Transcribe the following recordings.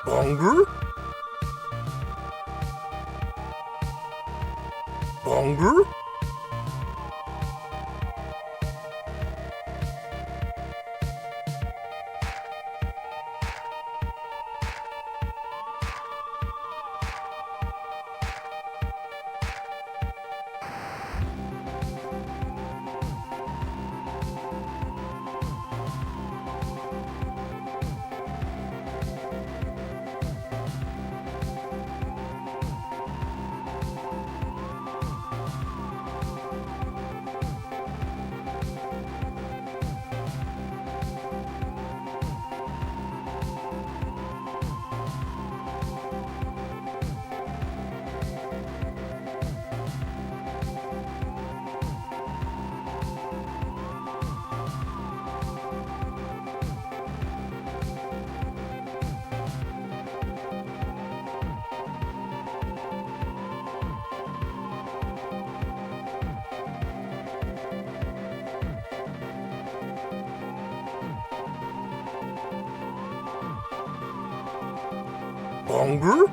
Longer? Longer? Longer?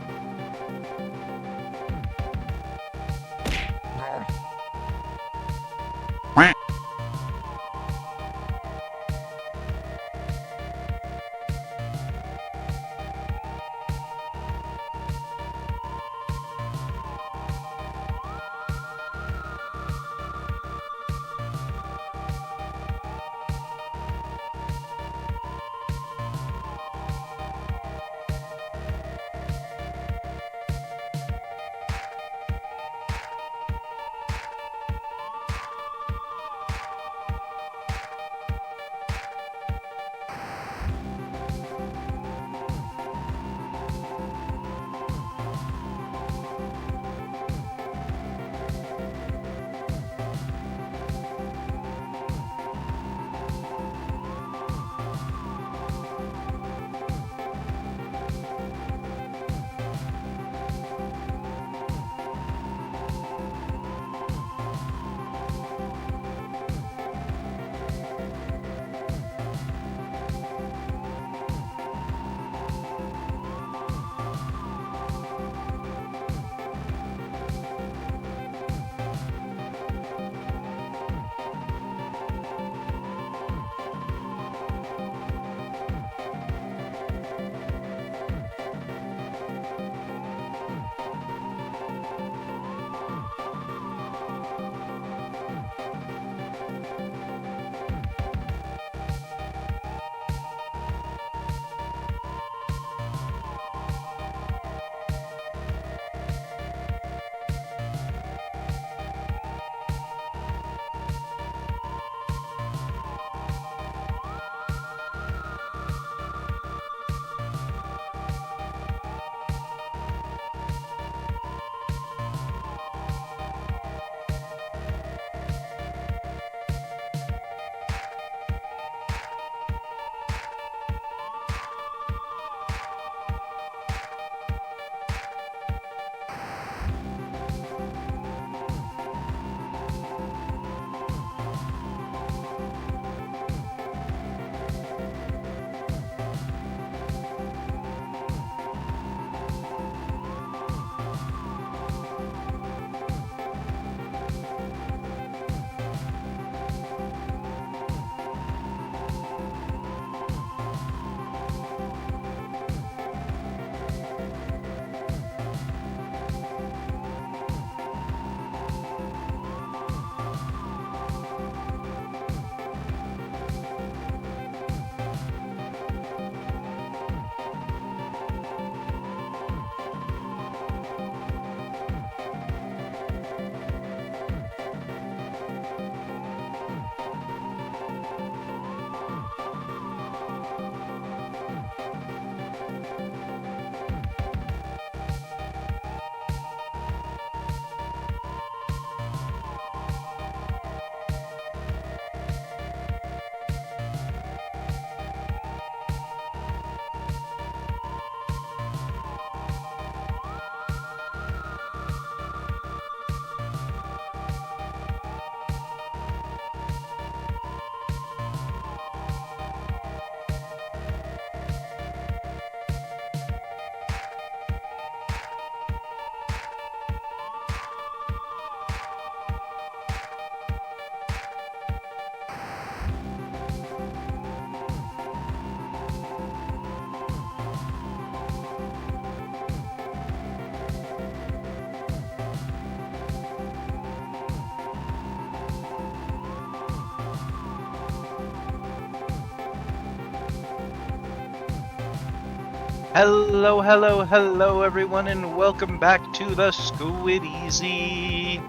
Hello, hello, hello, everyone, and welcome back to the Squid Easy.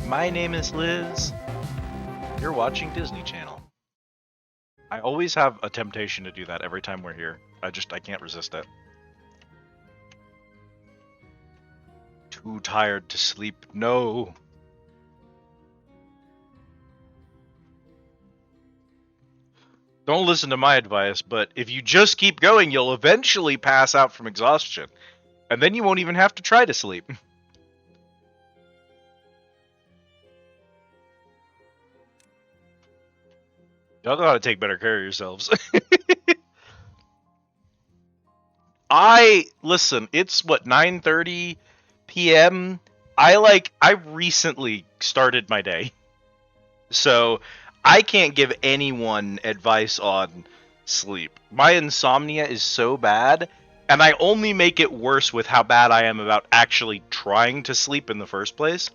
My name is Liz. You're watching Disney Channel. I always have a temptation to do that every time we're here. I can't resist it. Too tired to sleep. No. Don't listen to my advice, but if you just keep going, you'll eventually pass out from exhaustion. And then you won't even have to try to sleep. Y'all know how to take better care of yourselves. Listen, it's what, 9:30 p.m. I recently started my day. So I can't give anyone advice on sleep. My insomnia is so bad, and I only make it worse with how bad I am about actually trying to sleep in the first place.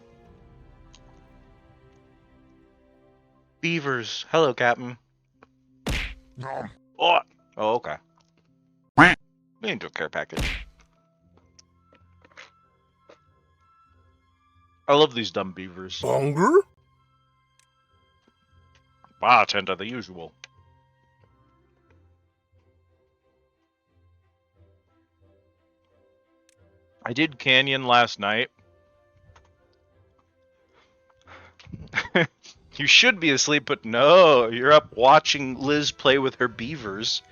Beavers. Hello, Captain. Oh, okay. We into a care package. I love these dumb beavers. Longer? Bartender, the usual. I did Canyon last night. You should be asleep, but no, you're up watching Liz play with her beavers.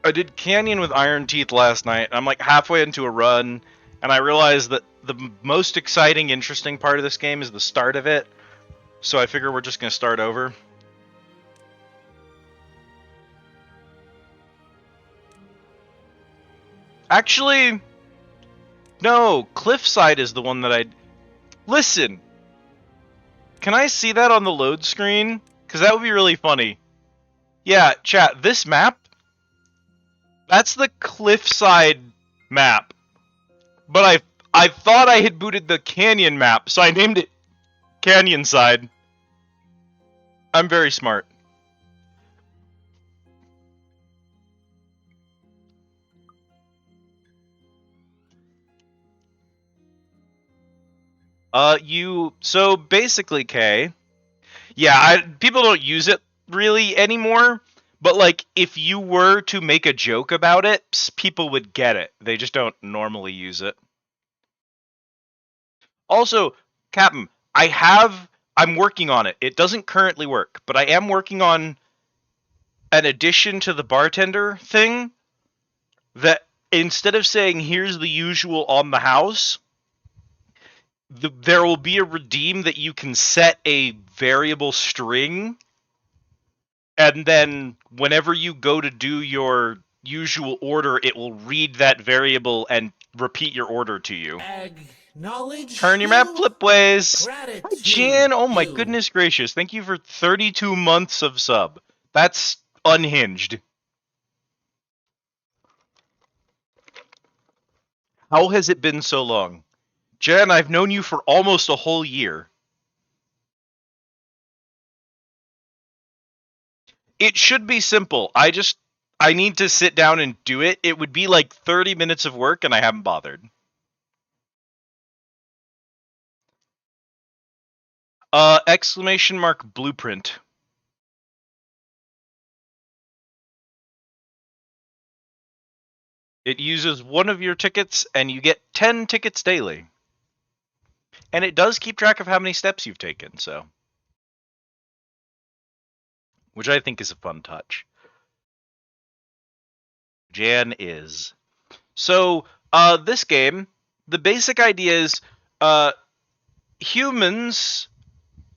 I did Canyon with Iron Teeth last night. I'm like halfway into a run, and I realized that the most exciting, interesting part of this game is the start of it. So I figure we're just going to start over. Actually, no, Cliffside is the one that I'd... Listen! Can I see that on the load screen? Because that would be really funny. Yeah, chat, this map, that's the Cliffside map. But I thought I had booted the Canyon map, so I named it Canyon Side. I'm very smart. So basically, Kay, yeah, people don't use it really anymore, but like, if you were to make a joke about it, people would get it. They just don't normally use it. Also, Captain, I'm working on it. It doesn't currently work, but I am working on an addition to the bartender thing that instead of saying, here's the usual on the house, there will be a redeem that you can set a variable string, and then whenever you go to do your usual order, it will read that variable and repeat your order to you. Acknowledge Turn your map flipways. Hi, Jan. Oh my you. goodness gracious. Thank you for 32 months of sub. That's unhinged. How has it been so long? Jan, I've known you for almost a whole year. It should be simple. I need to sit down and do it. It would be like 30 minutes of work, and I haven't bothered. Exclamation mark blueprint. It uses one of your tickets, and you get 10 tickets daily. And it does keep track of how many steps you've taken, so. Which I think is a fun touch. Jan is. So, this game, the basic idea is, humans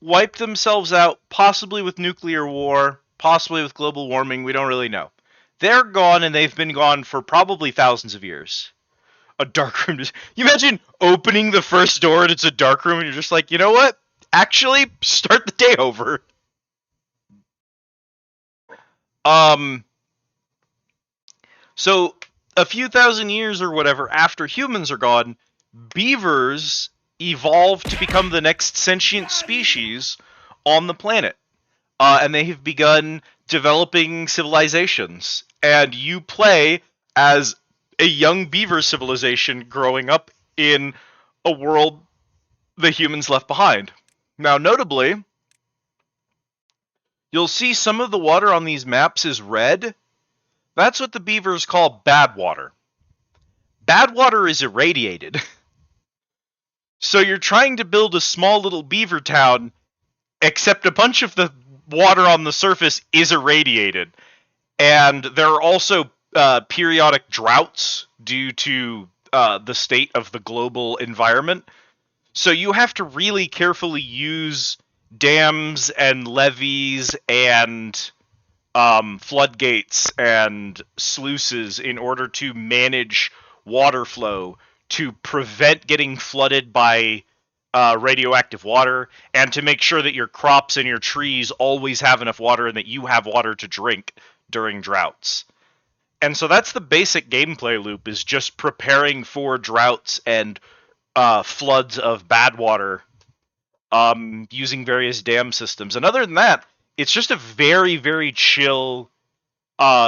wipe themselves out, possibly with nuclear war, possibly with global warming, we don't really know. They're gone, and they've been gone for probably thousands of years. A dark room. You imagine opening the first door and it's a dark room, and you're just like, you know what? Actually, start the day over. So a few thousand years or whatever after humans are gone, beavers evolve to become the next sentient species on the planet. And they have begun developing civilizations, and you play as a young beaver civilization growing up in a world the humans left behind. Now, notably, you'll see some of the water on these maps is red. That's what the beavers call bad water. Bad water is irradiated. So you're trying to build a small little beaver town, except a bunch of the water on the surface is irradiated. And there are also periodic droughts due to the state of the global environment. So you have to really carefully use dams and levees and floodgates and sluices in order to manage water flow to prevent getting flooded by radioactive water, and to make sure that your crops and your trees always have enough water and that you have water to drink during droughts. And so that's the basic gameplay loop, is just preparing for droughts and floods of bad water using various dam systems. And other than that, it's just a very, very chill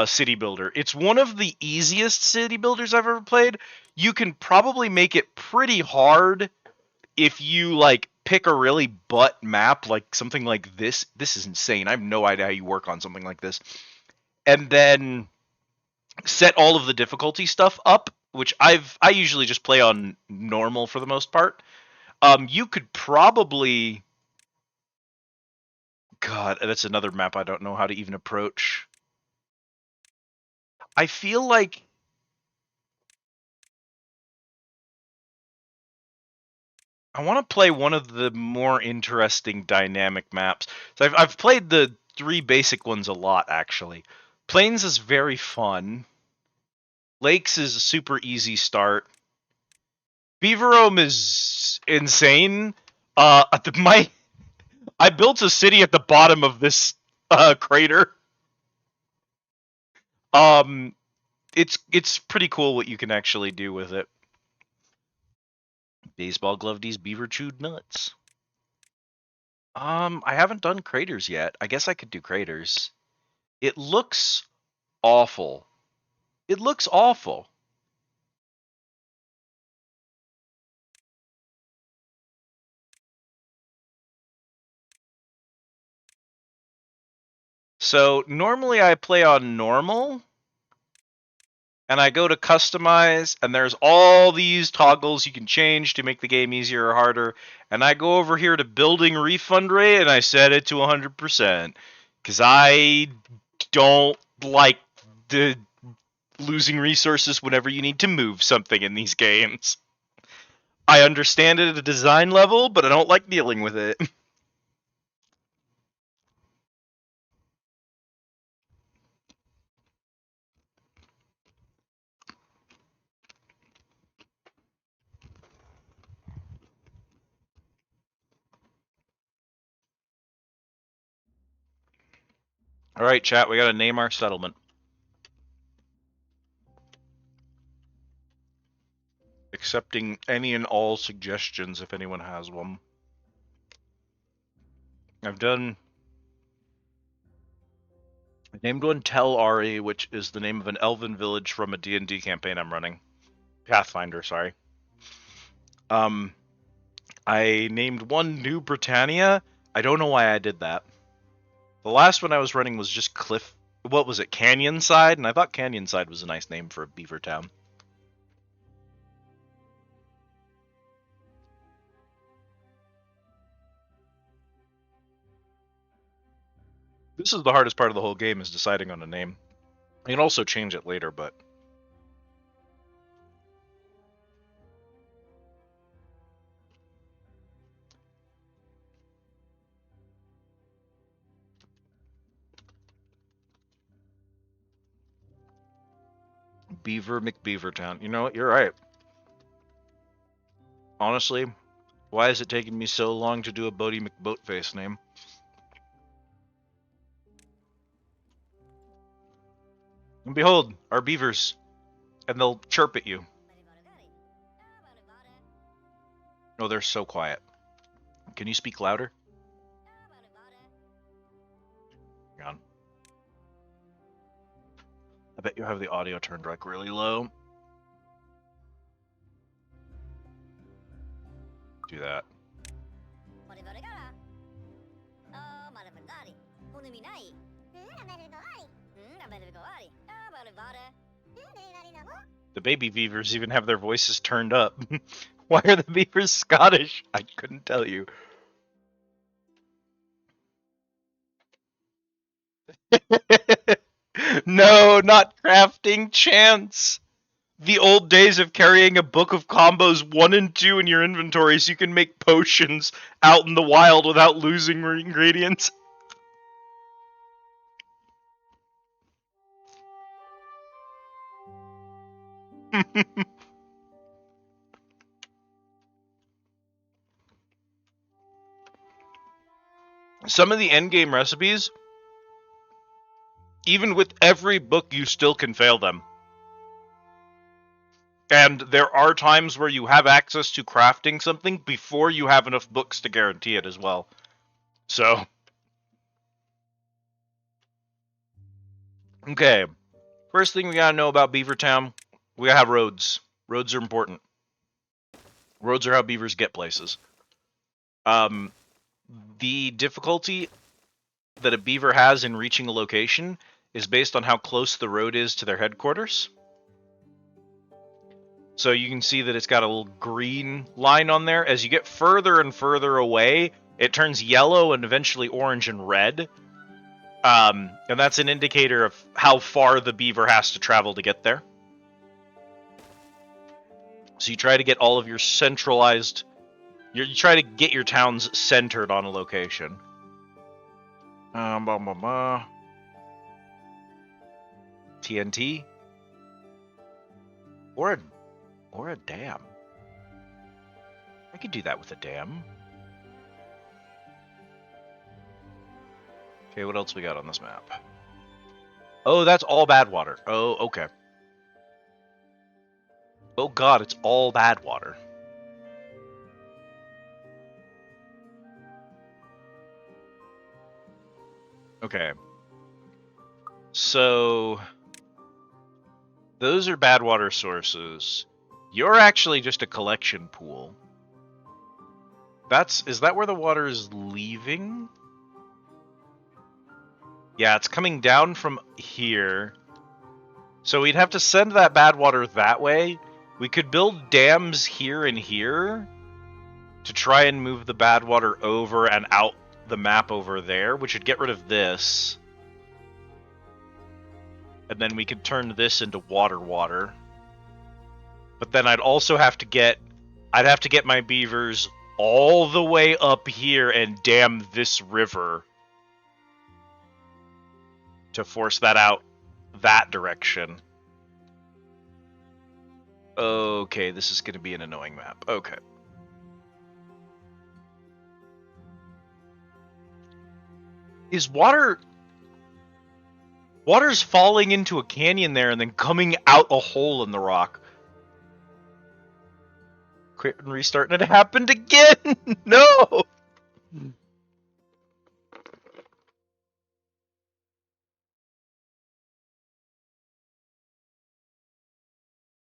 city builder. It's one of the easiest city builders I've ever played. You can probably make it pretty hard if you like pick a really butt map, like something like this. This is insane. I have no idea how you work on something like this. And then set all of the difficulty stuff up, which I usually just play on normal for the most part. You could probably, God, that's another map I don't know how to even approach. I feel like I want to play one of the more interesting dynamic maps. So I've played the three basic ones a lot, actually. Plains is very fun. Lakes is a super easy start. Beaverome is insane. I built a city at the bottom of this crater. Um, it's pretty cool what you can actually do with it. Baseball glove these beaver chewed nuts. I haven't done craters yet. I guess I could do craters. It looks awful. It looks awful. So normally I play on normal, and I go to customize, and there's all these toggles you can change to make the game easier or harder. And I go over here to building refund rate, and I set it to 100%. Because I don't like the losing resources whenever you need to move something in these games. I understand it at a design level, but I don't like dealing with it. Alright, chat, we gotta name our settlement. Accepting any and all suggestions if anyone has one. I've done... I named one Tel Ari, which is the name of an elven village from a D&D campaign I'm running. Pathfinder, sorry. I named one New Britannia. I don't know why I did that. The last one I was running was just Cliff... What was it? Canyon Side? And I thought Canyon Side was a nice name for a beaver town. This is the hardest part of the whole game, is deciding on a name. You can also change it later, but... Beaver McBeavertown. You know what? You're right. Honestly, why is it taking me so long to do a Bodie McBoatface name? And behold, our beavers. And they'll chirp at you. Oh, they're so quiet. Can you speak louder? Hang on. I bet you have the audio turned like really low. Do that. The baby beavers even have their voices turned up. Why are the beavers Scottish? I couldn't tell you. No, not crafting chance. The old days of carrying a book of combos 1 and 2 in your inventory so you can make potions out in the wild without losing ingredients. Some of the endgame recipes, even with every book, you still can fail them. And there are times where you have access to crafting something before you have enough books to guarantee it as well. So, okay. First thing we gotta know about Beavertown, we gotta have roads. Roads are important. Roads are how beavers get places. The difficulty that a beaver has in reaching a location is based on how close the road is to their headquarters. So you can see that it's got a little green line on there. As you get further and further away, it turns yellow and eventually orange and red. And that's an indicator of how far the beaver has to travel to get there. So you try to get all of your centralized... You try to get your towns centered on a location. TNT? Or a dam. I could do that with a dam. Okay, what else we got on this map? Oh, that's all bad water. Oh, okay. Oh god, it's all bad water. Okay. So... those are bad water sources. You're actually just a collection pool. Is that where the water is leaving? Yeah, it's coming down from here. So we'd have to send that bad water that way. We could build dams here and here to try and move the bad water over and out the map over there, which would get rid of this. And then we could turn this into water. But then I'd also have to get my beavers all the way up here and dam this river to force that out that direction. Okay, this is going to be an annoying map. Okay. Is water's falling into a canyon there and then coming out a hole in the rock. Quit and restart, and it happened again! No!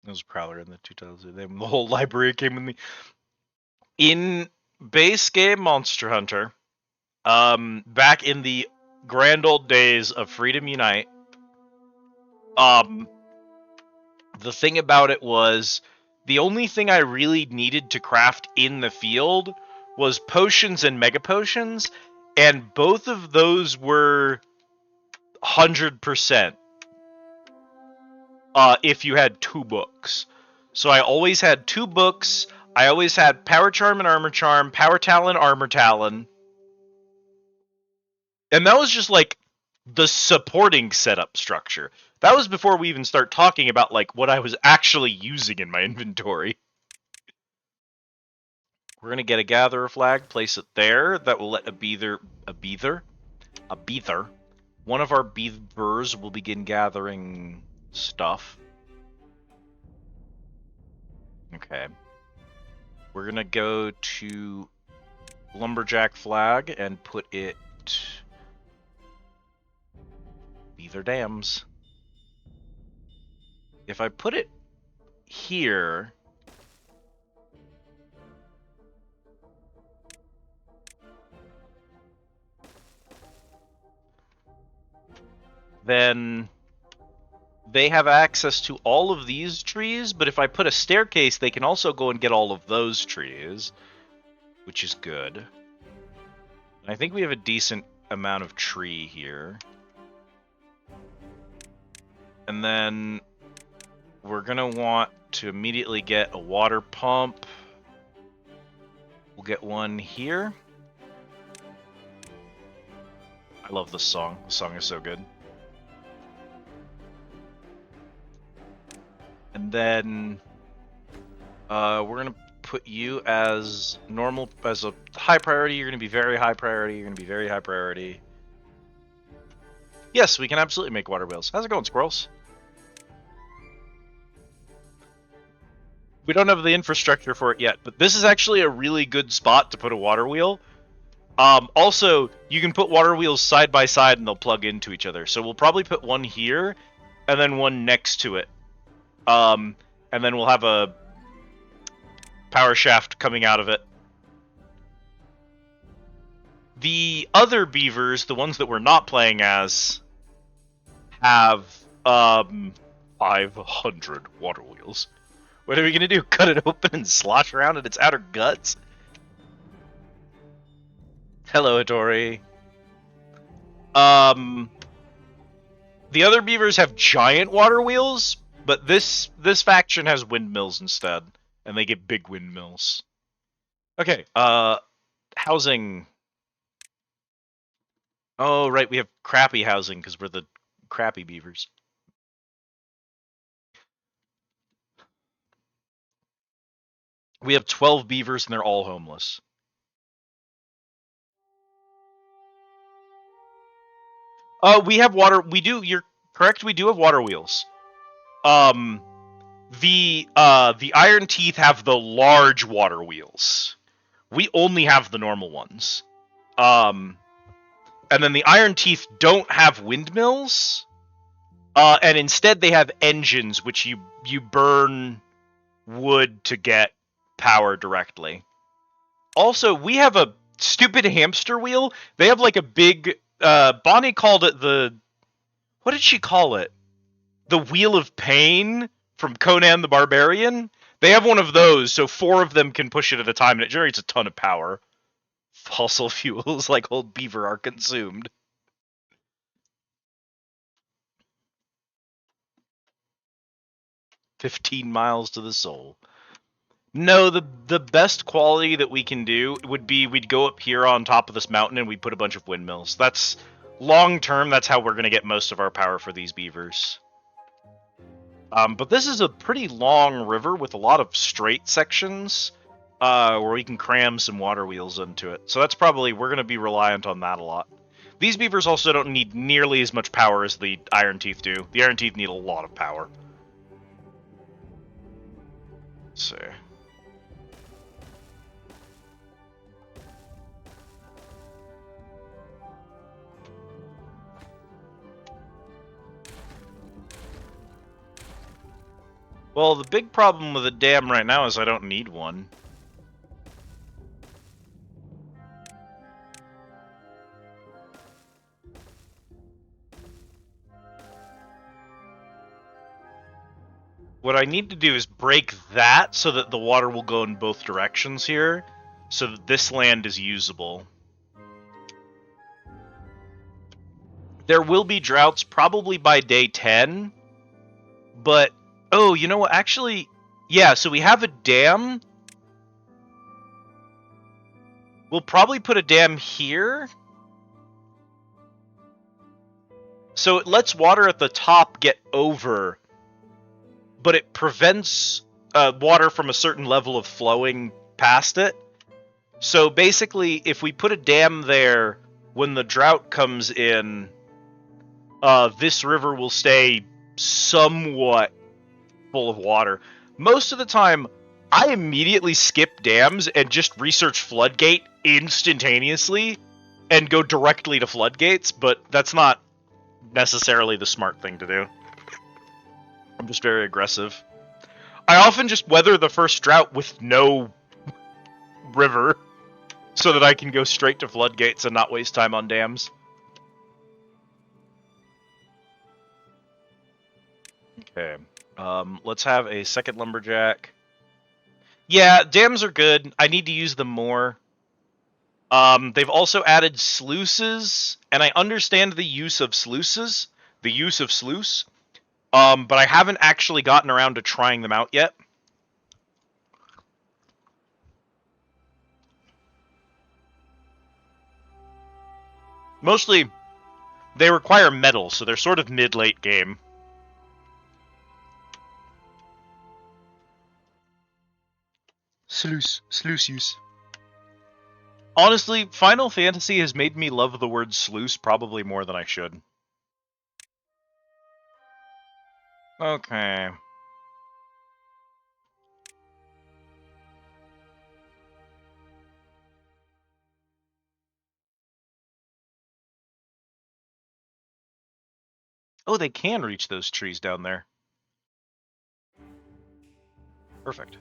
There was a Prowler in the 2000. The whole library came with me. In base game Monster Hunter, back in the grand old days of Freedom Unite, the thing about it was, the only thing I really needed to craft in the field was potions and mega potions, and both of those were 100%. If you had 2 books. So I always had 2 books. I always had Power Charm and Armor Charm, Power Talon, Armor Talon. And that was just like the supporting setup structure. That was before we even start talking about like what I was actually using in my inventory. We're gonna get a gatherer flag, place it there. That will let a beaver. One of our beavers will begin gathering stuff. Okay. We're gonna go to lumberjack flag and put it beaver dams. if I put it here, then they have access to all of these trees, but if I put a staircase, they can also go and get all of those trees, which is good. And I think we have a decent amount of tree here. And then we're going to want to immediately get a water pump. We'll get one here. I love this song. The song is so good. And then we're going to put you as normal, as a high priority. You're going to be very high priority. You're going to be very high priority. Yes, we can absolutely make water wheels. How's it going, squirrels? We don't have the infrastructure for it yet, but this is actually a really good spot to put a water wheel. Also, you can put water wheels side by side and they'll plug into each other. So we'll probably put one here and then one next to it. And then we'll have a power shaft coming out of it. The other beavers, the ones that we're not playing as, have 500 water wheels. What are we gonna do? Cut it open and slosh around in its outer guts? Hello, Hattori. The other beavers have giant water wheels, but this faction has windmills instead, and they get big windmills. Okay, housing. Oh, right, we have crappy housing because we're the crappy beavers. We have 12 beavers and they're all homeless. We have water. We do. You're correct. We do have water wheels. The Iron Teeth have the large water wheels. We only have the normal ones. And then the Iron Teeth don't have windmills. And instead they have engines, which you burn wood to get power directly. Also, we have a stupid hamster wheel. They have like a big... Bonnie called it the... What did she call it? The Wheel of Pain from Conan the Barbarian. They have one of those, so 4 of them can push it at a time, and it generates a ton of power. Fossil fuels like old beaver are consumed. "15 miles to the soul." No, the best quality that we can do would be we'd go up here on top of this mountain and we'd put a bunch of windmills. That's long term, that's how we're going to get most of our power for these beavers. But this is a pretty long river with a lot of straight sections where we can cram some water wheels into it. So that's probably, we're going to be reliant on that a lot. These beavers also don't need nearly as much power as the Iron Teeth do. The Iron Teeth need a lot of power. Let's see. Well, the big problem with a dam right now is I don't need one. What I need to do is break that so that the water will go in both directions here, so that this land is usable. There will be droughts probably by day 10, but... Oh, you know what? Actually, yeah, so we have a dam. We'll probably put a dam here. So it lets water at the top get over, but it prevents water from a certain level of flowing past it. So basically, if we put a dam there, when the drought comes in, this river will stay somewhat full of water. Most of the time, I immediately skip dams and just research floodgate instantaneously and go directly to floodgates, but that's not necessarily the smart thing to do. I'm just very aggressive. I often just weather the first drought with no river so that I can go straight to floodgates and not waste time on dams. Okay. Let's have a second lumberjack. Yeah, dams are good. I need to use them more. They've also added sluices, and I understand the use of sluices, the use of sluice, but I haven't actually gotten around to trying them out yet. Mostly, they require metal, so they're sort of mid-late game. Sluice use. Honestly, Final Fantasy has made me love the word sluice probably more than I should. Okay. Oh, they can reach those trees down there. Perfect.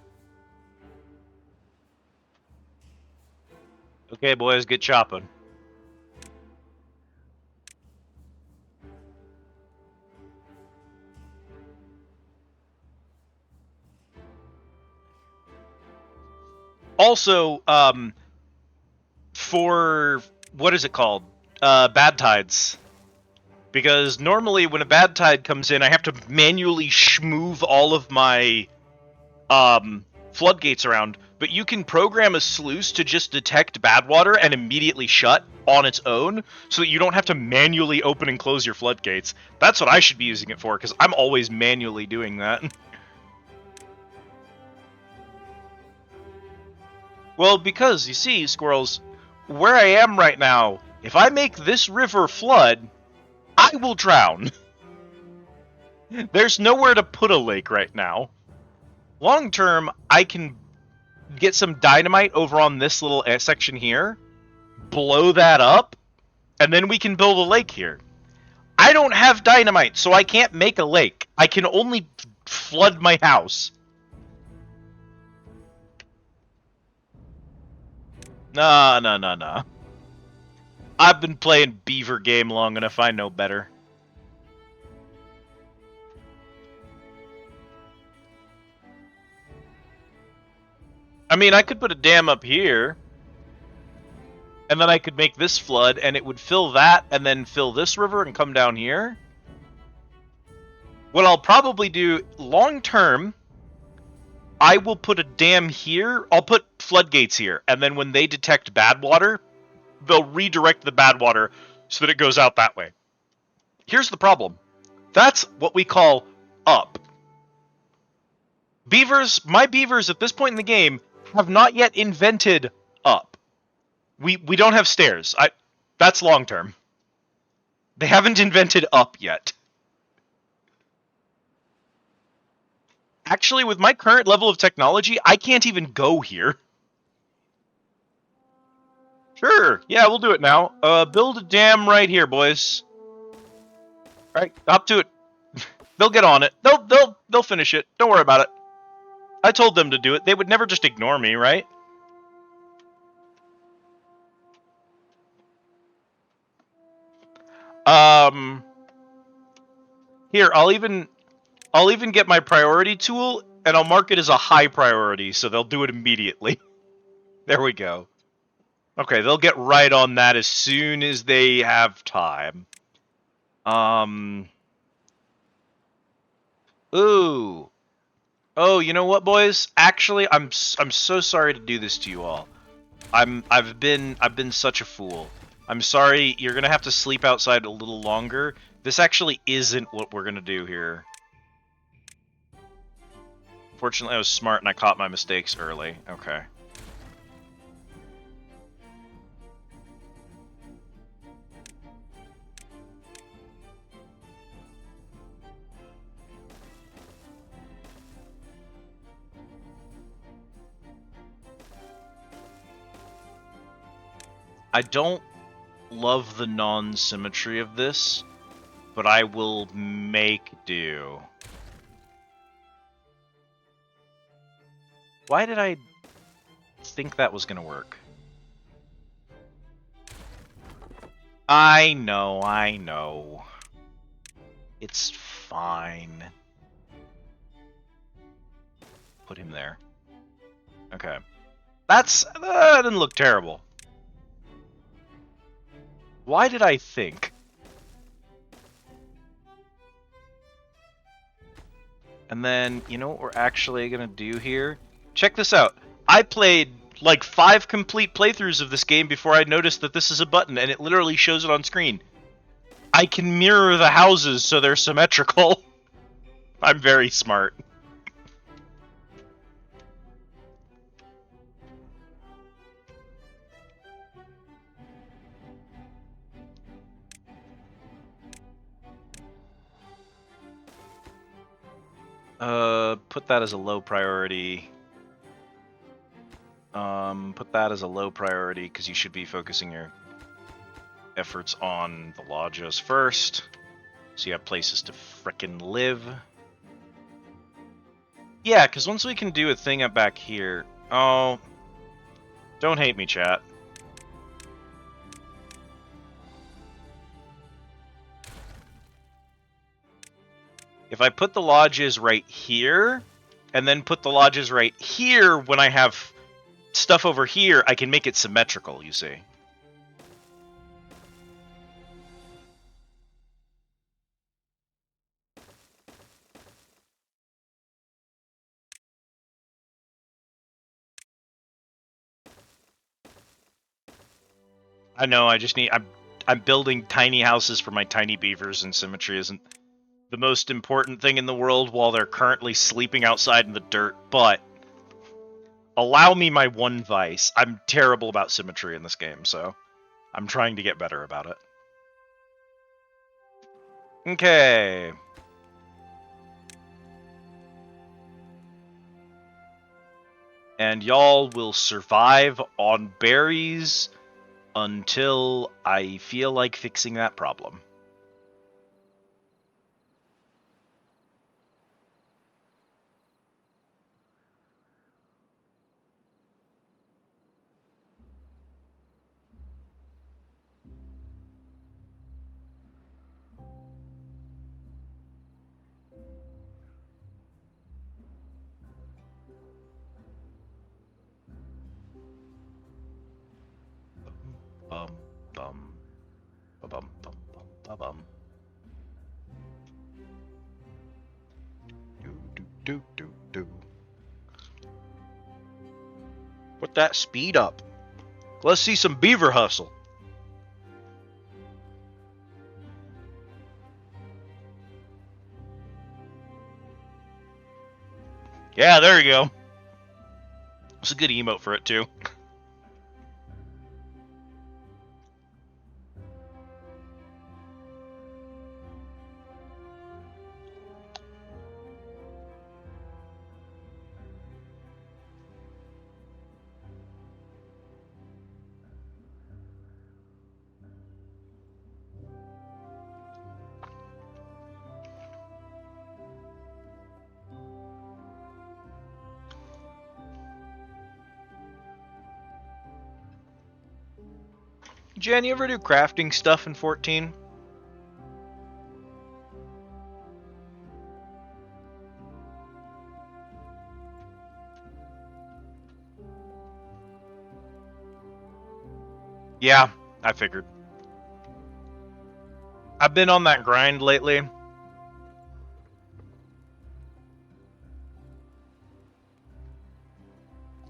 Okay, boys, get chopping. Also, for what is it called? Bad tides. Because normally when a bad tide comes in, I have to manually schmoove all of my floodgates around. But you can program a sluice to just detect bad water and immediately shut on its own, so that you don't have to manually open and close your floodgates. That's what I should be using it for, because I'm always manually doing that. Well, because, you see, squirrels, where I am right now, if I make this river flood, I will drown. There's nowhere to put a lake right now. Long term, I can get some dynamite over on this little section here, blow that up, and then we can build a lake here. I don't have dynamite, so I can't make a lake. I can only flood my house. Nah. I've been playing Beaver game long enough, I know better. I mean, I could put a dam up here, and then I could make this flood, and it would fill that, and then fill this river and come down here. What I'll probably do long term, I will put a dam here. I'll put floodgates here, and then when they detect bad water, they'll redirect the bad water so that it goes out that way. Here's the problem. That's what we call up. My beavers at this point in the game have not yet invented up. We don't have stairs. That's long term. They haven't invented up yet. Actually, with my current level of technology, I can't even go here. Sure, yeah, we'll do it now. Build a dam right here, boys. All right, up to it. They'll get on it. They'll finish it. Don't worry about it. I told them to do it. They would never just ignore me, right? Here, I'll even get my priority tool, and I'll mark it as a high priority, so they'll do it immediately. There we go. Okay, they'll get right on that as soon as they have time. Ooh. Oh, you know what, boys? Actually, I'm so sorry to do this to you all. I've been such a fool. I'm sorry. You're gonna have to sleep outside a little longer. This actually isn't what we're gonna do here. Fortunately, I was smart and I caught my mistakes early. Okay. I don't love the non-symmetry of this, but I will make do. Why did I think that was going to work? I know. It's fine. Put him there. Okay. That didn't look terrible. Why did I think? And then, you know what we're actually going to do here? Check this out. I played like 5 complete playthroughs of this game before I noticed that this is a button, and it literally shows it on screen. I can mirror the houses so they're symmetrical. I'm very smart. Put that as a low priority. Put that as a low priority because you should be focusing your efforts on the lodges first, so you have places to frickin' live. Yeah, because once we can do a thing up back here... Oh, don't hate me, chat. If I put the lodges right here, and then put the lodges right here when I have stuff over here, I can make it symmetrical, you see. I know, I just need... I'm building tiny houses for my tiny beavers, and symmetry isn't the most important thing in the world while they're currently sleeping outside in the dirt, but allow me my one vice. I'm terrible about symmetry in this game, so I'm trying to get better about it. Okay. And y'all will survive on berries until I feel like fixing that problem. Bum, bum, bum, bum, bum, bum. Do. Put that speed up. Let's see some beaver hustle. Yeah, there you go. It's a good emote for it, too. Jen, you ever do crafting stuff in 14? Yeah, I figured. I've been on that grind lately.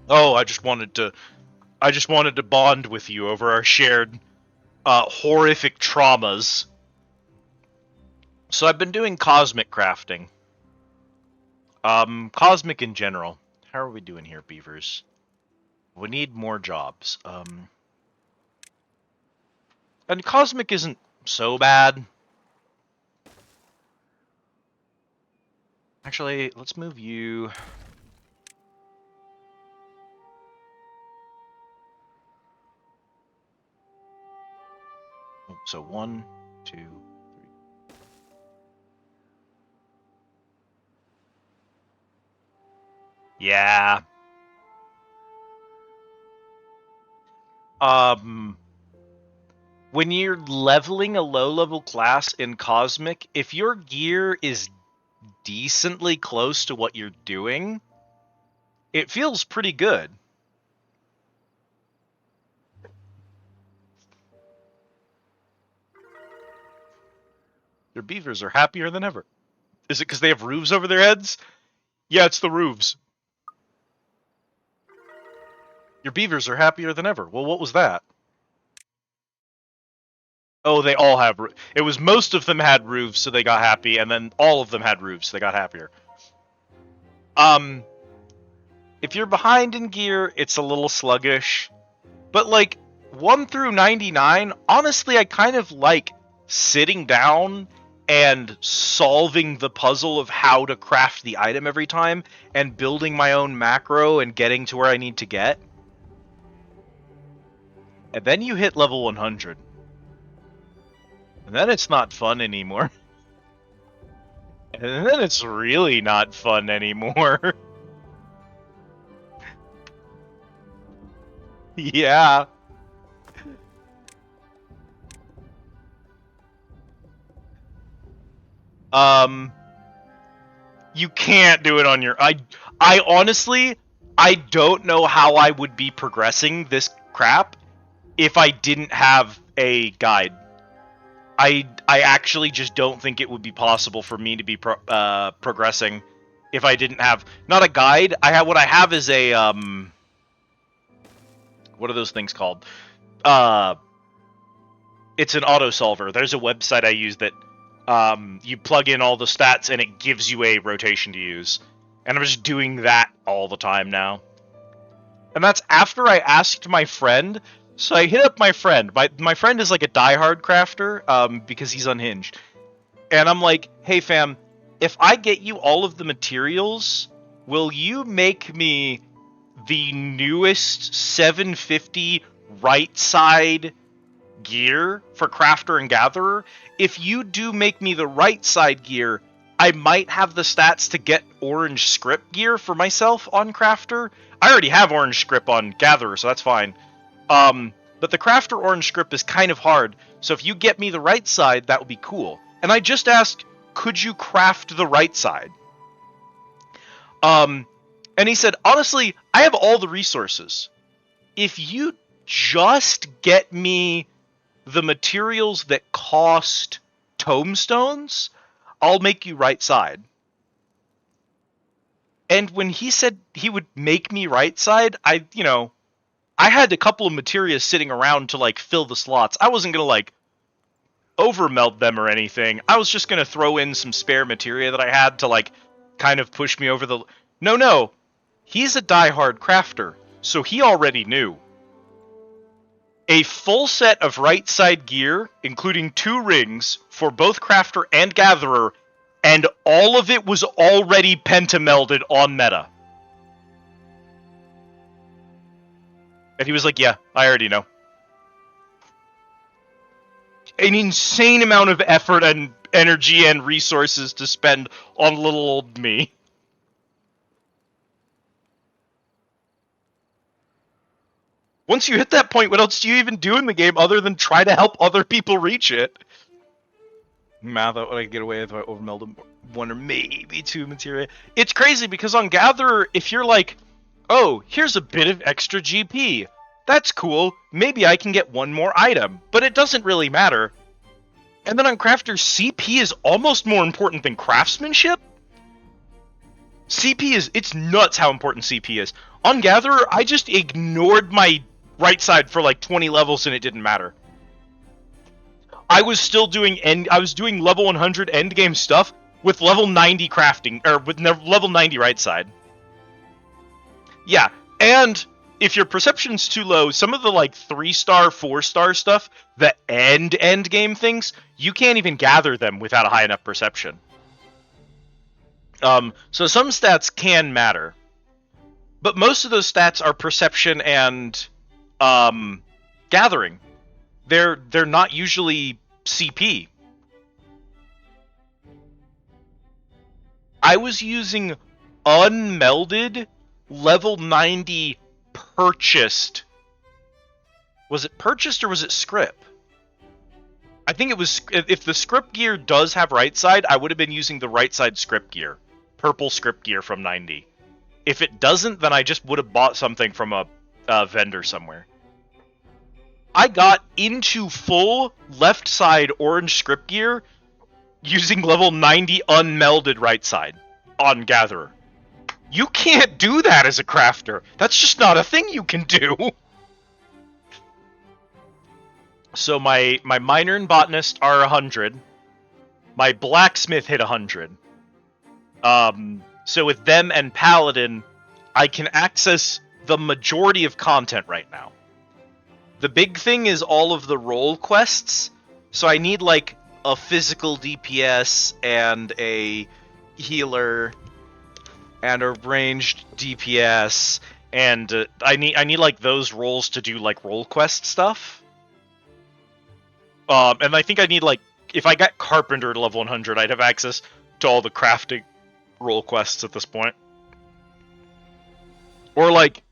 Oh, I just wanted to bond with you over our shared horrific traumas. So I've been doing cosmic crafting. Cosmic in general. How are we doing here, beavers? We need more jobs. And cosmic isn't so bad. Actually, let's move you. So 1, 2, 3. Yeah. Um, when you're leveling a low-level class in Cosmic, if your gear is decently close to what you're doing, it feels pretty good. Your beavers are happier than ever. Is it because they have roofs over their heads? Yeah, it's the roofs. Your beavers are happier than ever. Well, what was that? Oh, they all have. It was most of them had roofs, so they got happy, and then all of them had roofs, so they got happier. If you're behind in gear, it's a little sluggish. But like 1 through 99, honestly, I kind of like sitting down and solving the puzzle of how to craft the item every time and building my own macro and getting to where I need to get. And then you hit level 100. And then it's not fun anymore. And then it's really not fun anymore. Yeah. You can't do it on your... I honestly, I don't know how I would be progressing this crap if I didn't have a guide. I actually just don't think it would be possible for me to be progressing if I didn't have... Not a guide, what I have is a, what are those things called? It's an auto solver. There's a website I use that you plug in all the stats and it gives you a rotation to use. And I'm just doing that all the time now. And that's after I asked my friend. So I hit up my friend. My friend is like a diehard crafter because he's unhinged. And I'm like, hey fam, if I get you all of the materials, will you make me the newest 750 right side gear for crafter and gatherer? If you do make me the right side gear, I might have the stats to get orange script gear for myself on crafter. I already have orange script on gatherer, so that's fine. But the crafter orange script is kind of hard, so if you get me the right side, that would be cool. And I just asked, could you craft the right side? And he said, honestly, I have all the resources. If you just get me the materials that cost tomestones, I'll make you right side. And when he said he would make me right side, I had a couple of materials sitting around to like fill the slots. I wasn't gonna like overmelt them or anything. I was just gonna throw in some spare materia that I had to like kind of push me over the... No. He's a diehard crafter, so he already knew. A full set of right side gear, including 2 rings for both crafter and gatherer, and all of it was already pentamelded on meta. And he was like, yeah, I already know. An insane amount of effort and energy and resources to spend on little old me. Once you hit that point, what else do you even do in the game other than try to help other people reach it? Math out what I can get away with if I overmeld 1 or maybe 2 materia. It's crazy because on Gatherer, if you're like, oh, here's a bit of extra GP. That's cool. Maybe I can get 1 more item. But it doesn't really matter. And then on Crafter, CP is almost more important than craftsmanship. CP is... It's nuts how important CP is. On Gatherer, I just ignored my right side for like 20 levels and it didn't matter. I was still doing level 100 endgame stuff with level 90 crafting, or with level 90 right side. Yeah, and if your perception's too low, some of the like 3-star, 4-star stuff, the end game things, you can't even gather them without a high enough perception. So some stats can matter. But most of those stats are perception and gathering. They're not usually CP. I was using unmelded level 90 purchased Was it purchased or was it script? I think it was. If the script gear does have right side, I would have been using the right side script gear, purple script gear from 90. If it doesn't, then I just would have bought something from a vendor somewhere. I got into full left side orange script gear using level 90 unmelded right side on Gatherer. You can't do that as a crafter. That's just not a thing you can do. So my miner and botanist are 100. My blacksmith hit 100. So with them and paladin, I can access the majority of content right now. The big thing is all of the role quests. So I need like a physical DPS and a healer and a ranged DPS, and I need like those roles to do like role quest stuff. And I think I need like, if I got Carpenter to level 100, I'd have access to all the crafting role quests at this point. Or like,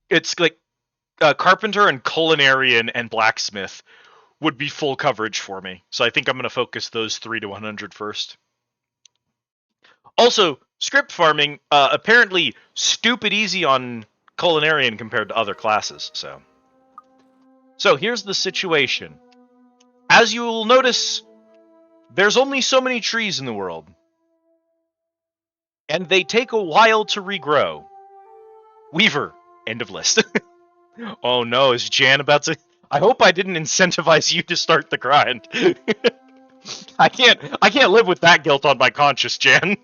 it's like Carpenter and Culinarian and Blacksmith would be full coverage for me. So I think I'm going to focus those 3 to 100 first. Also, script farming, apparently stupid easy on Culinarian compared to other classes. So here's the situation. As you will notice, there's only so many trees in the world. And they take a while to regrow. Weaver, end of list. Oh no, is Jan about to... I hope I didn't incentivize you to start the grind. I can't live with that guilt on my conscience, Jan.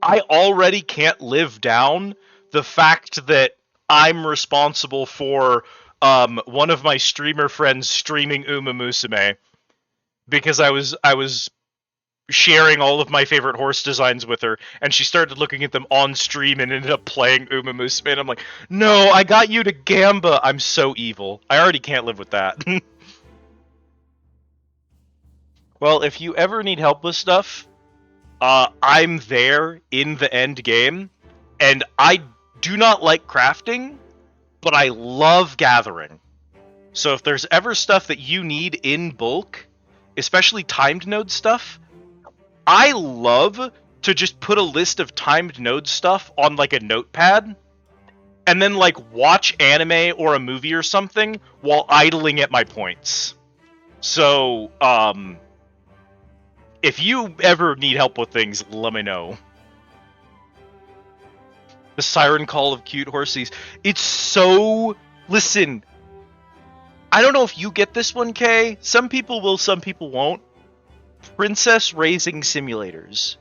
I already can't live down the fact that I'm responsible for one of my streamer friends streaming Uma Musume because I was sharing all of my favorite horse designs with her, and she started looking at them on stream and ended up playing Uma Musume, and I'm like, no, I got you to Gamba. I'm so evil. I already can't live with that. Well, if you ever need help with stuff, I'm there in the end game, and I do not like crafting, but I love gathering. So if there's ever stuff that you need in bulk, especially timed node stuff, I love to just put a list of timed node stuff on like a notepad, and then like watch anime or a movie or something while idling at my points. So, if you ever need help with things, let me know. The Siren Call of Cute Horsies. It's so... Listen, I don't know if you get this one, Kay. Some people will, some people won't. Princess Raising Simulators.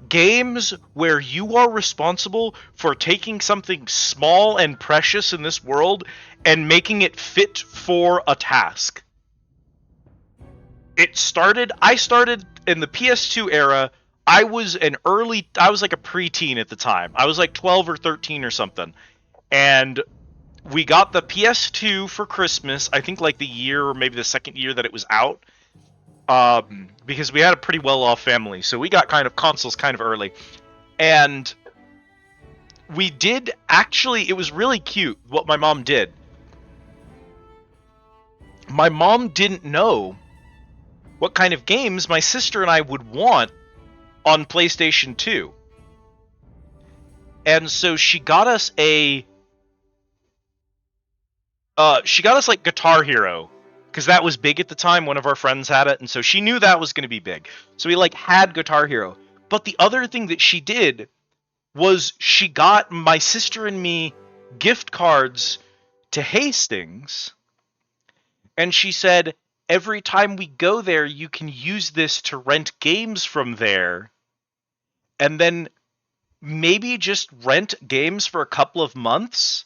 Games where you are responsible for taking something small and precious in this world and making it fit for a task. I started in the PS2 era. I was like a preteen at the time. I was like 12 or 13 or something. And we got the PS2 for Christmas, I think like the year or maybe the second year that it was out. Because we had a pretty well-off family, so we got consoles kind of early. And we did actually, it was really cute what my mom did. My mom didn't know what kind of games my sister and I would want on PlayStation 2. And so she got us like Guitar Hero, because that was big at the time. One of our friends had it, and so she knew that was going to be big. So we like had Guitar Hero. But the other thing that she did was she got my sister and me gift cards to Hastings, and she said, every time we go there, you can use this to rent games from there, and then maybe just rent games for a couple of months,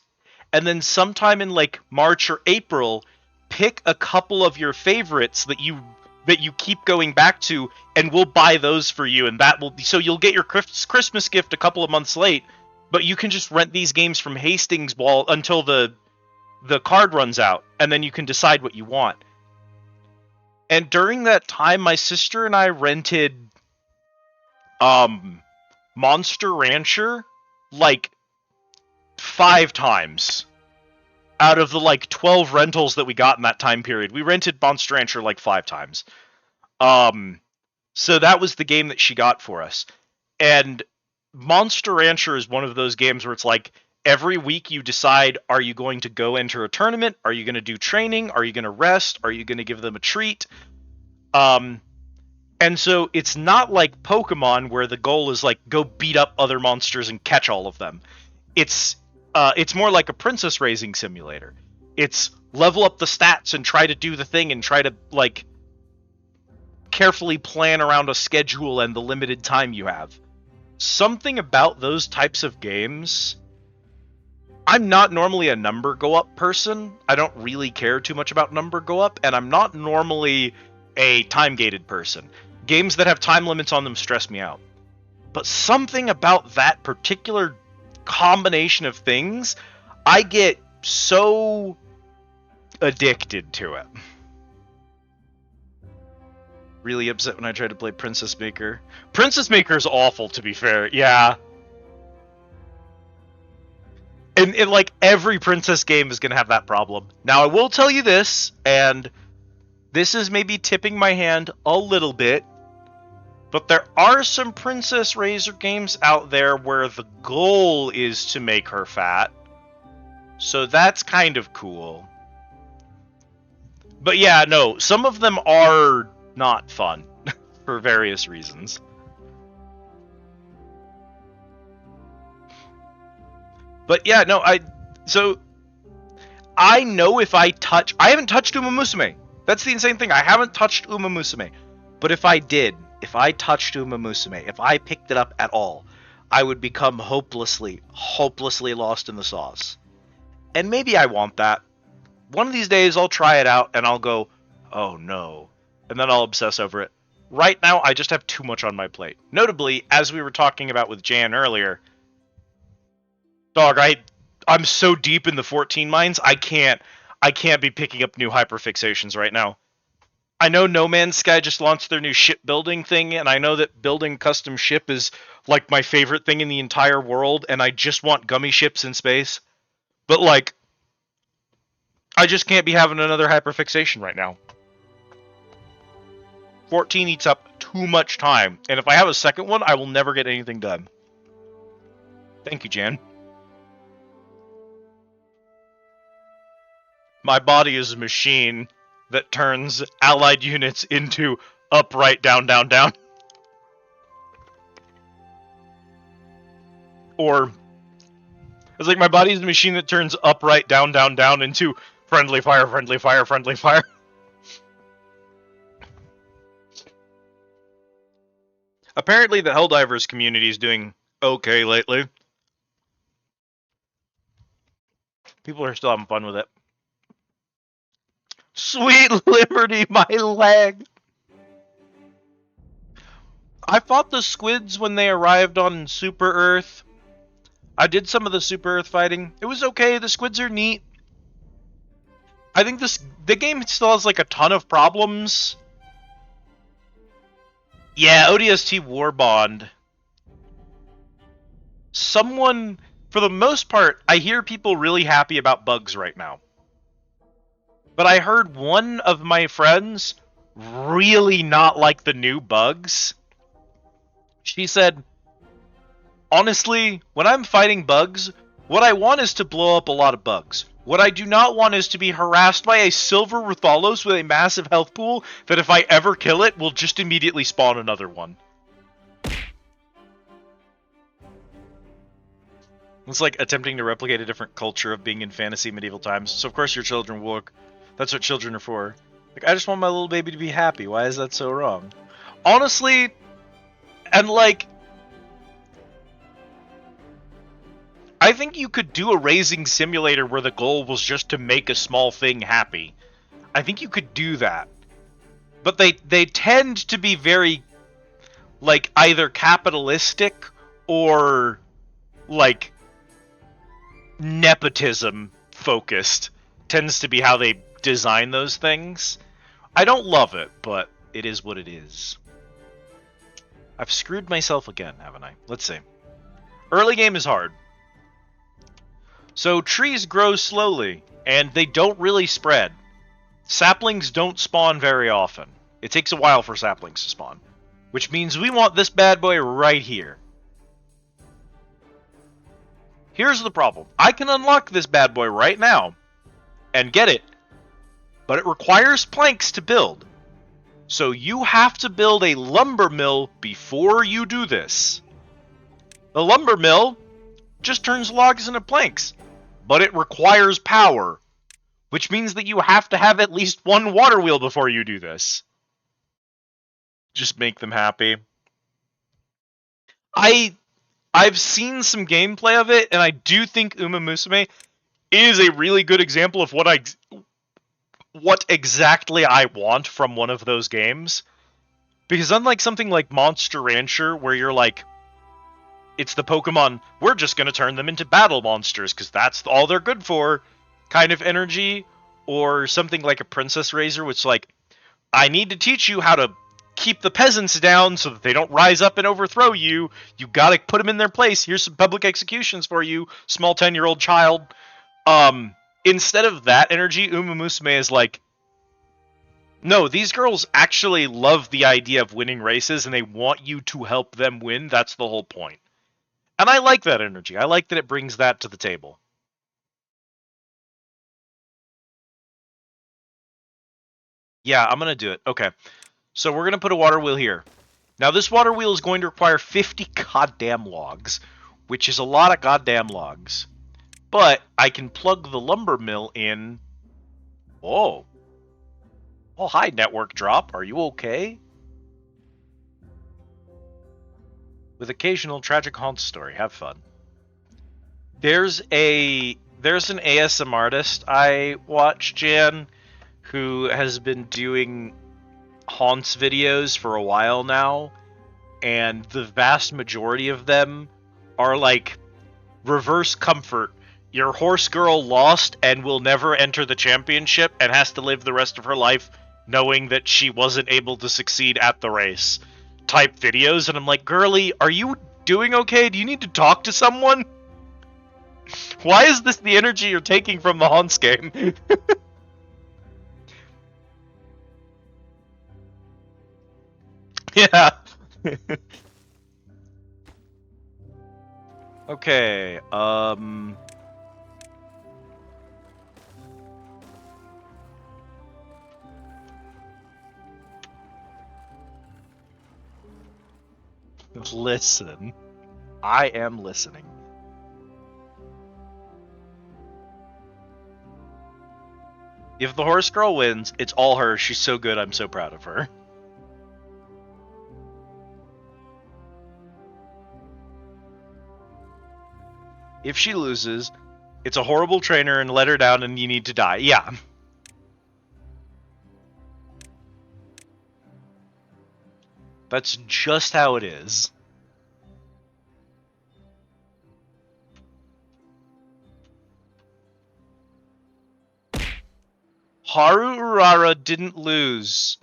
and then sometime in like March or April, pick a couple of your favorites that you keep going back to, and we'll buy those for you, and so you'll get your Christmas gift a couple of months late, but you can just rent these games from Hastings until the card runs out, and then you can decide what you want. And during that time, my sister and I rented Monster Rancher like 5 times. out of the like 12 rentals that we got in that time period. We rented Monster Rancher like 5 times. So that was the game that she got for us. And Monster Rancher is one of those games where it's like every week you decide, are you going to go enter a tournament? Are you going to do training? Are you going to rest? Are you going to give them a treat? And so it's not like Pokemon where the goal is like go beat up other monsters and catch all of them. It's more like a princess raising simulator. It's level up the stats and try to do the thing and try to like carefully plan around a schedule and the limited time you have. Something about those types of games. I'm not normally a number go up person. I don't really care too much about number go up, and I'm not normally a time gated person. Games that have time limits on them stress me out. But something about that particular combination of things, I get so addicted to it. Really upset when I tried to play Princess Maker. Princess Maker is awful, to be fair. Yeah. And like every princess game is going to have that problem. Now, I will tell you this, and this is maybe tipping my hand a little bit, but there are some Princess Razor games out there where the goal is to make her fat. So that's kind of cool. But yeah, no, some of them are not fun for various reasons. But yeah, no, I know if I haven't touched Uma Musume. That's the insane thing. I haven't touched Uma Musume. But if I did, if I touched Uma Musume, if I picked it up at all, I would become hopelessly lost in the sauce. And maybe I want that. One of these days I'll try it out and I'll go, oh no. And then I'll obsess over it. Right now, I just have too much on my plate. Notably, as we were talking about with Jan earlier, dog, I'm so deep in the 14 mines, I can't be picking up new hyperfixations right now. I know No Man's Sky just launched their new shipbuilding thing, and I know that building custom ship is like my favorite thing in the entire world, and I just want gummy ships in space. But like, I just can't be having another hyperfixation right now. 14 eats up too much time, and if I have a second one, I will never get anything done. Thank you, Jan. My body is a machine that turns allied units into up, right, down, down, down. Or, it's like my body is a machine that turns up, right, down, down, down into friendly fire, friendly fire, friendly fire. Apparently the Helldivers community is doing okay lately. People are still having fun with it. Sweet Liberty, my leg! I fought the squids when they arrived on Super Earth. I did some of the Super Earth fighting. It was okay, the squids are neat. I think the game still has like a ton of problems. Yeah, ODST Warbond. Someone, for the most part, I hear people really happy about bugs right now. But I heard one of my friends really not like the new bugs. She said, honestly, when I'm fighting bugs, what I want is to blow up a lot of bugs. What I do not want is to be harassed by a silver Rathalos with a massive health pool that if I ever kill it, will just immediately spawn another one. It's like attempting to replicate a different culture of being in fantasy medieval times. So of course your children will look. That's what children are for. Like, I just want my little baby to be happy. Why is that so wrong? Honestly, and like, I think you could do a raising simulator where the goal was just to make a small thing happy. I think you could do that. But they tend to be very, like, either capitalistic or, like, nepotism focused. Tends to be how they design those things. I don't love it, but it is what it is. I've screwed myself again, haven't I? Let's see. Early game is hard. So trees grow slowly, and they don't really spread. Saplings don't spawn very often. It takes a while for saplings to spawn. Which means we want this bad boy right here. Here's the problem. I can unlock this bad boy right now and get it, but it requires planks to build. So you have to build a lumber mill before you do this. The lumber mill just turns logs into planks, but it requires power, which means that you have to have at least one water wheel before you do this. Just make them happy. I've seen some gameplay of it, and I do think Uma Musume is a really good example of what exactly I want from one of those games. Because unlike something like Monster Rancher, where you're like, it's the Pokemon, we're just going to turn them into battle monsters, because that's all they're good for, kind of energy, or something like a Princess Razor, which like, I need to teach you how to keep the peasants down so that they don't rise up and overthrow you. You gotta put them in their place. Here's some public executions for you, small 10-year-old child. Instead of that energy, Uma Musume is like, no, these girls actually love the idea of winning races and they want you to help them win. That's the whole point. And I like that energy. I like that it brings that to the table. Yeah, I'm gonna do it. Okay. So we're going to put a water wheel here. Now this water wheel is going to require 50 goddamn logs, which is a lot of goddamn logs. But I can plug the lumber mill in. Oh. Oh, hi, network drop. Are you okay? With occasional tragic haunt story. Have fun. There's an ASM artist I watch, Jan, who has been doing haunts videos for a while now, and the vast majority of them are like reverse comfort. Your horse girl lost and will never enter the championship and has to live the rest of her life knowing that she wasn't able to succeed at the race type videos. And I'm like, girly, are you doing okay? Do you need to talk to someone? Why is this the energy you're taking from the haunts game? Yeah. Okay, listen. I am listening. If the horse girl wins, it's all her. She's so good, I'm so proud of her. If she loses, it's a horrible trainer and let her down and you need to die. Yeah. That's just how it is. Haru Urara didn't lose.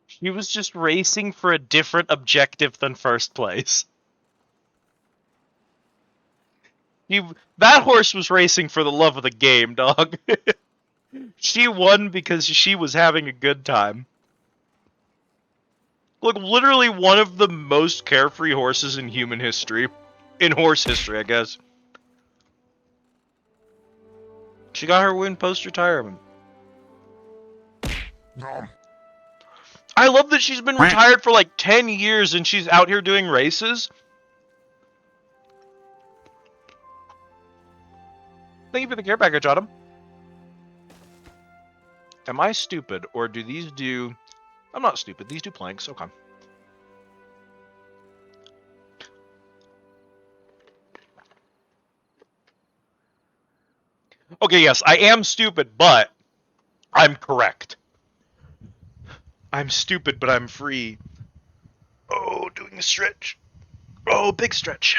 She was just racing for a different objective than first place. That horse was racing for the love of the game, dog. She won because she was having a good time. Look, literally one of the most carefree horses in human history. In horse history, I guess. She got her win post-retirement. I love that she's been retired for like 10 years and she's out here doing races. Thank you for the care package, Autumn. Am I stupid, or do these do... I'm not stupid. These do planks. Okay. Okay, yes, I am stupid, but I'm correct. I'm stupid, but I'm free. Oh, doing a stretch. Oh, big stretch.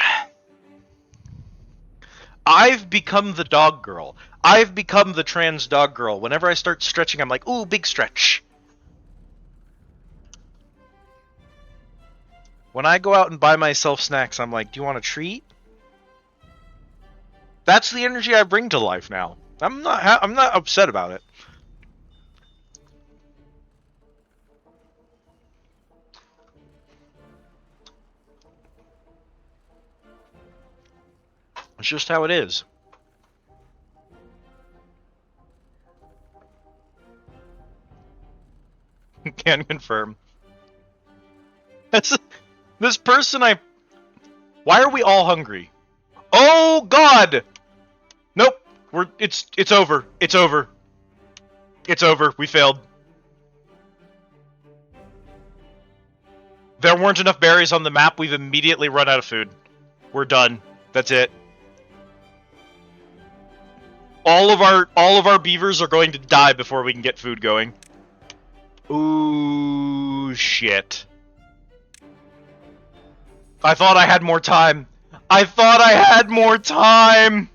I've become the dog girl. I've become the trans dog girl. Whenever I start stretching, I'm like, ooh, big stretch. When I go out and buy myself snacks, I'm like, do you want a treat? That's the energy I bring to life now. I'm not upset about it. It's just how it is. Can confirm. This person Why are we all hungry? Oh God! Nope. It's over. It's over. It's over. We failed. There weren't enough berries on the map. We've immediately run out of food. We're done. That's it. All of our beavers are going to die before we can get food going. Ooh, shit. I thought I had more time. I thought I had more time.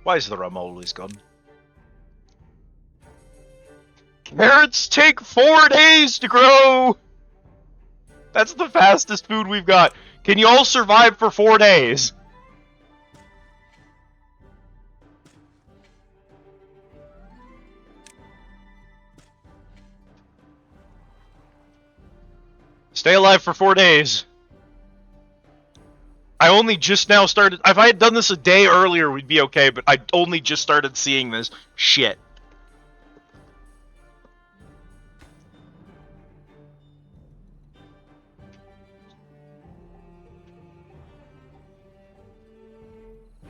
Why is the rum always gone? Carrots take 4 days to grow. That's the fastest food we've got. Can you all survive for 4 days? Stay alive for 4 days. I only just now started. If I had done this a day earlier, we'd be okay, but I only just started seeing this shit.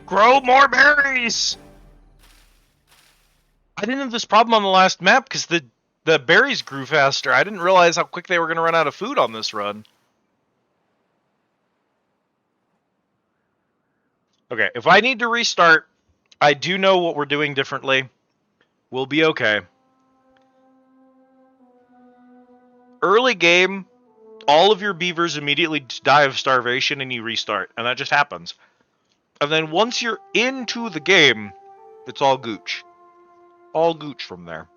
Grow more berries! I didn't have this problem on the last map because the berries grew faster. I didn't realize how quick they were going to run out of food on this run. Okay, if I need to restart, I do know what we're doing differently. We'll be okay. Early game, all of your beavers immediately die of starvation and you restart, and that just happens. And then once you're into the game, it's all gooch. All gooch from there.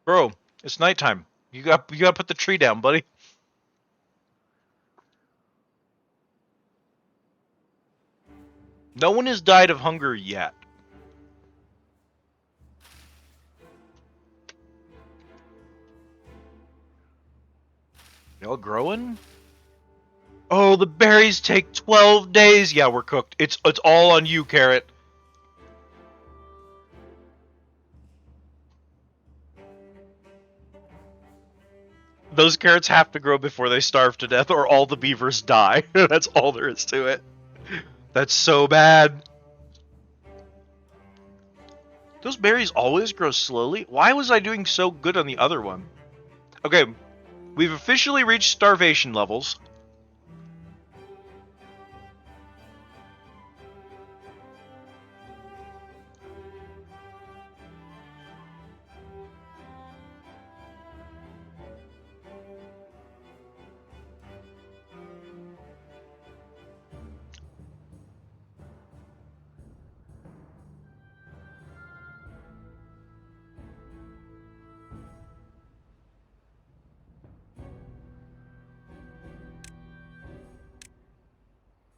Bro, it's nighttime. You got to put the tree down, buddy. No one has died of hunger yet. Y'all growing? Oh, the berries take 12 days. Yeah, we're cooked. It's all on you, Carrot. Those carrots have to grow before they starve to death or all the beavers die. That's all there is to it. That's so bad. Those berries always grow slowly? Why was I doing so good on the other one? Okay, we've officially reached starvation levels.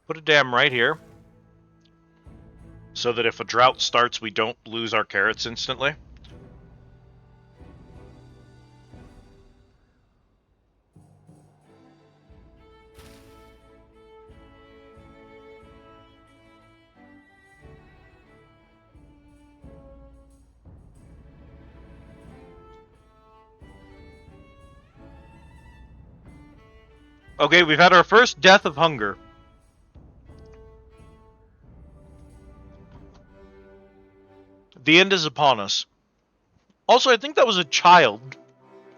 Put a dam right here. So that if a drought starts, we don't lose our carrots instantly. Okay, we've had our first death of hunger. The end is upon us. Also, I think that was a child.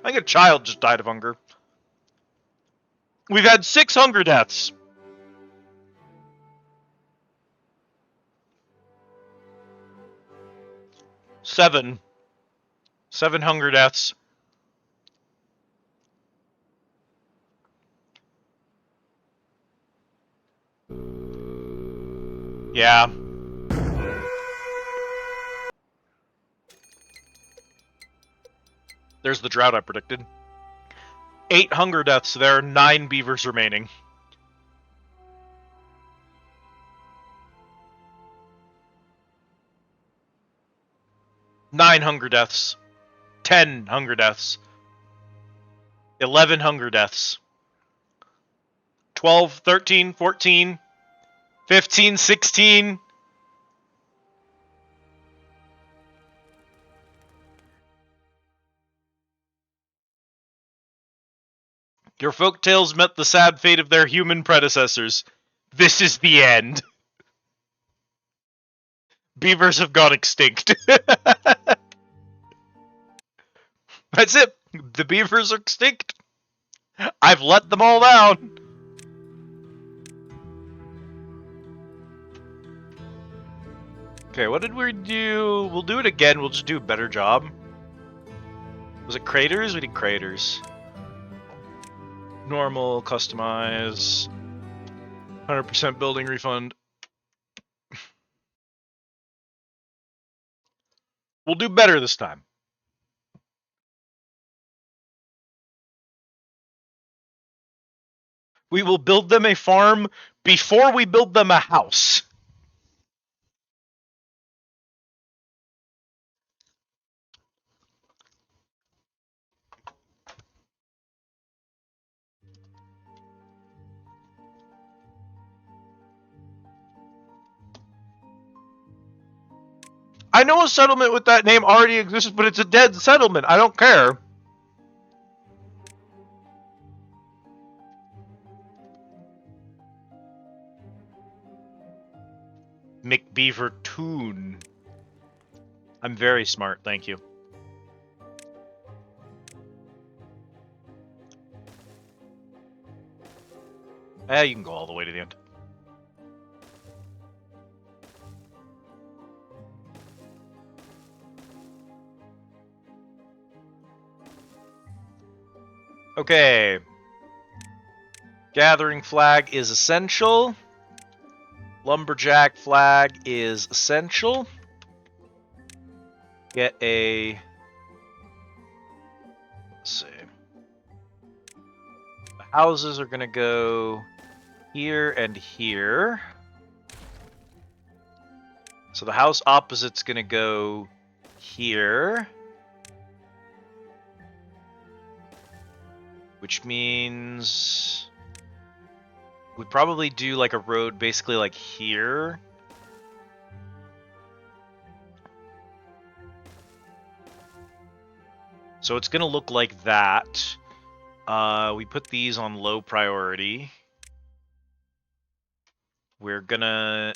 I think a child just died of hunger. We've had 6 hunger deaths. Seven hunger deaths. Yeah. There's the drought I predicted. 8 hunger deaths. There are 9 beavers remaining. Nine hunger deaths. 10 hunger deaths. 11 hunger deaths. 12, 13, 14, 15, 16. Your folktales met the sad fate of their human predecessors. This is the end. Beavers have gone extinct. That's it. The beavers are extinct. I've let them all down. Okay, what did we do? We'll do it again. We'll just do a better job. Was it craters? We did craters. Normal, customize, 100% building refund. We'll do better this time. We will build them a farm before we build them a house. I know a settlement with that name already exists, but it's a dead settlement. I don't care. McBeavertoon. I'm very smart, thank you. You can go all the way to the end. Okay. Gathering flag is essential. Lumberjack flag is essential. Get a... Let's see. The houses are going to go here and here. So the house opposite's going to go here. Which means we probably do like a road basically like here. So it's going to look like that. We put these on low priority. We're going to...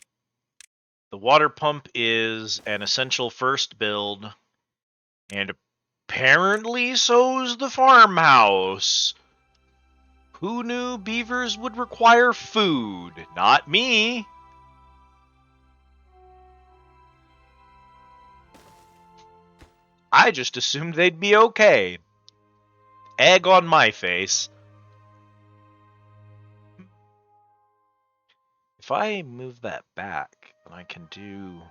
The water pump is an essential first build. And apparently so's the farmhouse. Who knew beavers would require food? Not me. I just assumed they'd be okay. Egg on my face. If I move that back, then I can do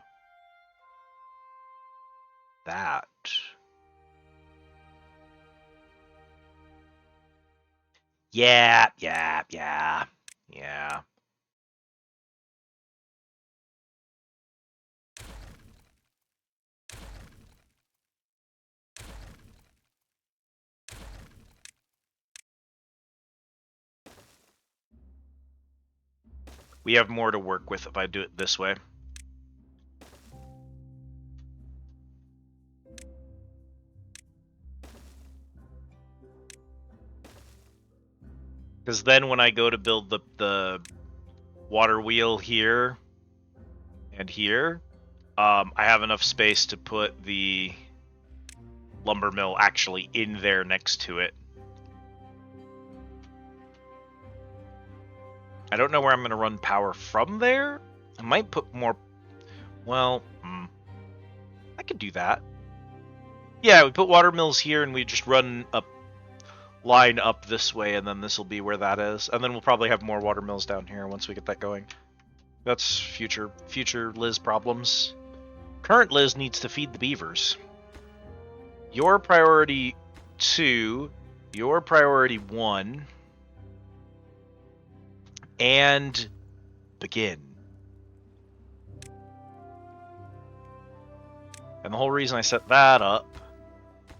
that. Yeah. We have more to work with if I do it this way. Because then when I go to build the water wheel here and here, I have enough space to put the lumber mill actually in there next to it. I don't know where I'm going to run power from there. I might put more... Well, I could do that. Yeah, we put water mills here and we just run up, line up this way, and then this will be where that is. And then we'll probably have more water mills down here once we get that going. That's future Liz problems. Current Liz needs to feed the beavers. Your priority 2, your priority 1, and begin. And the whole reason I set that up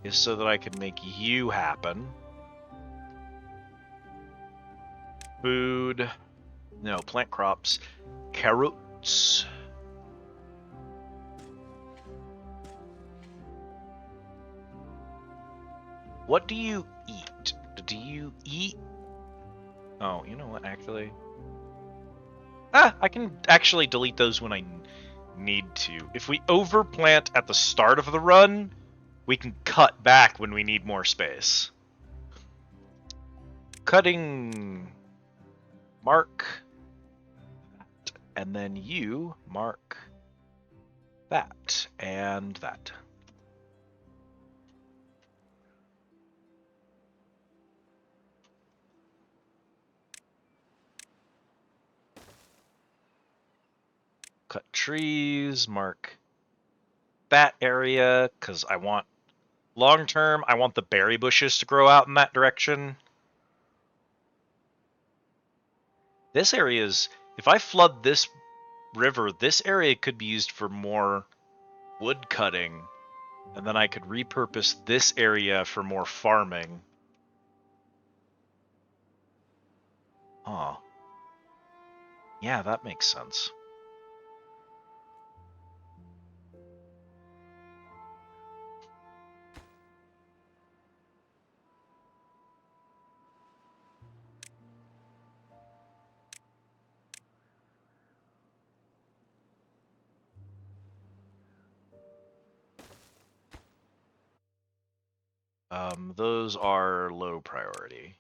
is so that I could make you happen. Food. No, plant crops. Carrots. What do you eat? Do you eat? Oh, you know what, actually? I can actually delete those when I need to. If we overplant at the start of the run, we can cut back when we need more space. Cutting. Mark. And then you mark that and that. Cut trees, mark that area, because I want, long term, I want the berry bushes to grow out in that direction. This area is, if I flood this river, this area could be used for more wood cutting, and then I could repurpose this area for more farming. Huh. Yeah, that makes sense. Those are low priority.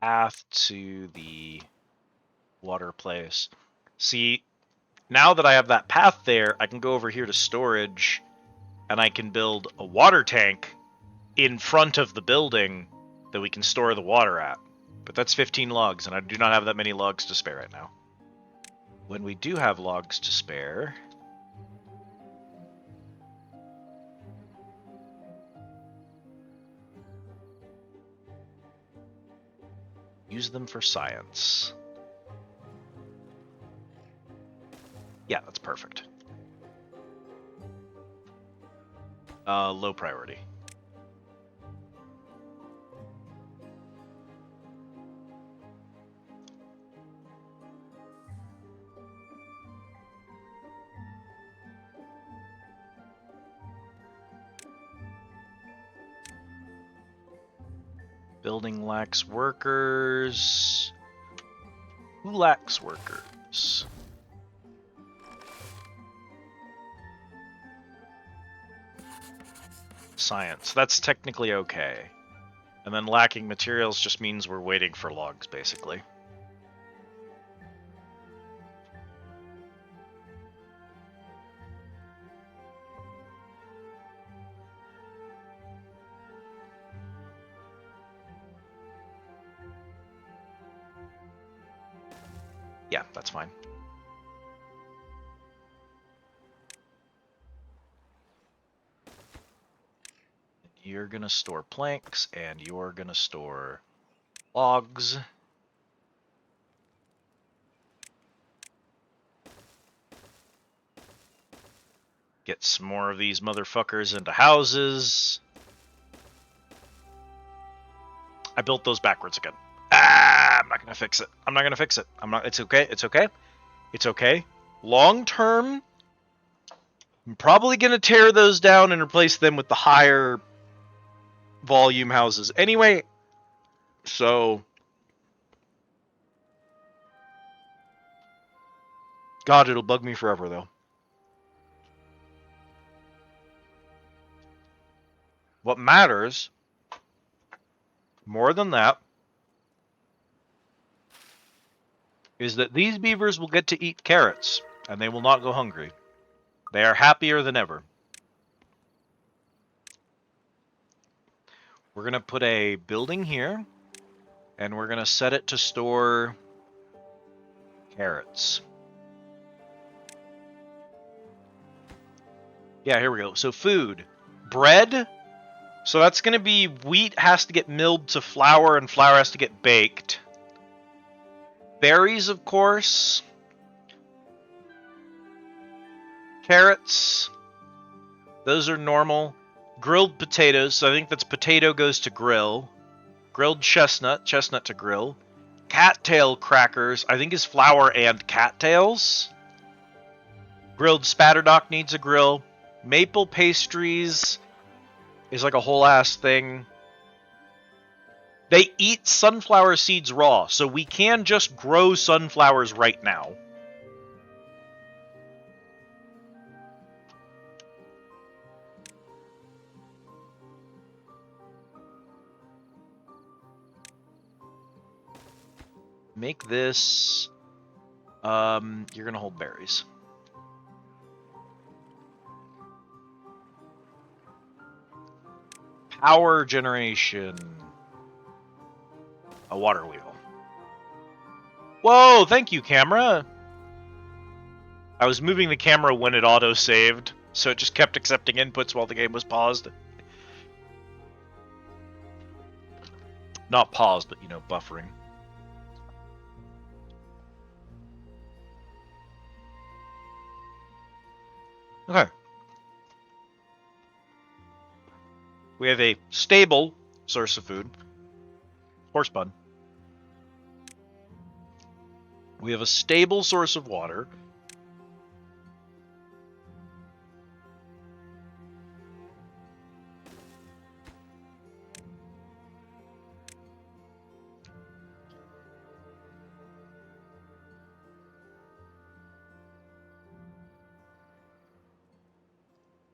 Path to the water place. See, now that I have that path there, I can go over here to storage, and I can build a water tank in front of the building that we can store the water at. But that's 15 logs, and I do not have that many logs to spare right now. When we do have logs to spare, use them for science. Yeah, that's perfect. Low priority. Building lacks workers. Who lacks workers? Science. That's technically okay. And then lacking materials just means we're waiting for logs, basically. Yeah, that's fine. You're gonna store planks, and you're gonna store logs. Get some more of these motherfuckers into houses. I built those backwards again. I'm not gonna fix it. I'm not gonna fix it. I'm not. It's okay. It's okay. It's okay. Long term, I'm probably gonna tear those down and replace them with the higher volume houses anyway. So, God, it'll bug me forever though. What matters more than that is that these beavers will get to eat carrots, and they will not go hungry. They are happier than ever. We're going to put a building here, And we're going to set it to store carrots. Yeah, here we go. So food. Bread. So that's going to be wheat has to get milled to flour and flour has to get baked. Berries, of course. Carrots. Those are normal. Grilled potatoes. So I think that's potato goes to grill. Grilled chestnut. Chestnut to grill. Cattail crackers. I think is flour and cattails. Grilled spatterdock needs a grill. Maple pastries is like a whole ass thing. They eat sunflower seeds raw, so we can just grow sunflowers right now. Make this... you're gonna hold berries. Power generation. A water wheel. Whoa, thank you, camera. I was moving the camera when it auto-saved, so it just kept accepting inputs while the game was paused. Not paused, but, you know, buffering. Okay. We have a stable source of food. Horse bun. We have a stable source of water.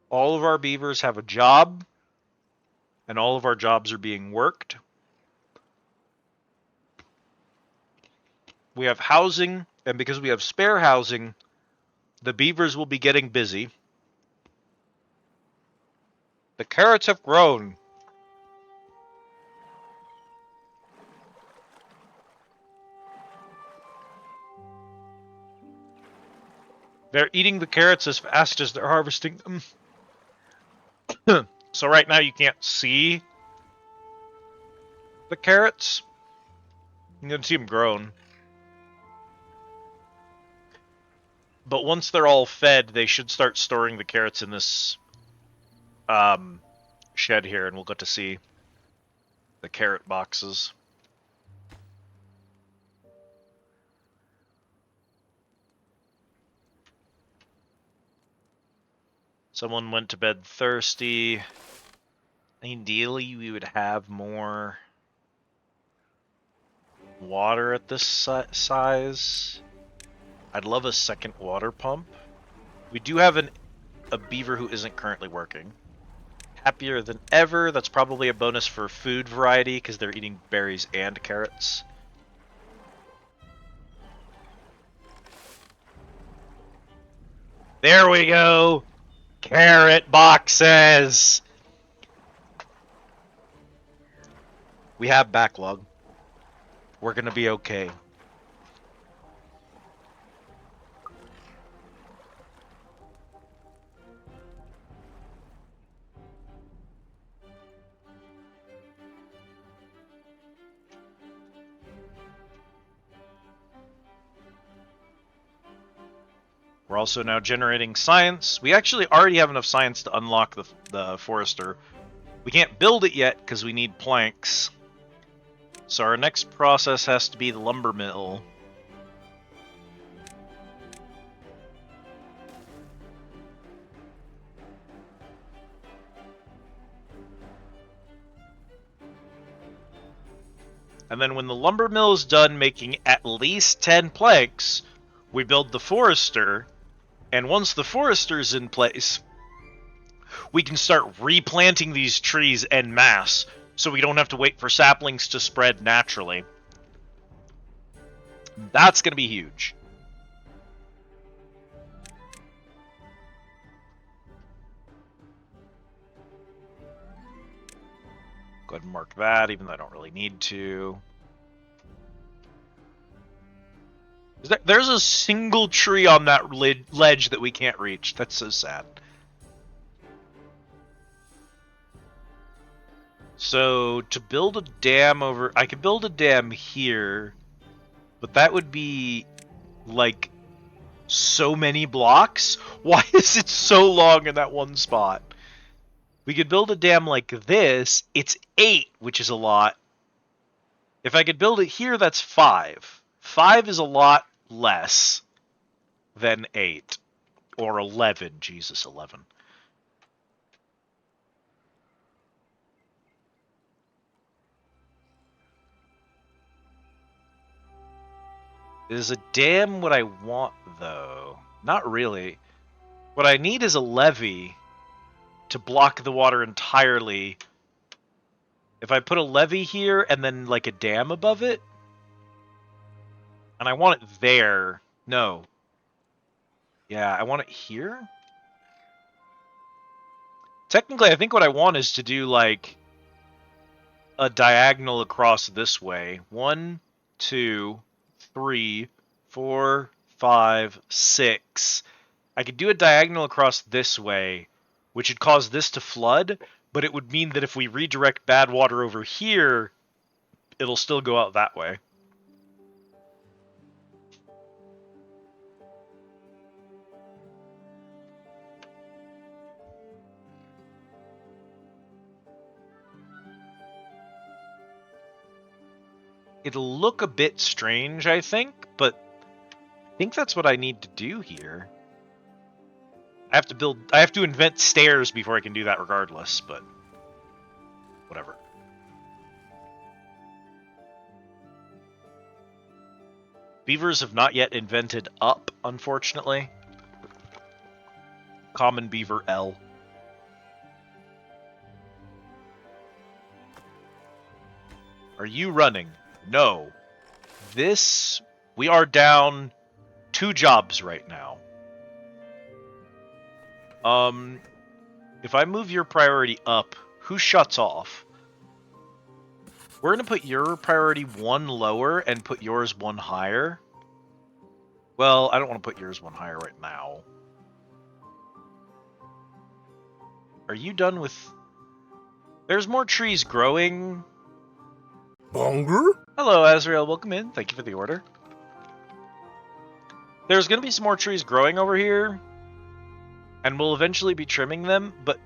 All of our beavers have a job, and all of our jobs are being worked. We have housing, and because we have spare housing, the beavers will be getting busy. The carrots have grown. They're eating the carrots as fast as they're harvesting them. So right now you can't see the carrots. You can see them grown. But once they're all fed, they should start storing the carrots in this shed here, and we'll get to see the carrot boxes. Someone went to bed thirsty. Ideally, we would have more water at this size. I'd love a second water pump. We do have a beaver who isn't currently working. Happier than ever. That's probably a bonus for food variety because they're eating berries and carrots. There we go! Carrot boxes! We have backlog. We're gonna be okay. We're also now generating science. We actually already have enough science to unlock the forester. We can't build it yet because we need planks. So our next process has to be the lumber mill. And then when the lumber mill is done making at least 10 planks, we build the forester. And once the forester's in place, we can start replanting these trees en masse, so we don't have to wait for saplings to spread naturally. That's going to be huge. Go ahead and mark that, even though I don't really need to. There's a single tree on that ledge that we can't reach. That's so sad. So, to build a dam over... I could build a dam here, but that would be, like, so many blocks? Why is it so long in that one spot? We could build a dam like this. It's 8, which is a lot. If I could build it here, that's 5. 5 is a lot less than 8. Or 11. Jesus, 11. Is a dam what I want, though? Not really. What I need is a levee to block the water entirely. If I put a levee here and then, like, a dam above it, and I want it there. No. Yeah, I want it here? Technically, I think what I want is to do, like, a diagonal across this way. 1, 2, 3, 4, 5, 6. I could do a diagonal across this way, which would cause this to flood, but it would mean that if we redirect bad water over here, it'll still go out that way. It'll look a bit strange, I think, but I think that's what I need to do here. I have to invent stairs before I can do that regardless, but whatever. Beavers have not yet invented up, unfortunately. Common beaver L. Are you running? No. We are down 2 jobs right now. If I move your priority up, who shuts off? We're going to put your priority 1 lower and put yours 1 higher. Well, I don't want to put yours 1 higher right now. Are you done with... There's more trees growing. Bonger? Hello, Azrael. Welcome in. Thank you for the order. There's going to be some more trees growing over here, and we'll eventually be trimming them, but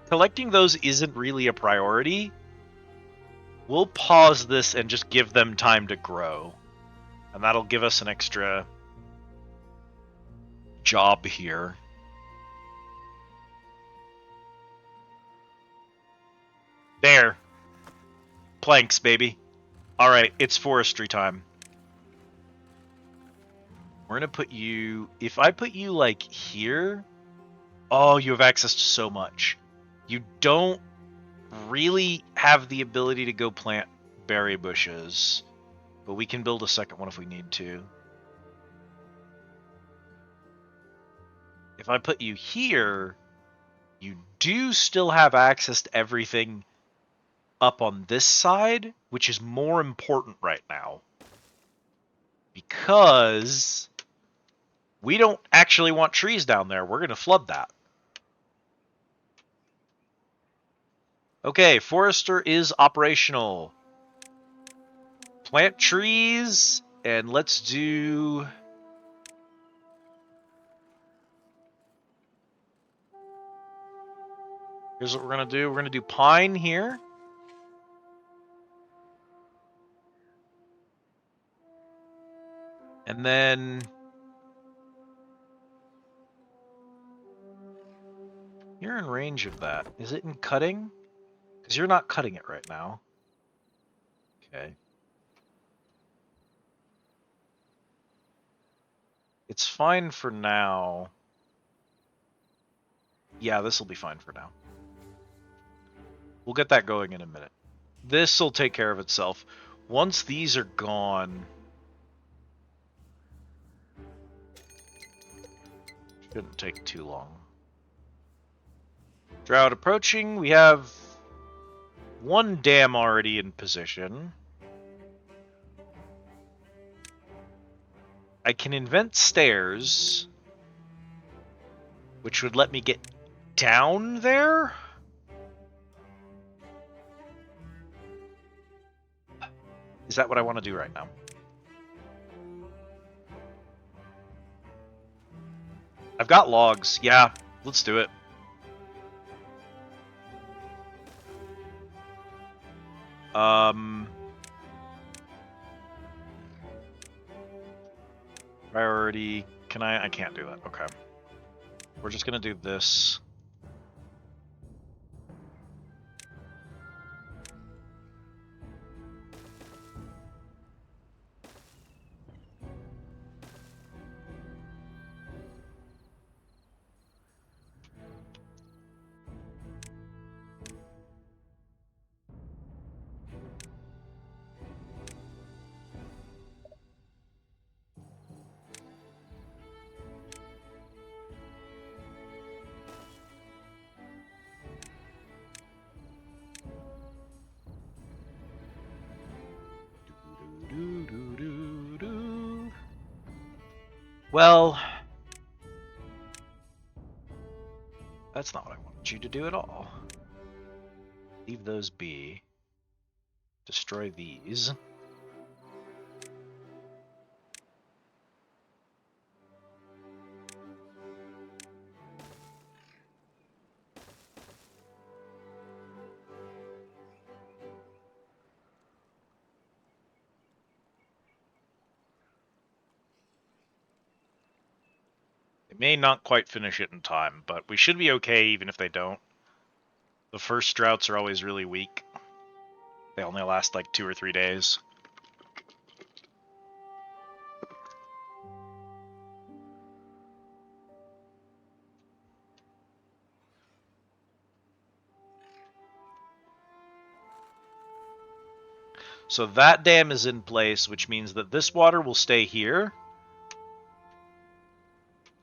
collecting those isn't really a priority. We'll pause this and just give them time to grow, and that'll give us an extra job here. There. Planks, baby. Alright, it's forestry time. We're gonna put you... If I put you, like, here... Oh, you have access to so much. You don't really have the ability to go plant berry bushes. But we can build a second one if we need to. If I put you here, you do still have access to everything up on this side, which is more important right now. Because we don't actually want trees down there. We're going to flood that. Okay, Forester is operational. Plant trees, and let's do... Here's what we're going to do. We're going to do pine here. And then... You're in range of that. Is it in cutting? Because you're not cutting it right now. Okay. It's fine for now. Yeah, this will be fine for now. We'll get that going in a minute. This will take care of itself. Once these are gone... Shouldn't take too long. Drought approaching. We have 1 dam already in position. I can invent stairs, which would let me get down there? Is that what I want to do right now? I've got logs. Yeah, let's do it. Priority. Can I can't do that. Okay. We're just gonna do this. Well, that's not what I wanted you to do at all. Leave those be. Destroy these. They may not quite finish it in time, but we should be okay even if they don't. The first droughts are always really weak. They only last like 2 or 3 days. So that dam is in place, which means that this water will stay here.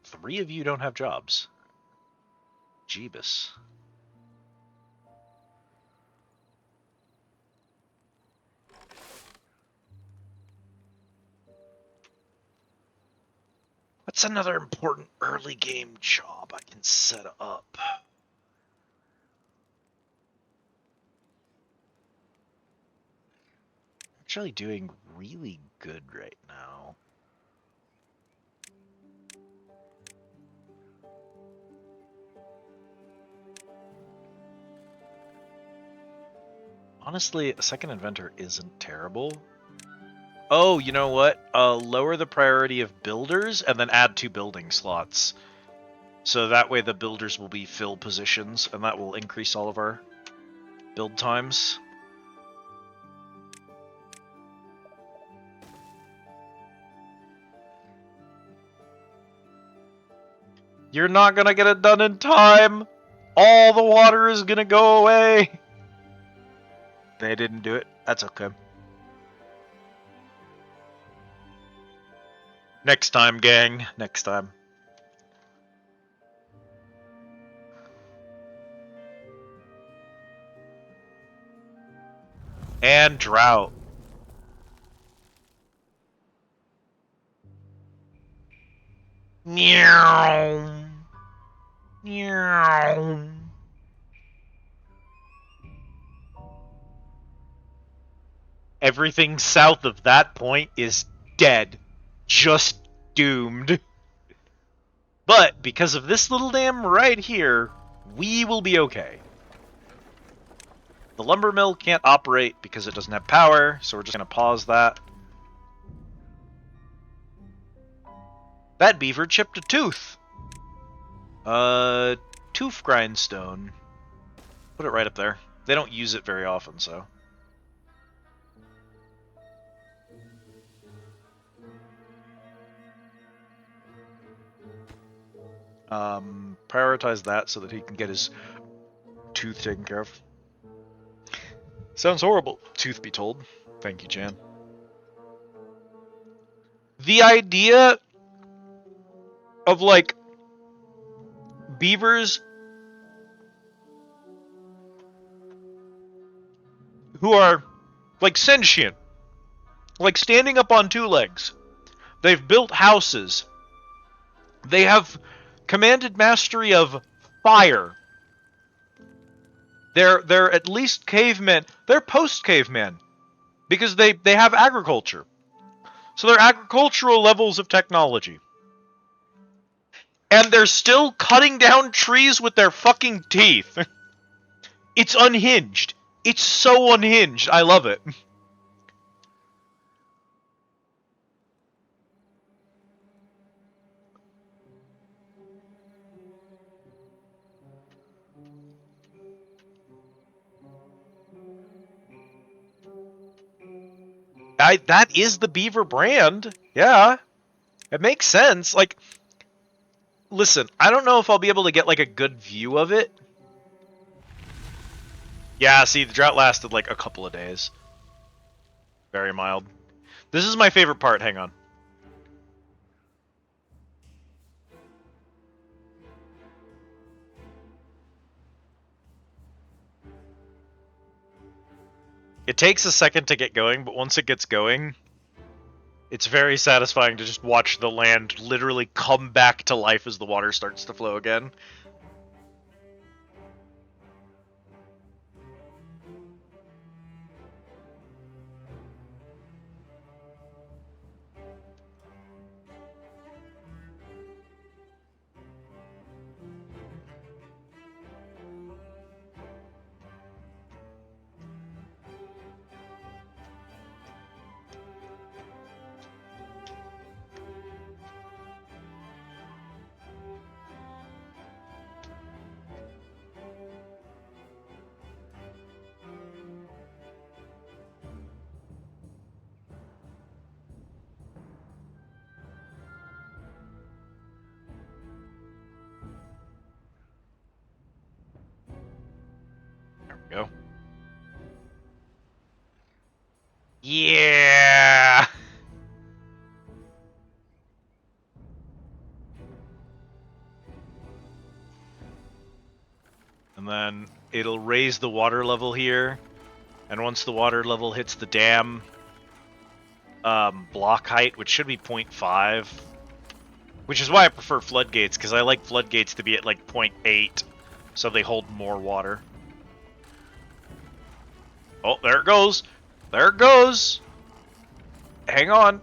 3 of you don't have jobs. Jeebus. What's another important early game job I can set up? Actually doing really good right now. Honestly, a second inventor isn't terrible. Oh, you know what? Lower the priority of builders and then add 2 building slots. So that way the builders will be fill positions, and that will increase all of our build times. You're not gonna get it done in time! All the water is gonna go away! They didn't do it. That's okay. Next time, gang. Next time. And drought. Meow. Meow. Everything south of that point is dead. Just doomed. But because of this little dam right here, we will be okay. The lumber mill can't operate because it doesn't have power, so we're just going to pause that. That beaver chipped a tooth. Tooth grindstone. Put it right up there. They don't use it very often, so. Prioritize that so that he can get his tooth taken care of. Sounds horrible, truth be told. Thank you, Jan. The idea of, like, beavers who are, like, sentient, like, standing up on 2 legs, They've built houses. They have commanded mastery of fire. They're at least cavemen. They're post-cavemen because they have agriculture. So they're agricultural levels of technology. And they're still cutting down trees with their fucking teeth. It's unhinged. It's so unhinged. I love it. That is the Beaver brand. Yeah. It makes sense. Like, listen, I don't know if I'll be able to get, like, a good view of it. Yeah, see, the drought lasted, like, a couple of days. Very mild. This is my favorite part. Hang on. It takes a second to get going, but once it gets going, it's very satisfying to just watch the land literally come back to life as the water starts to flow again. Go. Yeah. And then it'll raise the water level here. And once the water level hits the dam block height, which should be 0.5, which is why I prefer floodgates, because I like floodgates to be at like 0.8, so they hold more water. Oh, there it goes. There it goes. Hang on.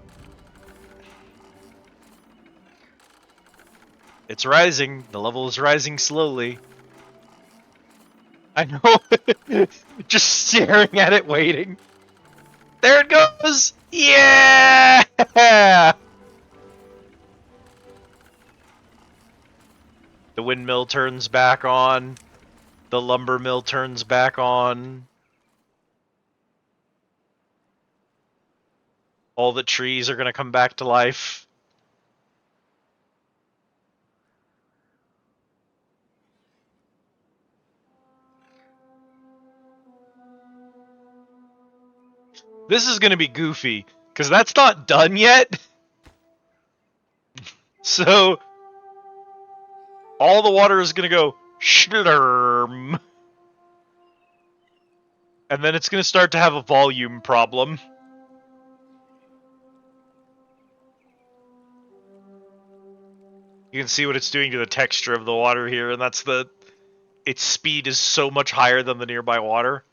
It's rising. The level is rising slowly. I know. Just staring at it, waiting. There it goes. Yeah! The windmill turns back on. The lumber mill turns back on. All the trees are going to come back to life. This is going to be goofy, because that's not done yet. So, all the water is going to go schlurm. And then it's going to start to have a volume problem. You can see what it's doing to the texture of the water here, and that's its speed is so much higher than the nearby water.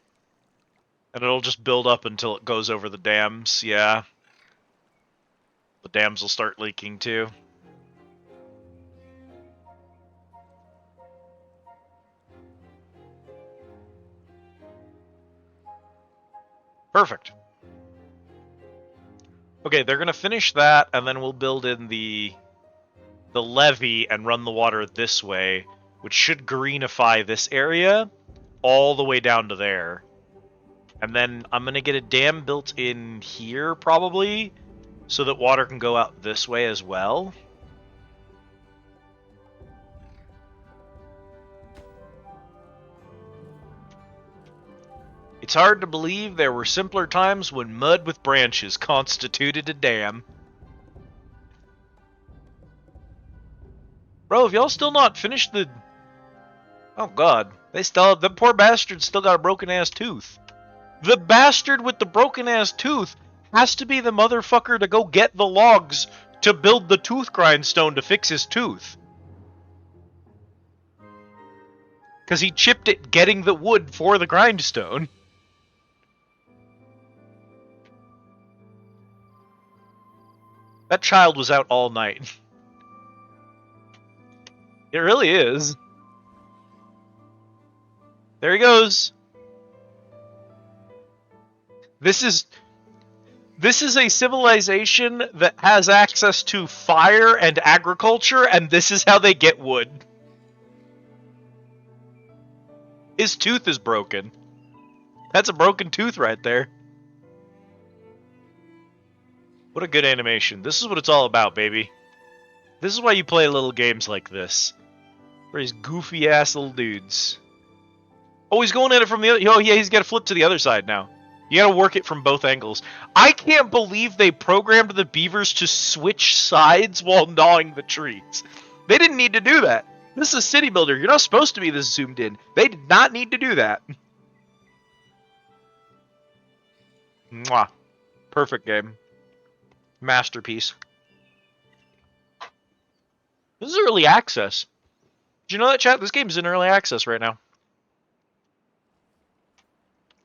And it'll just build up until it goes over the dams, yeah. The dams will start leaking too. Perfect. Okay, they're gonna finish that, and then we'll build in the levee and run the water this way, which should greenify this area all the way down to there. And then I'm going to get a dam built in here, probably, so that water can go out this way as well. It's hard to believe there were simpler times when mud with branches constituted a dam. Bro, have y'all still not finished the... Oh god, the poor bastard still got a broken ass tooth. The bastard with the broken ass tooth has to be the motherfucker to go get the logs to build the tooth grindstone to fix his tooth. Because he chipped it getting the wood for the grindstone. That child was out all night. It really is. There he goes. This is a civilization that has access to fire and agriculture, and this is how they get wood. His tooth is broken. That's a broken tooth right there. What a good animation. This is what it's all about, baby. This is why you play little games like this. For these goofy ass little dudes. Oh, he's going at it from the other. Oh, yeah, he's got to flip to the other side now. You got to work it from both angles. I can't believe they programmed the beavers to switch sides while gnawing the trees. They didn't need to do that. This is a city builder. You're not supposed to be this zoomed in. They did not need to do that. Mwah. Perfect game. Masterpiece. This is early access. Did you know that, chat? This game is in early access right now.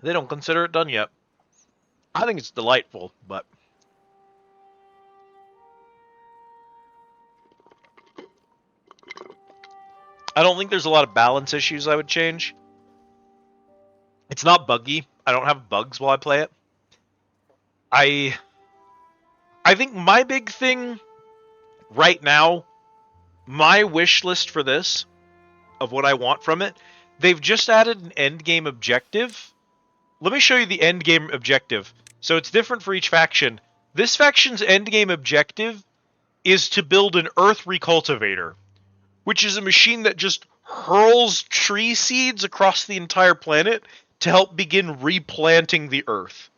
They don't consider it done yet. I think it's delightful, but... I don't think there's a lot of balance issues I would change. It's not buggy. I don't have bugs while I play it. I think my big thing right now, my wish list for this, of what I want from it, they've just added an end game objective. Let me show you the end game objective. So it's different for each faction. This faction's end game objective is to build an earth recultivator, which is a machine that just hurls tree seeds across the entire planet to help begin replanting the earth.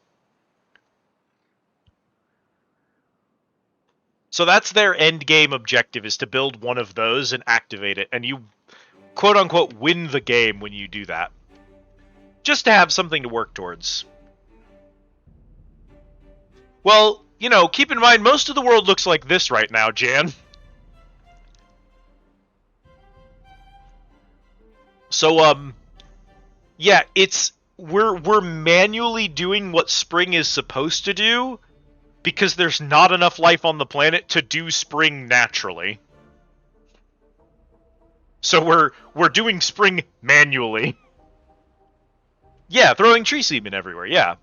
So that's their end game objective, is to build one of those and activate it. And you, quote unquote, win the game when you do that. Just to have something to work towards. Well, you know, keep in mind, most of the world looks like this right now, Jan. So, yeah, we're manually doing what spring is supposed to do, because there's not enough life on the planet to do spring naturally. So we're doing spring manually. Yeah, throwing tree semen everywhere, yeah.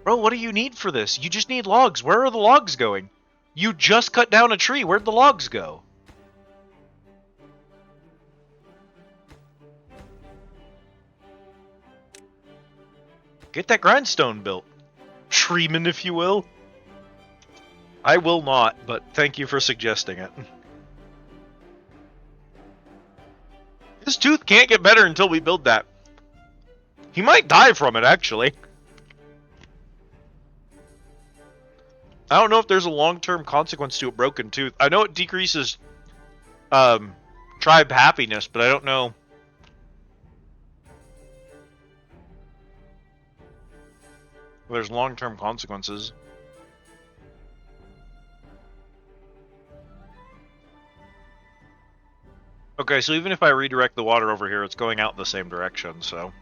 Bro, what do you need for this? You just need logs. Where are the logs going? You just cut down a tree. Where'd the logs go? Get that grindstone built. Treeman, if you will. I will not, but thank you for suggesting it. His tooth can't get better until we build that. He might die from it, actually. I don't know if there's a long-term consequence to a broken tooth. I know it decreases tribe happiness, but I don't know. There's long-term consequences. Okay, so even if I redirect the water over here, it's going out in the same direction, so...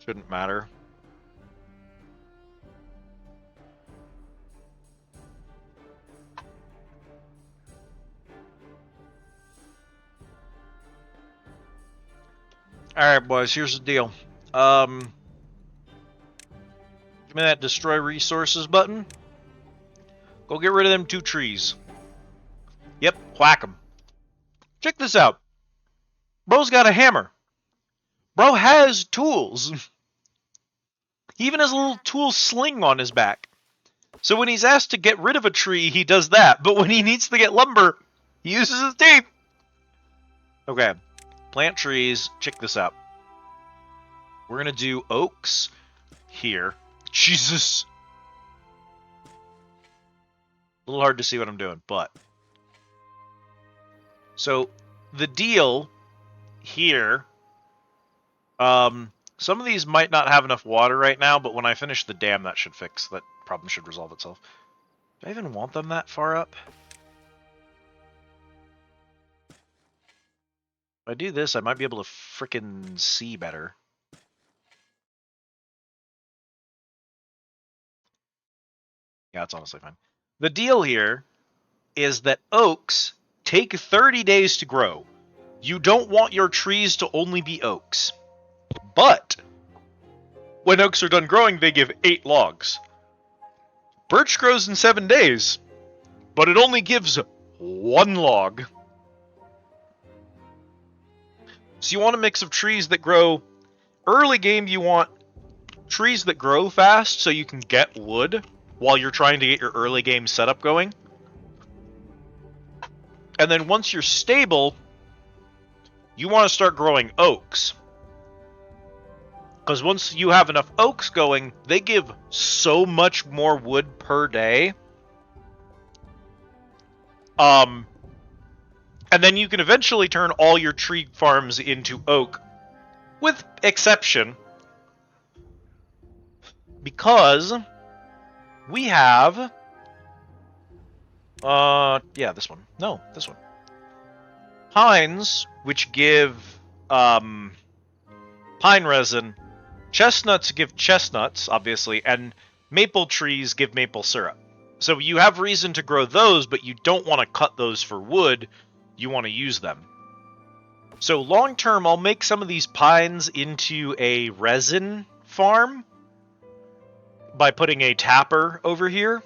shouldn't matter. Alright, boys, here's the deal. Give me that destroy resources button. Go get rid of them 2 trees. Yep, whack them. Check this out. Bro's got a hammer. Bro has tools. He even has a little tool sling on his back. So when he's asked to get rid of a tree, he does that. But when he needs to get lumber, he uses his teeth. Okay. Plant trees. Check this out. We're going to do oaks here. Jesus. A little hard to see what I'm doing, but... So, the deal here, some of these might not have enough water right now, but when I finish the dam, that problem should resolve itself. Do I even want them that far up? If I do this, I might be able to frickin' see better. Yeah, it's honestly fine. The deal here is that oaks take 30 days to grow. You don't want your trees to only be oaks. But when oaks are done growing, they give 8 logs. Birch grows in 7 days, but it only gives 1 log. So you want a mix of trees that grow. Early game, you want trees that grow fast so you can get wood while you're trying to get your early game setup going. And then once you're stable, you want to start growing oaks. Because once you have enough oaks going, they give so much more wood per day. And then you can eventually turn all your tree farms into oak. With exception, because we have... yeah, this one. No, this one. Pines, which give pine resin. Chestnuts give chestnuts, obviously, and maple trees give maple syrup. So you have reason to grow those, but you don't want to cut those for wood. You want to use them. So long term, I'll make some of these pines into a resin farm by putting a tapper over here.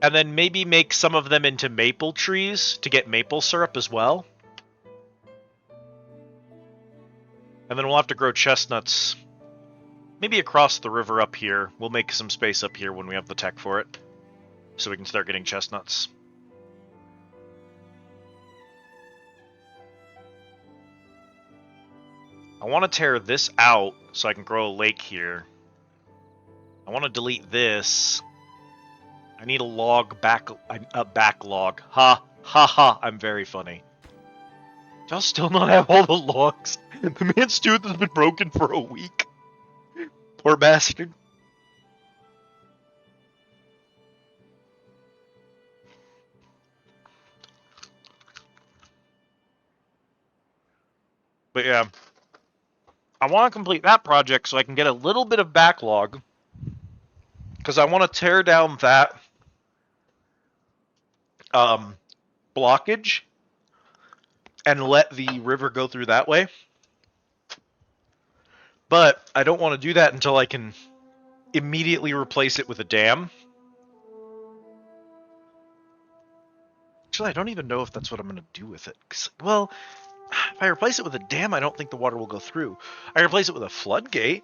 And then maybe make some of them into maple trees to get maple syrup as well. And then we'll have to grow chestnuts maybe across the river up here. We'll make some space up here when we have the tech for it, so we can start getting chestnuts. I want to tear this out so I can grow a lake here. I want to delete this. I need a backlog. Ha, ha, ha, I'm very funny. Y'all still not have all the logs? The man's tooth has been broken for a week. Poor bastard. But yeah, I want to complete that project so I can get a little bit of backlog. Because I want to tear down that blockage and let the river go through that way. But I don't want to do that until I can immediately replace it with a dam. Actually, I don't even know if that's what I'm going to do with it. 'Cause, well, if I replace it with a dam, I don't think the water will go through. I replace it with a floodgate,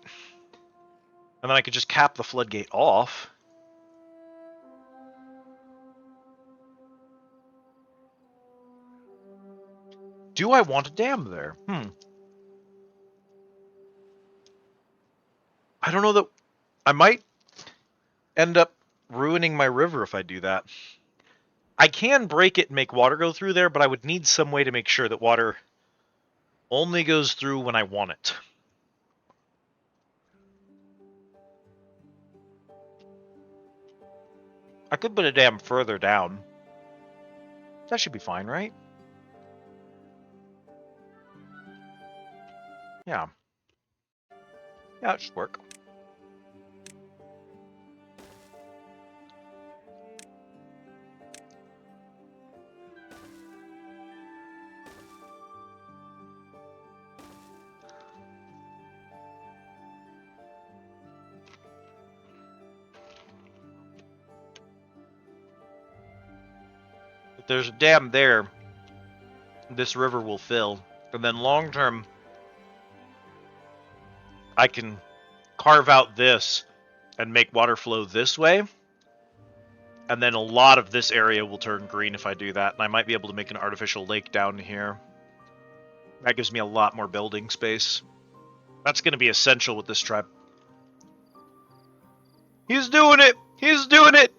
and then I could just cap the floodgate off. Do I want a dam there? I don't know that... I might end up ruining my river if I do that. I can break it and make water go through there, but I would need some way to make sure that water only goes through when I want it. I could put a dam further down. That should be fine, right? Yeah. Yeah, it should work. If there's a dam there, this river will fill. And then long term, I can carve out this and make water flow this way. And then a lot of this area will turn green if I do that. And I might be able to make an artificial lake down here. That gives me a lot more building space. That's going to be essential with this tribe. He's doing it! He's doing it!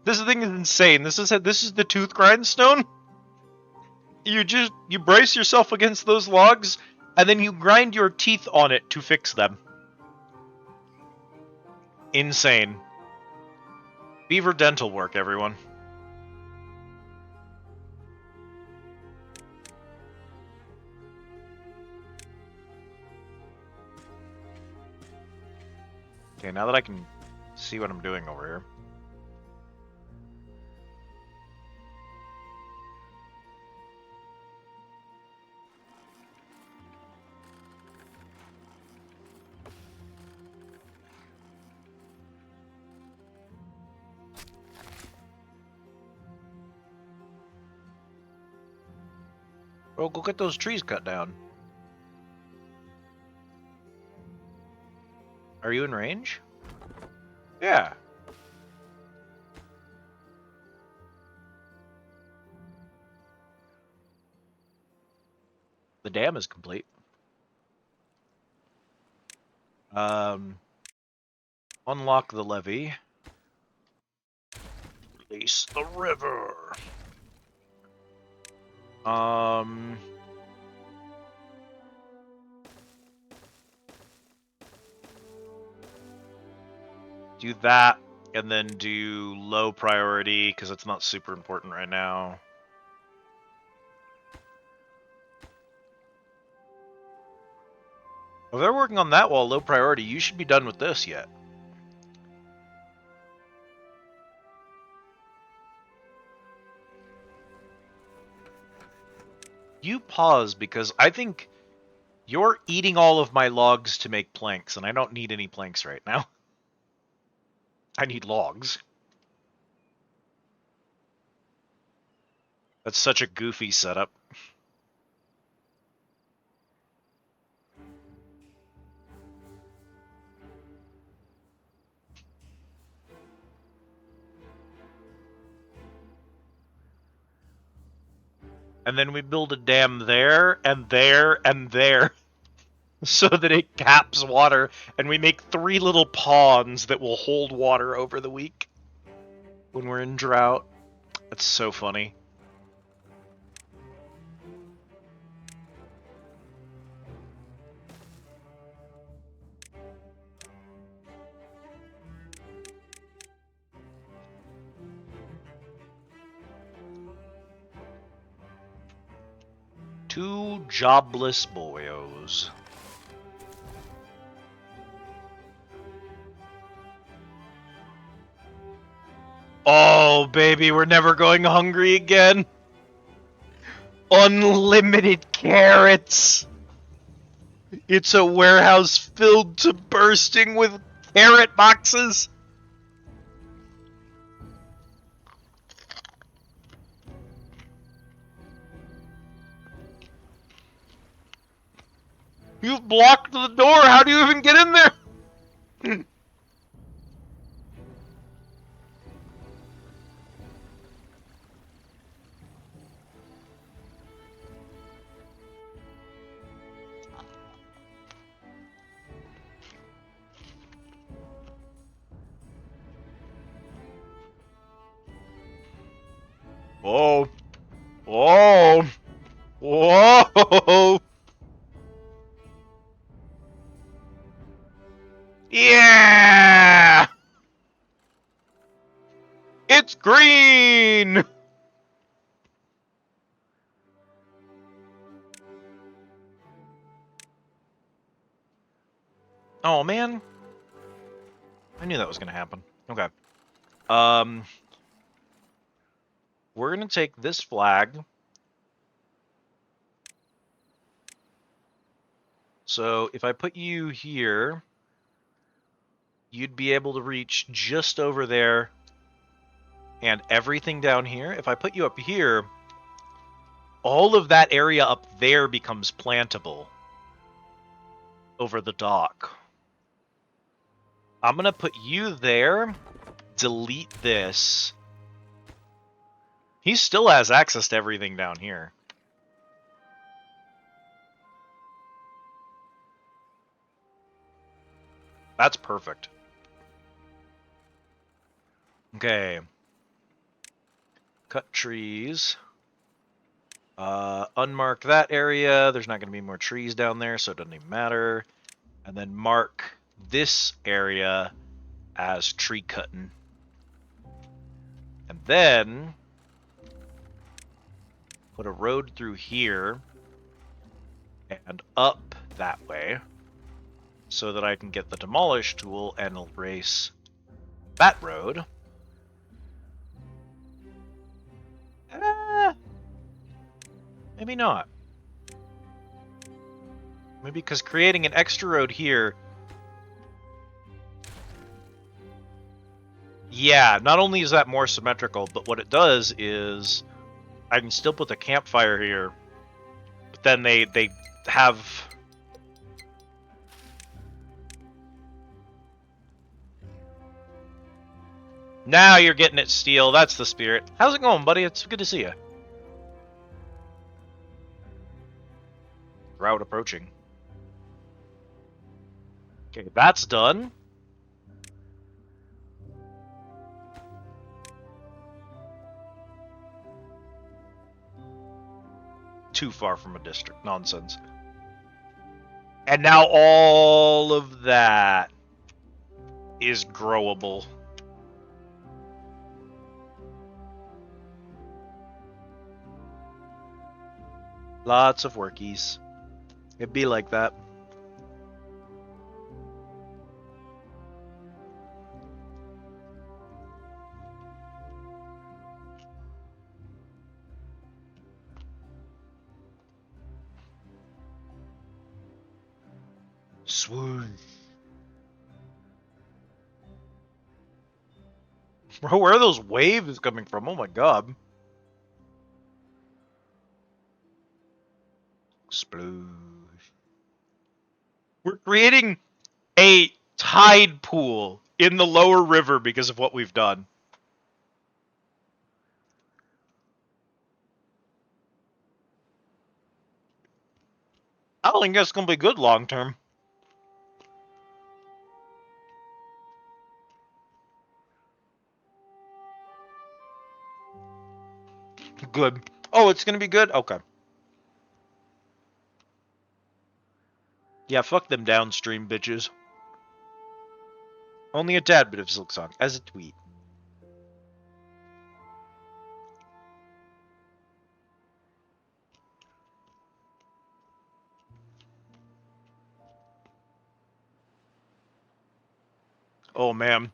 This thing is insane. This is the tooth grindstone. You brace yourself against those logs, and then you grind your teeth on it to fix them. Insane. Beaver dental work, everyone. Okay, now that I can see what I'm doing over here. Well, go get those trees cut down. Are you in range? Yeah. The dam is complete. Unlock the levee. Release the river. Do that, and then do low priority, because it's not super important right now. If they're working on that wall, low priority, you should be done with this yet. You pause, because I think you're eating all of my logs to make planks, and I don't need any planks right now. I need logs. That's such a goofy setup. And then we build a dam there, and there, and there. So that it caps water, and we make 3 little ponds that will hold water over the week when we're in drought. That's so funny. Two jobless boyos. Oh, baby, we're never going hungry again. Unlimited carrots. It's a warehouse filled to bursting with carrot boxes. You've blocked the door. How do you even get in there? Whoa. Whoa. Whoa. Yeah. It's green. Oh, man. I knew that was going to happen. Okay. We're going to take this flag. So if I put you here, you'd be able to reach just over there and everything down here. If I put you up here, all of that area up there becomes plantable over the dock. I'm going to put you there, delete this. He still has access to everything down here. That's perfect. Okay. Cut trees. Unmark that area. There's not going to be more trees down there, so it doesn't even matter. And then mark this area as tree cutting. And then put a road through here and up that way so that I can get the demolish tool and erase that road. Maybe not. Maybe because creating an extra road here... Yeah, not only is that more symmetrical, but what it does is I can still put the campfire here, but then they have... Now you're getting it, Steel. That's the spirit. How's it going, buddy? It's good to see you. Route approaching. Okay, that's done. Too far from a district. Nonsense. And now all of that is growable. Lots of workies. It'd be like that. Swoosh. Bro, where are those waves coming from? Oh my god. Sploosh. We're creating a tide pool in the lower river because of what we've done. I don't think that's going to be good long term. Good. Oh, it's going to be good? Okay. Yeah, fuck them downstream bitches. Only a tad bit of Silksong, as a tweet. Oh man.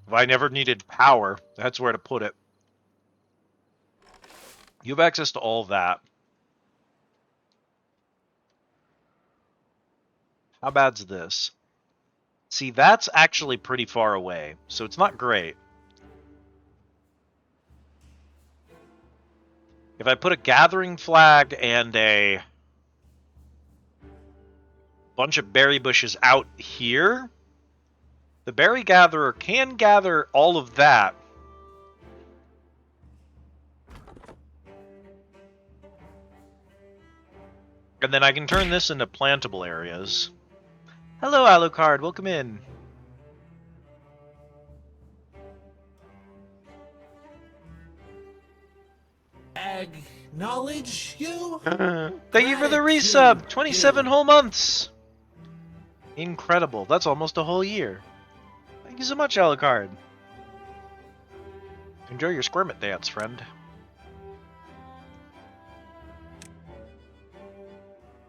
If I never needed power, that's where to put it. You have access to all that. How bad's this? See, that's actually pretty far away, so it's not great. If I put a gathering flag and a bunch of berry bushes out here, the berry gatherer can gather all of that. And then I can turn this into plantable areas. Hello, Alucard. Welcome in. Acknowledge you? Thank you for the resub. 27 whole months. Incredible. That's almost a whole year. Thank you so much, Alucard. Enjoy your squirmit dance, friend.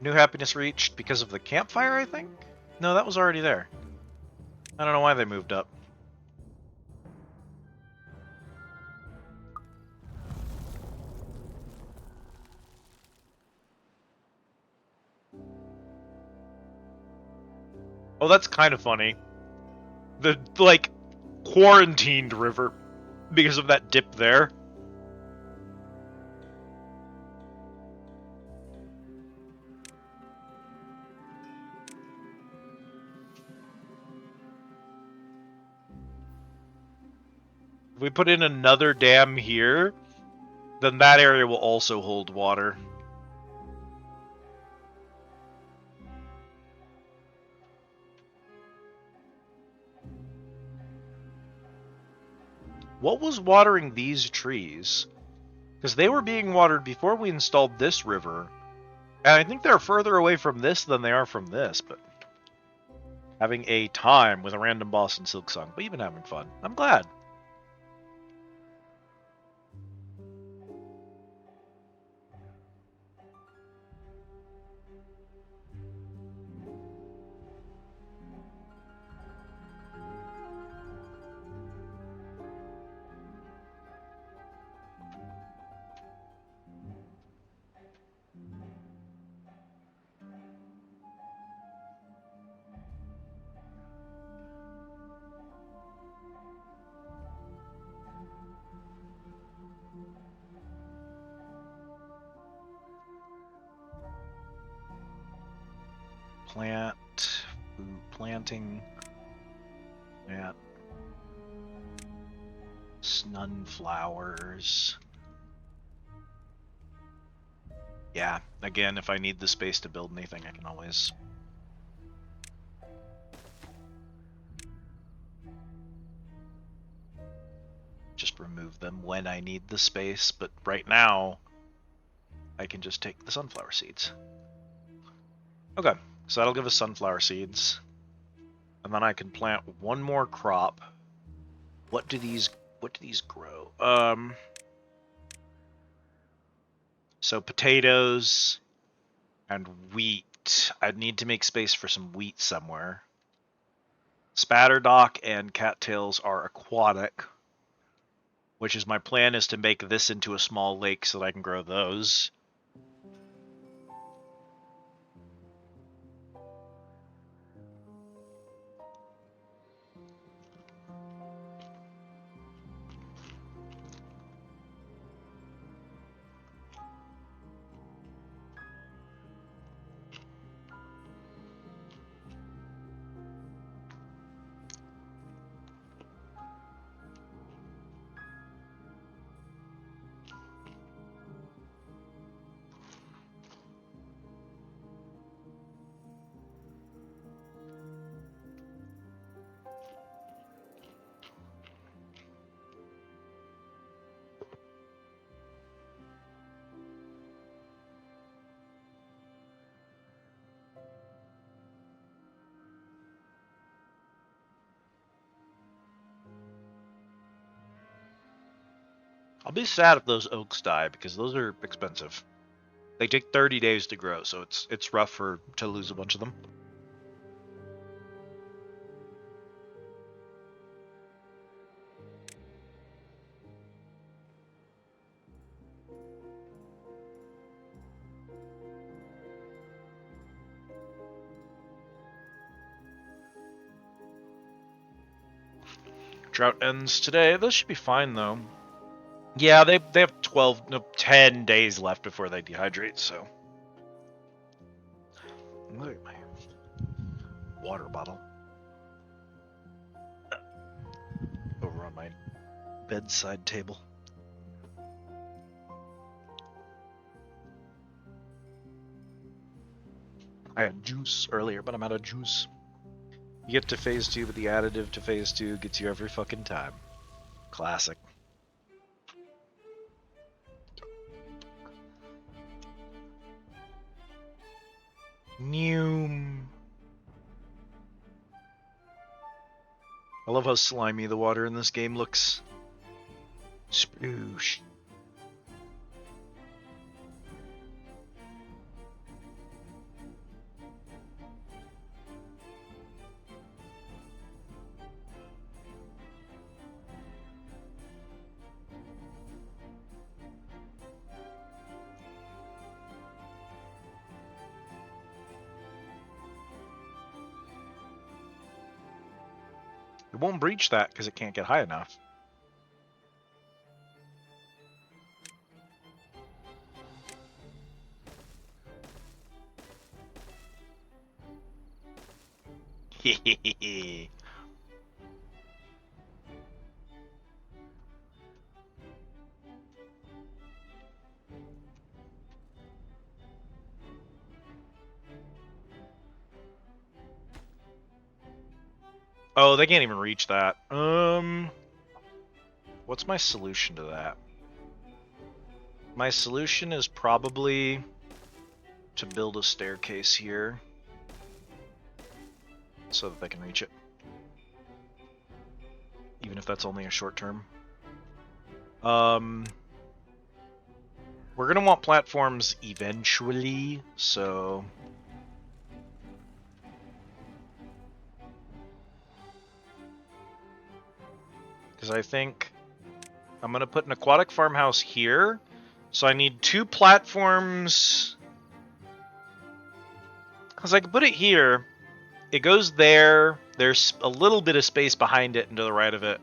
New happiness reached because of the campfire, I think? No, that was already there. I don't know why they moved up. Oh, that's kind of funny. The, like, quarantined river because of that dip there. If we put in another dam here, then that area will also hold water. What was watering these trees? Because they were being watered before we installed this river. And I think they're further away from this than they are from this, but having a time with a random boss in Silksong. But you've been having fun. I'm glad. Planting, plant, sunflowers. Yeah, again, if I need the space to build anything, I can always... just remove them when I need the space, but right now, I can just take the sunflower seeds. Okay, so that'll give us sunflower seeds. And then I can plant one more crop. What do these grow? So potatoes and wheat. I'd need to make space for some wheat somewhere. Spatterdock and cattails are aquatic, which is my plan is to make this into a small lake so that I can grow those. I'll be sad if those oaks die because those are expensive. They take 30 days to grow, so it's rough to lose a bunch of them. Drought ends today. This should be fine though. Yeah, they have 10 days left before they dehydrate, so. Look at my water bottle. Over on my bedside table. I had juice earlier, but I'm out of juice. You get to phase 2, but the additive to phase 2 gets you every fucking time. Classic. Noom. I love how slimy the water in this game looks. Sploosh. It won't breach that because it can't get high enough. Hehehe. Oh, they can't even reach that. What's my solution to that? My solution is probably to build a staircase here so that they can reach it. Even if that's only a short term. We're gonna want platforms eventually, so... Because I think I'm gonna put an aquatic farmhouse here, so I need 2 platforms... Because I can put it here, it goes there, there's a little bit of space behind it and to the right of it.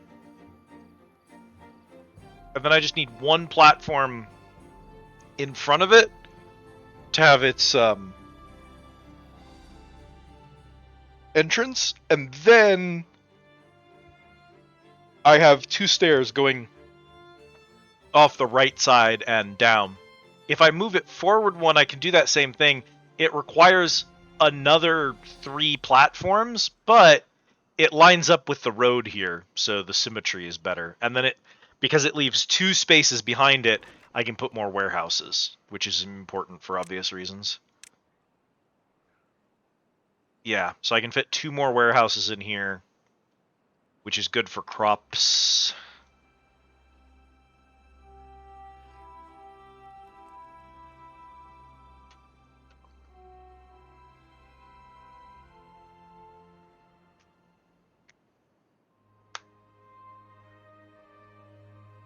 And then I just need 1 platform in front of it to have its entrance, and then I have 2 stairs going off the right side and down. If I move it forward 1, I can do that same thing. It requires another 3 platforms, but it lines up with the road here, so the symmetry is better. And then because it leaves 2 spaces behind it, I can put more warehouses, which is important for obvious reasons. Yeah, so I can fit 2 more warehouses in here, which is good for crops.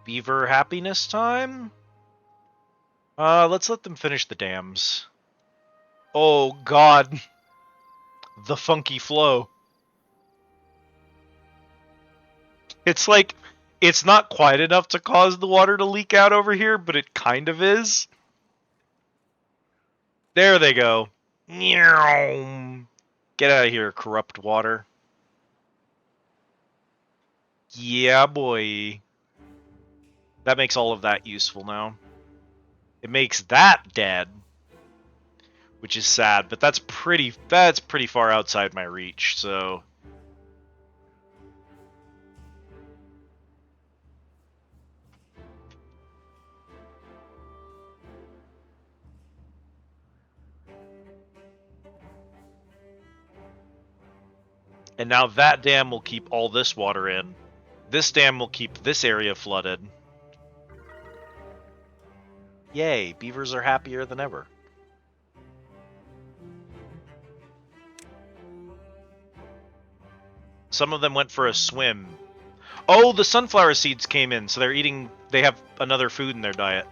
Beaver happiness time? Let's let them finish the dams. Oh god. The funky flow. It's like, it's not quite enough to cause the water to leak out over here, but it kind of is. There they go. Get out of here, corrupt water. Yeah, boy. That makes all of that useful now. It makes that dead, which is sad, but that's pretty far outside my reach, so... And now that dam will keep all this water in. This dam will keep this area flooded. Yay, beavers are happier than ever. Some of them went for a swim. Oh, the sunflower seeds came in, so they have another food in their diet.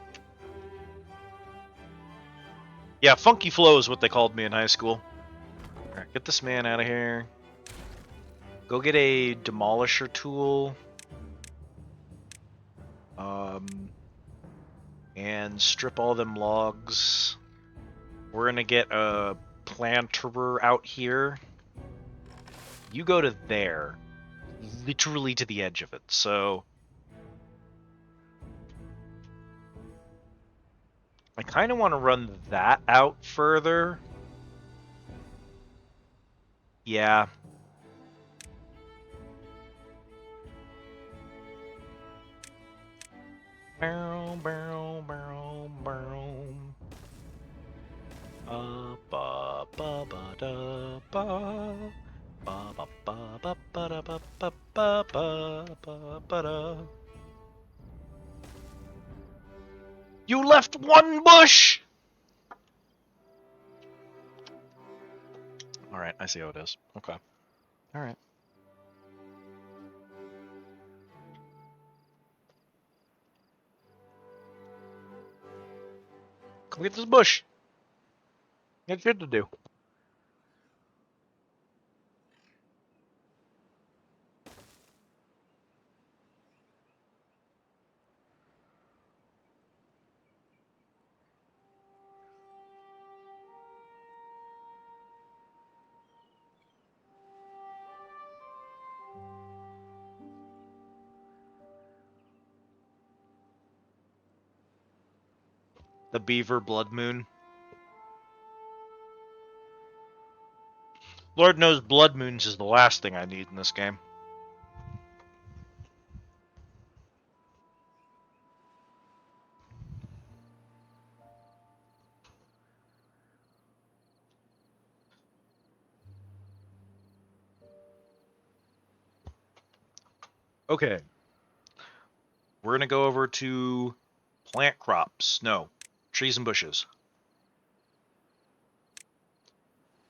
Yeah, Funky Flow is what they called me in high school. Alright, get this man out of here. Go get a demolisher tool. And strip all them logs. We're gonna get a planter out here. You go to there. Literally to the edge of it, so... I kind of want to run that out further. Yeah. Barrel, barrel, barrel, barrel. Ba ba ba da ba. Ba ba ba ba ba da ba ba ba ba ba da. You left 1 bush! Alright, I see how it is. Okay. Alright. Come get this bush. Got shit to do. The beaver blood moon. Lord knows blood moons is the last thing I need in this game. Okay. We're gonna go over to plant crops. No, trees and bushes.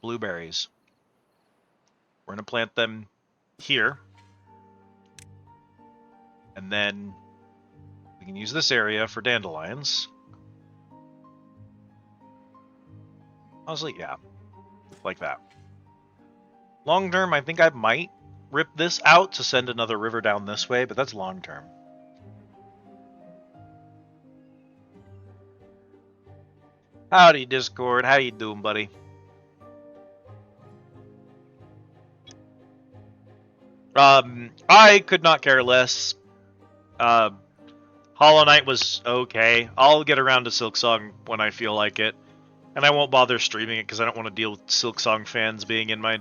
Blueberries. We're gonna plant them here, and then we can use this area for dandelions. Honestly, yeah, like that. Long term, I think I might rip this out to send another river down this way, but that's long term. Howdy, Discord. How you doing, buddy? I could not care less. Uh, Hollow Knight was okay. I'll get around to Silksong when I feel like it, and I won't bother streaming it because I don't want to deal with Silksong fans being in my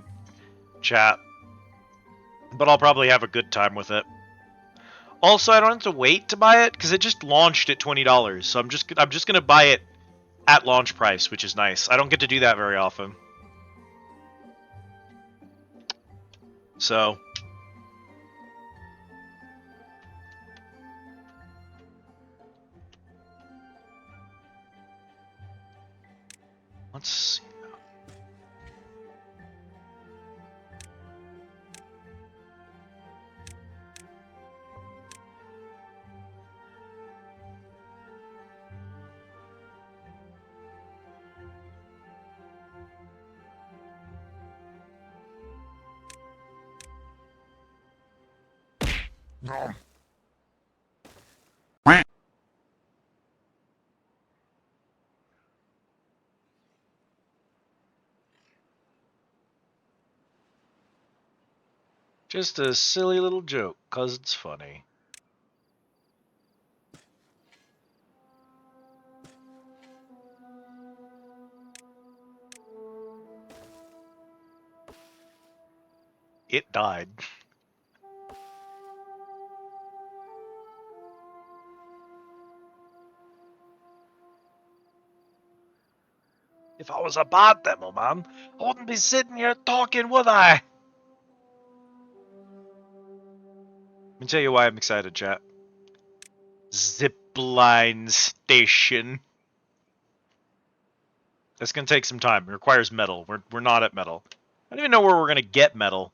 chat. But I'll probably have a good time with it. Also, I don't have to wait to buy it because it just launched at $20. So I'm just gonna buy it at launch price, which is nice. I don't get to do that very often. So let's see. Nom. Just a silly little joke, cause it's funny. It died. If I was a bad demo man, I wouldn't be sitting here talking, would I? Let me tell you why I'm excited, chat. Zipline station. That's gonna take some time. It requires metal. We're not at metal. I don't even know where we're gonna get metal.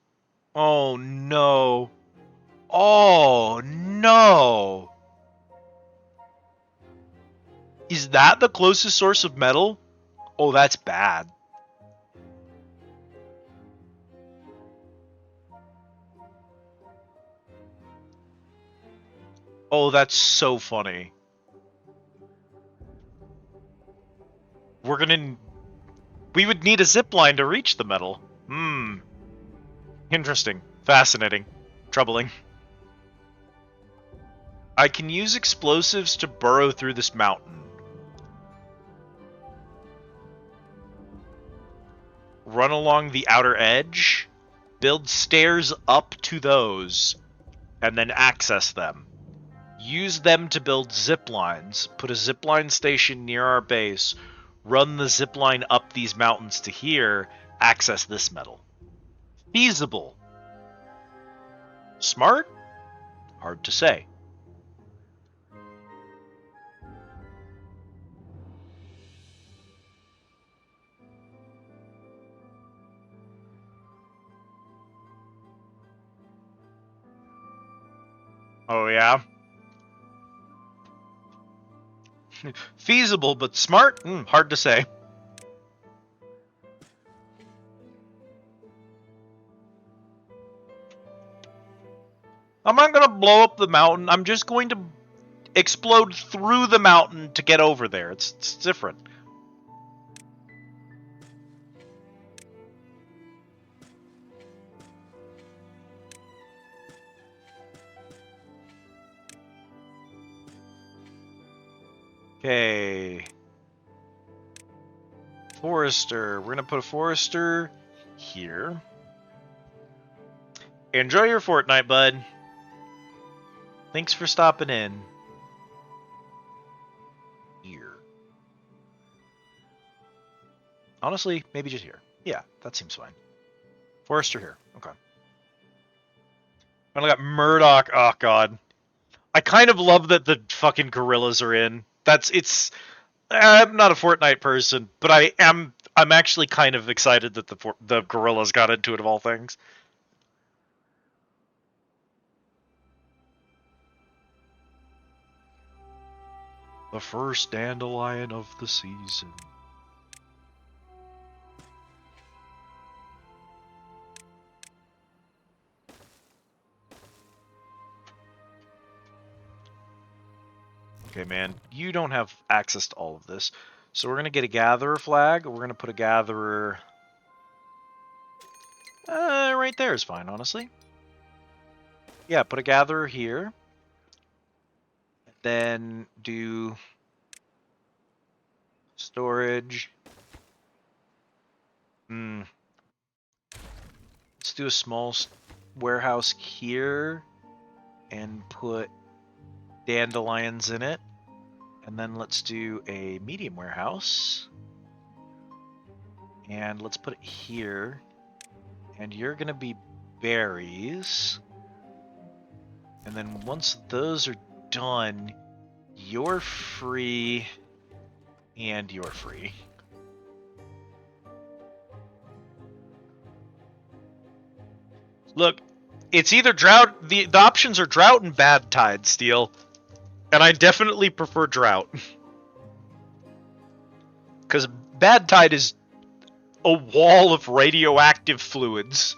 Oh no. Oh no. Is that the closest source of metal? Oh, that's bad. Oh, that's so funny. We're gonna... We would need a zip line to reach the metal. Hmm. Interesting. Fascinating. Troubling. I can use explosives to burrow through this mountain. Run along the outer edge, build stairs up to those, and then access them. Use them to build zip lines, put a zip line station near our base, run the zip line up these mountains to here, access this metal. Feasible. Smart? Hard to say. Oh yeah? Feasible, but smart? Hard to say. I'm not gonna blow up the mountain, I'm just going to explode through the mountain to get over there. It's different. Okay. Forester. We're gonna put a forester here. Enjoy your fortnight, bud. Thanks for stopping in. Here. Honestly, maybe just here. Yeah, that seems fine. Forester here. Okay. And I got Murdoch. Oh god. I kind of love that the fucking gorillas are in. I'm not a Fortnite person, but I'm actually kind of excited that the gorillas got into it of all things. The first dandelion of the season. Okay, man, you don't have access to all of this. So we're going to get a gatherer flag. We're going to put a gatherer... right there is fine, honestly. Yeah, put a gatherer here. Then do storage. Let's do a small warehouse here and put dandelions in it. And then let's do a medium warehouse. And let's put it here. And you're going to be berries. And then once those are done, you're free. And you're free. Look, it's either drought. The options are drought and bad tide, Steel. And I definitely prefer drought. Because bad tide is a wall of radioactive fluids.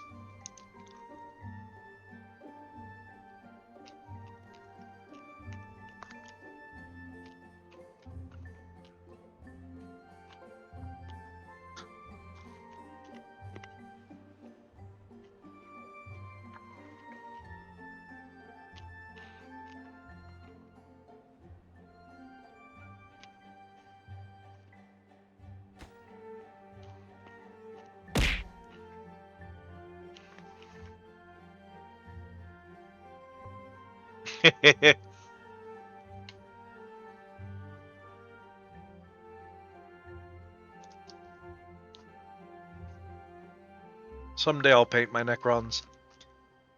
Someday I'll paint my Necrons.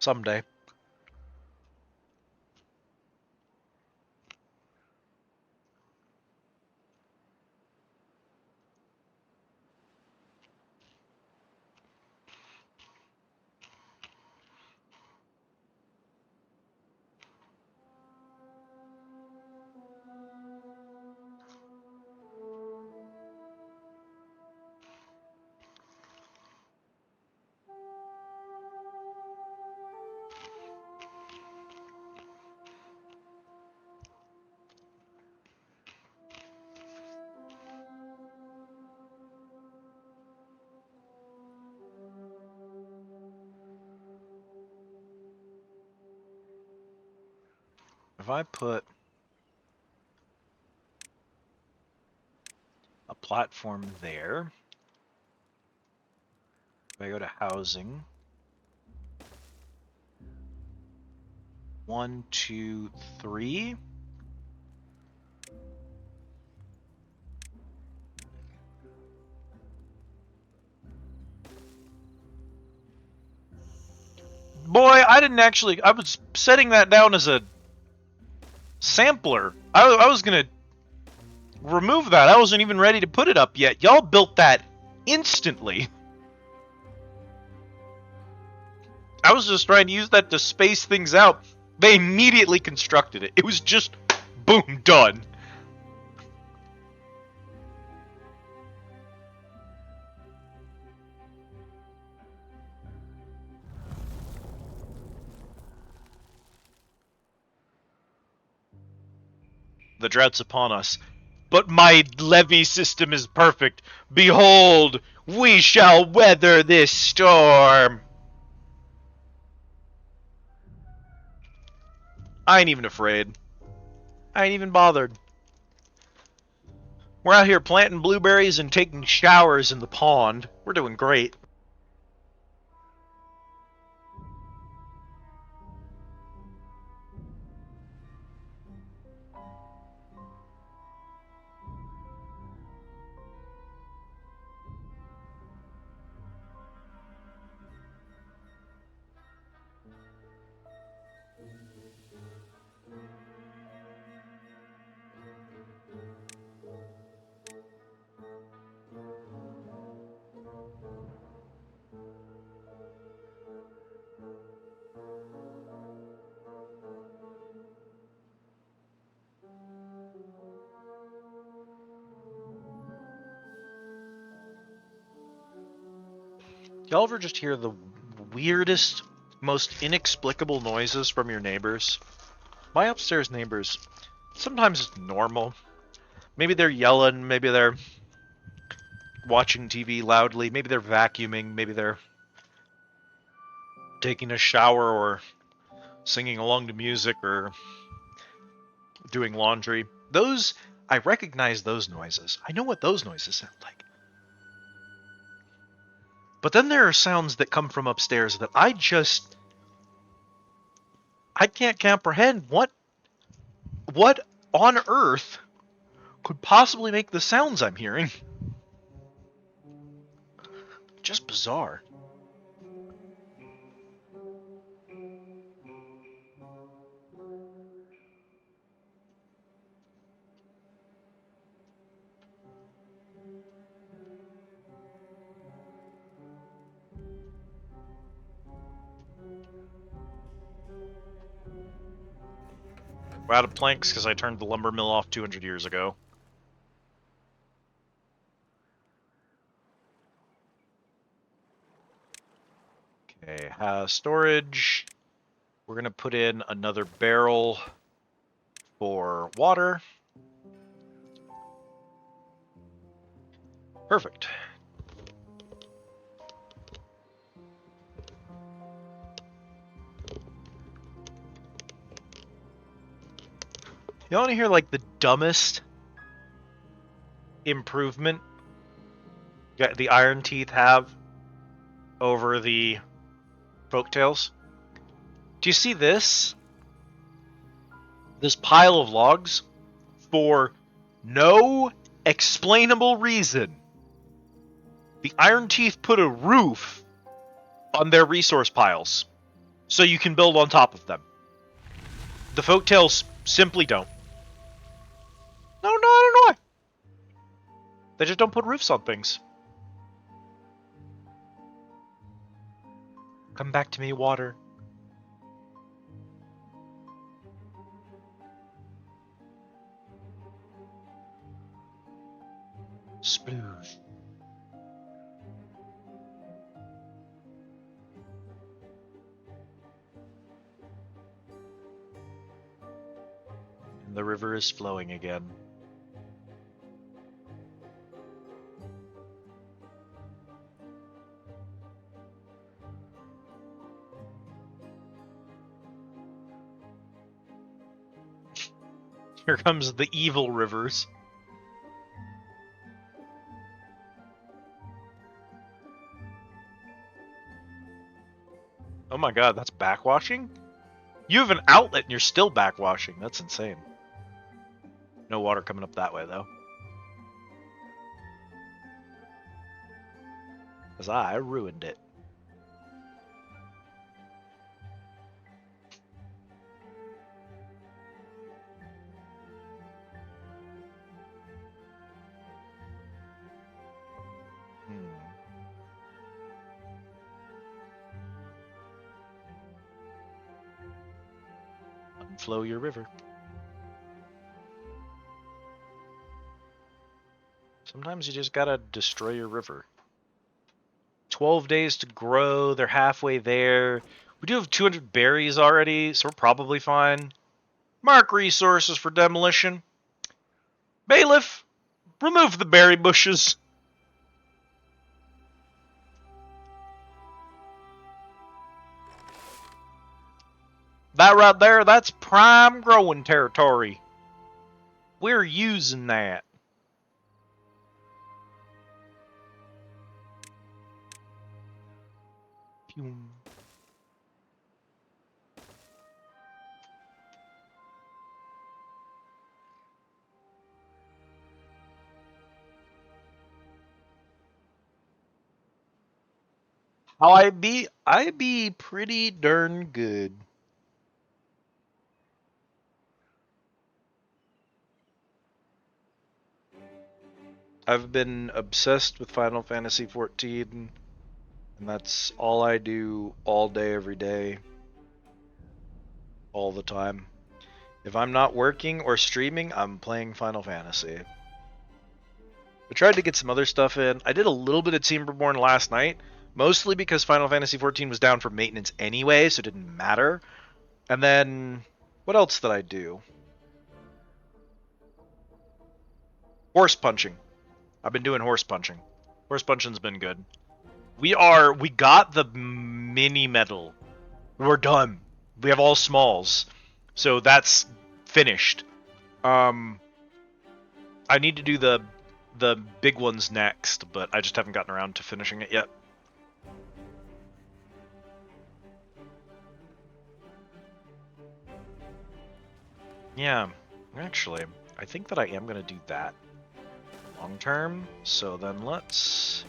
Someday. If I put a platform there, if I go to housing, 1, 2, 3. Boy, I didn't actually. I was setting that down as a sampler. I was gonna remove that. I wasn't even ready to put it up yet. Y'all built that instantly. I was just trying to use that to space things out. They immediately constructed it. It was just, boom, done. The drought's upon us. But my levee system is perfect. Behold, we shall weather this storm. I ain't even afraid. I ain't even bothered. We're out here planting blueberries and taking showers in the pond. We're doing great. Y'all ever just hear the weirdest, most inexplicable noises from your neighbors? My upstairs neighbors, sometimes it's normal. Maybe they're yelling, maybe they're watching TV loudly, maybe they're vacuuming, maybe they're taking a shower or singing along to music or doing laundry. Those, I recognize those noises. I know what those noises sound like. But then there are sounds that come from upstairs that I can't comprehend. What on earth could possibly make the sounds I'm hearing? Just bizarre. We're out of planks because I turned the lumber mill off 200 years ago. Okay, storage. We're going to put in another barrel for water. Perfect. You want to hear like the dumbest improvement the Iron Teeth have over the Folktales? Do you see this? This pile of logs for no explainable reason. The Iron Teeth put a roof on their resource piles so you can build on top of them. The Folktales simply don't. No, I don't know why. They just don't put roofs on things. Come back to me, water. Sploosh. And the river is flowing again. Here comes the evil rivers. Oh my god, that's backwashing? You have an outlet and you're still backwashing. That's insane. No water coming up that way, though. Because I ruined it. Unflow your river. Sometimes you just gotta destroy your river. 12 days to grow. They're halfway there. We do have 200 berries already, so we're probably fine. Mark resources for demolition. Bailiff, remove the berry bushes. That right there, that's prime growing territory. We're using that. How I be pretty darn good. I've been obsessed with Final Fantasy XIV, and that's all I do all day, every day, all the time. If I'm not working or streaming, I'm playing Final Fantasy. I tried to get some other stuff in. I did a little bit of Timberborn last night, Mostly because Final Fantasy XIV was down for maintenance anyway, so it didn't matter. And then, what else did I do? Horse punching. I've been doing horse punching. Horse punching's been good. We got the mini medal. We're done. We have all smalls. So that's finished. I need to do the big ones next, but I just haven't gotten around to finishing it yet. Yeah, actually, I think that I am going to do that long term. So then let's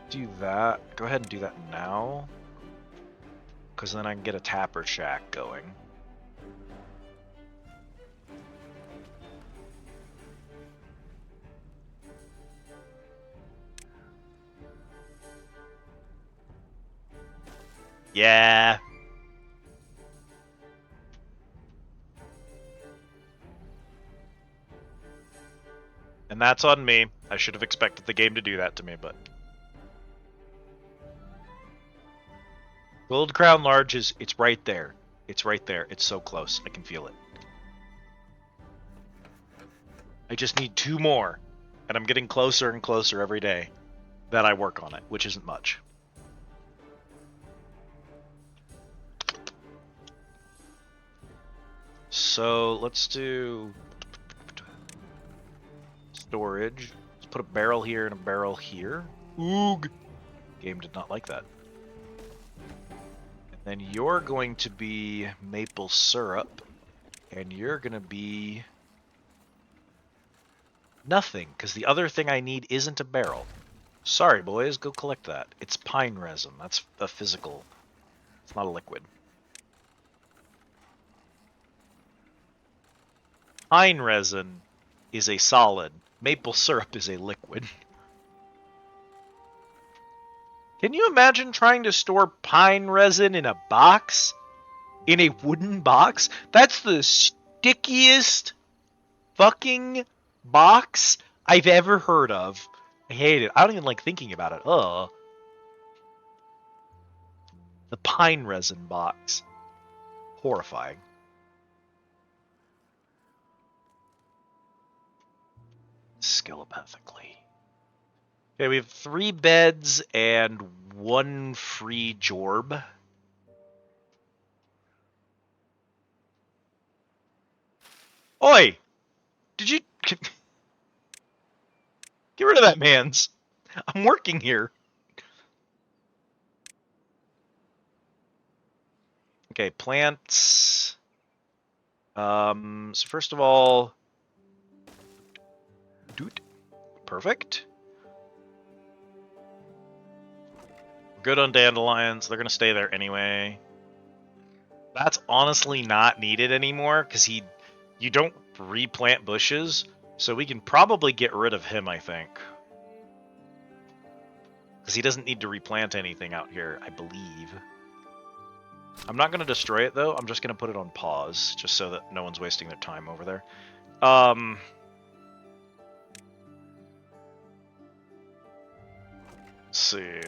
do that. Go ahead and do that now. Because then I can get a tapper shack going. Yeah. And that's on me. I should have expected the game to do that to me, but... Gold Crown Large it's right there. It's right there. It's so close. I can feel it. I just need 2 more. And I'm getting closer and closer every day that I work on it, which isn't much. So let's do storage. Let's put a barrel here and a barrel here. Oog! Game did not like that. And then you're going to be maple syrup, and you're going to be nothing, because the other thing I need isn't a barrel. Sorry, boys, go collect that. It's pine resin. That's a physical. It's not a liquid. Pine resin is a solid. Maple syrup is a liquid. Can you imagine trying to store pine resin in a box? In a wooden box? That's the stickiest fucking box I've ever heard of. I hate it. I don't even like thinking about it. Ugh. The pine resin box. Horrifying. Skelepathically. Okay, we have 3 beds and 1 free jorb. Oi! Did you... Get rid of that man's. I'm working here. Okay, plants. So first of all... Doot. Perfect. Good on dandelions. They're going to stay there anyway. That's honestly not needed anymore, because you don't replant bushes, so we can probably get rid of him, I think. Because he doesn't need to replant anything out here, I believe. I'm not going to destroy it, though. I'm just going to put it on pause, just so that no one's wasting their time over there. Let's see.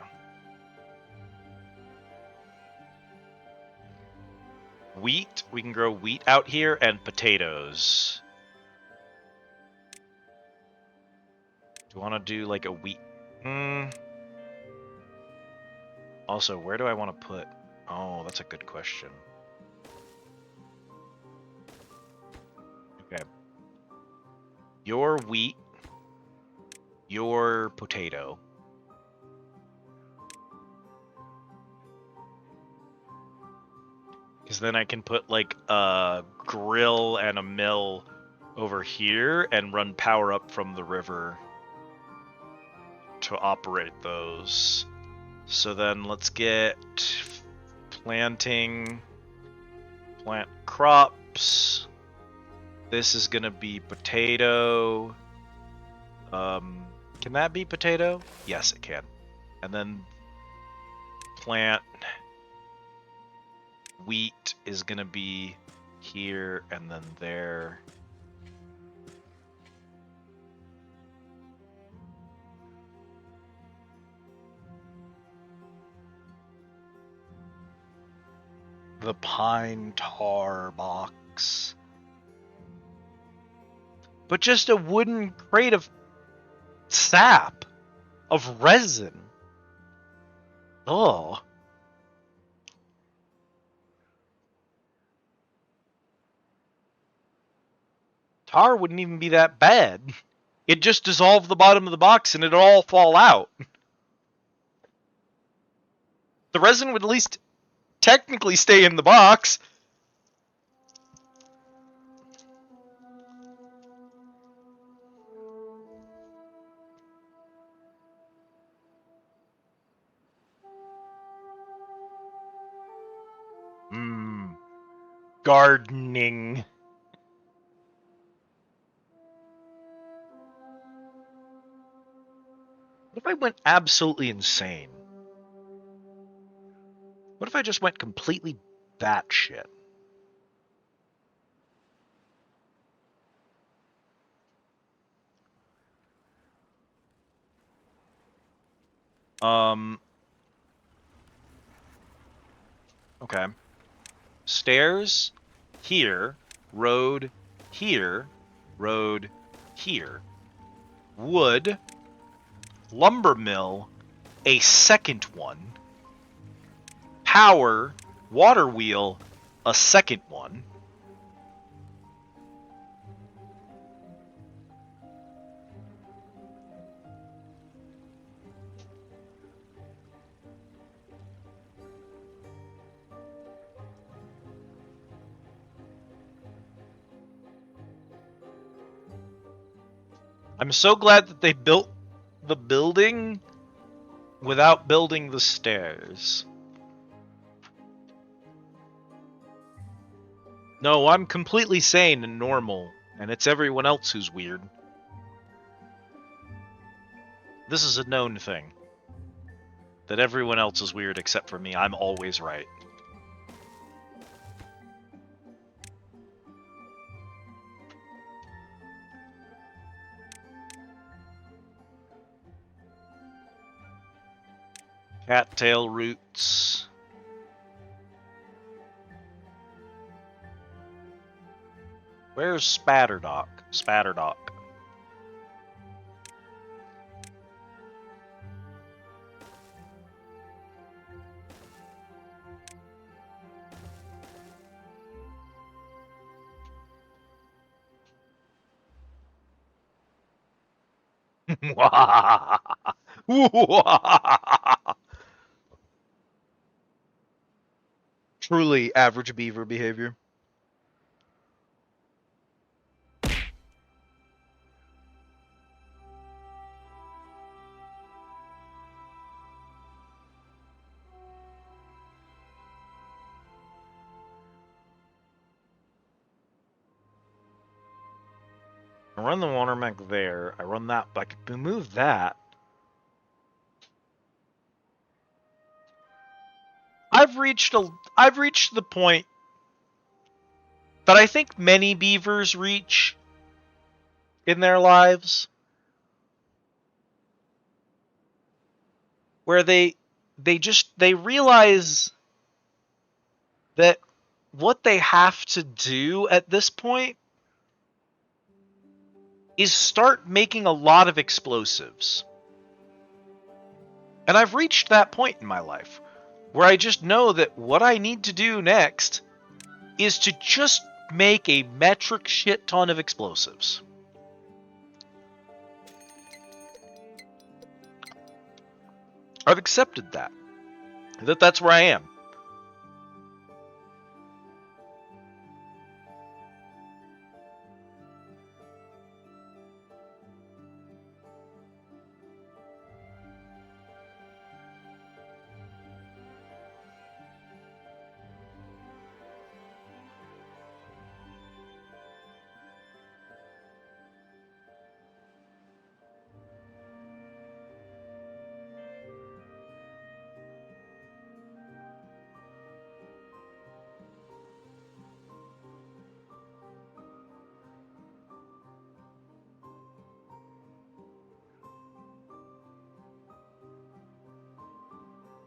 Wheat. We can grow wheat out here, and potatoes. Do you want to do, like, a wheat? Also, where do I want to put... Oh, that's a good question. Okay. Your wheat. Your potato. Because then I can put, like, a grill and a mill over here and run power up from the river to operate those. So then let's get planting, plant crops. This is going to be potato. Can that be potato? Yes, it can. And then plant wheat is going to be here and then there. the pine tar box. But just a wooden crate of sap, of resin. Oh. Tar wouldn't even be that bad. It just dissolved the bottom of the box and it'd all fall out. The resin would at least technically stay in the box. Gardening. What if I went absolutely insane? What if I just went completely batshit? Okay. Stairs here, road here, road here. Wood, lumber mill, a second one. Power, water wheel, a second one. I'm so glad that they built the building without building the stairs. No, I'm completely sane and normal, and it's everyone else who's weird. This is a known thing. That everyone else is weird except for me. I'm always right. Cattail roots. Where's Spatterdock? Spatterdock. Truly average beaver behavior. I run the water mech there. I run that, but I could remove that. I've reached the point that I think many beavers reach in their lives, where they realize that what they have to do at this point is start making a lot of explosives. And I've reached that point in my life where I just know that what I need to do next is to just make a metric shit ton of explosives. I've accepted that. That's where I am.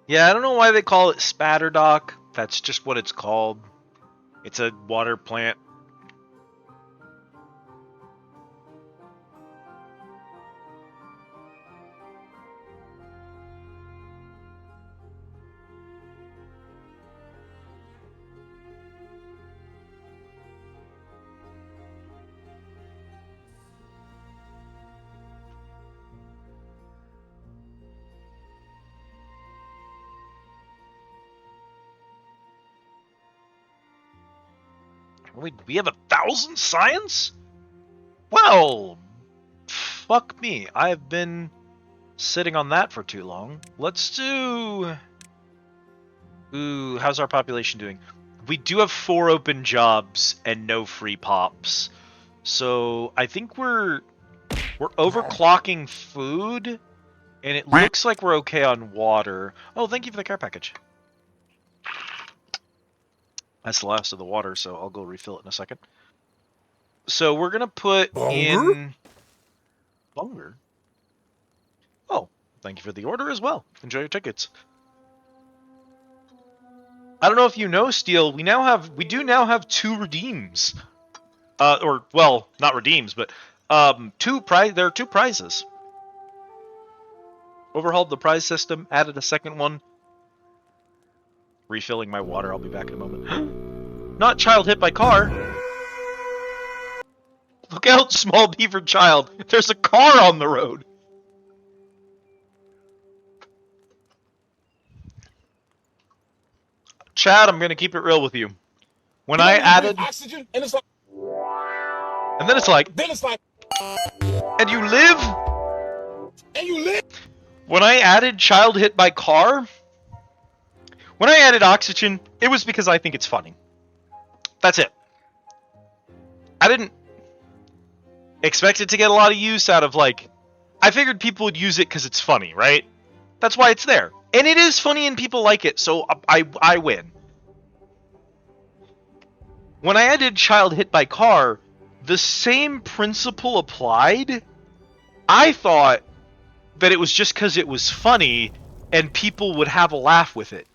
Yeah, I don't know why they call it Spatterdock. That's just what it's called. It's a water plant. We have 1,000 science? Well, fuck me. I've been sitting on that for too long. Let's do... Ooh, how's our population doing? We do have 4 open jobs and no free pops. So I think we're overclocking food, and it looks like we're okay on water. Oh, thank you for the care package. That's the last of the water, so I'll go refill it in a second. So we're gonna put in Bunger. Oh, thank you for the order as well. Enjoy your tickets. I don't know if you know, Steel. We do now have 2 redeems. Or well, not redeems, but there are 2 prizes. Overhauled the prize system, added a second one. Refilling my water. I'll be back in a moment. Not child hit by car. Look out, small beaver child. There's a car on the road. Chad, I'm gonna keep it real with you. When I added oxygen, and it's like, and then it's like, and you live? When I added child hit by car, when I added oxygen, it was because I think it's funny. That's it. I didn't expect it to get a lot of use out of, like, I figured people would use it because it's funny, right? That's why it's there. And it is funny and people like it, so I win. When I added child hit by car, the same principle applied. I thought that it was just because it was funny and people would have a laugh with it.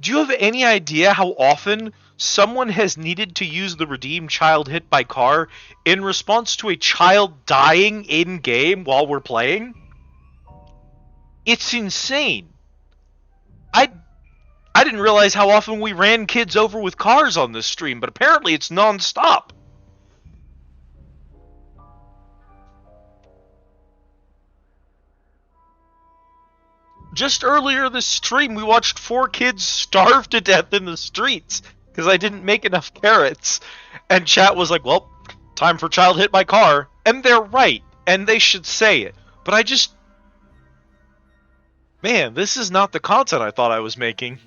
Do you have any idea how often someone has needed to use the redeem child hit by car in response to a child dying in-game while we're playing? It's insane. I didn't realize how often we ran kids over with cars on this stream, but apparently it's non-stop. Just earlier this stream, we watched 4 kids starve to death in the streets because I didn't make enough carrots. And chat was like, well, time for child hit by car. And they're right, and they should say it. But I just... Man, this is not the content I thought I was making.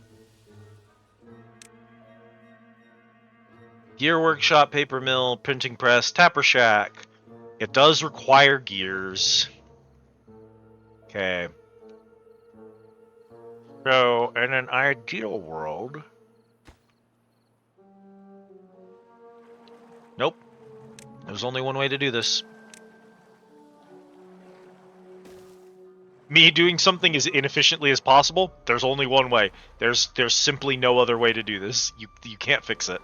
Gear workshop, paper mill, printing press, tapper shack. It does require gears. Okay. So, in an ideal world... Nope. There's only one way to do this. Me doing something as inefficiently as possible, there's only one way. There's simply no other way to do this. You can't fix it.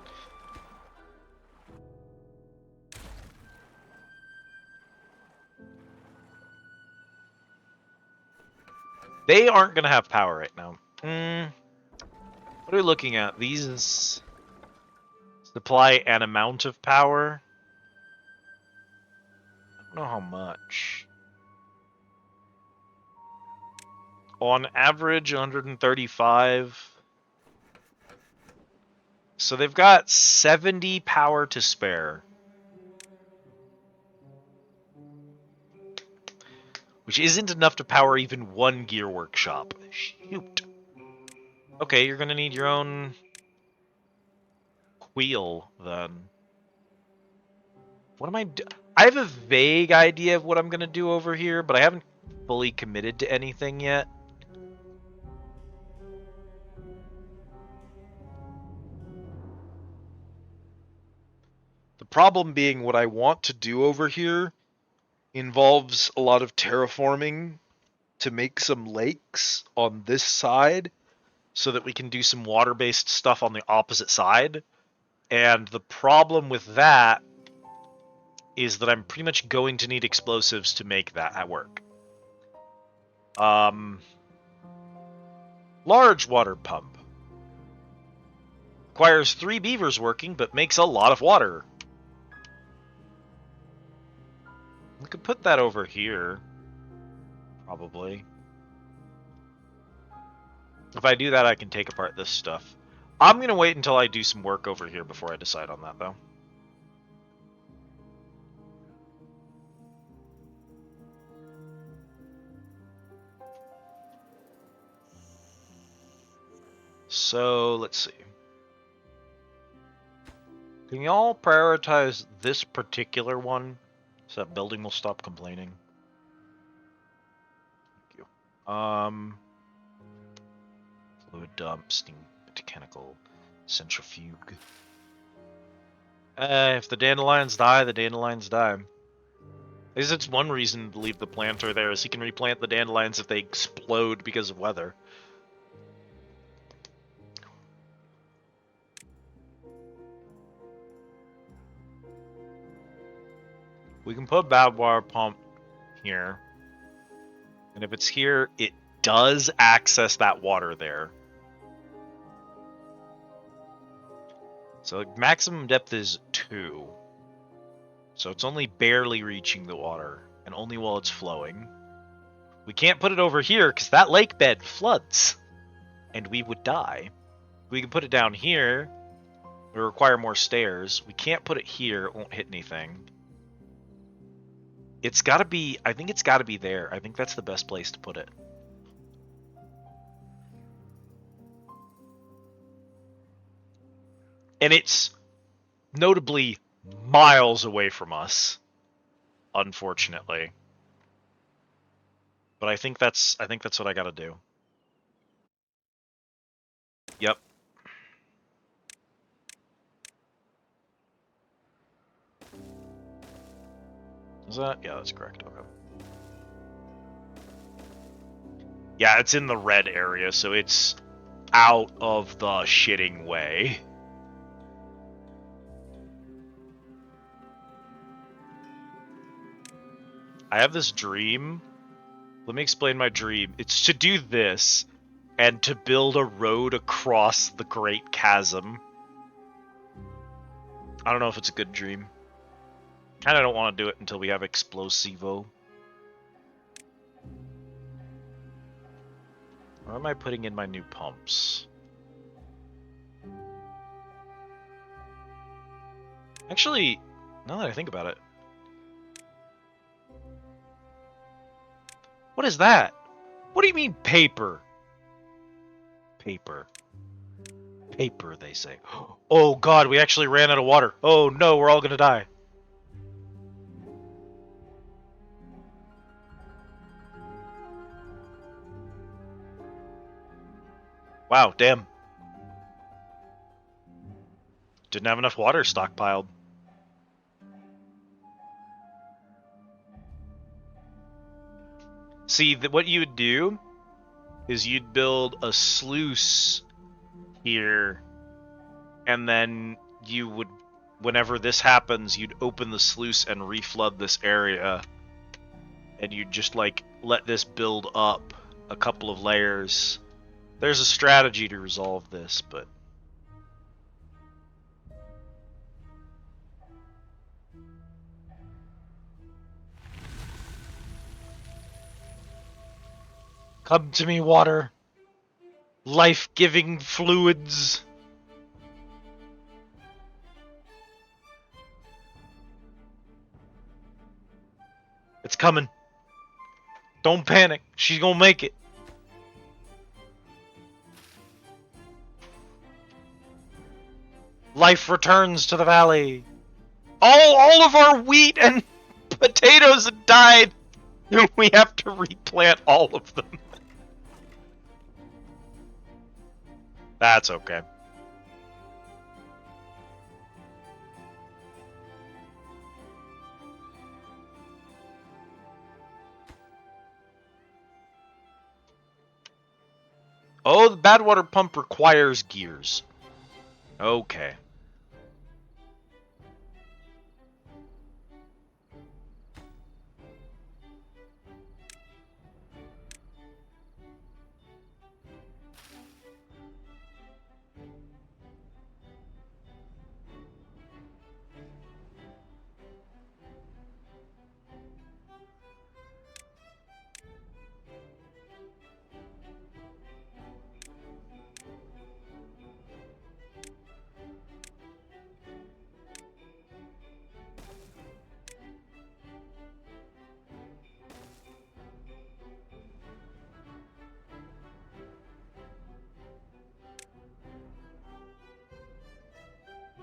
They aren't going to have power right now. What are we looking at? These supply an amount of power. I don't know how much. On average, 135. So they've got 70 power to spare. Which isn't enough to power even one gear workshop. Shoot. Okay, you're gonna need your own wheel, then. What am I I have a vague idea of what I'm gonna do over here, but I haven't fully committed to anything yet. The problem being what I want to do over here involves a lot of terraforming to make some lakes on this side, so that we can do some water-based stuff on the opposite side. And the problem with that is that I'm pretty much going to need explosives to make that at work. Large water pump. Requires 3 beavers working, but makes a lot of water. We could put that over here. Probably. If I do that, I can take apart this stuff. I'm going to wait until I do some work over here before I decide on that, though. So, let's see. Can y'all prioritize this particular one so that building will stop complaining? Thank you. Fluid dump, steam mechanical, centrifuge. If the dandelions die, the dandelions die. I guess it's one reason to leave the planter there, is he can replant the dandelions if they explode because of weather. We can put bad water pump here. And if it's here, it does access that water there. So maximum depth is 2. So it's only barely reaching the water, and only while it's flowing. We can't put it over here because that lake bed floods, and we would die. We can put it down here. We require more stairs. We can't put it here. It won't hit anything. It's got to be... I think it's got to be there. I think that's the best place to put it. And it's notably miles away from us, unfortunately. But I think that's what I got to do. Yep. Is that? Yeah, that's correct. Okay. Yeah, it's in the red area, so it's out of the shitting way. I have this dream. Let me explain my dream. It's to do this and to build a road across the Great Chasm. I don't know if it's a good dream. Kinda don't want to do it until we have Explosivo. Where am I putting in my new pumps? Actually, now that I think about it. What is that? What do you mean paper? Paper. Paper, they say. Oh god, we actually ran out of water. Oh no, we're all gonna die. Wow, damn. Didn't have enough water stockpiled. See, what you would do is you'd build a sluice here, and then you would, whenever this happens, you'd open the sluice and reflood this area, and you'd just, like, let this build up a couple of layers. There's a strategy to resolve this, but... Come to me, water. Life-giving fluids. It's coming. Don't panic. She's gonna make it. Life returns to the valley. All of our wheat and potatoes have died. We have to replant all of them. That's okay. Oh, the bad water pump requires gears. Okay.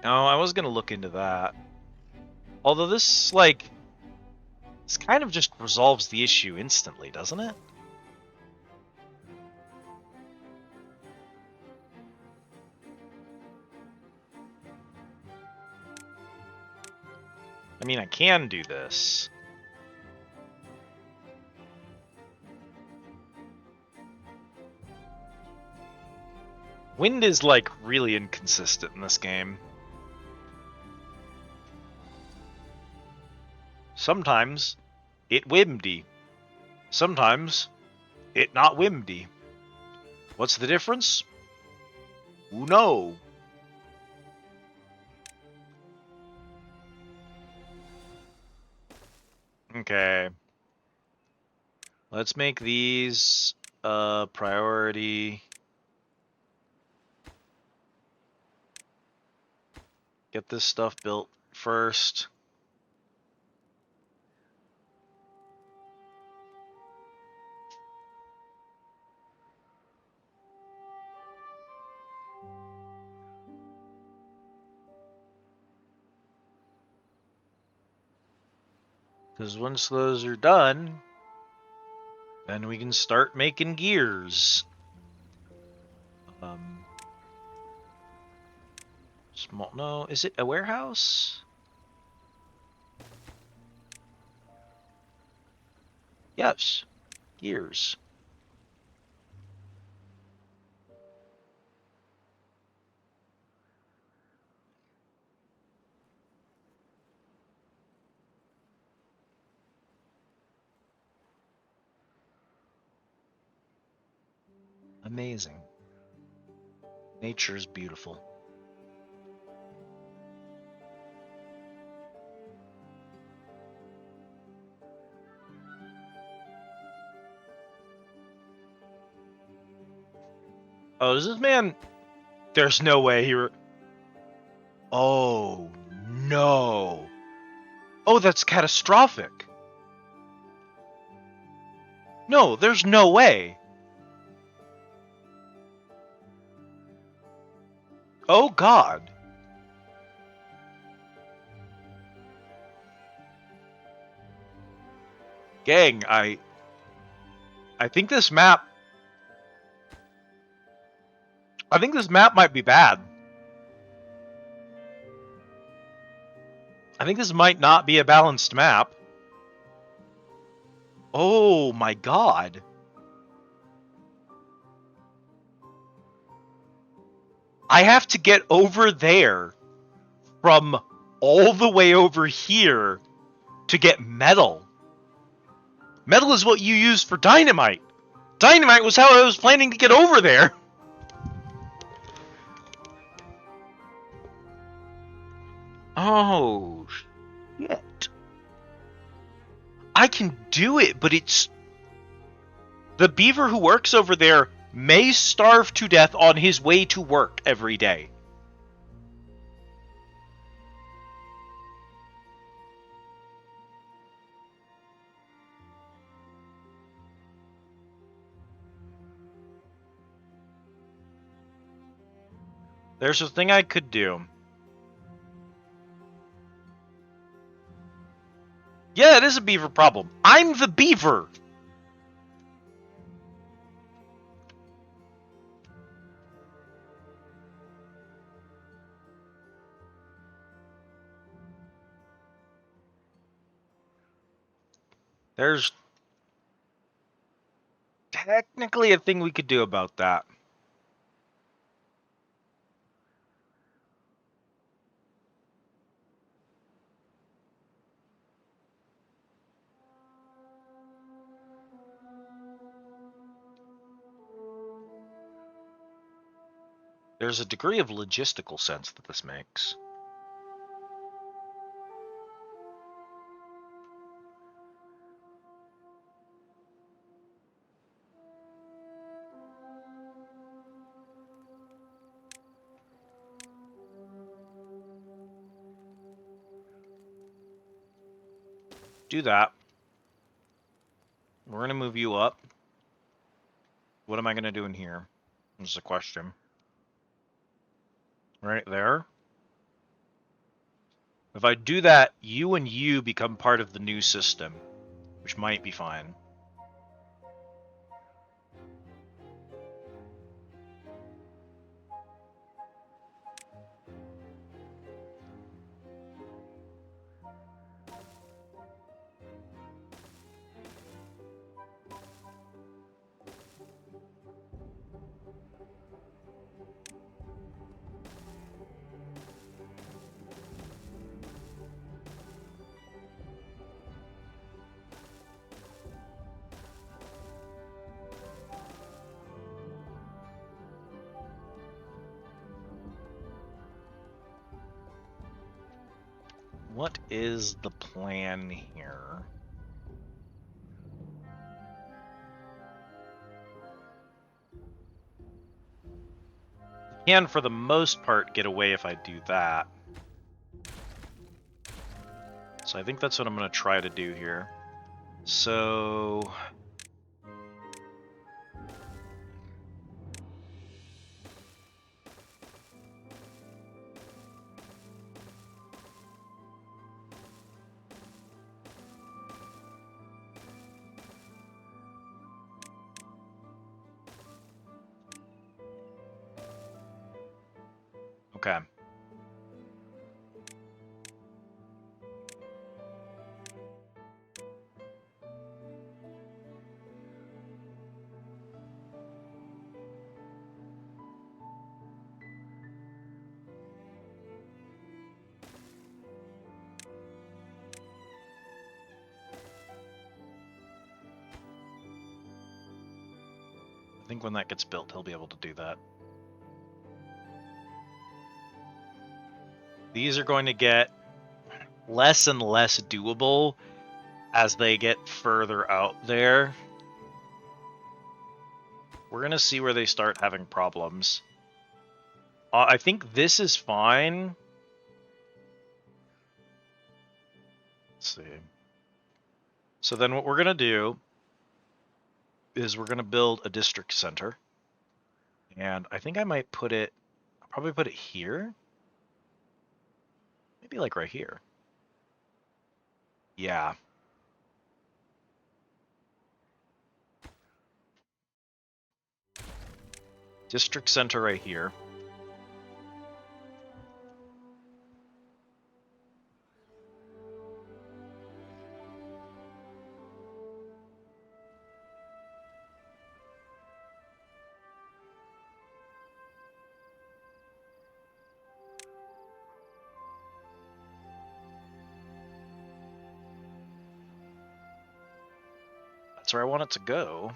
Oh, I was gonna look into that. Although this, like, this kind of just resolves the issue instantly, doesn't it? I mean, I can do this. Wind is, like, really inconsistent in this game. Sometimes it windy. Sometimes it not windy. What's the difference? Who know? Okay. Let's make these a priority. Get this stuff built first. Because once those are done, then we can start making gears. Small, no, is it a warehouse? Yes, gears. Amazing. Nature is beautiful. Oh, does this man... There's no way he... Oh, no. Oh, that's catastrophic. No, there's no way. Oh, God. Gang, I think this map... I think this map might be bad. I think this might not be a balanced map. Oh my god. I have to get over there from all the way over here to get metal. Metal is what you use for dynamite. Dynamite was how I was planning to get over there. Oh, shit. I can do it, but it's... The beaver who works over there may starve to death on his way to work every day. There's a thing I could do. Yeah, it is a beaver problem. I'm the beaver! There's technically a thing we could do about that. There's a degree of logistical sense that this makes. Do that. We're going to move you up. What am I going to do in here? This is a question. Right there. If I do that, you and you become part of the new system, which might be fine. What is the plan here? I can, for the most part, get away if I do that. So I think that's what I'm going to try to do here. So... Okay. I think when that gets built, he'll be able to do that. These are going to get less and less doable as they get further out there. We're going to see where they start having problems. I think this is fine. Let's see. So then what we're going to do is we're going to build a district center. And I think I might put it, I'll probably put it here. Maybe like right here. Yeah. District center right here. That's where I want it to go.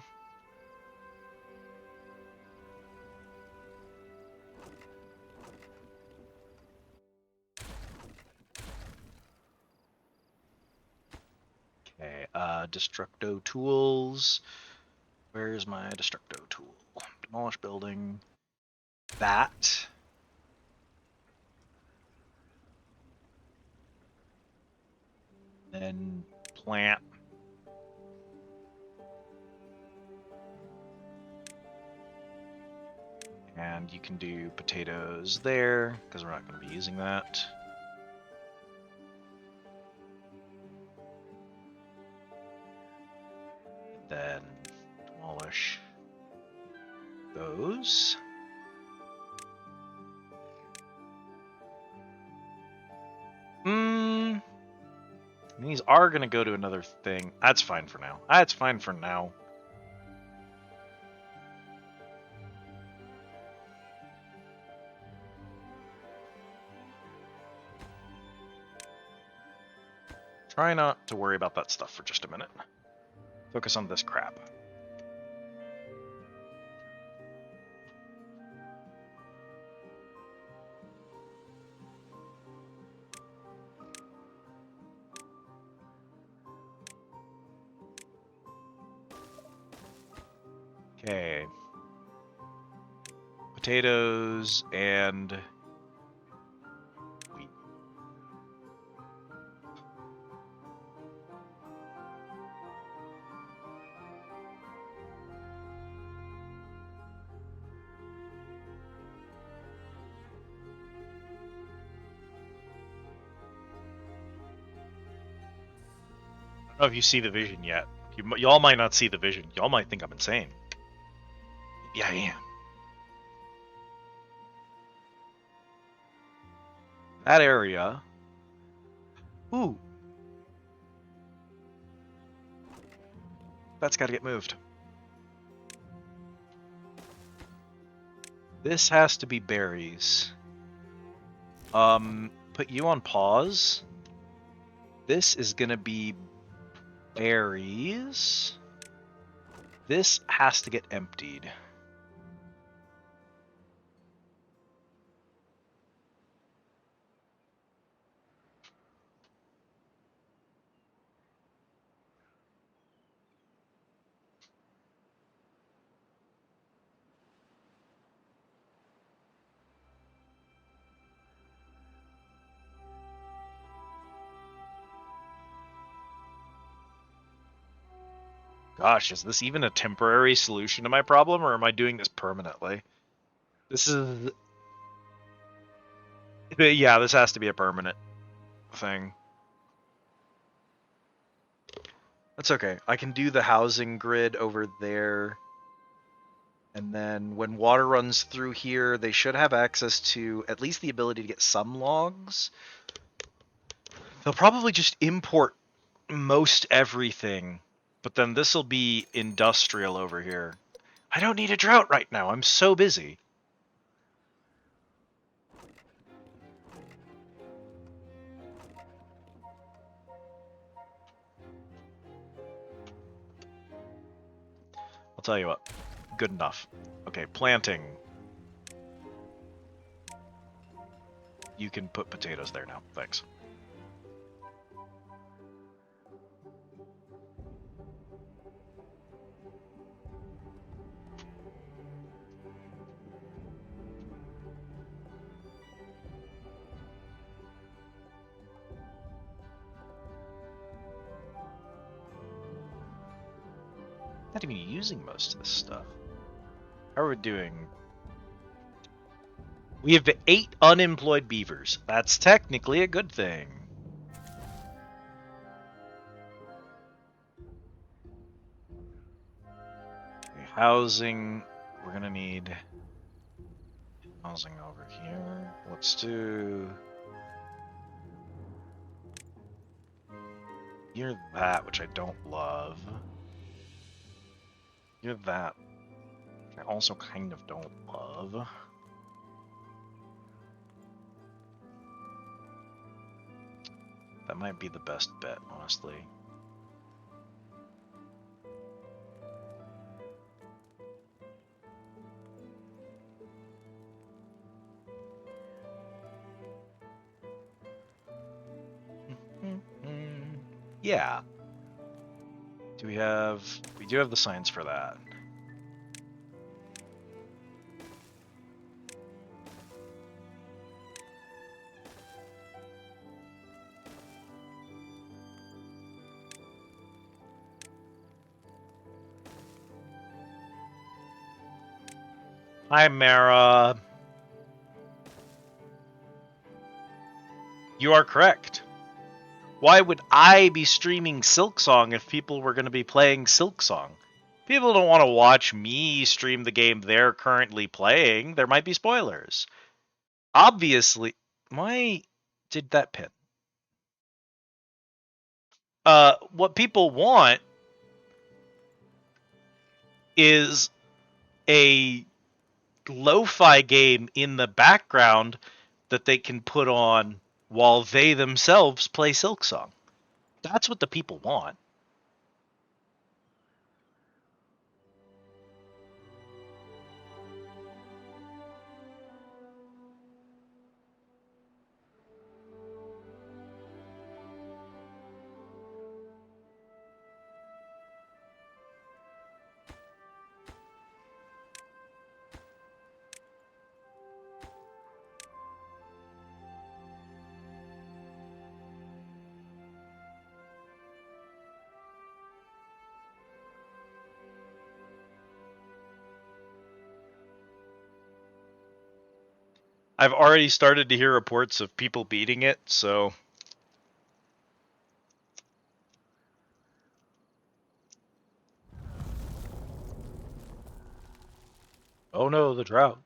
Okay, Destructo tools. Where's my Destructo tool? Demolish building. That. Then plant. And you can do potatoes there, because we're not going to be using that. Then demolish those. These are going to go to another thing. That's fine for now. That's fine for now. Try not to worry about that stuff for just a minute. Focus on this crap. I Okay. Potatoes and wheat. I don't know if you see the vision yet. Y'all might not see the vision. Y'all might think I'm insane. Yeah, I am. That area. Ooh. That's got to get moved. This has to be berries. Put you on pause. This is gonna be berries. This has to get emptied. Gosh, is this even a temporary solution to my problem, or am I doing this permanently? This is... Yeah, this has to be a permanent thing. That's okay. I can do the housing grid over there. And then when water runs through here, they should have access to at least the ability to get some logs. They'll probably just import most everything, but then this will be industrial over here. I don't need a drought right now. I'm so busy. I'll tell you what. Good enough. Okay, planting. You can put potatoes there now. Thanks. Not even using most of this stuff. How are we doing? We have 8 unemployed beavers. That's technically a good thing. Okay, housing. We're gonna need housing over here. Let's do... You're that, which I don't love. You're that. I also kind of don't love. That might be the best bet, honestly. Yeah. Do we have... We do have the signs for that. Hi, Mara. You are correct. Why would I be streaming Silksong if people were going to be playing Silksong? People don't want to watch me stream the game they're currently playing. There might be spoilers. Obviously, why did that pin? What people want is a lo-fi game in the background that they can put on while they themselves play Silksong. That's what the people want. I've already started to hear reports of people beating it, so... Oh no, the drought.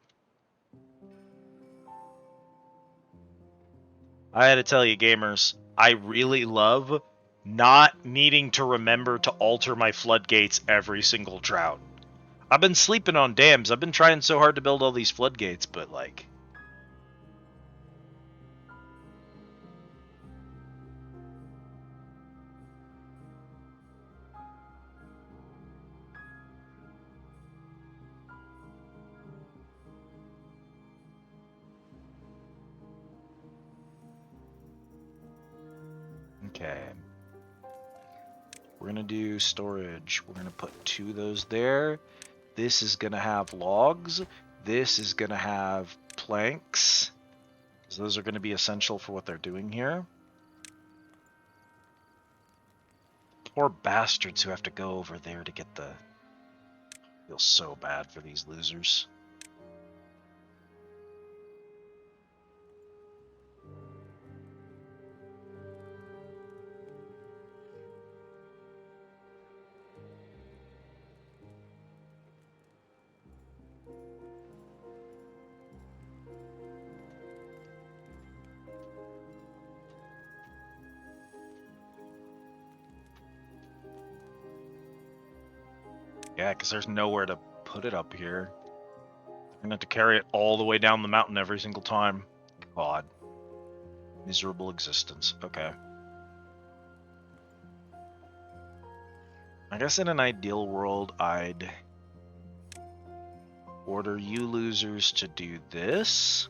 I had to tell you, gamers, I really love not needing to remember to alter my floodgates every single drought. I've been sleeping on dams. I've been trying so hard to build all these floodgates, but like... Okay. We're going to do storage. We're going to put 2 of those there. This is going to have logs. This is going to have planks. Because those are going to be essential for what they're doing here. Poor bastards who have to go over there to get the... I feel so bad for these losers. Yeah, because there's nowhere to put it up here. I'm gonna have to carry it all the way down the mountain every single time. God. Miserable existence. Okay. I guess in an ideal world, I'd order you losers to do this.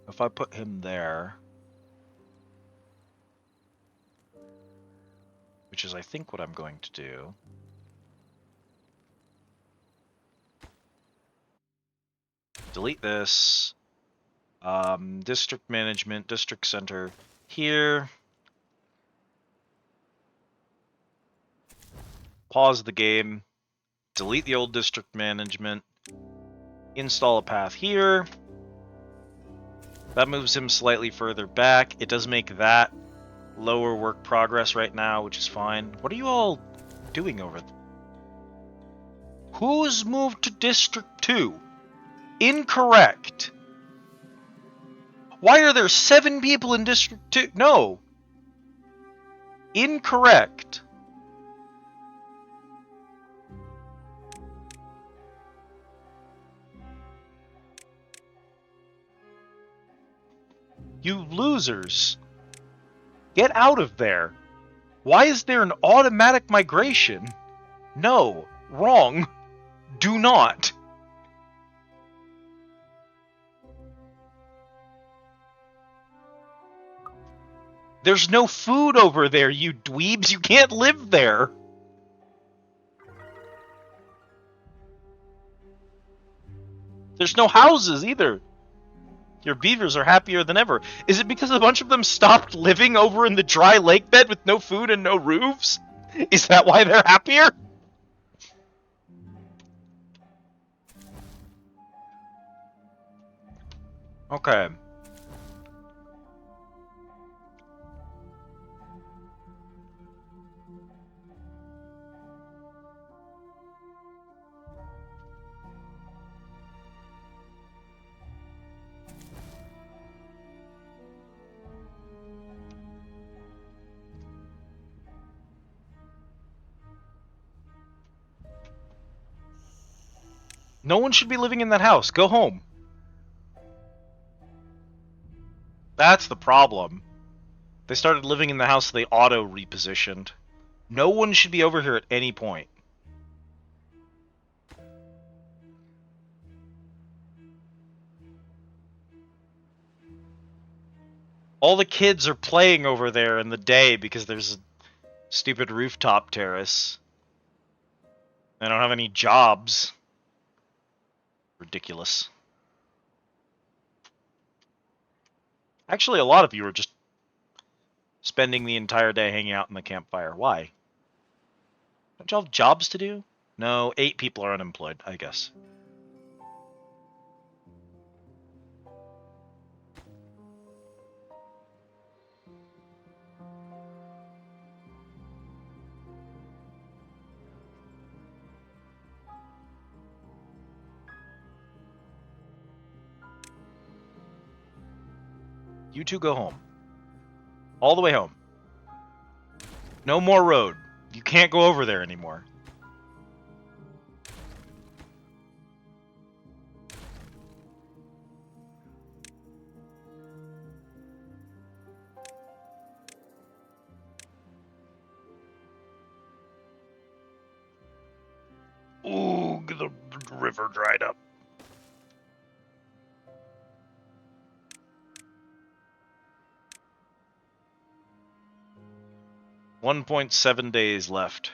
If I put him there, which is I think what I'm going to do. Delete this. District management, district center here. Pause the game. Delete the old district management. Install a path here. That moves him slightly further back. It does make that lower work progress right now, which is fine. What are you all doing over there? Who's moved to District 2? Incorrect. Why are there 7 people in District 2? No. Incorrect. You losers. Get out of there. Why is there an automatic migration? No. Wrong. Do not. There's no food over there, you dweebs. You can't live there. There's no houses either. Your beavers are happier than ever. Is it because a bunch of them stopped living over in the dry lake bed with no food and no roofs? Is that why they're happier? Okay. No one should be living in that house. Go home. That's the problem. They started living in the house they auto-repositioned. No one should be over here at any point. All the kids are playing over there in the day because there's a stupid rooftop terrace. They don't have any jobs. Ridiculous. Actually, a lot of you are just spending the entire day hanging out in the campfire. Why? Don't y'all have jobs to do? No, 8 people are unemployed, I guess. You two go home. All the way home. No more road. You can't go over there anymore. Ooh, the river dried up. $1.7 days left.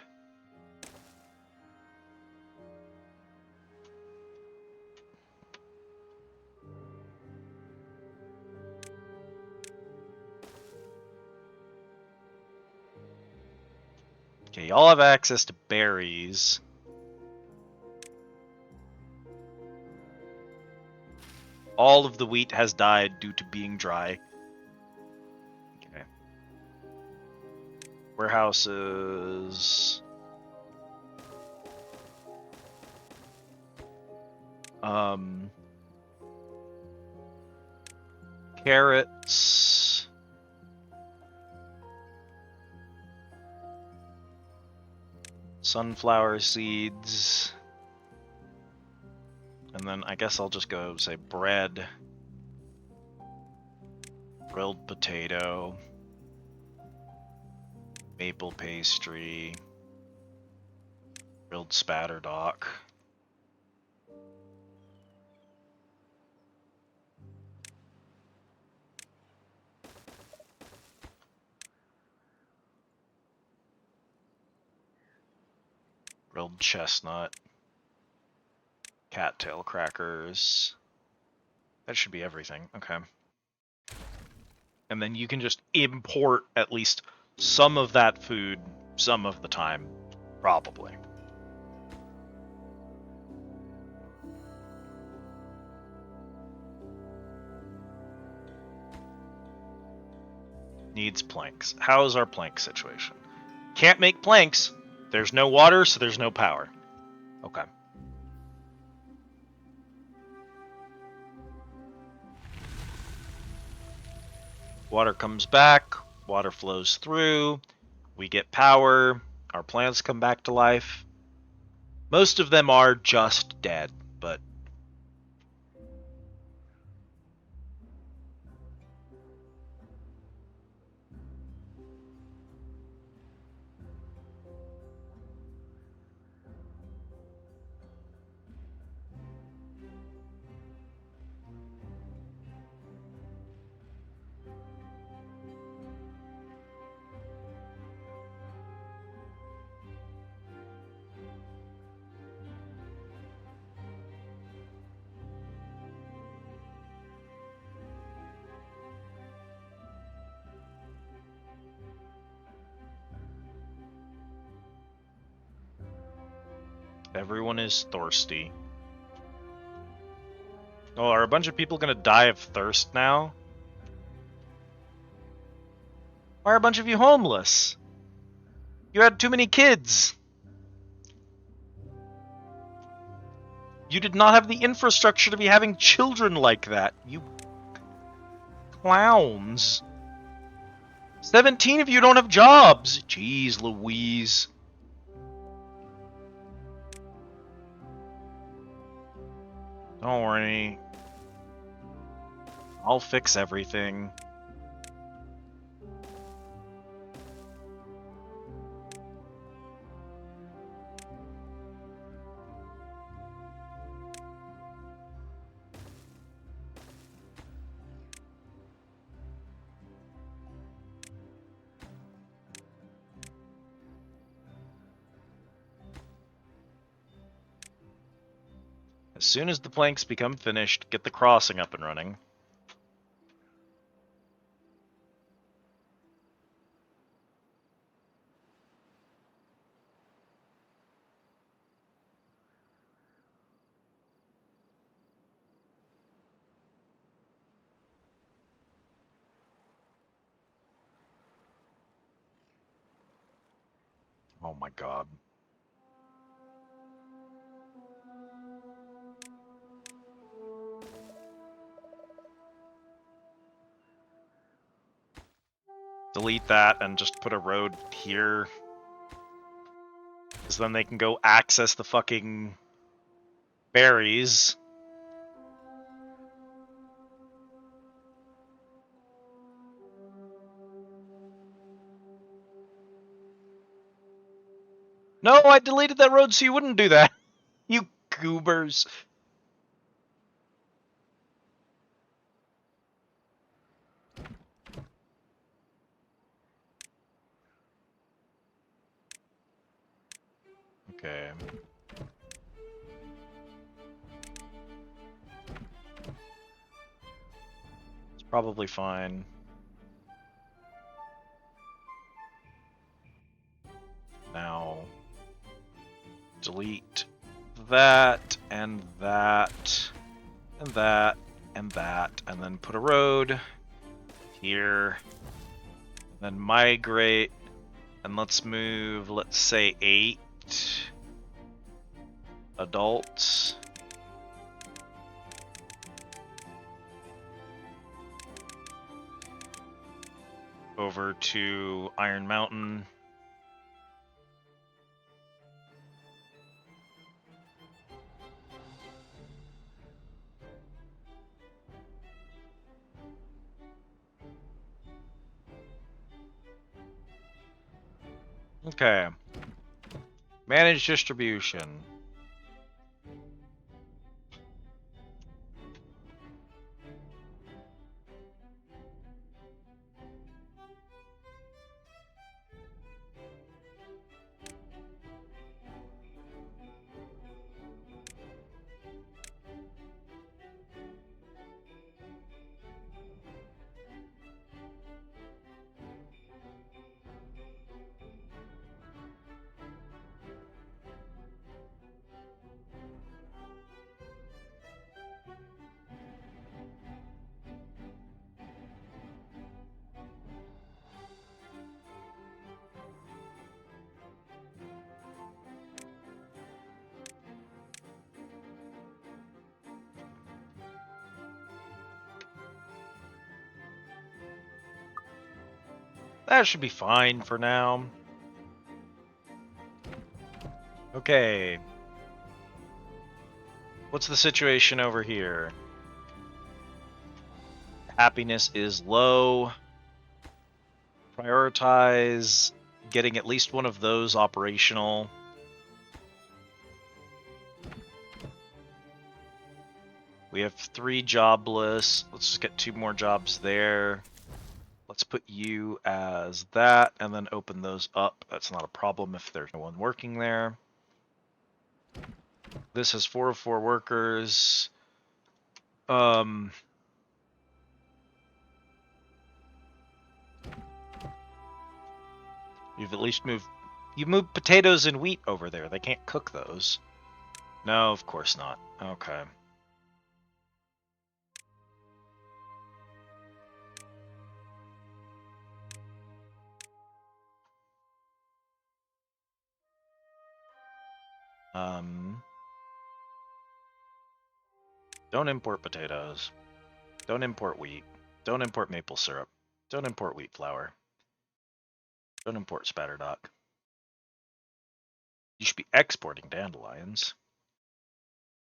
Okay, y'all have access to berries. All of the wheat has died due to being dry. Okay. Warehouses. Carrots. Sunflower seeds. And then I guess I'll just go say bread. Grilled potato. Maple pastry. Grilled spatterdock. Grilled chestnut. Cattail crackers. That should be everything. Okay. And then you can just import at least some of that food some of the time. Probably. Needs planks. How is our plank situation? Can't make planks. There's no water, so there's no power. Okay. Water comes back. Water flows through. We get power. Our plants come back to life. Most of them are just dead, but... Everyone is thirsty. Oh, are a bunch of people gonna die of thirst now? Why are a bunch of you homeless? You had too many kids. You did not have the infrastructure to be having children like that. You clowns. 17 of you don't have jobs. Jeez Louise. Don't worry. I'll fix everything. As soon as the planks become finished, get the crossing up and running. my god. Delete that and just put a road here. Because then they can go access the fucking berries. No, I deleted that road so you wouldn't do that. You goobers. Okay. It's probably fine. Now, delete that, and that, and that, and that, and then put a road here. Then migrate, and let's move, let's say 8 adults. Over to Iron Mountain. Okay. Manage distribution. That should be fine for now. Okay. What's the situation over here? Happiness is low. Prioritize getting at least one of those operational. We have 3 jobless. Let's just get 2 more jobs there. Let's put you as that and then open those up. That's not a problem if there's no one working there. This has 4 of 4 workers. You've at least moved... You moved potatoes and wheat over there. They can't cook those. No, of course not. Okay. Don't import potatoes. Don't import wheat. Don't import maple syrup. Don't import wheat flour. Don't import spatterdock. You should be exporting dandelions.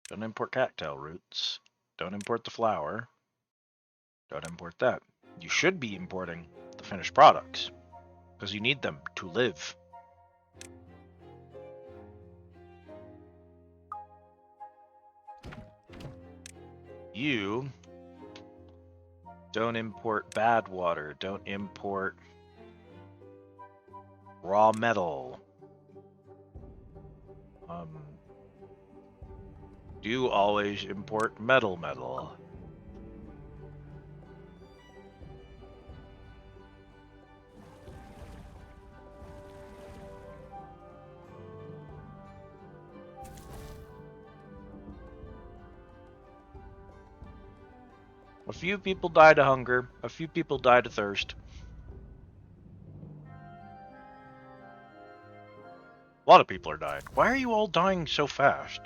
Don't import cattail roots. Don't import the flour. Don't import that. You should be importing the finished products because you need them to live. You don't import bad water. Don't import raw metal. Do always import metal. A few people died of hunger. A few people died of thirst. A lot of people are dying. Why are you all dying so fast?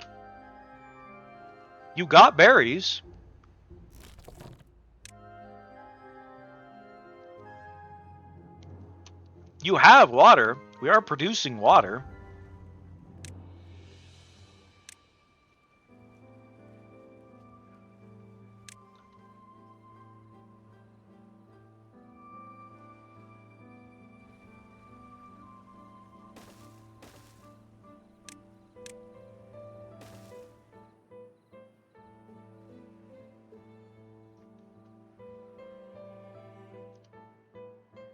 You got berries. You have water. We are producing water.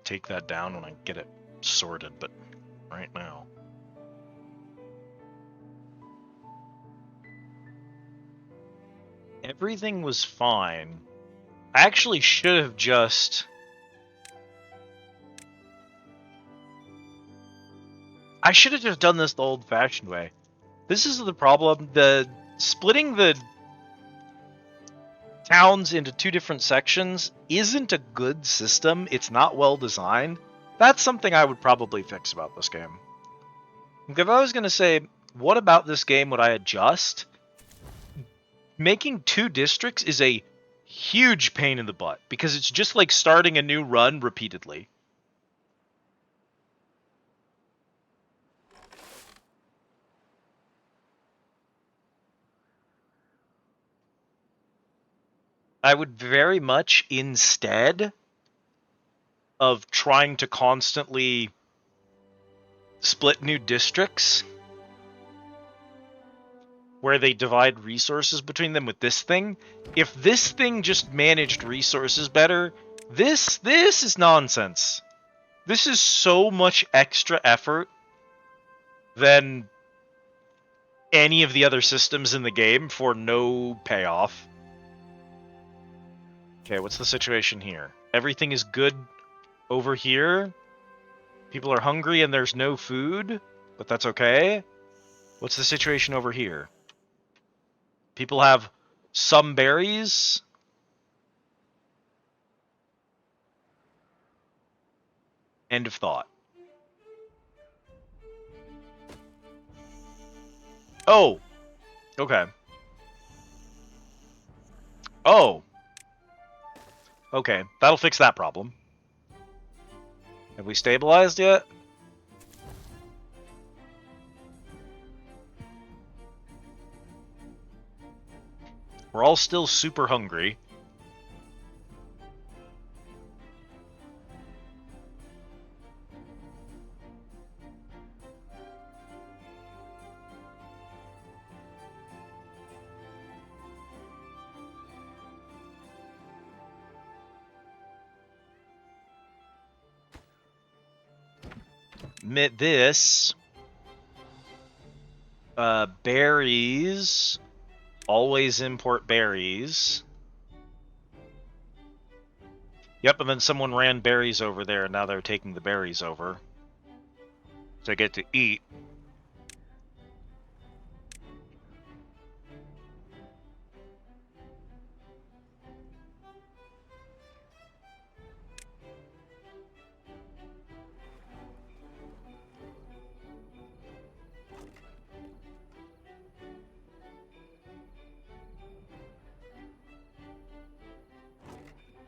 Take that down when I get it sorted, but right now. Everything was fine. I actually should have just... I should have just done this the old-fashioned way. This is the problem. Splitting the towns into two different sections isn't a good system. It's not well designed. That's something I would probably fix about this game. If I was going to say, what about this game would I adjust? Making two districts is a huge pain in the butt because it's just like starting a new run repeatedly. I would very much, instead of trying to constantly split new districts where they divide resources between them with this thing, if this thing just managed resources better, this is nonsense. This is so much extra effort than any of the other systems in the game for no payoff. Okay, what's the situation here? Everything is good over here. People are hungry and there's no food, but that's okay. What's the situation over here? People have some berries. End of thought. Oh. Okay. Oh. Okay, that'll fix that problem. Have we stabilized yet? We're all still super hungry. This. Berries. Always import berries. Yep, and then someone ran berries over there, and now they're taking the berries over. So I get to eat.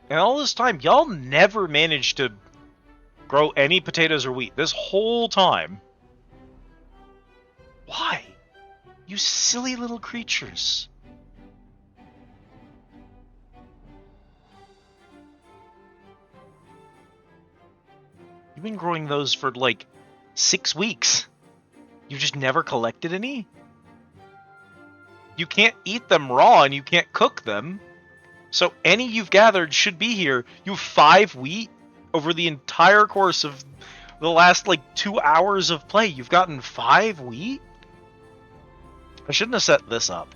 And all this time, y'all never managed to grow any potatoes or wheat this whole time. Why? You silly little creatures. You've been growing those for like 6 weeks. You've just never collected any? You can't eat them raw and you can't cook them. So any you've gathered should be here. You have 5 wheat over the entire course of the last like 2 hours of play. You've gotten 5 wheat? I shouldn't have set this up.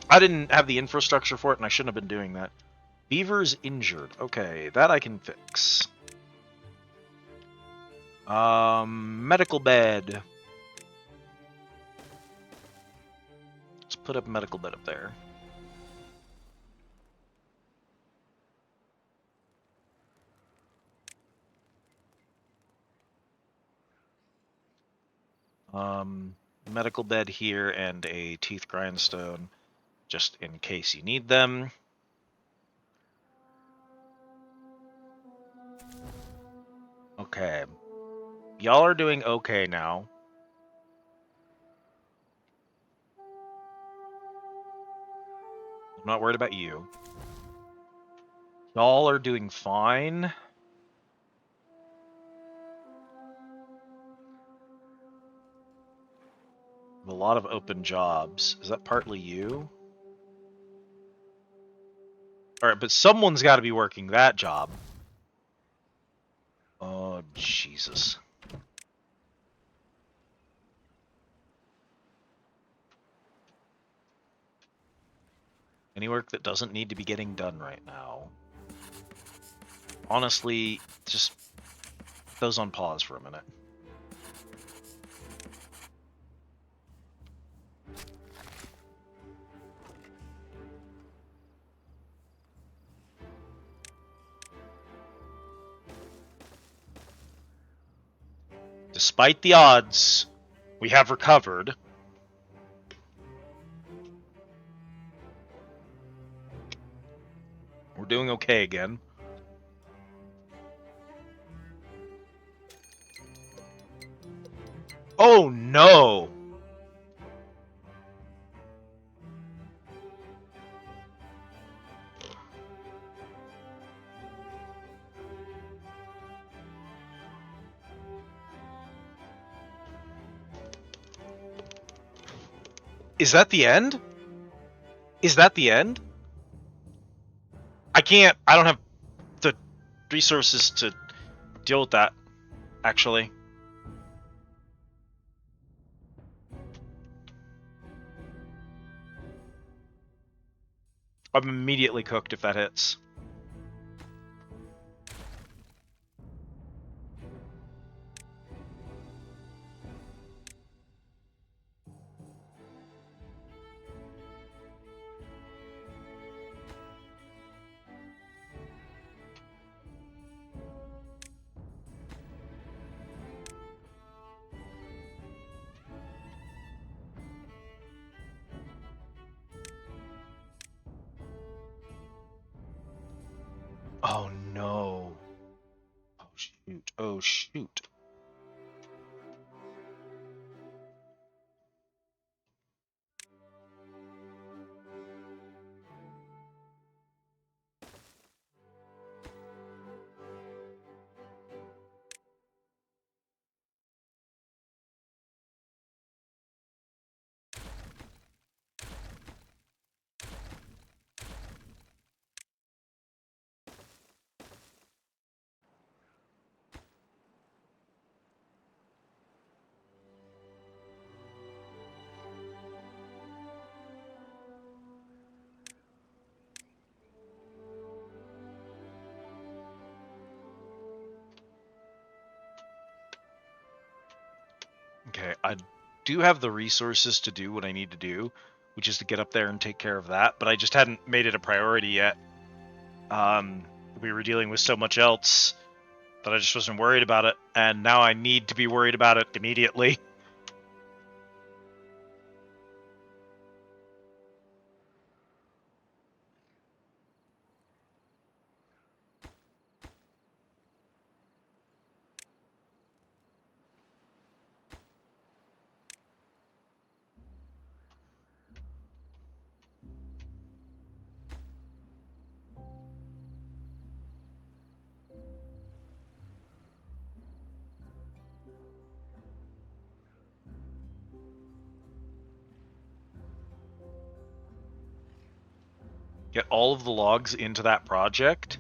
I didn't have the infrastructure for it and I shouldn't have been doing that. Beavers injured. Okay, that I can fix. Medical bed. Let's put up a medical bed up there. Medical bed here and a teeth grindstone, just in case you need them. Okay. Y'all are doing okay now. I'm not worried about you. Y'all are doing fine. A lot of open jobs. Is that partly you? Alright, but someone's got to be working that job. Oh, Jesus. Any work that doesn't need to be getting done right now. Honestly, just put those on pause for a minute. Despite the odds, we have recovered. We're doing okay again. Oh no! Is that the end? Is that the end? I don't have the resources to deal with that, actually. I'm immediately cooked if that hits. Oh no. Oh shoot. Oh shoot. Okay, I do have the resources to do what I need to do, which is to get up there and take care of that, but I just hadn't made it a priority yet. We were dealing with so much else that I just wasn't worried about it, and now I need to be worried about it immediately. Get all of the logs into that project.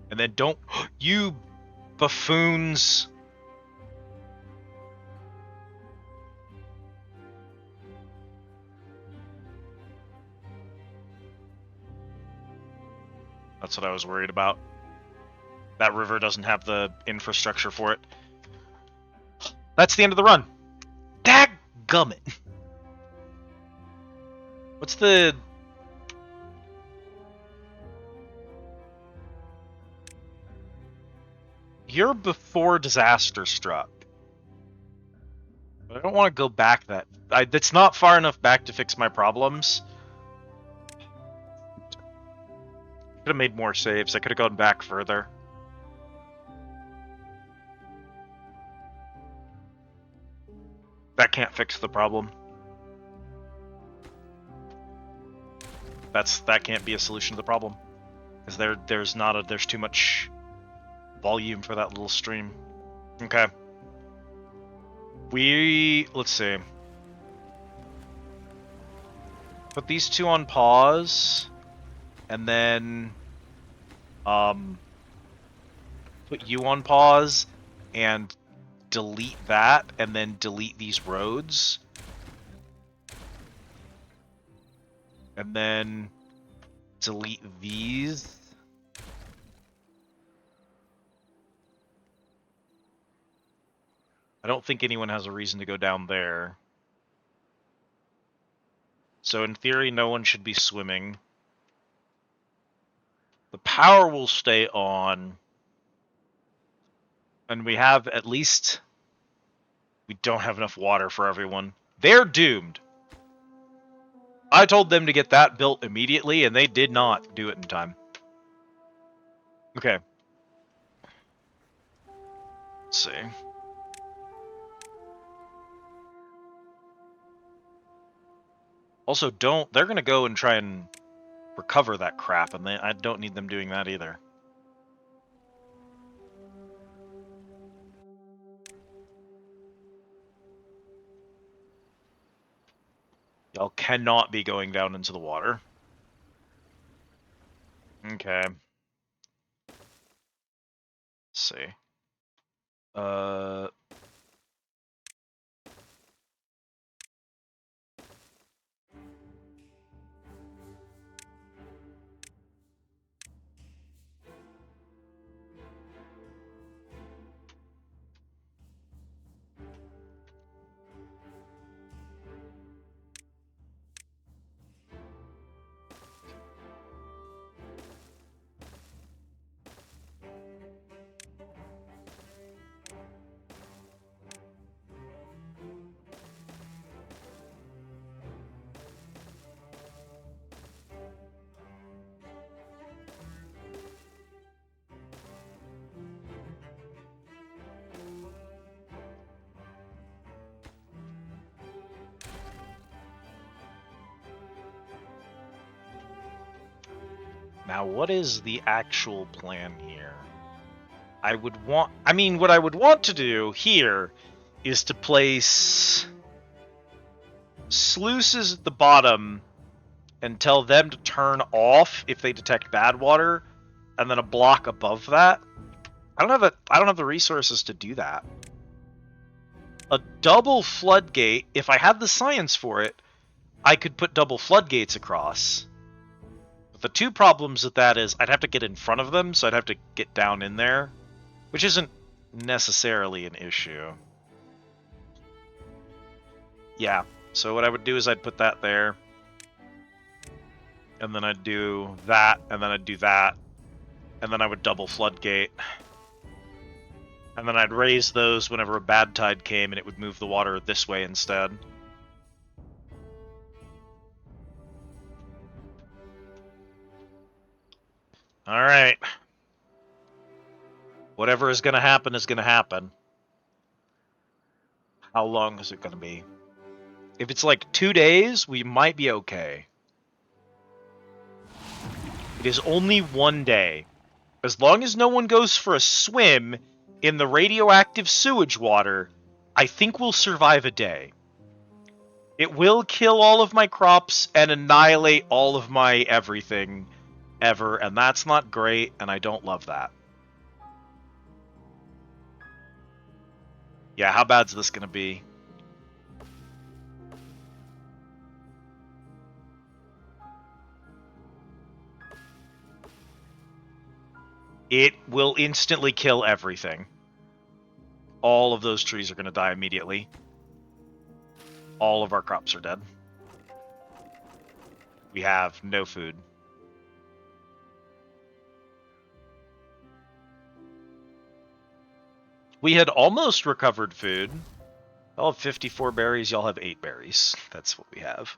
And then don't... You buffoons! That's what I was worried about. That river doesn't have the infrastructure for it. That's the end of the run. Dadgummit. What's the... You're before disaster struck. But I don't want to go back that... That's not far enough back to fix my problems. Could have made more saves. I could have gone back further. That can't fix the problem. That can't be a solution to the problem. Because there's too much volume for that little stream. Okay. Let's see. Put these two on pause, and then put you on pause, and delete that, and then delete these roads. And then delete these. I don't think anyone has a reason to go down there. So in theory, no one should be swimming. The power will stay on. And we have at least... We don't have enough water for everyone. They're doomed. I told them to get that built immediately, and they did not do it in time. Okay. Let's see. Also, they're going to go and try and recover that crap, and I don't need them doing that either. Y'all cannot be going down into the water. Okay. Let's see. Now, what is the actual plan here? what I would want to do here is to place sluices at the bottom and tell them to turn off if they detect bad water, and then a block above that. I don't have the resources to do that. A double floodgate, if I had the science for it, I could put double floodgates across. The two problems with that is I'd have to get in front of them, so I'd have to get down in there, which isn't necessarily an issue. Yeah, so what I would do is I'd put that there, and then I'd do that, and then I'd do that, and then I would double floodgate. And then I'd raise those whenever a bad tide came, and it would move the water this way instead. Alright. Whatever is going to happen is going to happen. How long is it going to be? If it's like 2 days, we might be okay. It is only 1 day. As long as no one goes for a swim in the radioactive sewage water, I think we'll survive a day. It will kill all of my crops and annihilate all of my everything ever, and that's not great, and I don't love that. Yeah, how bad's this gonna be? It will instantly kill everything. All of those trees are gonna die immediately. All of our crops are dead. We have no food. We had almost recovered food. I'll have 54 berries, y'all have 8 berries. That's what we have.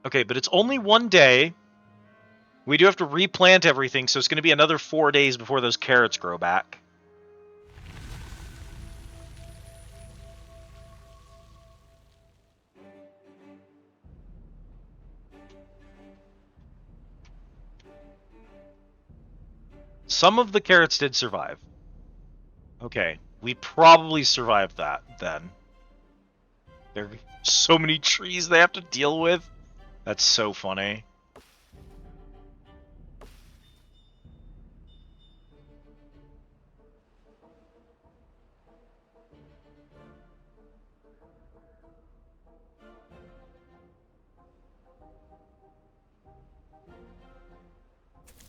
Okay, but it's only one day. We do have to replant everything, so it's going to be another 4 days before those carrots grow back. Some of the carrots did survive. Okay, we probably survived that then. There are so many trees they have to deal with. That's so funny.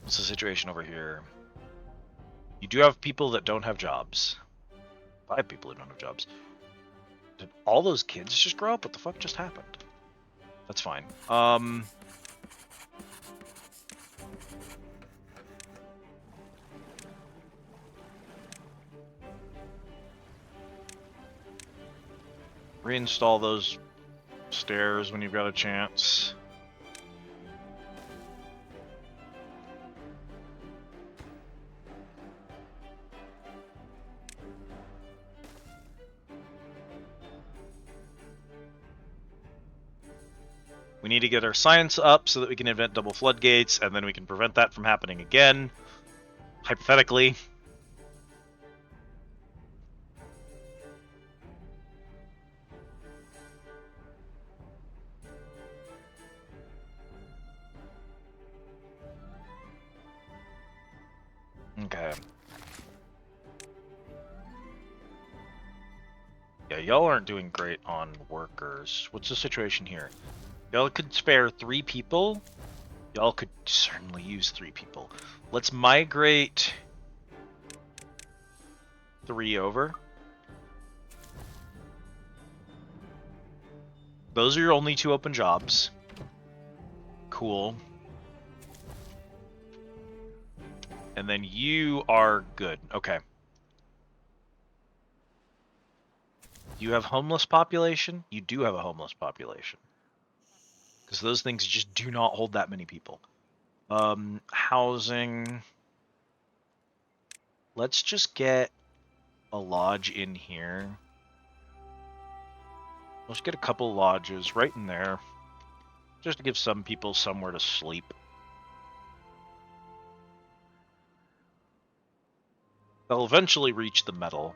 What's the situation over here? You do have people that don't have jobs. 5 people who don't have jobs. Did all those kids just grow up? What the fuck just happened? That's fine. Reinstall those stairs when you've got a chance. We need to get our science up so that we can invent double floodgates, and then we can prevent that from happening again. Hypothetically. Okay. Yeah, y'all aren't doing great on workers. What's the situation here? Y'all could spare 3 people. Y'all could certainly use 3 people. Let's migrate 3 over. Those are your only 2 open jobs. Cool. And then you are good. Okay. You have homeless population? You do have a homeless population. Because those things just do not hold that many people. Housing. Let's just get a lodge in here. Let's get a couple lodges right in there. Just to give some people somewhere to sleep. They'll eventually reach the metal.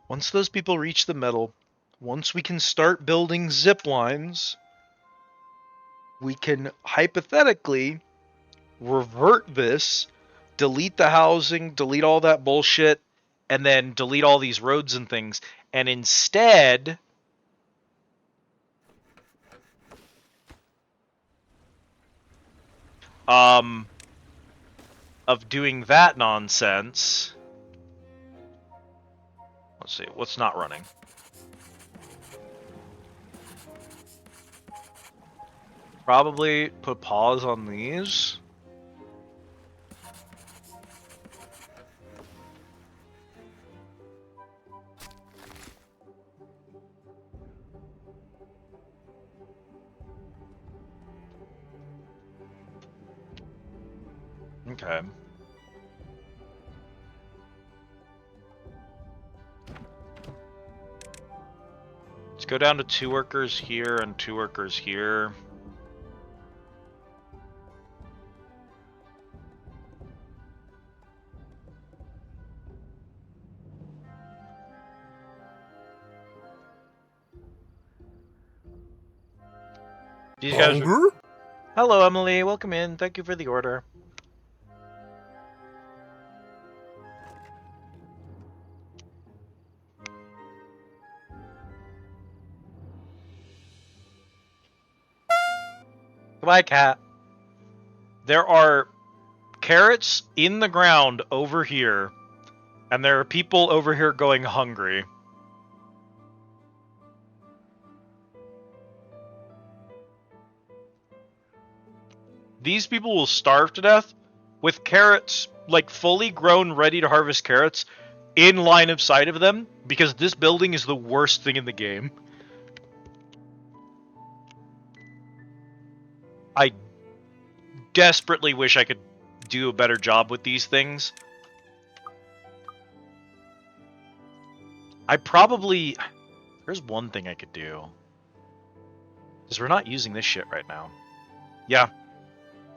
Once those people reach the metal, once we can start building zip lines, we can hypothetically revert this, delete the housing, delete all that bullshit, and then delete all these roads and things, and instead of doing that nonsense, let's see, what's not running? Probably put pause on these. Okay. Let's go down to 2 workers here and 2 workers here. These guys are... Hunger? Hello, Emily. Welcome in. Thank you for the order. Goodbye, cat. There are carrots in the ground over here, and there are people over here going hungry. These people will starve to death, with carrots, like fully grown, ready to harvest carrots, in line of sight of them, because this building is the worst thing in the game. I desperately wish I could do a better job with these things. There's one thing I could do. Because we're not using this shit right now. Yeah.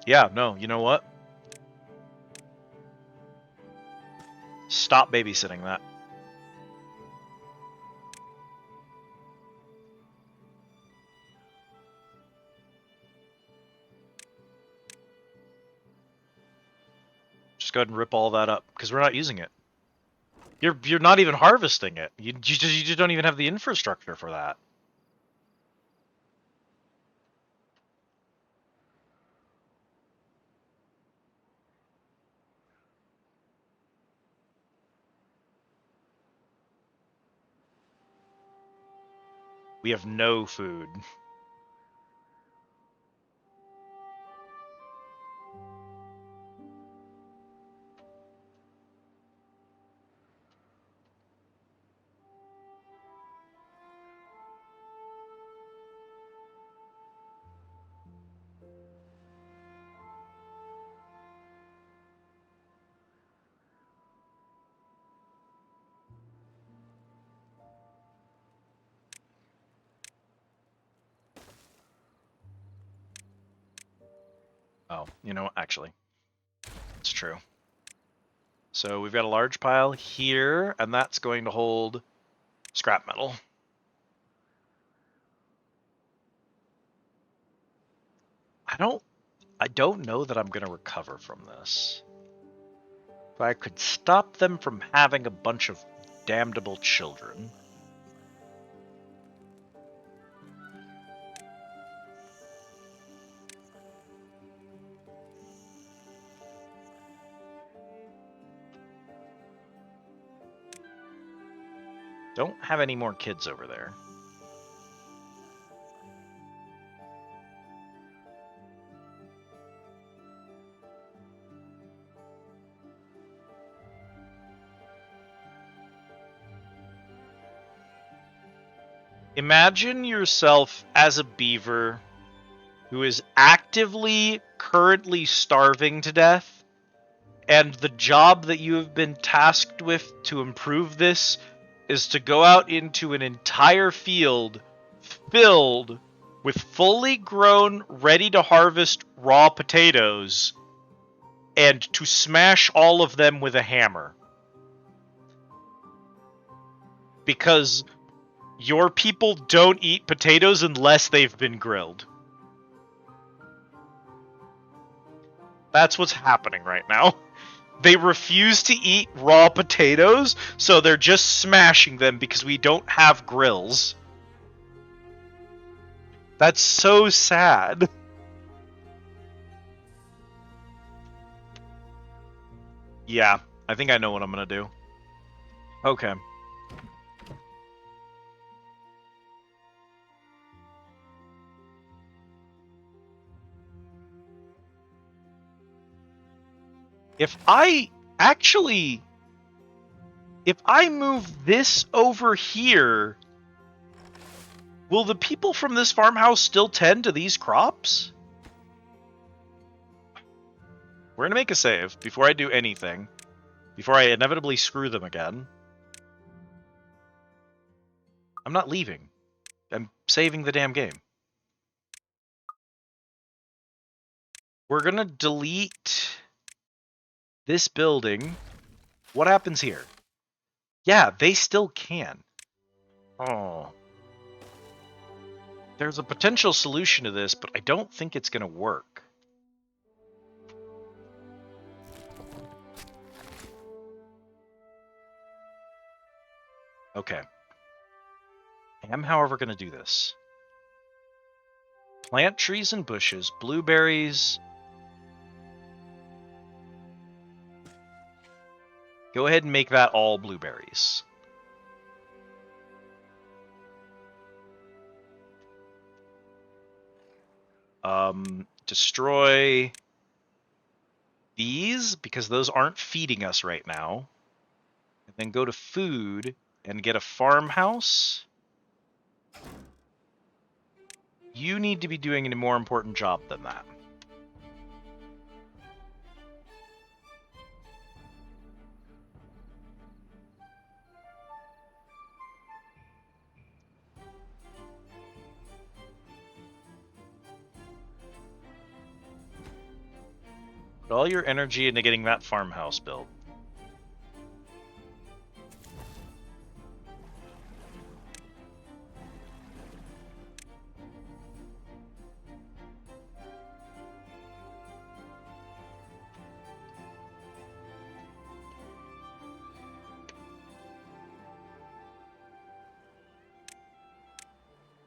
Yeah, no, you know what? Stop babysitting that. Just go ahead and rip all that up, because we're not using it. You're not even harvesting it. You just don't even have the infrastructure for that. We have no food. Oh, you know, actually, it's true. So we've got a large pile here, and that's going to hold scrap metal. I don't know that I'm going to recover from this. If I could stop them from having a bunch of damnable children. Don't have any more kids over there. Imagine yourself as a beaver who is actively, currently starving to death, and the job that you have been tasked with to improve this is to go out into an entire field filled with fully grown, ready to harvest raw potatoes, and to smash all of them with a hammer. Because your people don't eat potatoes unless they've been grilled. That's what's happening right now. They refuse to eat raw potatoes, so they're just smashing them because we don't have grills. That's so sad. Yeah, I think I know what I'm gonna do. Okay. If I actually... If I move this over here, will the people from this farmhouse still tend to these crops? We're gonna make a save before I do anything. Before I inevitably screw them again. I'm not leaving. I'm saving the damn game. We're gonna delete this building. What happens here? Yeah, they still can. Oh. There's a potential solution to this, but I don't think it's gonna work. Okay. I am, however, gonna do this. Plant trees and bushes, blueberries. Go ahead and make that all blueberries. Destroy these, because those aren't feeding us right now. And then go to food and get a farmhouse. You need to be doing a more important job than that. Put all your energy into getting that farmhouse built.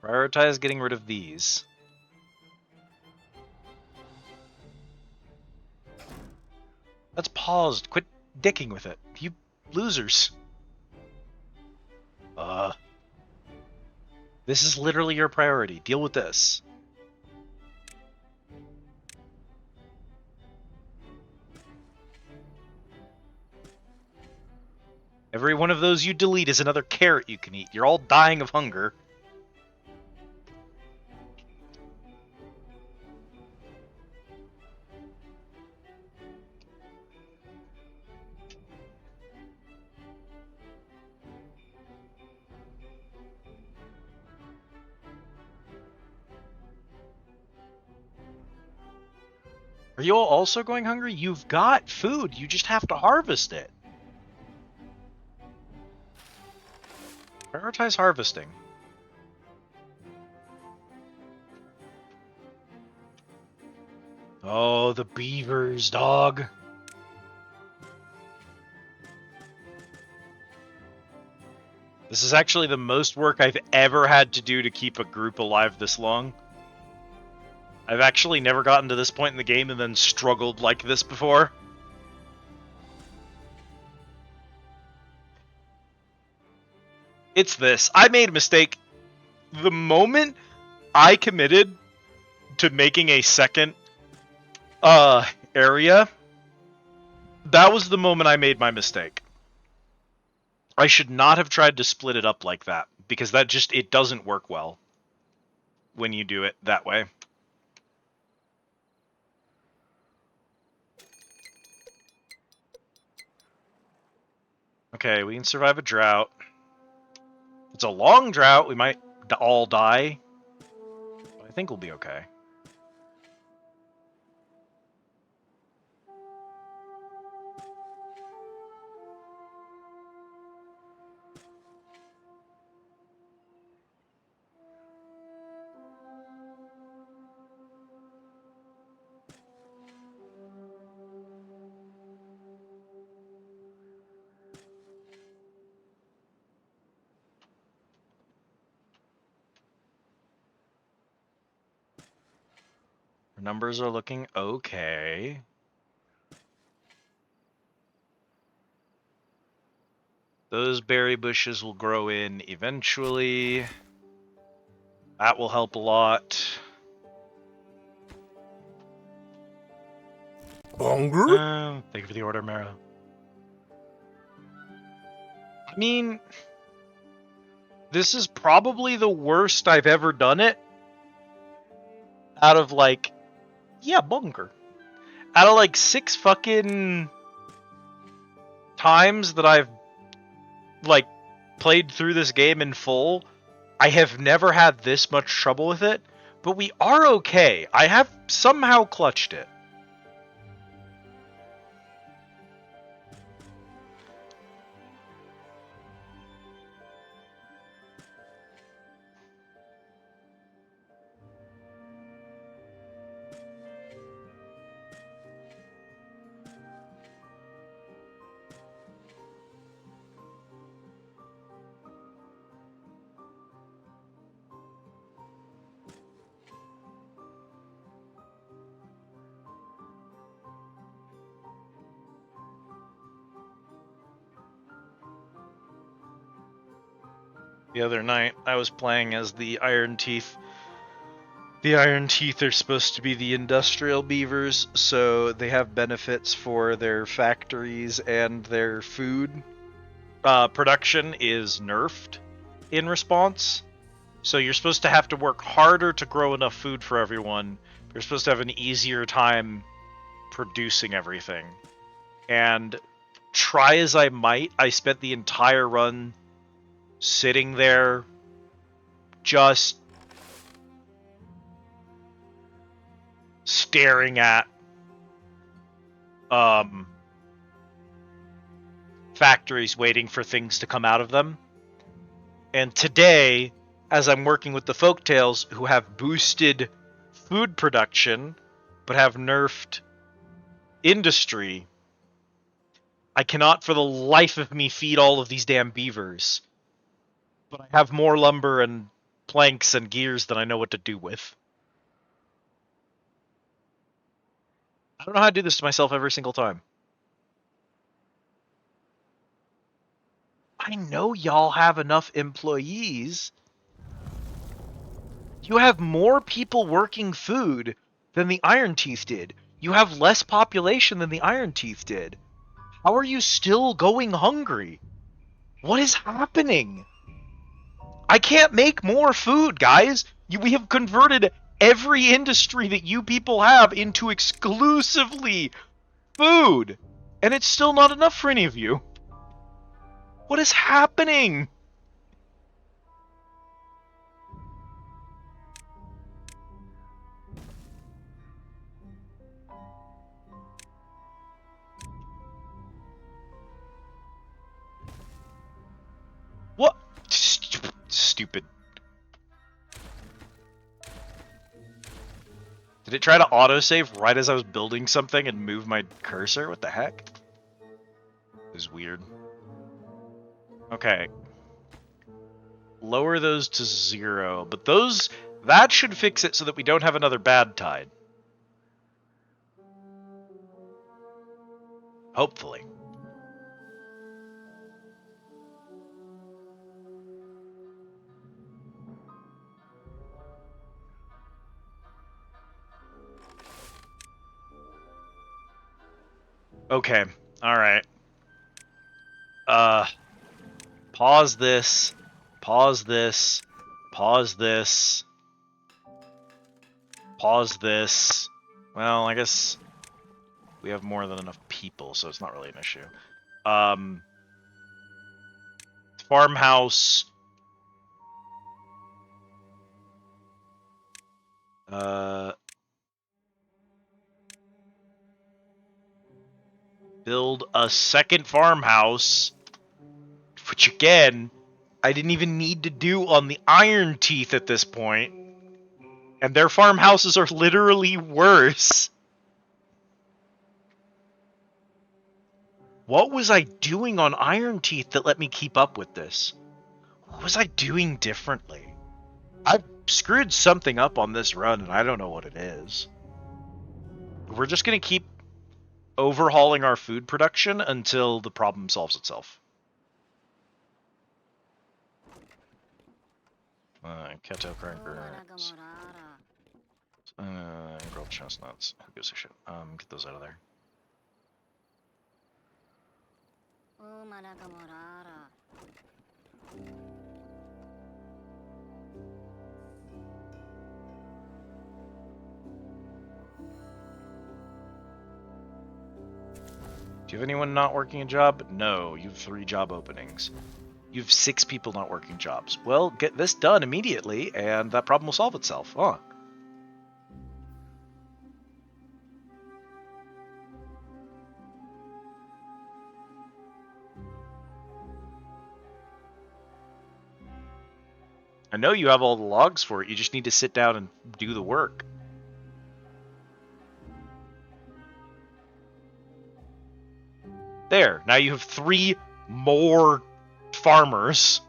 Prioritize getting rid of these. That's paused. Quit dicking with it. You losers. This is literally your priority. Deal with this. Every one of those you delete is another carrot you can eat. You're all dying of hunger. Are you all also going hungry? You've got food. You just have to harvest it. Prioritize harvesting. Oh, the beavers, dog. This is actually the most work I've ever had to do to keep a group alive this long. I've actually never gotten to this point in the game and then struggled like this before. It's this. I made a mistake. The moment I committed to making a second area, that was the moment I made my mistake. I should not have tried to split it up like that, because that just, it doesn't work well when you do it that way. Okay, we can survive a drought. It's a long drought. We might all die. But I think we'll be okay. Our numbers are looking okay. Those berry bushes will grow in eventually. That will help a lot. Hungry? Thank you for the order, Mara. I mean, this is probably the worst I've ever done it. Out of like, yeah, bunker. Out of like 6 fucking times that I've like played through this game in full, I have never had this much trouble with it, but we are okay. I have somehow clutched it. The other night, I was playing as the Iron Teeth The Iron Teeth are supposed to be the industrial beavers, so they have benefits for their factories and their food. Production is nerfed in response. So you're supposed to have to work harder to grow enough food for everyone. You're supposed to have an easier time producing everything. And try as I might, I spent the entire run sitting there just staring at factories waiting for things to come out of them. And today, as I'm working with the folktales who have boosted food production but have nerfed industry, I cannot for the life of me feed all of these damn beavers. But I have more lumber and planks and gears than I know what to do with. I don't know how to do this to myself every single time. I know y'all have enough employees. You have more people working food than the Iron Teeth did. You have less population than the Iron Teeth did. How are you still going hungry? What is happening? I can't make more food, guys. We have converted every industry that you people have into exclusively food. And it's still not enough for any of you. What is happening? What? Stupid. Did it try to autosave right as I was building something and move my cursor? What the heck? This is weird. Okay. Lower those to 0, but that should fix it so that we don't have another bad tide. Hopefully. Okay. Alright. Pause this. Pause this. Pause this. Pause this. Well, I guess we have more than enough people, so it's not really an issue. Farmhouse. Build a second farmhouse, which again, I didn't even need to do on the Iron Teeth at this point. And their farmhouses are literally worse. What was I doing on Iron Teeth that let me keep up with this? What was I doing differently? I've screwed something up on this run, and I don't know what it is. We're just going to keep overhauling our food production until the problem solves itself. Keto crackers. Grilled chestnuts. Who gives a shit? Get those out of there. Do you have anyone not working a job? No, you have 3 job openings. You have 6 people not working jobs. Well, get this done immediately, and that problem will solve itself. Huh. I know you have all the logs for it, you just need to sit down and do the work. There, now you have 3 more farmers.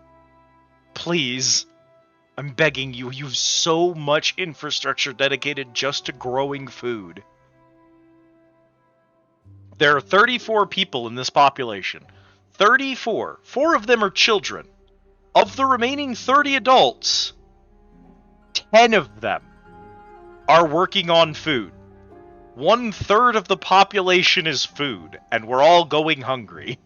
Please. I'm begging you, you have so much infrastructure dedicated just to growing food. There are 34 people in this population. 34. 4 of them are children. Of the remaining 30 adults, 10 of them are working on food. 1/3 of the population is food, and we're all going hungry.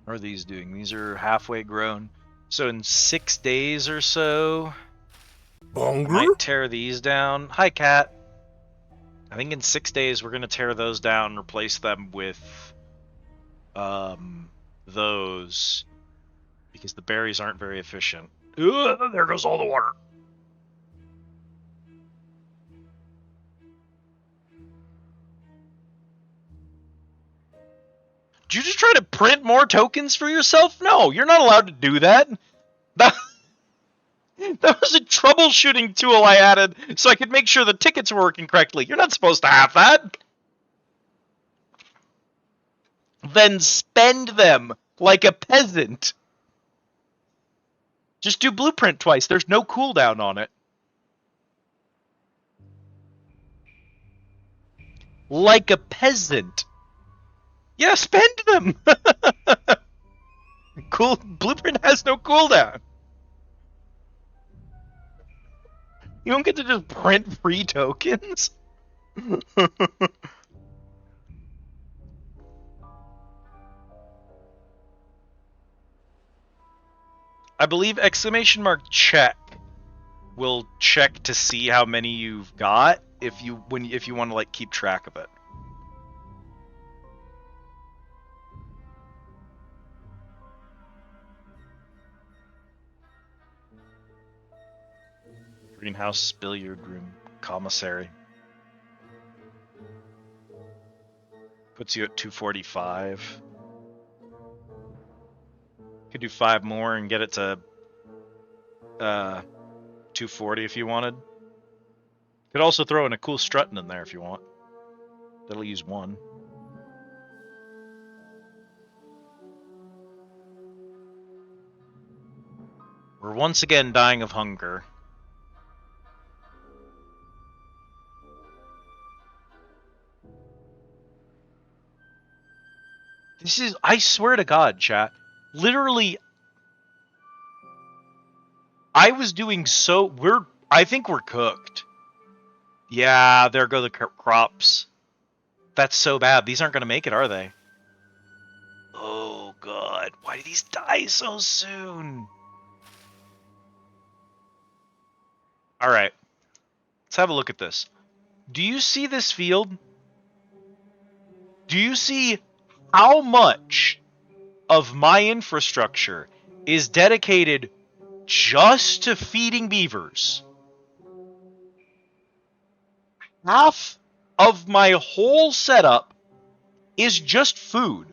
What are these doing? These are halfway grown. So in 6 days or so, I Bongur? might tear these down. Hi, cat. I think in 6 days we're gonna tear those down and replace them with those, because the berries aren't very efficient. Ugh, there goes all the water. Did you just try to print more tokens for yourself? No, you're not allowed to do that. That was a troubleshooting tool I added so I could make sure the tickets were working correctly. You're not supposed to have that. Then spend them like a peasant. Just do blueprint twice. There's no cooldown on it. Like a peasant. Yeah, spend them. Cool. Blueprint has no cooldown. You don't get to just print free tokens. I believe !check will check to see how many you've got if you want to like keep track of it. Greenhouse, billiard room, commissary. Puts you at 245. Could do 5 more and get it to 240 if you wanted. Could also throw in a cool strutting in there if you want. That'll use 1. We're once again dying of hunger. This is, I swear to God, chat, literally, I was doing so, I think we're cooked. Yeah, there go the crops. That's so bad. These aren't going to make it, are they? Oh, God. Why do these die so soon? All right. Let's have a look at this. Do you see this field? Do you see how much of my infrastructure is dedicated just to feeding beavers? Half of my whole setup is just food.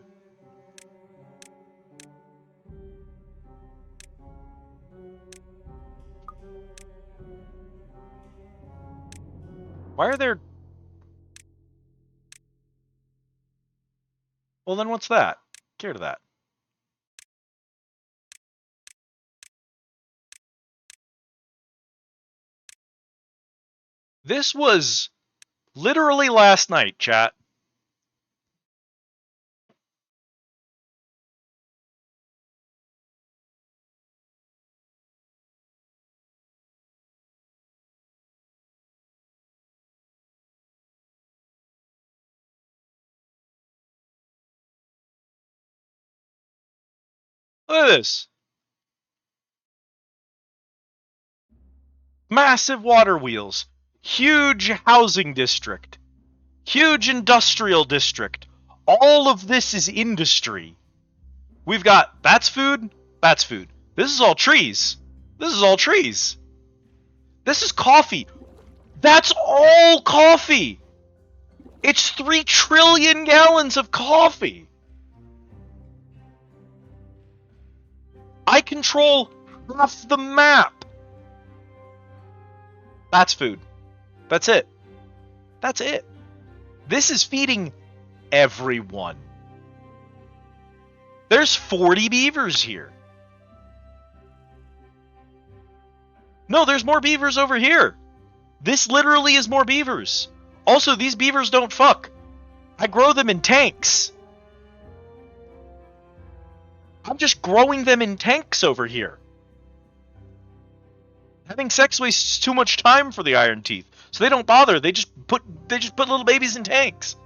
Why are there... Well, then what's that? Get rid of that. This was literally last night, chat. Look at this. Massive water wheels. Huge housing district. Huge industrial district. All of this is industry. We've got, that's food, that's food. This is all trees. This is all trees. This is coffee. That's all coffee. It's 3 trillion gallons of coffee. I control half the map. That's food. That's it. That's it. This is feeding everyone. There's 40 beavers here. No, there's more beavers over here. This literally is more beavers. Also, these beavers don't fuck. I grow them in tanks. I'm just growing them in tanks over here. Having sex wastes too much time for the Iron Teeth, so they don't bother. They just put little babies in tanks.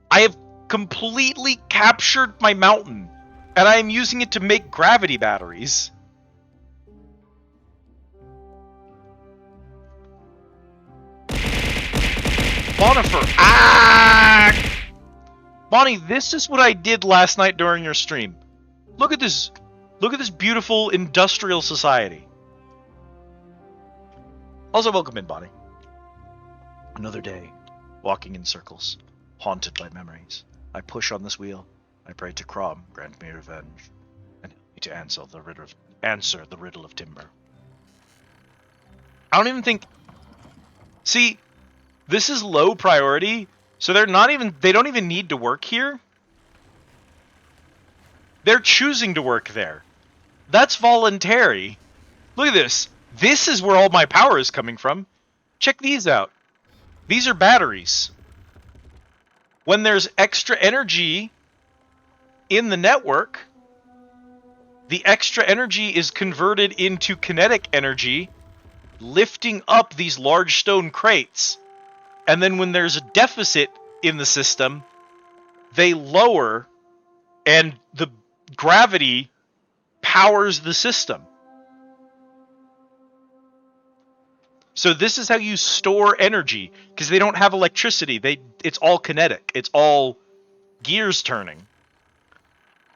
I have completely captured my mountain, and I am using it to make gravity batteries. Bonifer. Ah! Bonnie, this is what I did last night during your stream. Look at this. Look at this beautiful industrial society. Also, welcome in, Bonnie. Another day, walking in circles, haunted by memories. I push on this wheel. I pray to Crom, grant me revenge, and help me to answer the riddle of timber. I don't even think... See, this is low priority, so they don't even need to work here. They're choosing to work there. That's voluntary. Look at this. This is where all my power is coming from. Check these out. These are batteries. When there's extra energy in the network, the extra energy is converted into kinetic energy, lifting up these large stone crates. And then when there's a deficit in the system, they lower, and the gravity powers the system. So this is how you store energy, because they don't have electricity. It's all kinetic. It's all gears turning.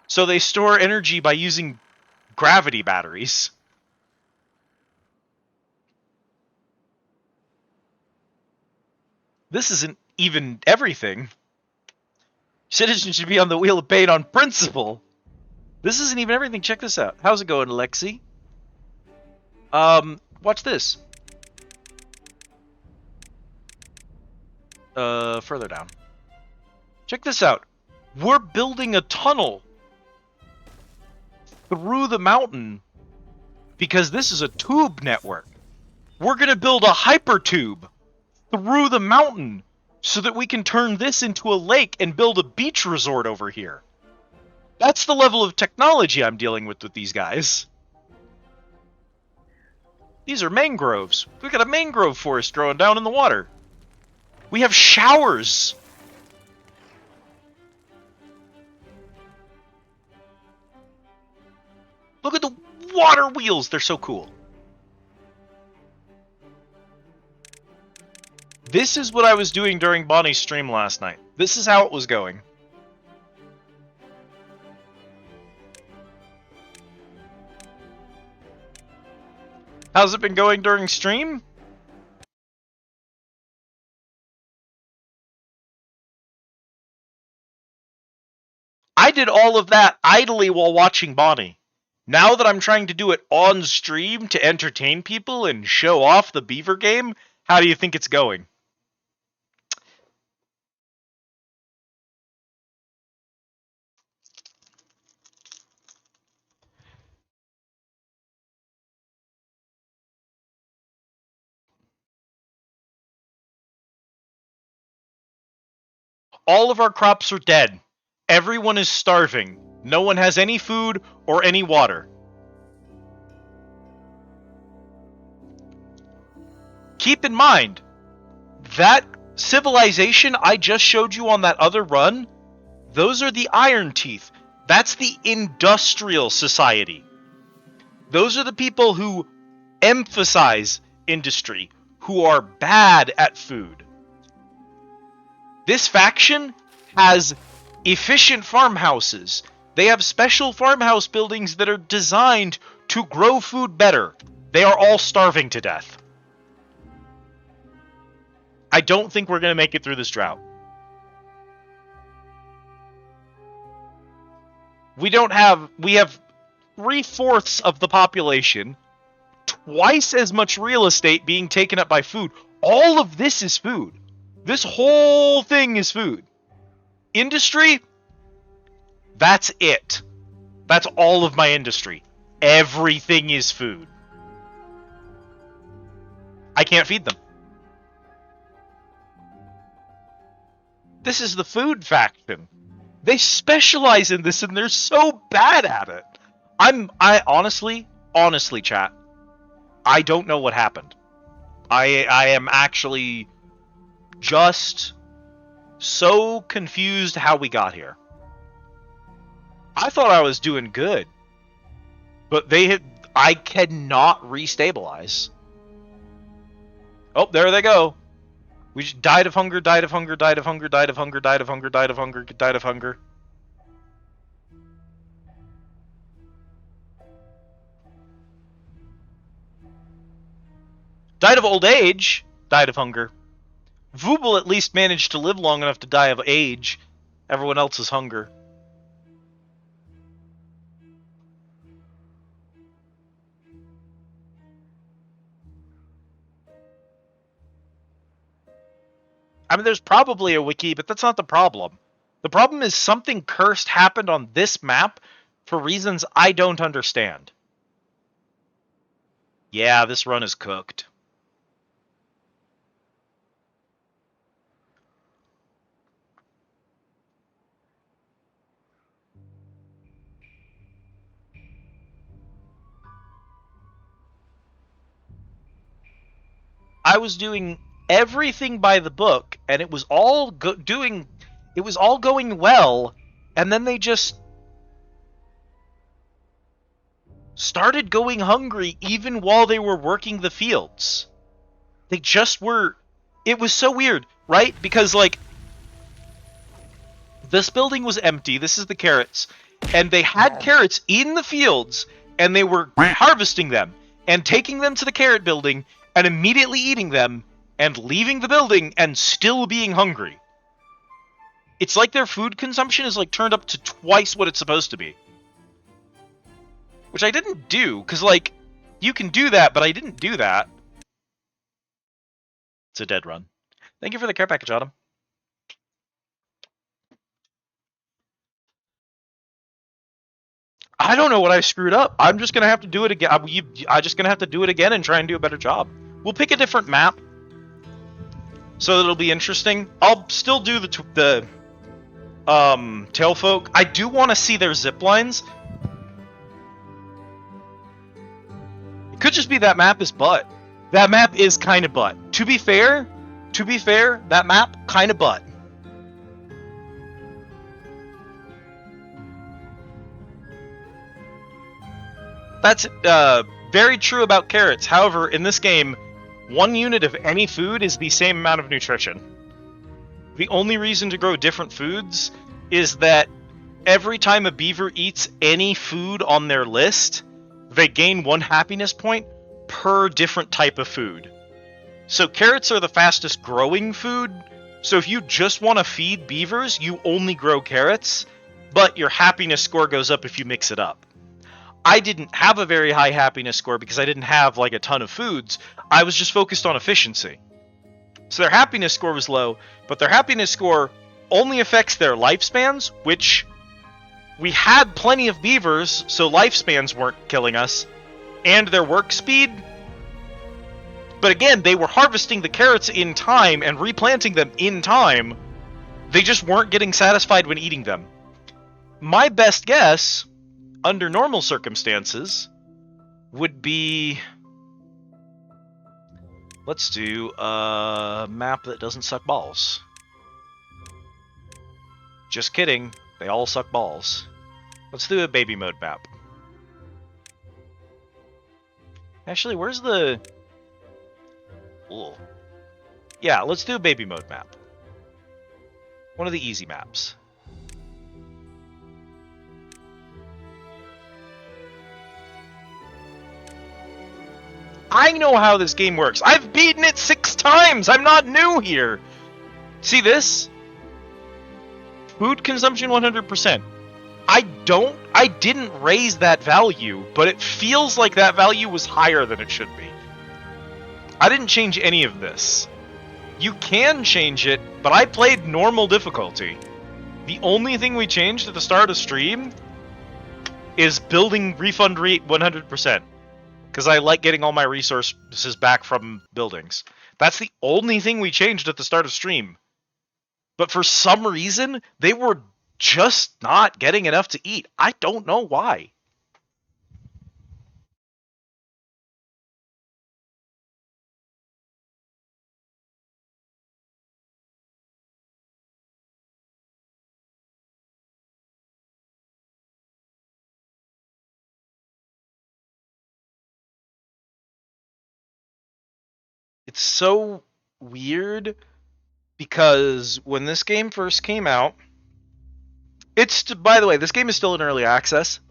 So they store energy by using gravity batteries. This isn't even everything. Citizens should be on the wheel of pain on principle. This isn't even everything. Check this out. How's it going, Alexi? Watch this. Further down. Check this out. We're building a tunnel through the mountain because this is a tube network. We're gonna build a hyper tube through the mountain so that we can turn this into a lake and build a beach resort over here. That's the level of technology I'm dealing with these guys. These are mangroves. We've got a mangrove forest growing down in the water. We have showers. Look at the water wheels. They're so cool. This is what I was doing during Bonnie's stream last night. This is how it was going. How's it been going during stream? I did all of that idly while watching Bonnie. Now that I'm trying to do it on stream to entertain people and show off the Beaver game, how do you think it's going? All of our crops are dead. Everyone is starving. No one has any food or any water. Keep in mind, that civilization I just showed you on that other run, those are the Iron Teeth. That's the industrial society. Those are the people who emphasize industry, who are bad at food. This faction has efficient farmhouses. They have special farmhouse buildings that are designed to grow food better. They are all starving to death. I don't think we're going to make it through this drought. We have 3/4 of the population, twice as much real estate being taken up by food. All of this is food. This whole thing is food. Industry, that's it. That's all of my industry. Everything is food. I can't feed them. This is the food faction. They specialize in this and they're so bad at it. I honestly, chat, I don't know what happened. I am actually just so confused how we got here. I thought I was doing good, but I cannot restabilize. Oh, there they go. We just died of hunger, died of hunger, died of hunger, died of hunger, died of hunger, died of hunger, died of hunger. Died of old age, died of hunger. Vubel at least managed to live long enough to die of age. Everyone else is hunger. I mean, there's probably a wiki, but that's not the problem. The problem is something cursed happened on this map for reasons I don't understand. Yeah, this run is cooked. I was doing everything by the book, and it was all going well, and then they just started going hungry even while they were working the fields. They just were. It was so weird, right? Because, like, this building was empty. This is the carrots. And they had carrots in the fields, and they were harvesting them and taking them to the carrot building and immediately eating them and leaving the building and still being hungry. It's like their food consumption is, like, turned up to twice what it's supposed to be. Which I didn't do, because, like, you can do that, but I didn't do that. It's a dead run. Thank you for the care package, Autumn. I don't know what I screwed up. I'm just going to have to do it again. I'm just going to have to do it again and try and do a better job. We'll pick a different map so that it'll be interesting. I'll still do the Tailfolk. I do want to see their zip lines. It could just be that map is butt. That map is kind of butt. To be fair, that map kind of butt. That's very true about carrots. However, in this game, 1 unit of any food is the same amount of nutrition. The only reason to grow different foods is that every time a beaver eats any food on their list, they gain 1 happiness point per different type of food. So carrots are the fastest growing food, so if you just want to feed beavers, you only grow carrots, but your happiness score goes up if you mix it up. I didn't have a very high happiness score because I didn't have, like, a ton of foods. I was just focused on efficiency. So their happiness score was low, but their happiness score only affects their lifespans, which we had plenty of beavers, so lifespans weren't killing us, and their work speed. But again, they were harvesting the carrots in time and replanting them in time. They just weren't getting satisfied when eating them. My best guess, under normal circumstances, would be... Let's do a map that doesn't suck balls. Just kidding. They all suck balls. Let's do a baby mode map. Actually, where's the... Ugh. Yeah, let's do a baby mode map. One of the easy maps. I know how this game works. I've beaten it 6 times! I'm not new here! See this? Food consumption 100%. I didn't raise that value, but it feels like that value was higher than it should be. I didn't change any of this. You can change it, but I played normal difficulty. The only thing we changed at the start of stream is building refund rate 100%. Because I like getting all my resources back from buildings. That's the only thing we changed at the start of stream. But for some reason, they were just not getting enough to eat. I don't know why. It's so weird because when this game first came out, by the way, this game is still in early access.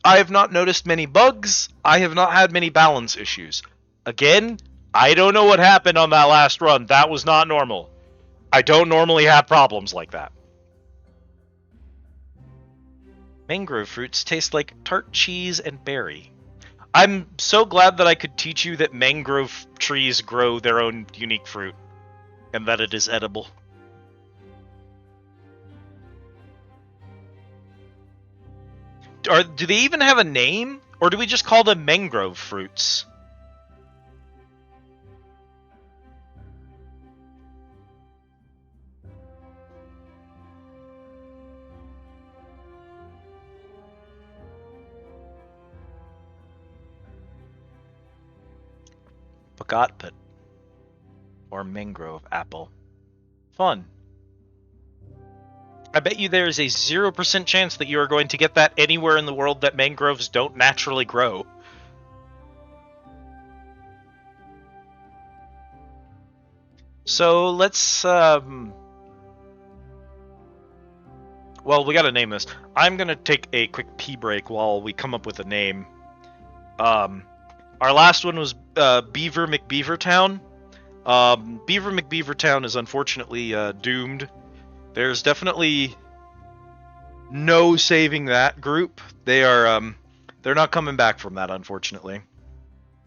I have not noticed many bugs. I have not had many balance issues. Again, I don't know what happened on that last run. That was not normal. I don't normally have problems like that. Mangrove fruits taste like tart cheese and berry. I'm so glad that I could teach you that mangrove trees grow their own unique fruit, and that it is edible. Do they even have a name? Or do we just call them mangrove fruits? Pagatput. Or mangrove apple. Fun. I bet you there is a 0% chance that you are going to get that anywhere in the world that mangroves don't naturally grow. So let's, well, we gotta name this. I'm gonna take a quick pee break while we come up with a name. Our last one was Beaver McBeavertown. Beaver McBeavertown is unfortunately doomed. There's definitely no saving that group. They're not coming back from that, unfortunately.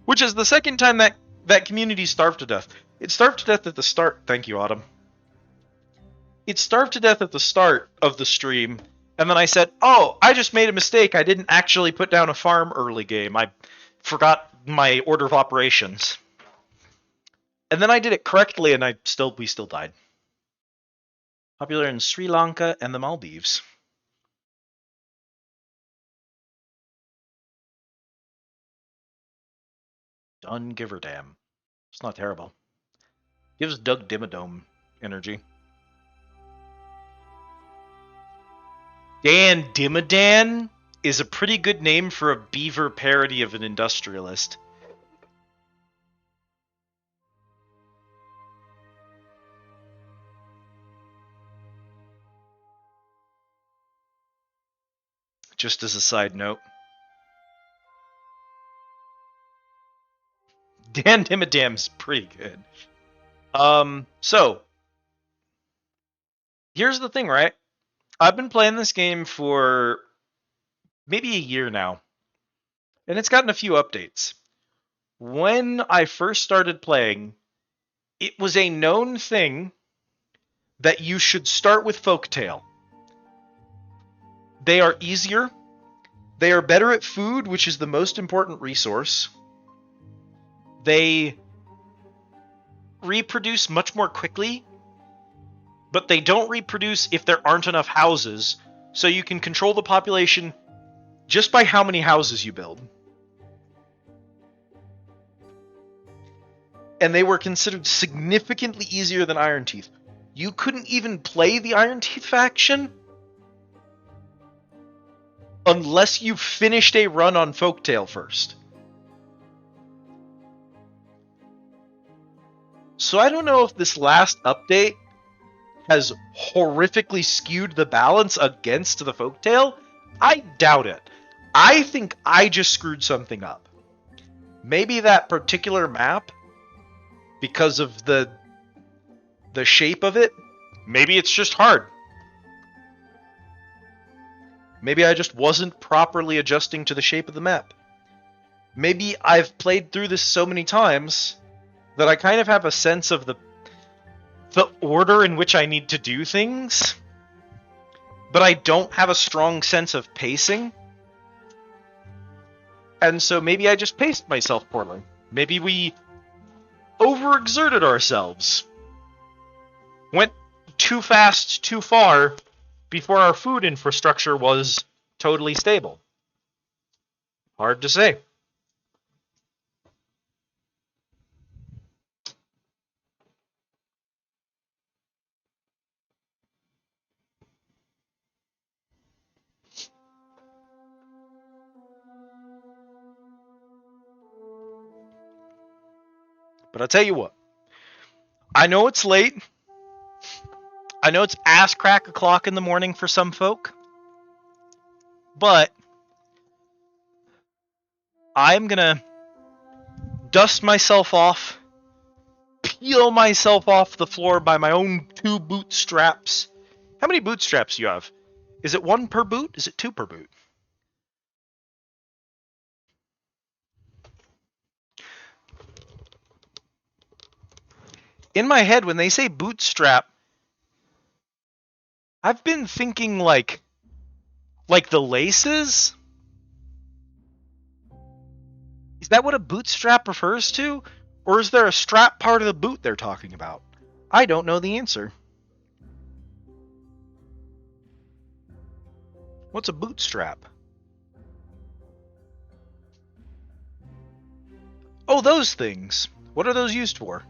Which is the second time that community starved to death. It starved to death at the start. Thank you, Autumn. It starved to death at the start of the stream, and then I said, "Oh, I just made a mistake. I didn't actually put down a farm early game. I forgot my order of operations." And then I did it correctly, and we still died. Popular in Sri Lanka and the Maldives. Dun Giverdam. It's not terrible. Gives Doug Dimmadome energy. Dan Dimmadan is a pretty good name for a beaver parody of an industrialist. Just as a side note. Dan Dimmadam's pretty good. So here's the thing, right? I've been playing this game for maybe a year now, and it's gotten a few updates. When I first started playing, it was a known thing that you should start with Folktale. They are easier. They are better at food, which is the most important resource. They reproduce much more quickly, but they don't reproduce if there aren't enough houses, so you can control the population just by how many houses you build. And they were considered significantly easier than Iron Teeth. You couldn't even play the Iron Teeth faction unless you finished a run on Folktale first. So I don't know if this last update has horrifically skewed the balance against the Folktale. I doubt it. I think I just screwed something up. Maybe that particular map, because of the shape of it, maybe it's just hard. Maybe I just wasn't properly adjusting to the shape of the map. Maybe I've played through this so many times that I kind of have a sense of the order in which I need to do things, but I don't have a strong sense of pacing. And so maybe I just paced myself poorly. Maybe we overexerted ourselves. Went too fast, too far, before our food infrastructure was totally stable. Hard to say. But I'll tell you what. I know it's late. I know it's ass crack o'clock in the morning for some folk. But I'm gonna dust myself off, peel myself off the floor by my own 2 bootstraps. How many bootstraps do you have? Is it 1 per boot? Is it 2 per boot? In my head, when they say bootstrap, I've been thinking like the laces? Is that what a bootstrap refers to? Or is there a strap part of the boot they're talking about? I don't know the answer. What's a bootstrap? Oh, those things. What are those used for?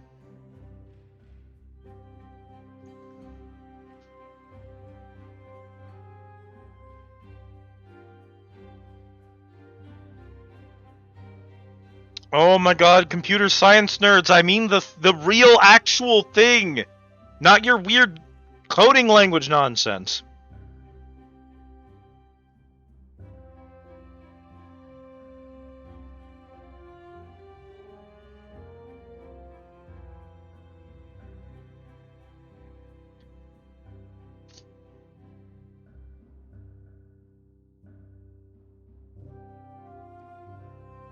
Oh my god, computer science nerds, I mean the real actual thing! Not your weird coding language nonsense.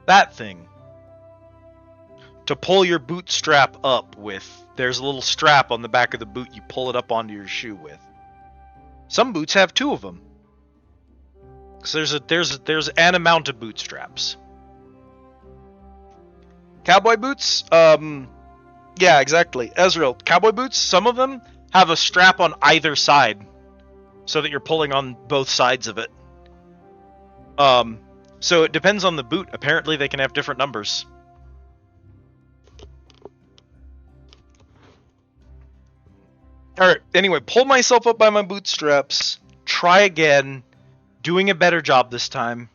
That thing. To pull your bootstrap up with. There's a little strap on the back of the boot you pull it up onto your shoe with. Some boots have 2 of them. So there's an amount of bootstraps. Cowboy boots? Yeah, exactly. Ezreal, cowboy boots, some of them have a strap on either side. So that you're pulling on both sides of it. So it depends on the boot. Apparently they can have different numbers. Alright, anyway, pull myself up by my bootstraps. Try again. Doing a better job this time.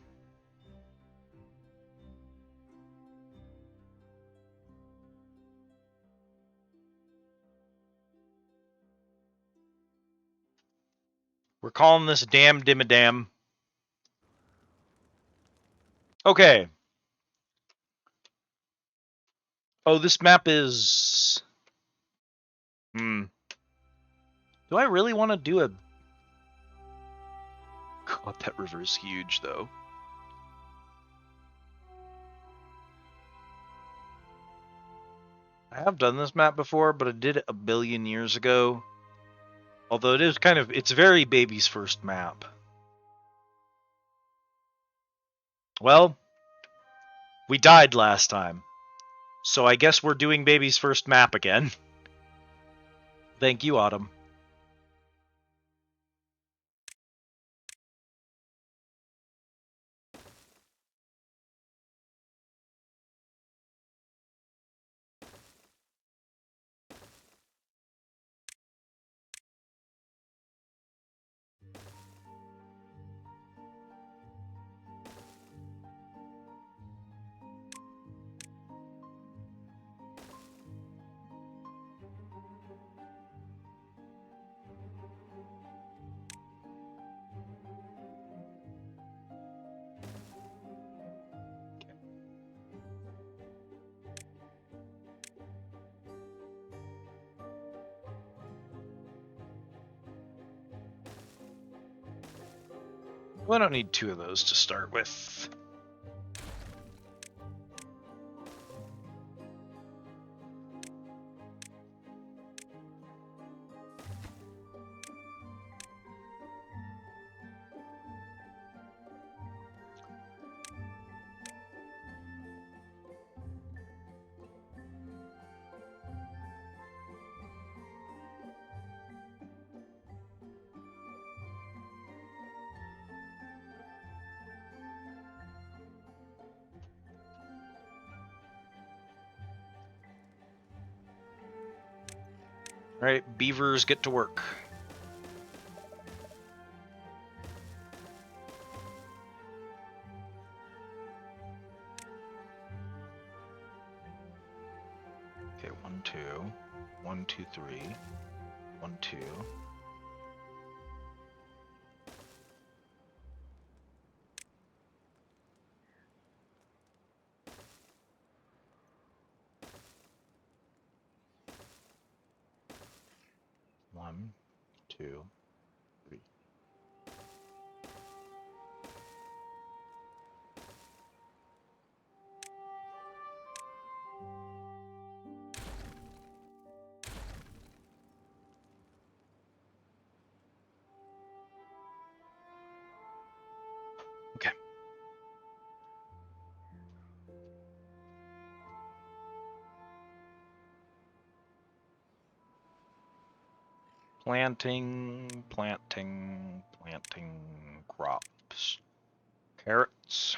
We're calling this damn dimmadam. Okay. Oh, this map is... Do I really want to do a... God, that river is huge, though. I have done this map before, but I did it a billion years ago. Although it is kind of... It's very baby's first map. Well, we died last time. So I guess we're doing baby's first map again. Thank you, Autumn. Well, I don't need 2 of those to start with. Right, beavers get to work. Okay, 1, 2. 1, 2, 3. 1, 2. One, two, three. Okay. Planting crops. Carrots.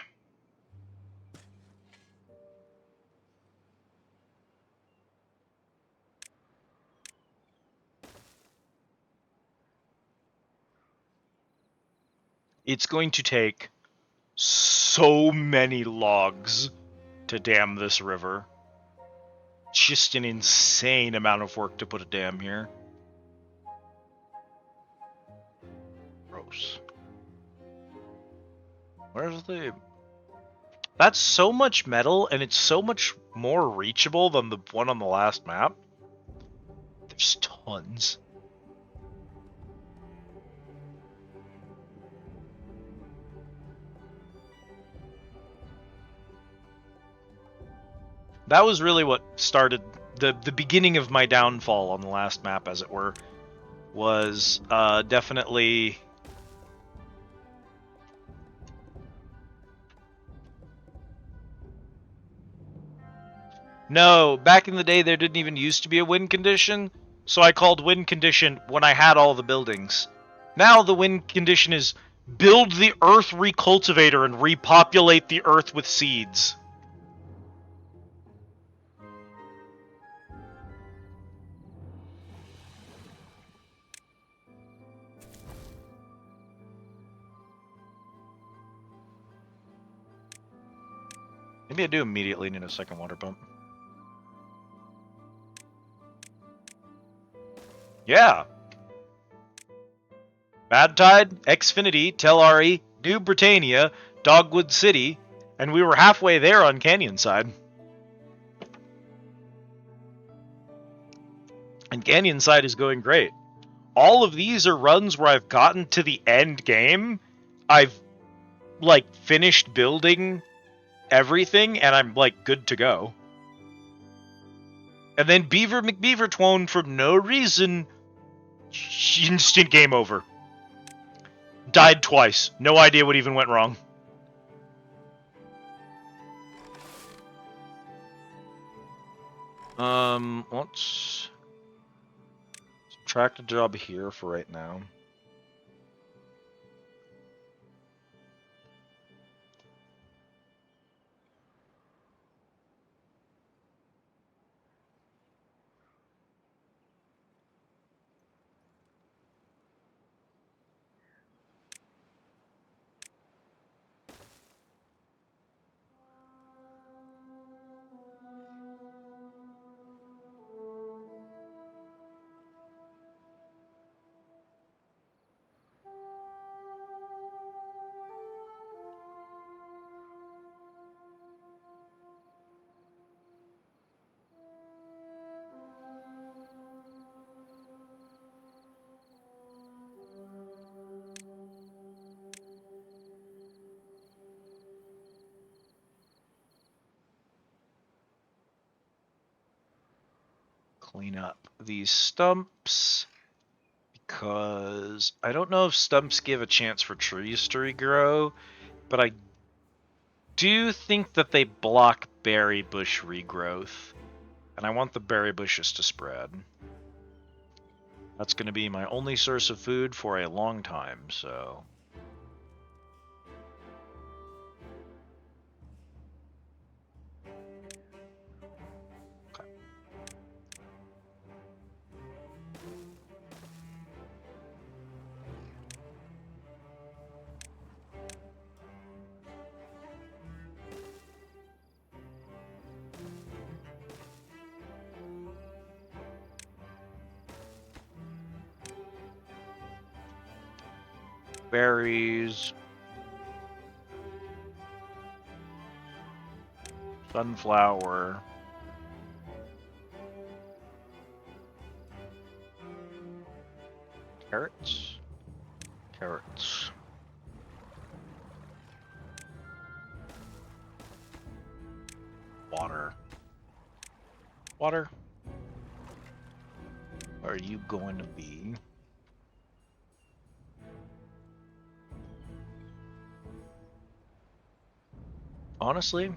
It's going to take so many logs to dam this river. Just an insane amount of work to put a dam here. Gross. Where's the... That's so much metal, and it's so much more reachable than the one on the last map. There's tons. That was really what started the beginning of my downfall on the last map, as it were, was definitely... No, back in the day there didn't even used to be a win condition, so I called win condition when I had all the buildings. Now the win condition is build the earth recultivator and repopulate the earth with seeds. Maybe I do immediately need a second water pump. Yeah. Bad Tide, Xfinity, Telari, New Britannia, Dogwood City, and we were halfway there on Canyon side. And Canyon side is going great. All of these are runs where I've gotten to the end game. I've, like, finished building everything, and I'm, like, good to go. And then Beaver McBeaver Twone, for no reason, instant game over. Died twice. No idea what even went wrong. Let's subtract a job here for right now. Clean up these stumps, because I don't know if stumps give a chance for trees to regrow, but I do think that they block berry bush regrowth, and I want the berry bushes to spread. That's going to be my only source of food for a long time, so... berries, sunflower, carrots, carrots. Water. Water. Where are you going to be? Honestly?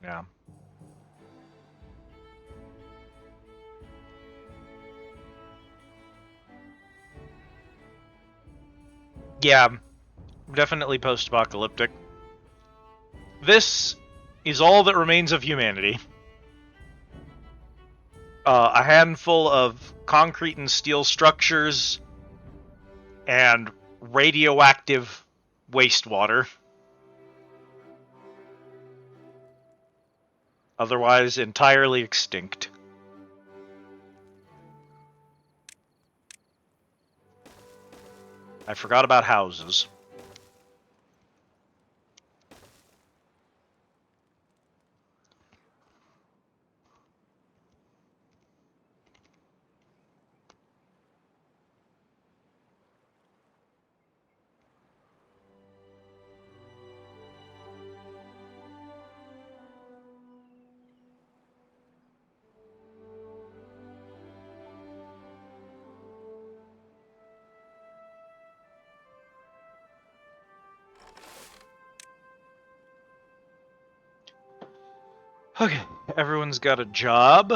Yeah. Yeah, definitely post-apocalyptic. This is all that remains of humanity. A handful of concrete and steel structures and radioactive wastewater. Otherwise entirely extinct. I forgot about houses. Okay, everyone's got a job.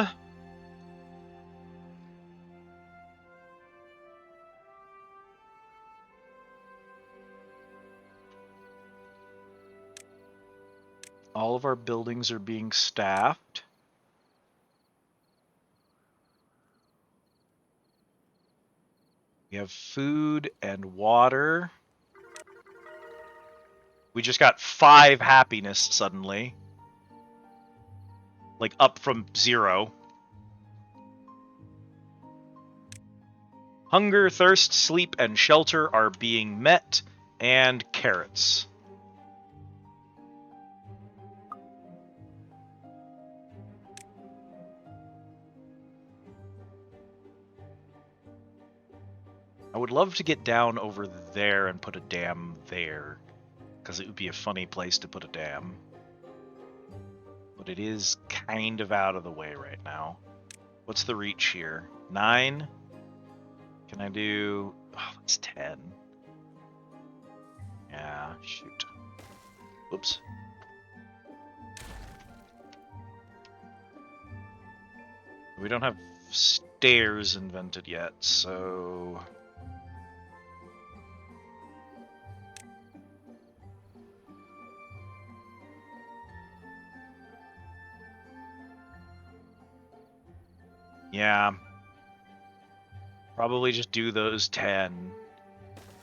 All of our buildings are being staffed. We have food and water. We just got 5 happiness suddenly. Like up from 0. Hunger, thirst, sleep, and shelter are being met, and carrots. I would love to get down over there and put a dam there, because it would be a funny place to put a dam. But it is kind of out of the way right now. What's the reach here? 9? Can I do... Oh, that's 10. Yeah, shoot. Whoops. We don't have stairs invented yet, so... Yeah. Probably just do those 10.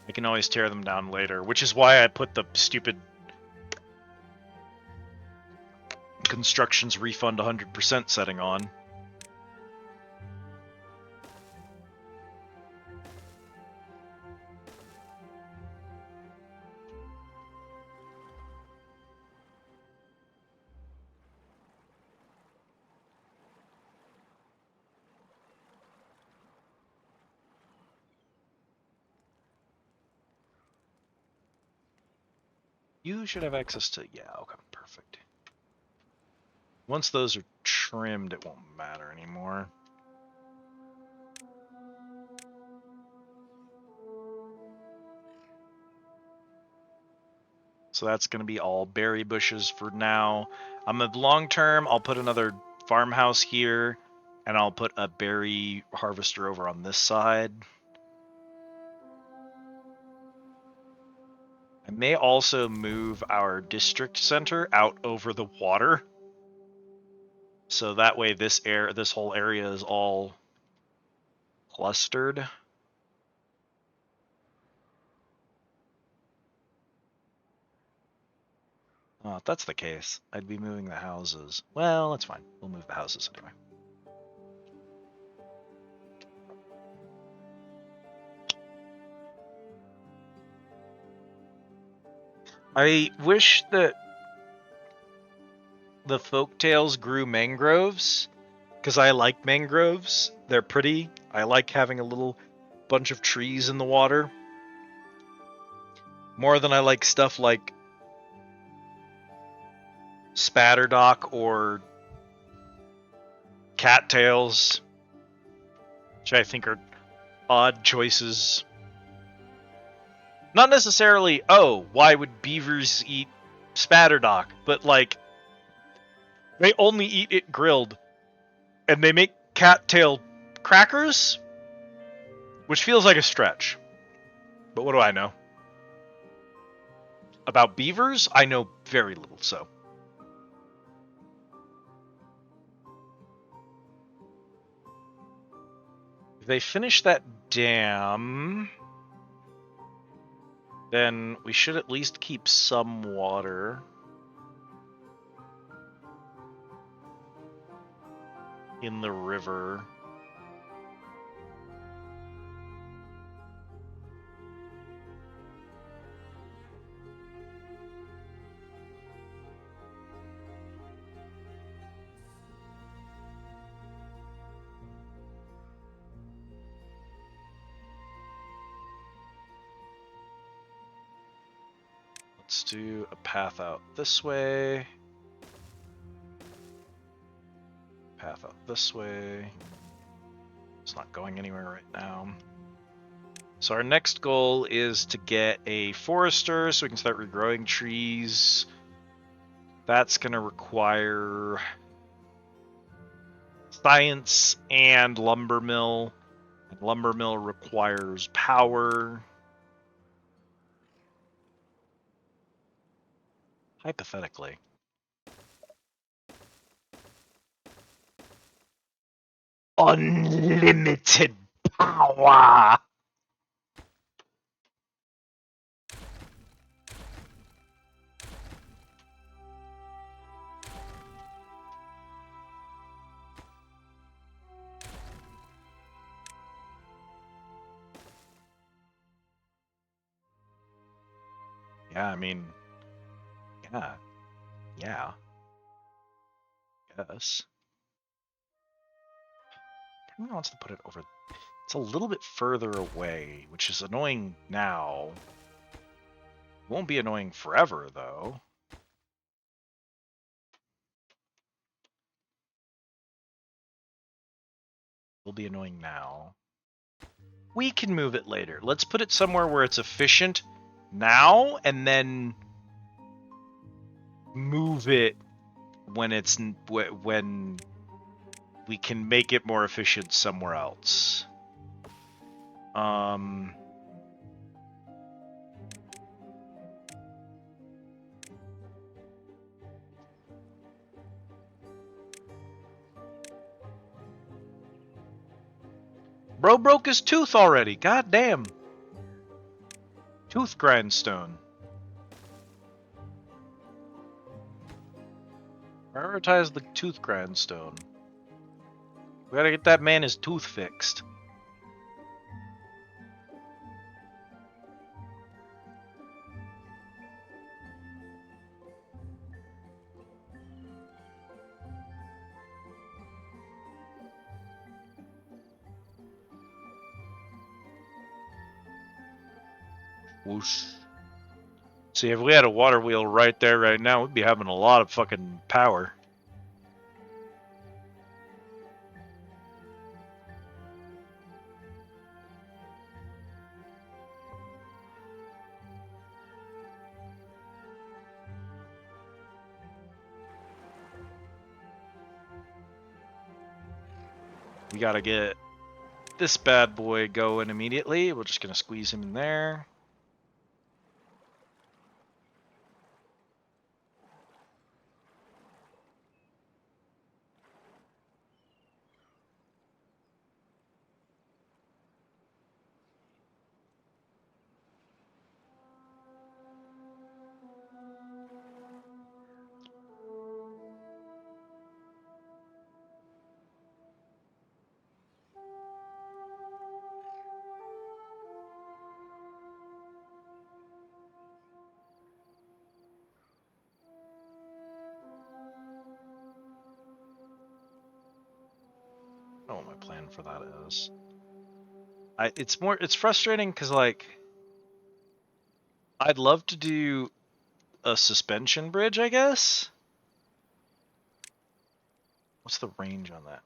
I can always tear them down later, which is why I put the stupid constructions refund 100% setting on. You should have access to... Yeah, okay, perfect. Once those are trimmed, it won't matter anymore. So that's going to be all berry bushes for now. Long term, I'll put another farmhouse here, and I'll put a berry harvester over on this side. I may also move our district center out over the water. So that way this whole area is all clustered. Oh, if that's the case, I'd be moving the houses. Well, that's fine. We'll move the houses anyway. I wish that the folktales grew mangroves, because I like mangroves. They're pretty. I like having a little bunch of trees in the water. More than I like stuff like spatterdock or cattails, which I think are odd choices. Not necessarily, oh, why would beavers eat spatterdock? But, like, they only eat it grilled. And they make cattail crackers? Which feels like a stretch. But what do I know? About beavers? I know very little, so. If they finish that dam, then we should at least keep some water in the river. Let's do a path out this way. Path out this way. It's not going anywhere right now. So our next goal is to get a forester so we can start regrowing trees. That's going to require science and lumber mill. And lumber mill requires power. Hypothetically. Unlimited power! Yeah, I mean, yeah. Yeah. Yes. He wants to put it over. It's a little bit further away, which is annoying now. Won't be annoying forever, though. Will be annoying now. We can move it later. Let's put it somewhere where it's efficient now, and then move it when it's when we can make it more efficient somewhere else. Bro broke his tooth already. God damn. Tooth grindstone. Prioritize the tooth grindstone. We gotta get that man his tooth fixed. Whoosh. See, if we had a water wheel right there right now, we'd be having a lot of fucking power. We gotta get this bad boy going immediately. We're just gonna squeeze him in there. know what my plan for that is. It's frustrating because, like, I'd love to do a suspension bridge, I guess. What's the range on that?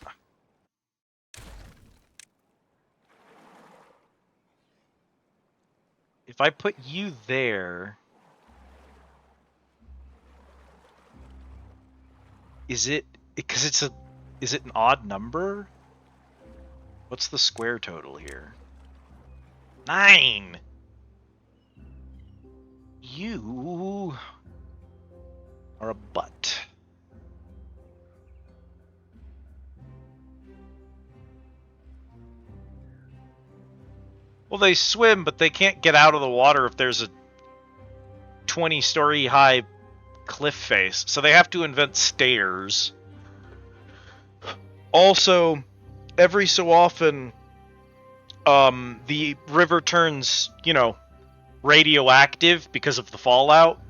If I put you there, is it an odd number? What's the square total here? 9. You are a butt. Well, they swim, but they can't get out of the water if there's a 20-story high cliff face. So they have to invent stairs. Also, every so often, the river turns, radioactive because of the fallout.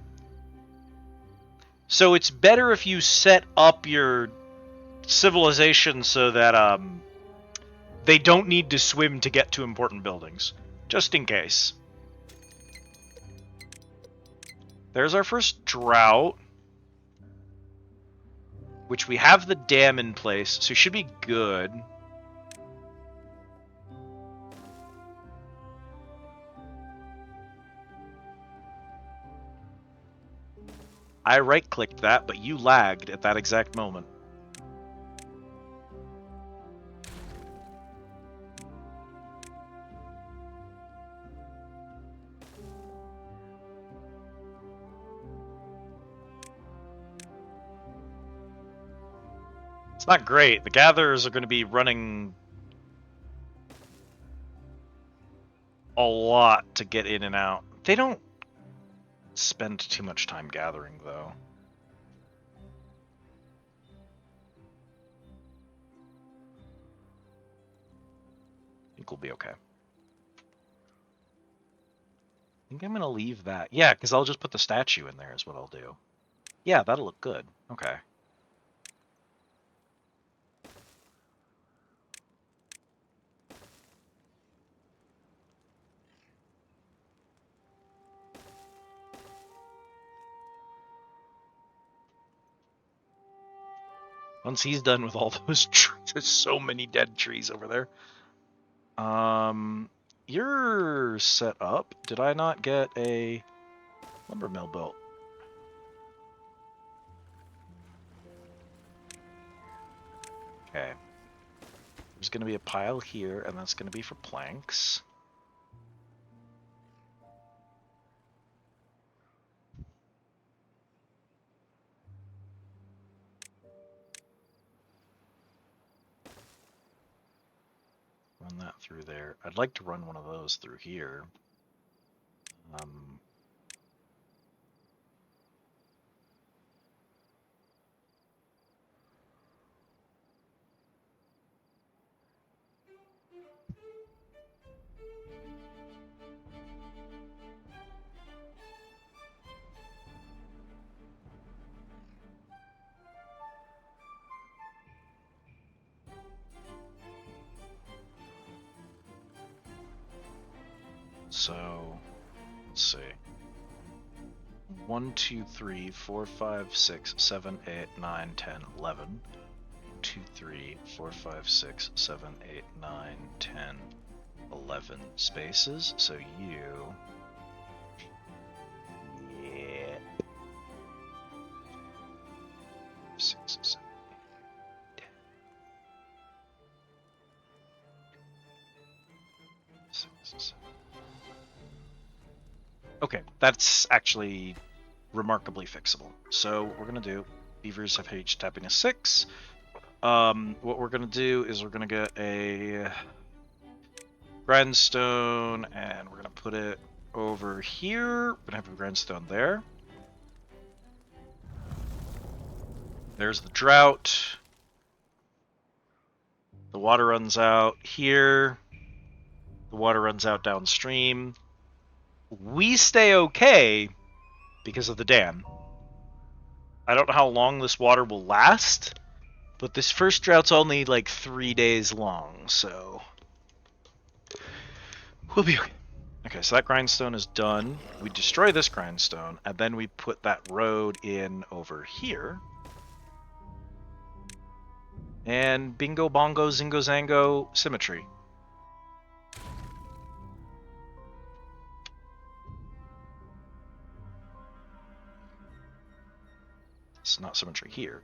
So it's better if you set up your civilization so that they don't need to swim to get to important buildings, just in case. There's our first drought, which we have the dam in place, so it should be good. I right-clicked that, but you lagged at that exact moment. It's not great. The gatherers are going to be running a lot to get in and out. They don't spend too much time gathering, though. I think we'll be okay. I think I'm going to leave that. Yeah, because I'll just put the statue in there is what I'll do. Yeah, that'll look good. Okay. Once he's done with all those trees, there's so many dead trees over there. You're set up. Did I not get a lumber mill built? Okay. There's going to be a pile here, and that's going to be for planks. Run that through there. I'd like to run one of those through here. So, let's see. 1, 2, 3, 4, 5, 6, 7, 8, 9, 10, 11. 2, 3, 4, 5, 6, 7, 8, 9, 10, 11 spaces. So you... Yeah. 6, 7, 8, 10. 6, 7. Okay, that's actually remarkably fixable. So what we're going to do, Beavers have H tapping a 6. What we're going to do is we're going to get a grindstone, and we're going to put it over here. We're going to have a grindstone there. There's the drought. The water runs out here. The water runs out downstream. We stay okay because of the dam. I don't know how long this water will last, But this first drought's only like 3 days long, so we'll be okay. Okay, so that grindstone is done. We destroy this grindstone, and then we put that road in over here. And bingo bongo zingo zango symmetry. It's not symmetry here.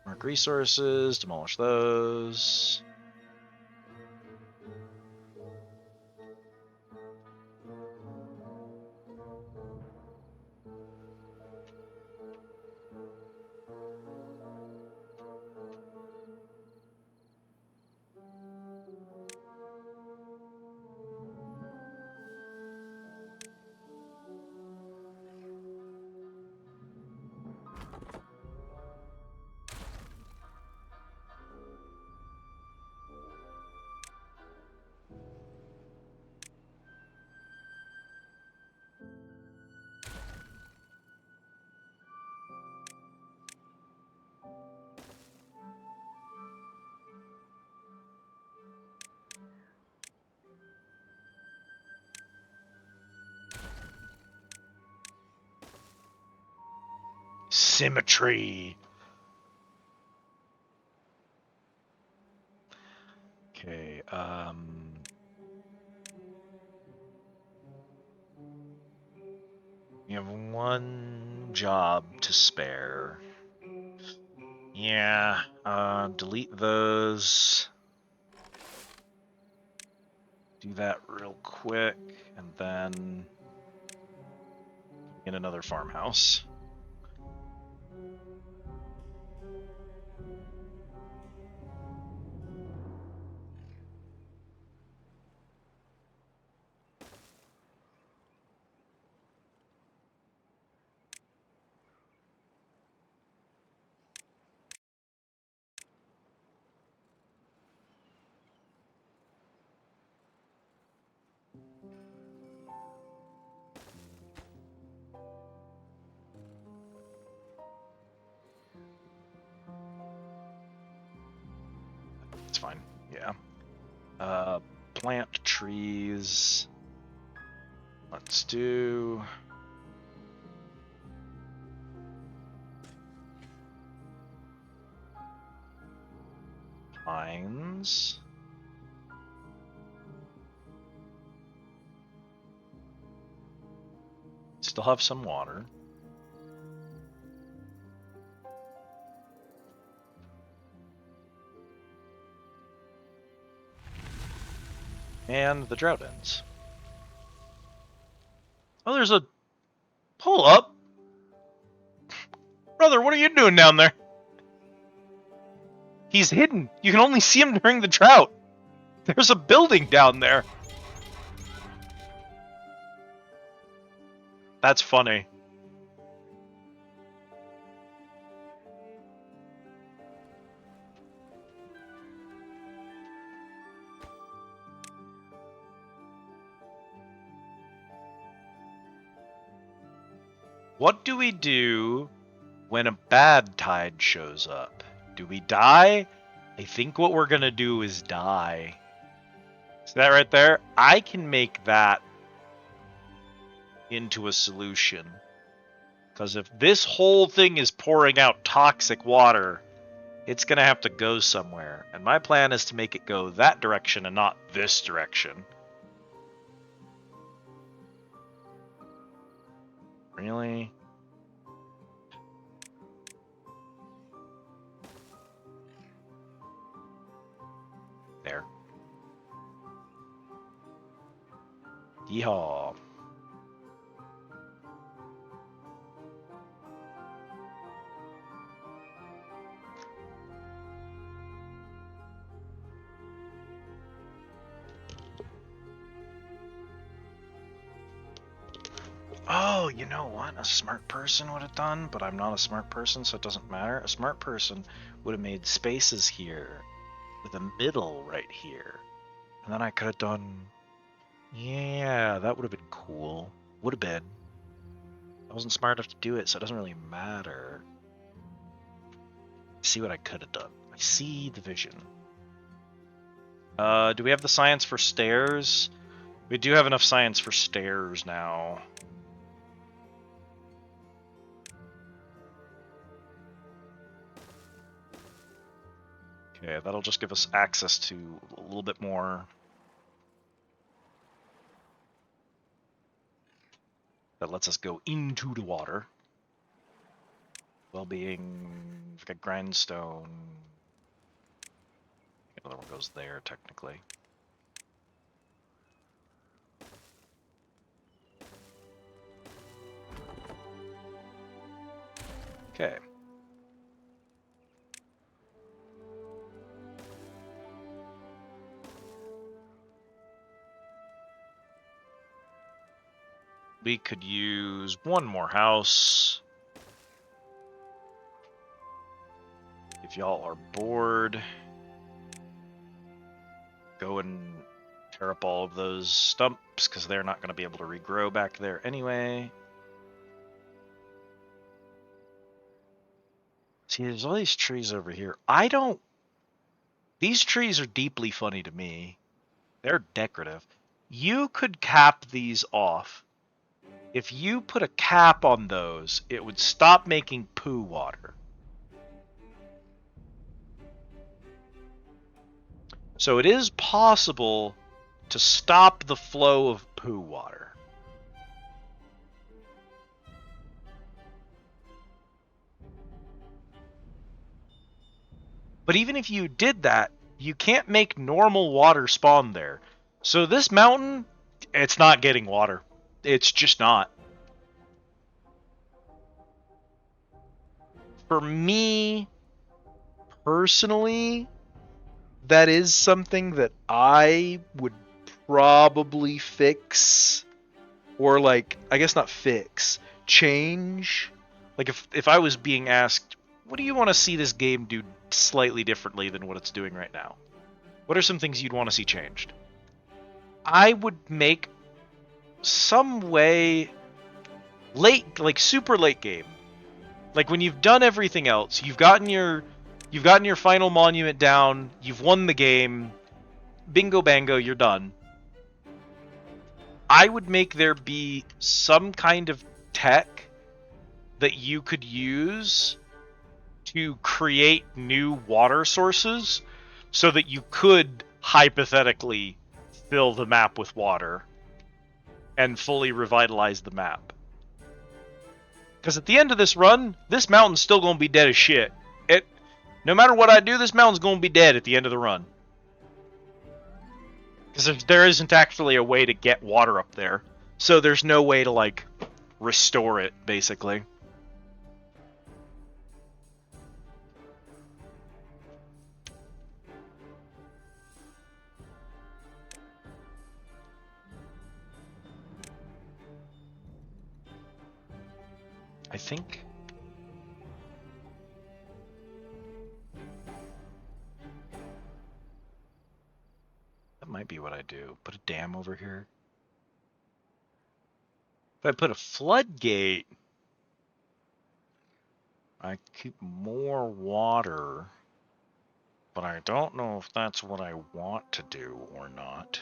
Mark resources, demolish those. Symmetry. Okay, we have one job to spare. Yeah, delete those. Do that real quick, and then get another farmhouse. It's fine. Yeah. Plant trees. Let's do pines. Still have some water. And the drought ends. Oh, there's a... Pull up! Brother, what are you doing down there? He's hidden. You can only see him during the drought. There's a building down there. That's funny. What do we do when a bad tide shows up? Do we die? I think what we're gonna do is die. See that right there? I can make that into a solution. Because if this whole thing is pouring out toxic water, it's gonna have to go somewhere. And my plan is to make it go that direction and not this direction. Really? There. Yeehaw. Oh, you know what? A smart person would have done, but I'm not a smart person, so it doesn't matter. A smart person would have made spaces here with a middle right here. And then I could have done... Yeah, that would have been cool. Would have been. I wasn't smart enough to do it, so it doesn't really matter. See what I could have done. I see the vision. Do we have the science for stairs? We do have enough science for stairs now. Okay, that'll just give us access to a little bit more. That lets us go into the water. Well-being, we've got grindstone. Another one goes there, technically. Okay. We could use one more house. If y'all are bored, go and tear up all of those stumps, because they're not going to be able to regrow back there anyway. See, there's all these trees over here. These trees are deeply funny to me. They're decorative. You could cap these off. If you put a cap on those, it would stop making poo water. So it is possible to stop the flow of poo water. But even if you did that, you can't make normal water spawn there. So this mountain, it's not getting water. It's just not. For me, personally, that is something that I would probably fix. Or, like, I guess not fix, change. Like, if I was being asked, what do you want to see this game do slightly differently than what it's doing right now? What are some things you'd want to see changed? I would make some way late, like super late game. Like when you've done everything else, you've gotten your final monument down, you've won the game, bingo bango, you're done. I would make there be some kind of tech that you could use to create new water sources so that you could hypothetically fill the map with water and fully revitalize the map. Because at the end of this run, this mountain's still going to be dead as shit. No matter what I do, this mountain's going to be dead at the end of the run. Because there isn't actually a way to get water up there. So there's no way to, like, restore it, basically. I think... that might be what I do. Put a dam over here. If I put a floodgate, I keep more water, but I don't know if that's what I want to do or not.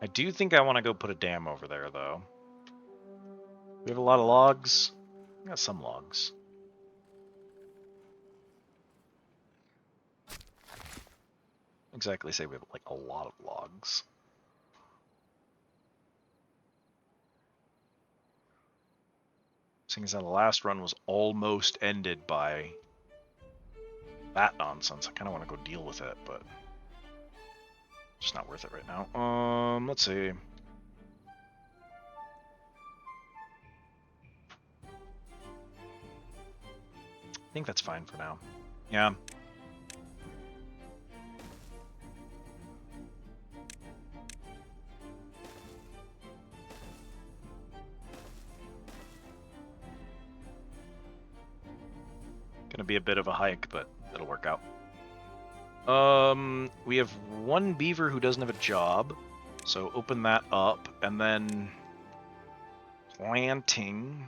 I do think I want to go put a dam over there, though. We have a lot of logs. We got some logs. Exactly say we have like a lot of logs. Seeing as how the last run was almost ended by that nonsense, I kind of want to go deal with it, but it's just not worth it right now. Let's see. I think that's fine for now. Yeah. Gonna be a bit of a hike, but it'll work out. We have one beaver who doesn't have a job, so open that up, and then planting.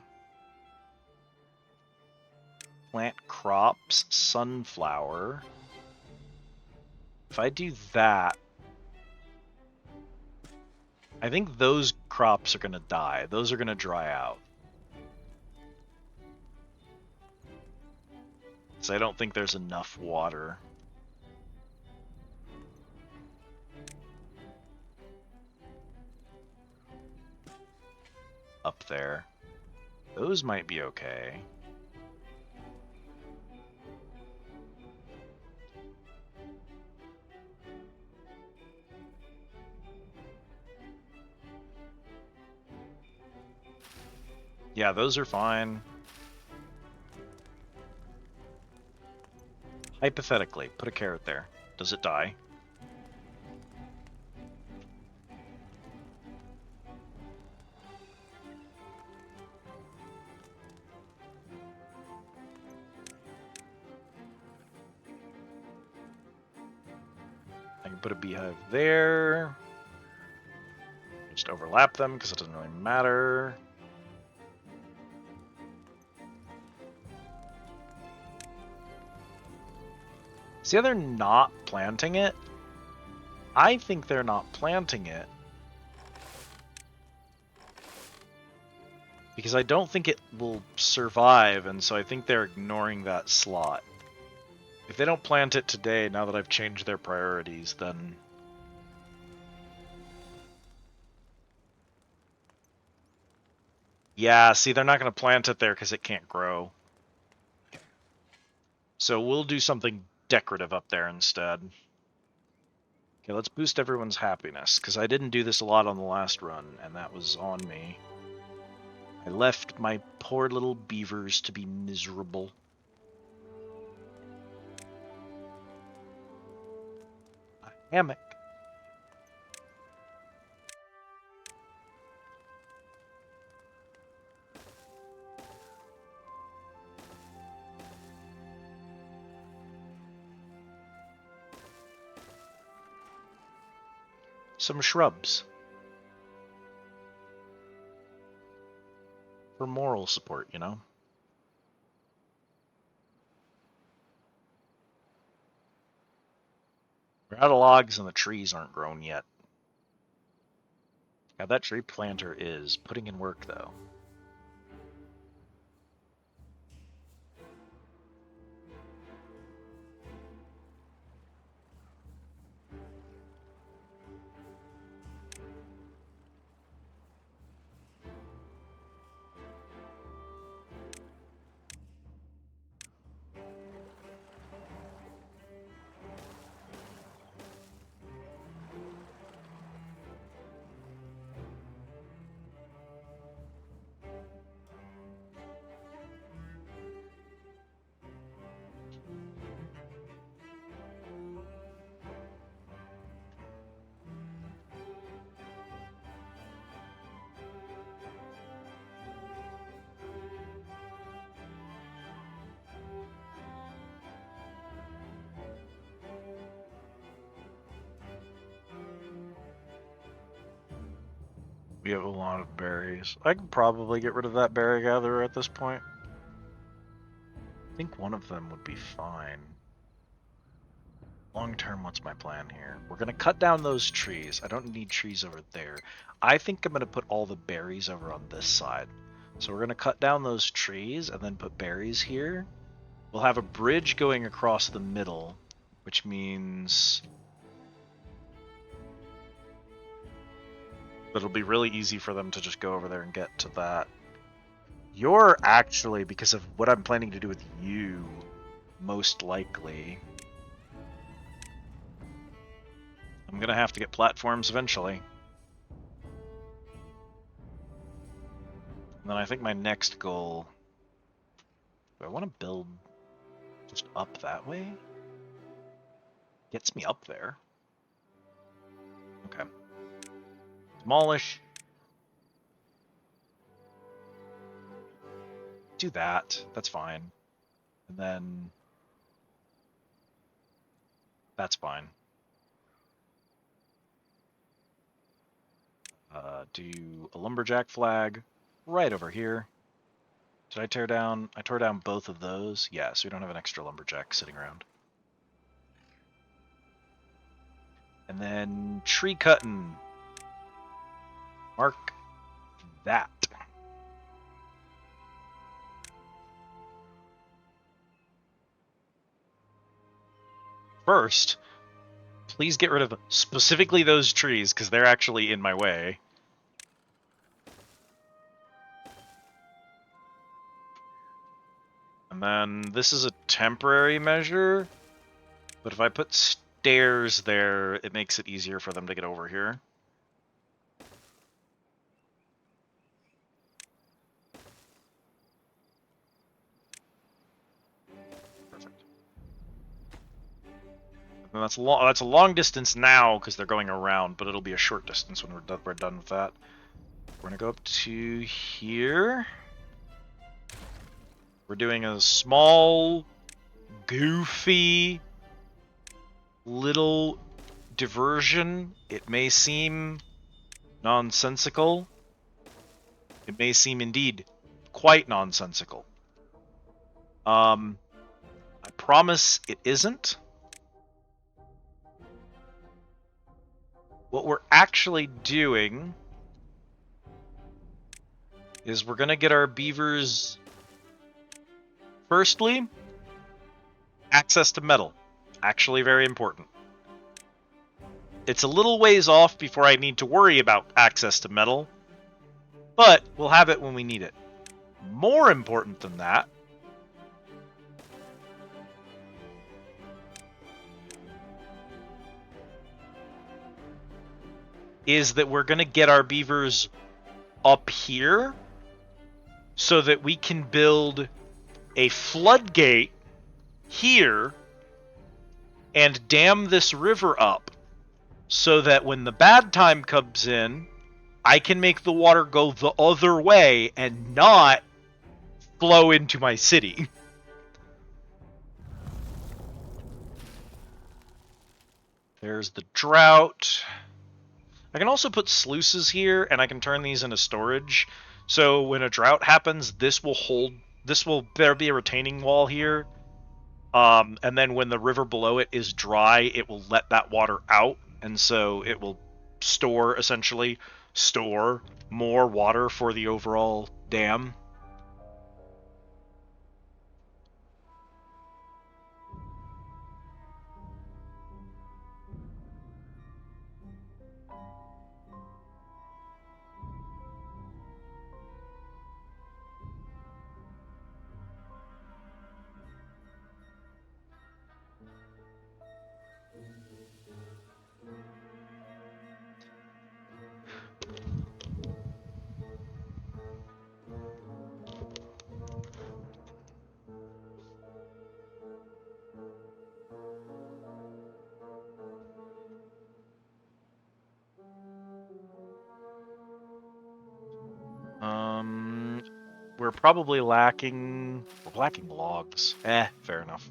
Plant crops, sunflower. If I do that, I think those crops are gonna die. Those are gonna dry out. So I don't think there's enough water. Up there. Those might be okay. Yeah, those are fine. Hypothetically, put a carrot there. Does it die? I can put a beehive there. Just overlap them because it doesn't really matter. See how they're not planting it? I think they're not planting it because I don't think it will survive, and so I think they're ignoring that slot. If they don't plant it today, now that I've changed their priorities, then... Yeah, see, they're not going to plant it there because it can't grow. So we'll do something decorative up there instead. Okay, let's boost everyone's happiness, because I didn't do this a lot on the last run, and that was on me. I left my poor little beavers to be miserable. A hammock. Some shrubs. For moral support, you know? We're out of logs and the trees aren't grown yet. Now that tree planter is putting in work, though. We have a lot of berries. I can probably get rid of that berry gatherer at this point. I think one of them would be fine. Long term, what's my plan here? We're going to cut down those trees. I don't need trees over there. I think I'm going to put all the berries over on this side. So we're going to cut down those trees and then put berries here. We'll have a bridge going across the middle, which means it'll be really easy for them to just go over there and get to that. You're actually, because of what I'm planning to do with you, most likely. I'm gonna have to get platforms eventually. And then I think my next goal... Do I want to build just up that way? Gets me up there. Okay. Demolish. Do that. That's fine. And then that's fine. Do a lumberjack flag right over here. Did I tear down? I tore down both of those. Yeah, so we don't have an extra lumberjack sitting around. And then tree cutting. Mark that. First, please get rid of specifically those trees, because they're actually in my way. And then this is a temporary measure, but if I put stairs there, it makes it easier for them to get over here. Perfect. And that's a long distance now because they're going around, but it'll be a short distance when we're done with that. We're gonna go up to here. We're doing a small, goofy, little diversion. It may seem nonsensical. It may seem indeed quite nonsensical. I promise it isn't. What we're actually doing is we're gonna get our beavers. Firstly, access to metal. Actually very important. It's a little ways off before I need to worry about access to metal, but we'll have it when we need it. More important than that is that we're going to get our beavers up here so that we can build a floodgate here and dam this river up so that when the bad time comes in, I can make the water go the other way and not flow into my city. There's the drought. I can also put sluices here, and I can turn these into storage. So when a drought happens, there'll be a retaining wall here. And then when the river below it is dry, it will let that water out, and so it will essentially store more water for the overall dam. We're probably lacking logs. Fair enough.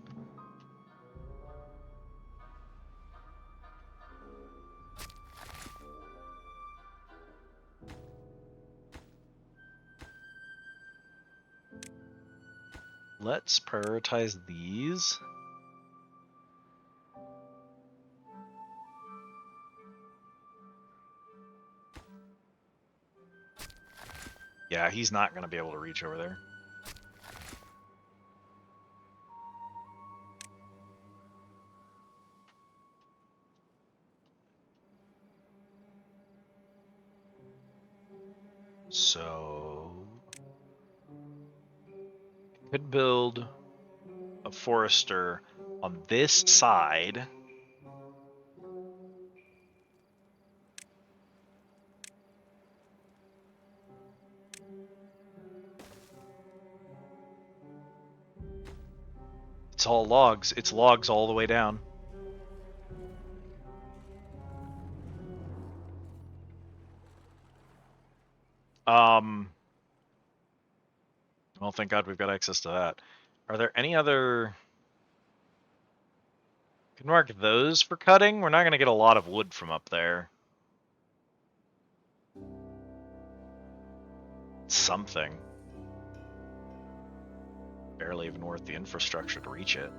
Let's prioritize these. Yeah, he's not going to be able to reach over there. So, could build a forester on this side. It's all logs. It's logs all the way down. Well, thank God we've got access to that. Are there any other... Can mark those for cutting? We're not going to get a lot of wood from up there. Something. Barely even worth the infrastructure to reach it.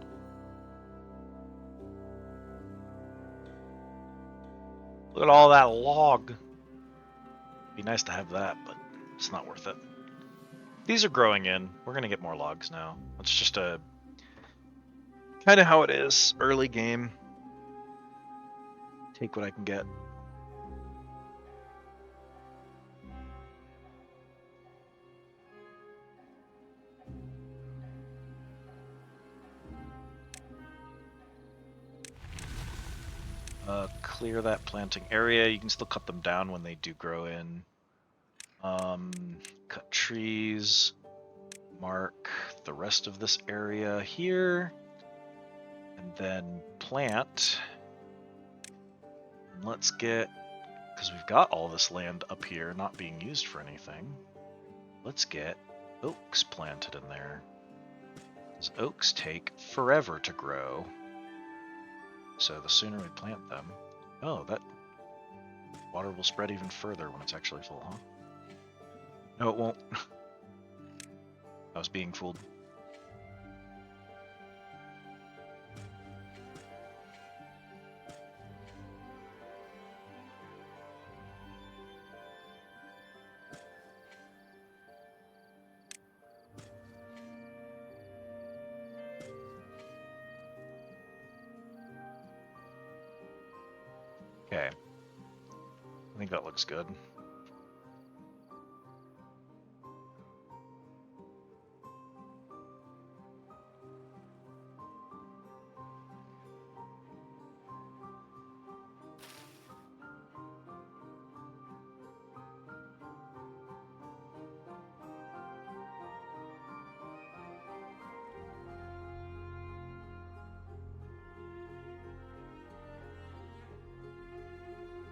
Look at all that log. Be nice to have that, but it's not worth it. These are growing in. We're going to get more logs now. It's just a... kind of how it is. Early game. Take what I can get. Clear that planting area. You can still cut them down when they do grow in. Cut trees. Mark the rest of this area here. And then plant. And let's get... because we've got all this land up here not being used for anything. Let's get oaks planted in there. Because oaks take forever to grow. So the sooner we plant them... Oh, that water will spread even further when it's actually full, huh? No, it won't. I was being fooled. Okay. I think that looks good.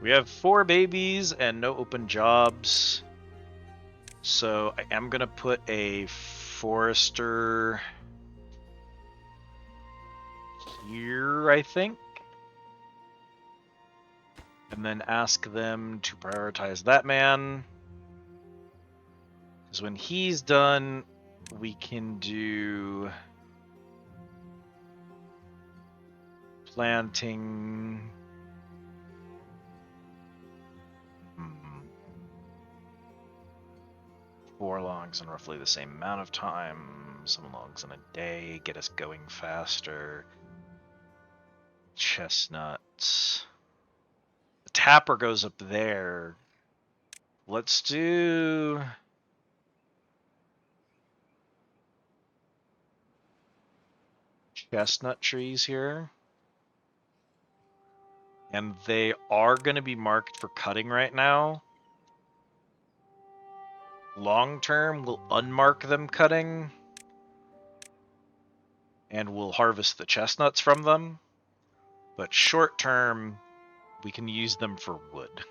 We have 4 babies and no open jobs. So I am going to put a forester here, I think. And then ask them to prioritize that man. Because when he's done, we can do planting... 4 logs in roughly the same amount of time. Some logs in a day, get us going faster. Chestnuts. The tapper goes up there. Let's do... chestnut trees here. And they are going to be marked for cutting right now. Long term, we'll unmark them cutting. And we'll harvest the chestnuts from them. But short term, we can use them for wood.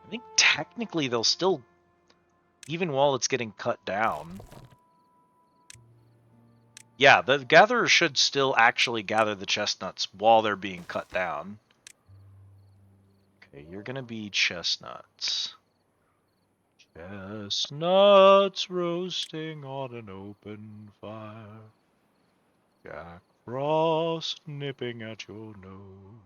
I think technically they'll still, even while it's getting cut down. Yeah, the gatherer should still actually gather the chestnuts while they're being cut down. Okay, you're gonna be chestnuts. Chestnuts roasting on an open fire. Jack Frost nipping at your nose.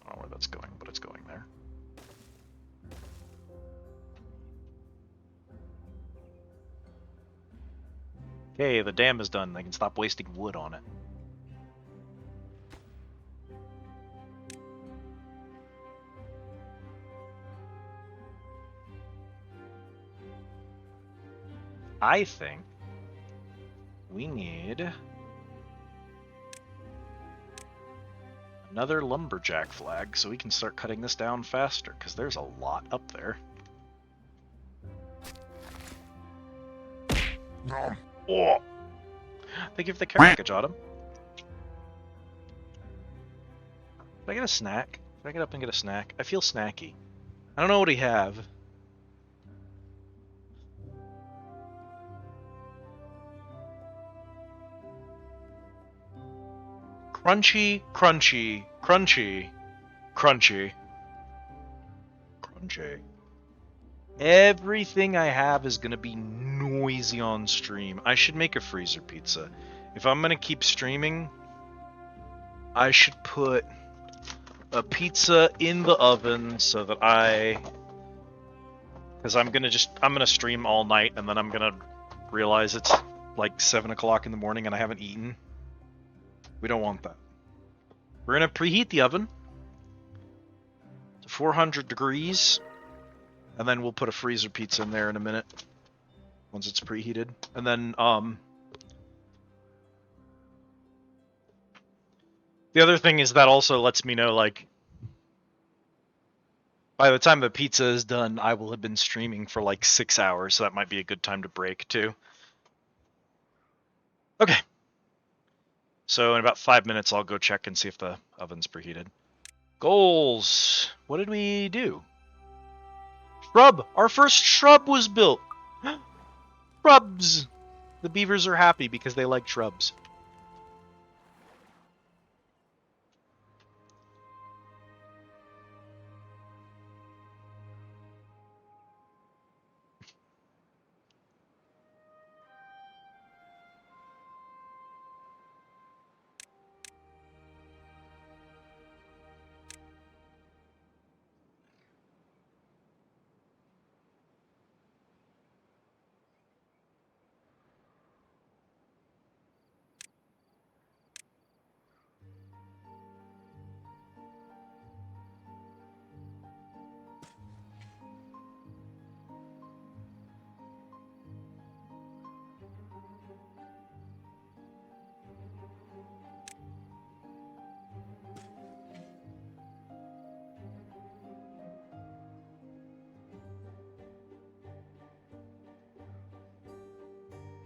I don't know where that's going, but it's going there. Okay, the dam is done. They can stop wasting wood on it. I think we need Another lumberjack flag, so we can start cutting this down faster, because there's a lot up there. Nom. Oh! Thank you for the care package, Autumn. Did I get a snack? Did I get up and get a snack? I feel snacky. I don't know what we have. Crunchy, crunchy, crunchy, crunchy, crunchy. Everything I have is going to be noisy on stream. I should make a freezer pizza. If I'm going to keep streaming, I should put a pizza in the oven so that because I'm going to stream all night and then I'm going to realize it's like 7 o'clock in the morning and I haven't eaten. We don't want that. We're going to preheat the oven to 400 degrees, and then we'll put a freezer pizza in there in a minute once it's preheated. And then the other thing is that also lets me know, like, by the time the pizza is done, I will have been streaming for like 6 hours, so that might be a good time to break too. Okay. So in about 5 minutes, I'll go check and see if the oven's preheated. Goals. What did we do? Shrub. Our first shrub was built. Shrubs. The beavers are happy because they like shrubs.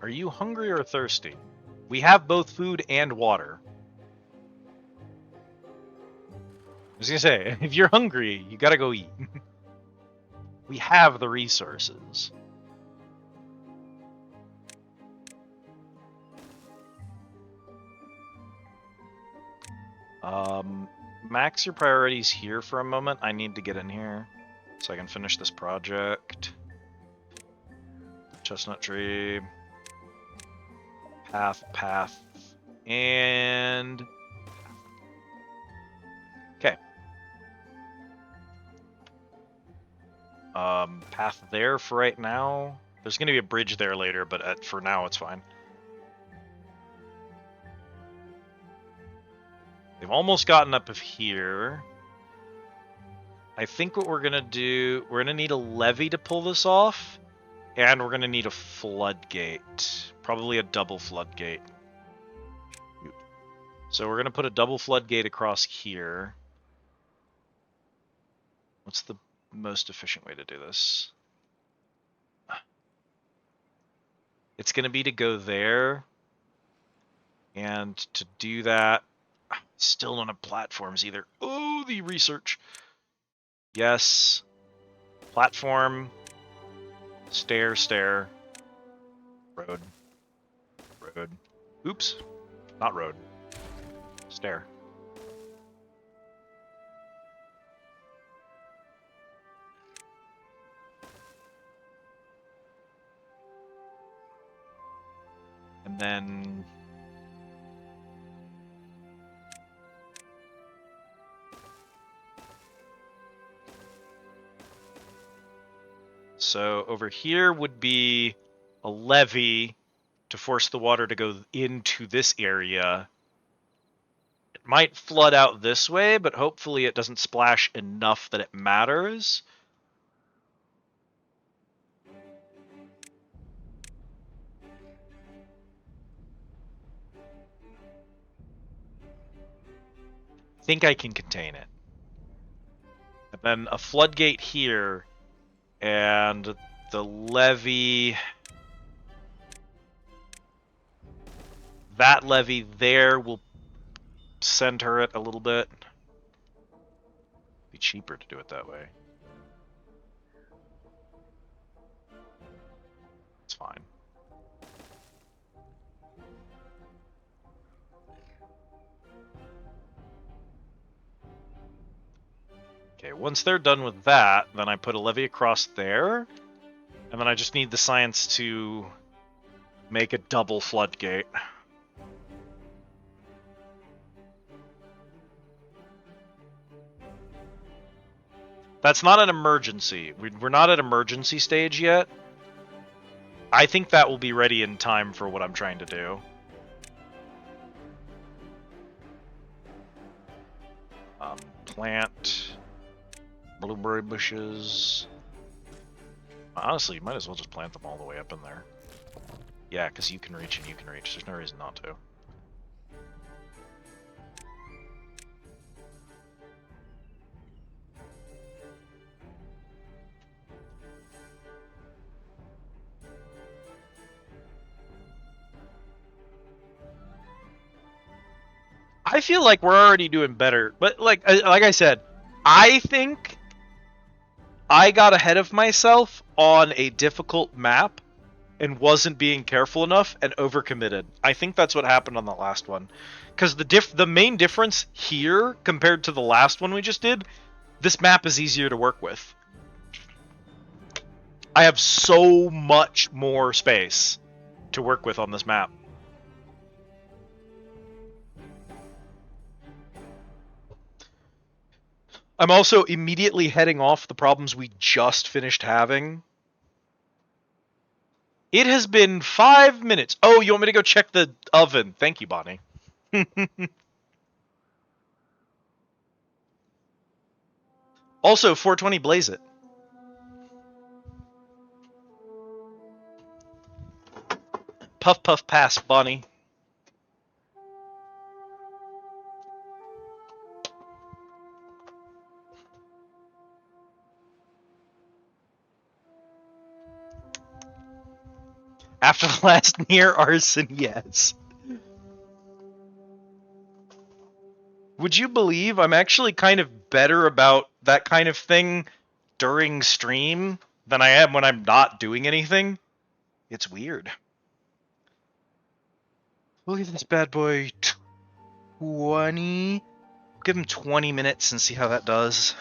Are you hungry or thirsty? We have both food and water. I was gonna say, if you're hungry, you gotta go eat. We have the resources. Max your priorities here for a moment. I need to get in here so I can finish this project. Chestnut tree. Path, and... Okay. Path there for right now. There's gonna be a bridge there later, but for now it's fine. They've almost gotten up of here. I think what we're gonna do, we're gonna need a levee to pull this off, and we're gonna need a floodgate. Probably a double floodgate. So we're gonna put a double floodgate across here. What's the most efficient way to do this? It's gonna be to go there, and to do that, still don't have platforms either. Oh, the research. Yes. Platform. Stair. Road. Oops. Not road. Stair. And then... So over here would be a levee to force the water to go into this area. It might flood out this way, but hopefully it doesn't splash enough that it matters. think I can contain it. And then a floodgate here, and the levee... That levee there will center it a little bit. Be cheaper to do it that way. It's fine. Okay, once they're done with that, then I put a levee across there, and then I just need the science to make a double floodgate. That's not an emergency. We're not at emergency stage yet. I think that will be ready in time for what I'm trying to do. Plant blueberry bushes. Honestly, you might as well just plant them all the way up in there. Yeah, because you can reach and you can reach. There's no reason not to. I feel like we're already doing better, but like I said, I think I got ahead of myself on a difficult map and wasn't being careful enough and overcommitted. I think that's what happened on the last one, because the main difference here compared to the last one we just did, this map is easier to work with. I have so much more space to work with on this map. I'm also immediately heading off the problems we just finished having. It has been 5 minutes. Oh, you want me to go check the oven? Thank you, Bonnie. Also, 420 blaze it. Puff puff pass, Bonnie. After the last near arson, yes. Would you believe I'm actually kind of better about that kind of thing during stream than I am when I'm not doing anything? It's weird. We'll give this bad boy 20. Give him 20 minutes and see how that does.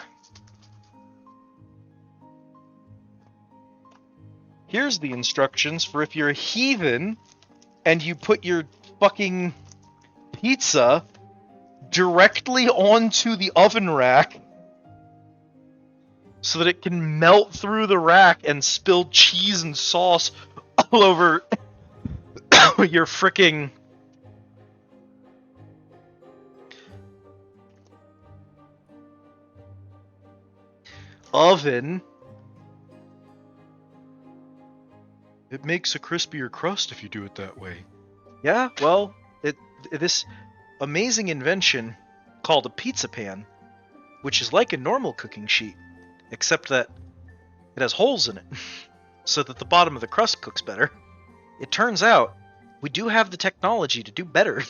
Here's the instructions for if you're a heathen and you put your fucking pizza directly onto the oven rack so that it can melt through the rack and spill cheese and sauce all over your fricking oven. It makes a crispier crust if you do it that way. Yeah, well, this amazing invention called a pizza pan, which is like a normal cooking sheet, except that it has holes in it, so that the bottom of the crust cooks better. It turns out we do have the technology to do better.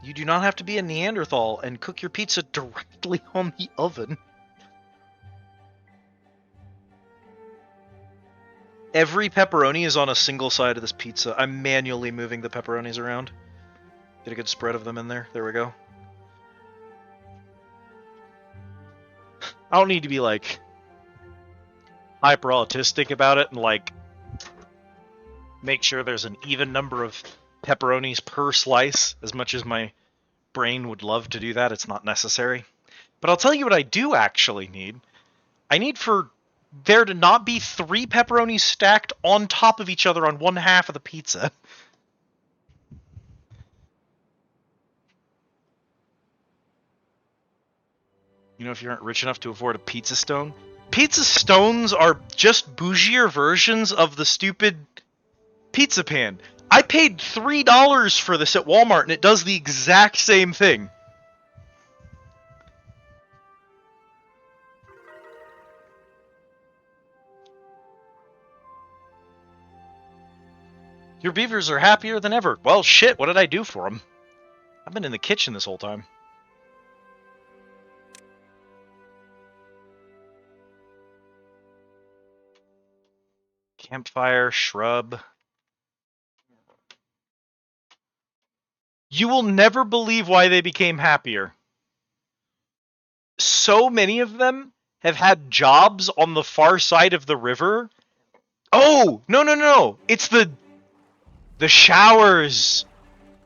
You do not have to be a Neanderthal and cook your pizza directly on the oven. Every pepperoni is on a single side of this pizza. I'm manually moving the pepperonis around. Get a good spread of them in there. There we go. I don't need to be, like, hyper autistic about it and, like, make sure there's an even number of pepperonis per slice. As much as my brain would love to do that, it's not necessary. But I'll tell you what I do actually need. I need for there to not be 3 pepperonis stacked on top of each other on one half of the pizza. You know, if you aren't rich enough to afford a pizza stone? Pizza stones are just bougier versions of the stupid pizza pan. I paid $3 for this at Walmart, and it does the exact same thing. Your beavers are happier than ever. Well, shit, what did I do for them? I've been in the kitchen this whole time. Campfire, shrub. You will never believe why they became happier. So many of them have had jobs on the far side of the river. Oh, no. It's the showers.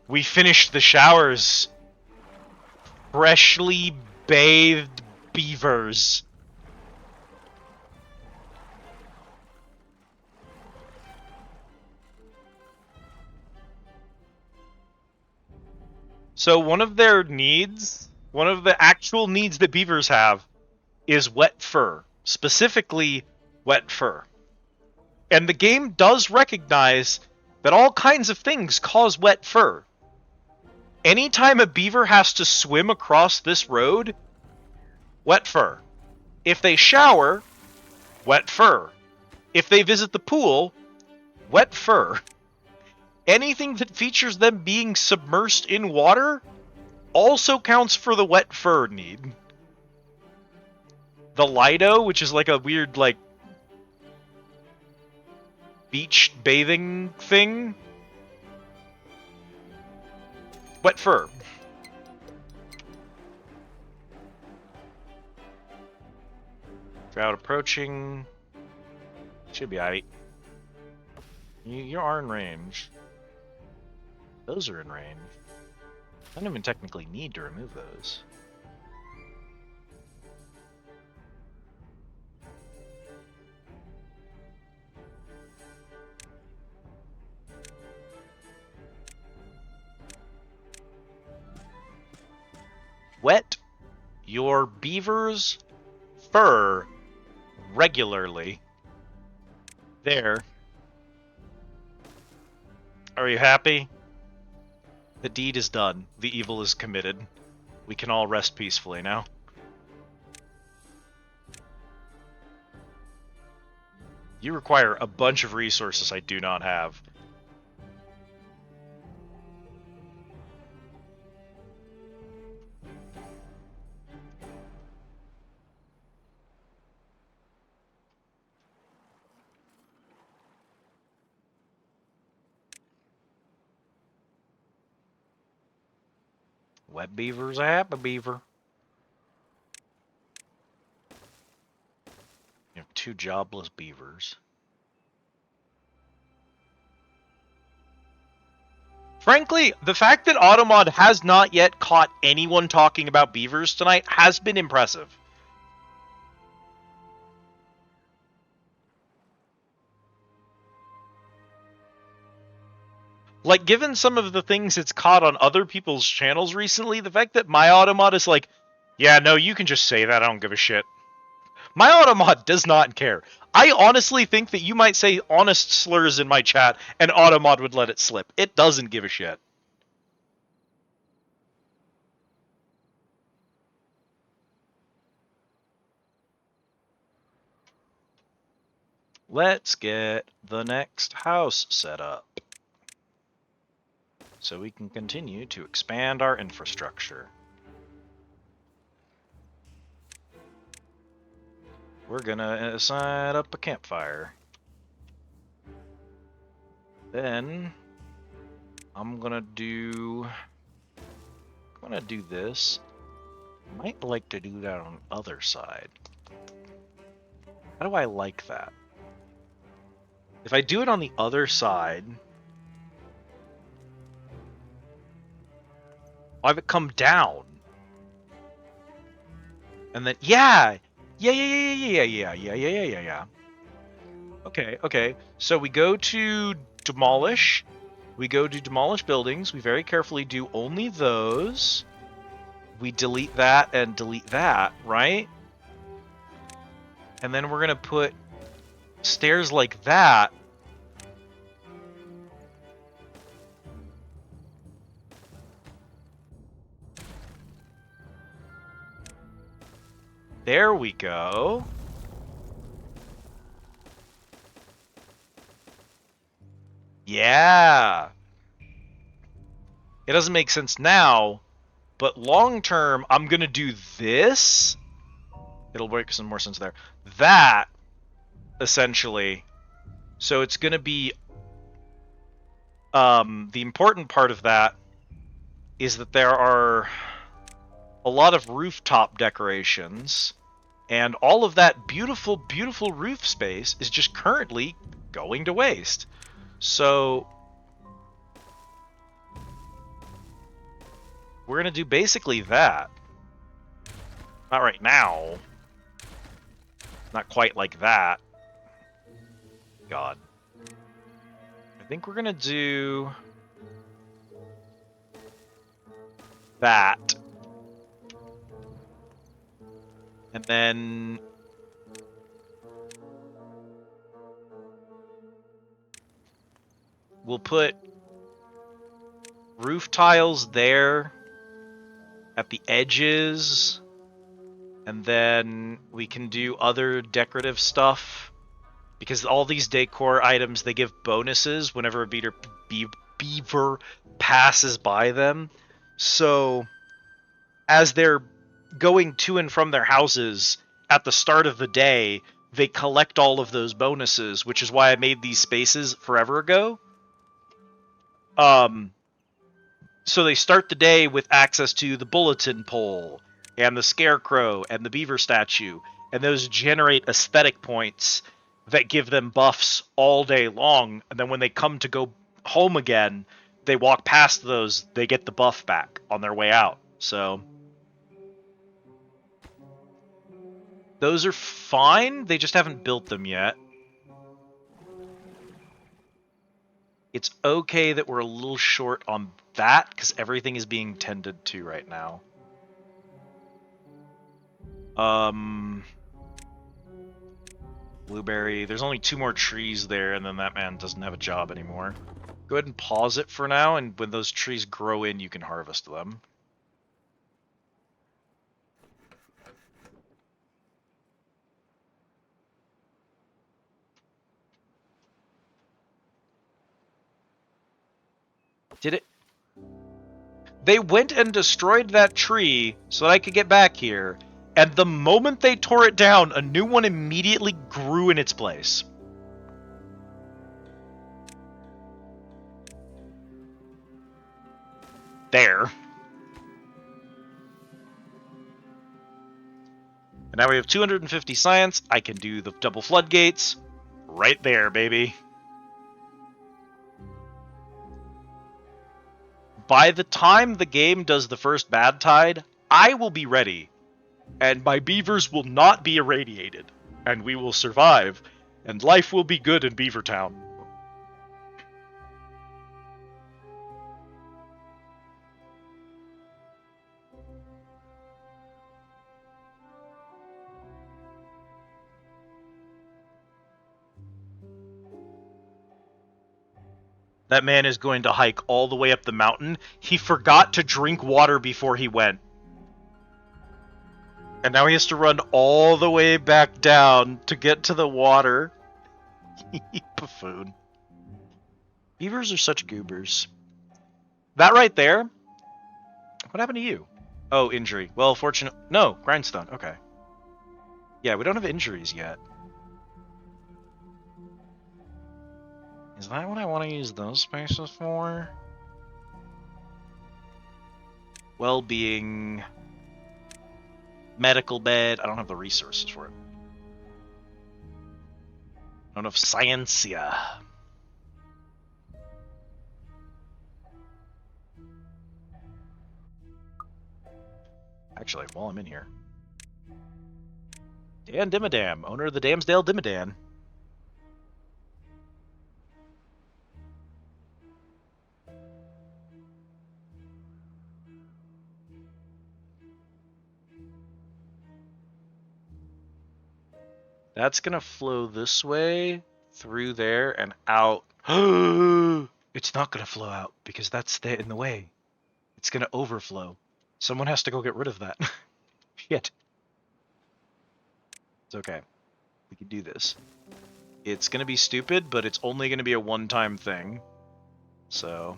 We finished the showers. Freshly bathed beavers. So one of their needs, one of the actual needs that beavers have, is wet fur. Specifically, wet fur. And the game does recognize that all kinds of things cause wet fur. Anytime a beaver has to swim across this road, wet fur. If they shower, wet fur. If they visit the pool, wet fur. Anything that features them being submersed in water also counts for the wet fur need. The Lido, which is like a weird, like, beach bathing thing. Wet fur. Drought approaching. Should be aight. You are in range. Those are in range. I don't even technically need to remove those. Wet your beaver's fur regularly. There. Are you happy? The deed is done. The evil is committed. We can all rest peacefully now. You require a bunch of resources I do not have. Wet beaver's a happy beaver. You have 2 jobless beavers. Frankly, the fact that Automod has not yet caught anyone talking about beavers tonight has been impressive. Like, given some of the things it's caught on other people's channels recently, the fact that my Automod is like, yeah, no, you can just say that, I don't give a shit. My Automod does not care. I honestly think that you might say honest slurs in my chat, and Automod would let it slip. It doesn't give a shit. Let's get the next house set up, so we can continue to expand our infrastructure. We're gonna set up a campfire. Then I'm gonna do this. Might like to do that on the other side. How do I like that? If I do it on the other side, I'll have it come down. And then, yeah. Okay. So we go to demolish. We go to demolish buildings. We very carefully do only those. We delete that and delete that, right? And then we're going to put stairs like that. There we go. Yeah. It doesn't make sense now, but long term, I'm going to do this. It'll make some more sense there. That, essentially. So it's going to be... the important part of that is that there are a lot of rooftop decorations, and all of that beautiful, beautiful roof space is just currently going to waste. So we're going to do basically that. Not right now. Not quite like that. God. I think we're going to do that. And then we'll put roof tiles there at the edges, and then we can do other decorative stuff, because all these decor items, they give bonuses whenever a beaver passes by them. So as they're going to and from their houses at the start of the day, they collect all of those bonuses, which is why I made these spaces forever ago. So they start the day with access to the bulletin pole and the scarecrow and the beaver statue, and those generate aesthetic points that give them buffs all day long. And then when they come to go home again, they walk past those, they get the buff back on their way out. So those are fine. They just haven't built them yet. It's okay that we're a little short on that, because everything is being tended to right now. Blueberry. There's only 2 more trees there, and then that man doesn't have a job anymore. Go ahead and pause it for now, and when those trees grow in, you can harvest them. Did it? They went and destroyed that tree so that I could get back here, and the moment they tore it down, a new one immediately grew in its place. There. And now we have 250 science. I can do the double floodgates. Right there, baby. By the time the game does the first bad tide, I will be ready. And my beavers will not be irradiated. And we will survive. And life will be good in Beavertown. That man is going to hike all the way up the mountain. He forgot to drink water before he went. And now he has to run all the way back down to get to the water. Buffoon. Beavers are such goobers. That right there? What happened to you? Oh, injury. Well, fortunate... No, grindstone. Okay. Yeah, we don't have injuries yet. Is that what I want to use those spaces for? Well-being... Medical bed. I don't have the resources for it. I don't have Sciencia. Actually, while I'm in here. Dan Dimmadam, owner of the Damsdale Dimmadan. That's gonna flow this way, through there, and out. It's not gonna flow out, because that's in the way. It's gonna overflow. Someone has to go get rid of that. Shit. It's okay. We can do this. It's going to be stupid, but it's only going to be a one-time thing. So...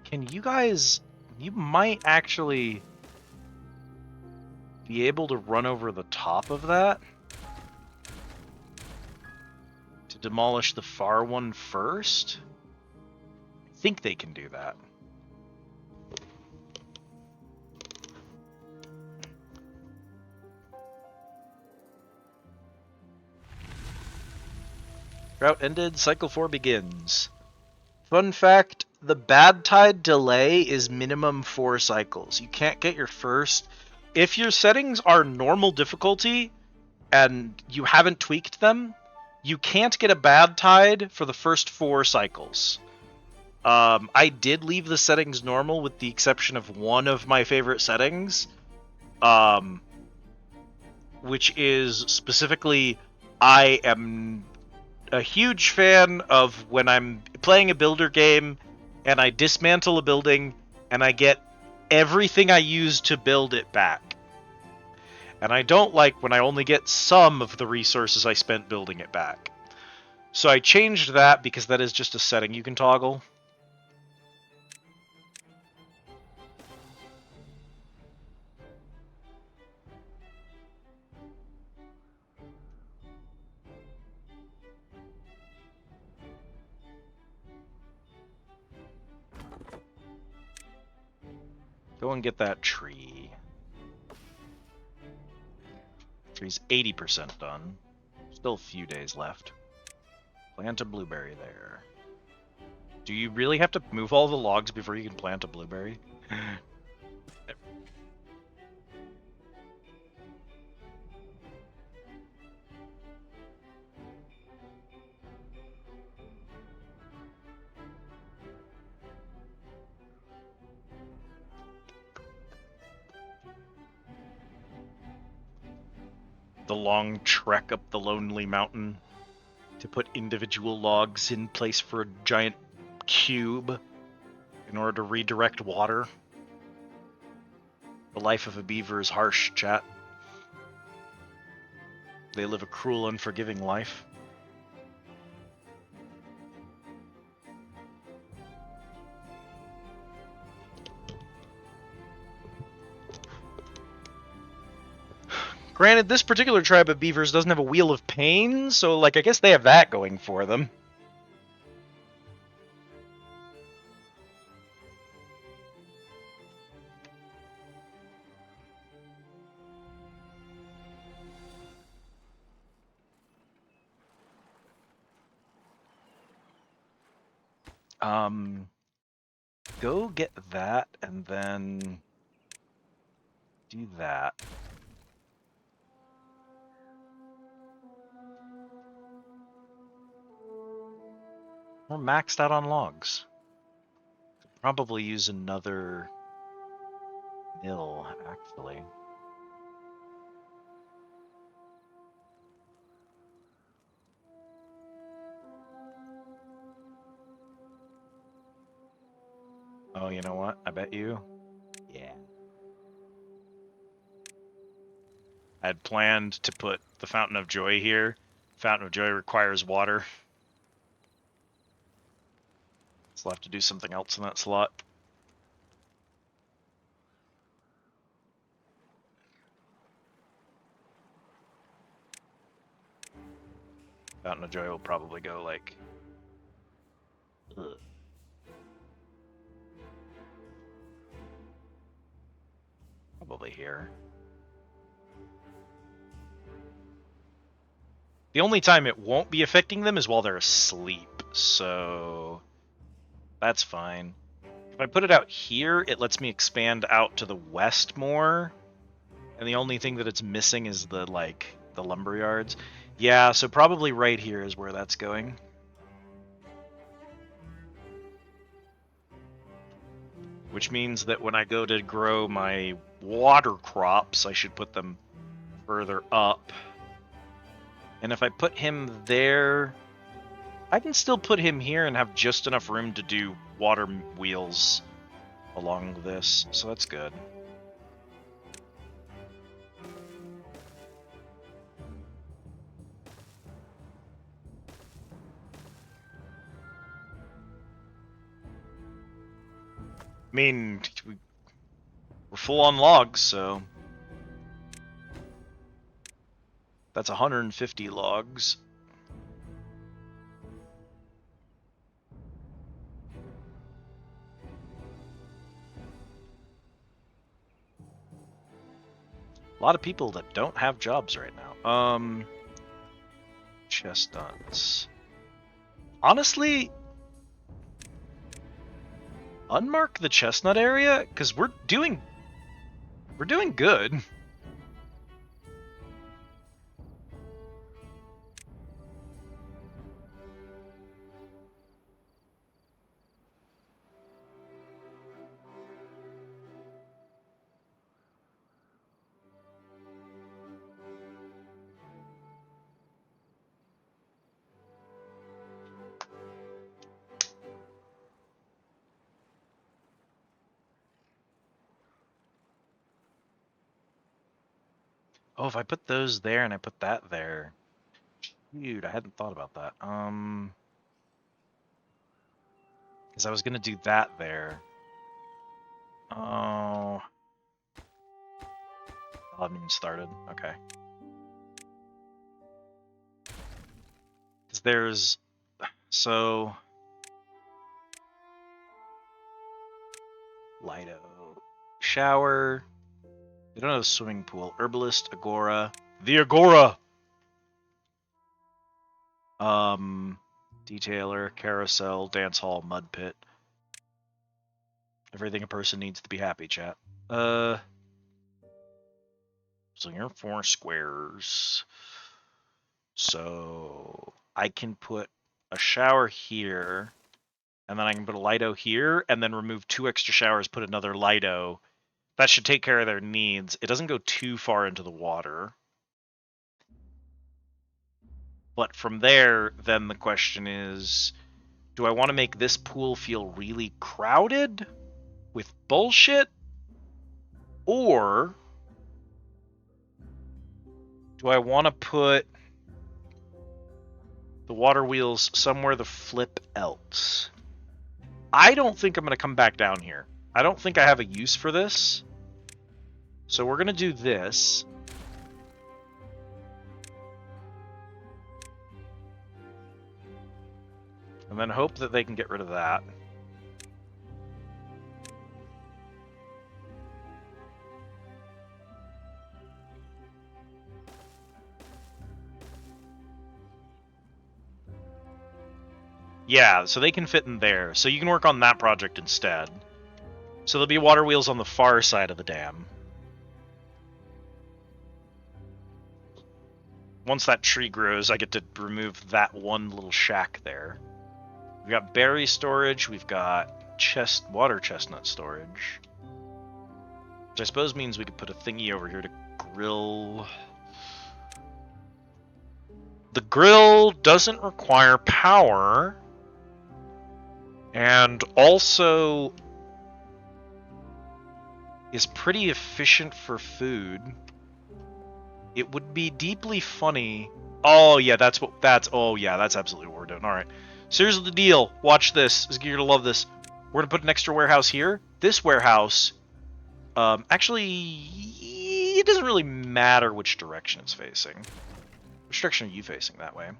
Can you guys... You might actually be able to run over the top of that to demolish the far one first? I think they can do that. Drought ended, cycle 4 begins. Fun fact, the bad tide delay is minimum 4 cycles. You can't get your first... If your settings are normal difficulty and you haven't tweaked them, you can't get a bad tide for the first 4 cycles. I did leave the settings normal with the exception of one of my favorite settings, which is specifically I am a huge fan of when I'm playing a builder game and I dismantle a building and I get everything I used to build it back. And I don't like when I only get some of the resources I spent building it back. So I changed that because that is just a setting you can toggle. Go and get that tree. Tree's 80% done. Still a few days left. Plant a blueberry there. Do you really have to move all the logs before you can plant a blueberry? The long trek up the lonely mountain to put individual logs in place for a giant cube in order to redirect water. The life of a beaver is harsh, chat. They live a cruel, unforgiving life. Granted, this particular tribe of beavers doesn't have a wheel of pain, so, like, I guess they have that going for them. Go get that, and then do that. We're maxed out on logs. Could probably use another mill, actually. Oh, you know what? I bet you. Yeah. I had planned to put the Fountain of Joy here. Fountain of Joy requires water. So I'll have to do something else in that slot. Fountain of Joy will probably go like... Ugh. Probably here. The only time it won't be affecting them is while they're asleep, so that's fine. If I put it out here, it lets me expand out to the west more, and the only thing that it's missing is the, like, the lumber yards. Yeah, so probably right here is where that's going. Which means that when I go to grow my water crops, I should put them further up. And if I put him there, I can still put him here and have just enough room to do water wheels along this, so that's good. I mean, we're full on logs, so that's 150 logs. A lot of people that don't have jobs right now. Chestnuts. Honestly, unmark the chestnut area because we're doing good. Oh, if I put those there and I put that there. Dude, I hadn't thought about that. Because I was gonna do that there. Oh, I haven't even started. Okay. Because there's so Lido, shower. They don't have a swimming pool. Herbalist, Agora, the Agora. Detailer, carousel, dance hall, mud pit. Everything a person needs to be happy, chat. So you're 4 squares. So I can put a shower here, and then I can put a Lido here, and then remove 2 extra showers, put another Lido. That should take care of their needs. It doesn't go too far into the water. But from there, then the question is, do I want to make this pool feel really crowded with bullshit? Or do I want to put the water wheels somewhere to flip else? I don't think I'm going to come back down here. I don't think I have a use for this. So we're going to do this. And then hope that they can get rid of that. Yeah, so they can fit in there. So you can work on that project instead. So there'll be water wheels on the far side of the dam. Once that tree grows, I get to remove that one little shack there. We've got berry storage, we've got water chestnut storage. Which I suppose means we could put a thingy over here to grill. The grill doesn't require power. And also is pretty efficient for food. It would be deeply funny. Oh yeah, that's absolutely what we're doing. Alright. So here's the deal. Watch this. You're gonna love this. We're gonna put an extra warehouse here. This warehouse, actually, it doesn't really matter which direction it's facing. Which direction are you facing that way?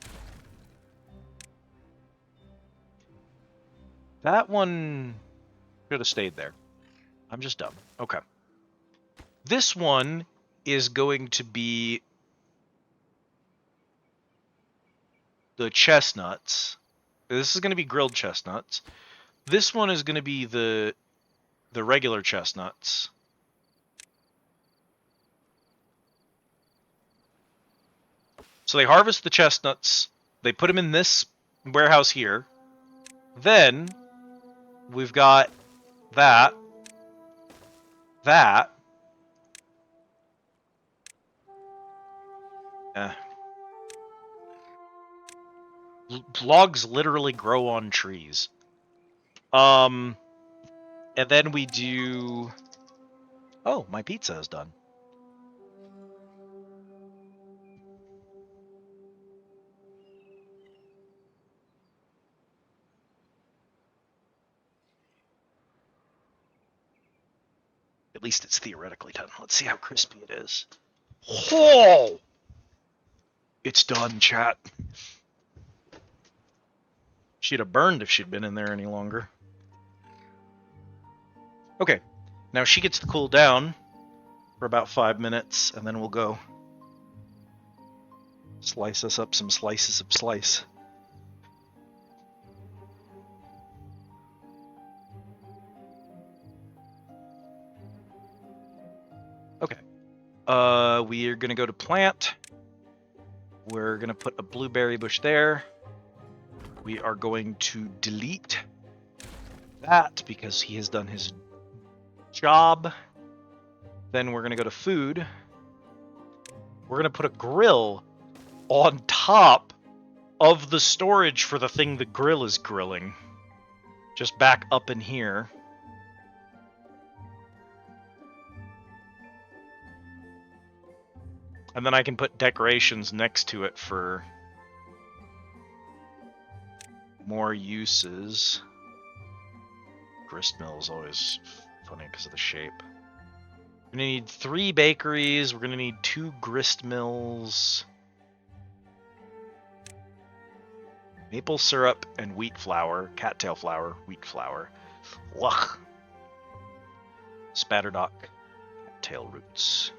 That one should have stayed there. I'm just dumb. Okay. This one is going to be the chestnuts. This is going to be grilled chestnuts. This one is going to be the regular chestnuts. So they harvest the chestnuts. They put them in this warehouse here. Then we've got that. Logs literally grow on trees. And then we do... Oh, my pizza is done. At least it's theoretically done. Let's see how crispy it is. Oh! It's done, chat. She'd have burned if she'd been in there any longer. Okay, now she gets to cool down for about 5 minutes, and then we'll go slice us up some slices of slice. Okay. We are gonna go to plant. We're gonna put a blueberry bush there. We are going to delete that because he has done his job. Then we're gonna go to food. We're gonna put a grill on top of the storage for the thing the grill is grilling. Just back up in here. And then I can put decorations next to it for more uses. Grist mill is always funny because of the shape. We're gonna need 3 bakeries. We're gonna need 2 grist mills. Maple syrup and wheat flour. Cattail flour, wheat flour. Ugh. Spatterdock, cattail roots.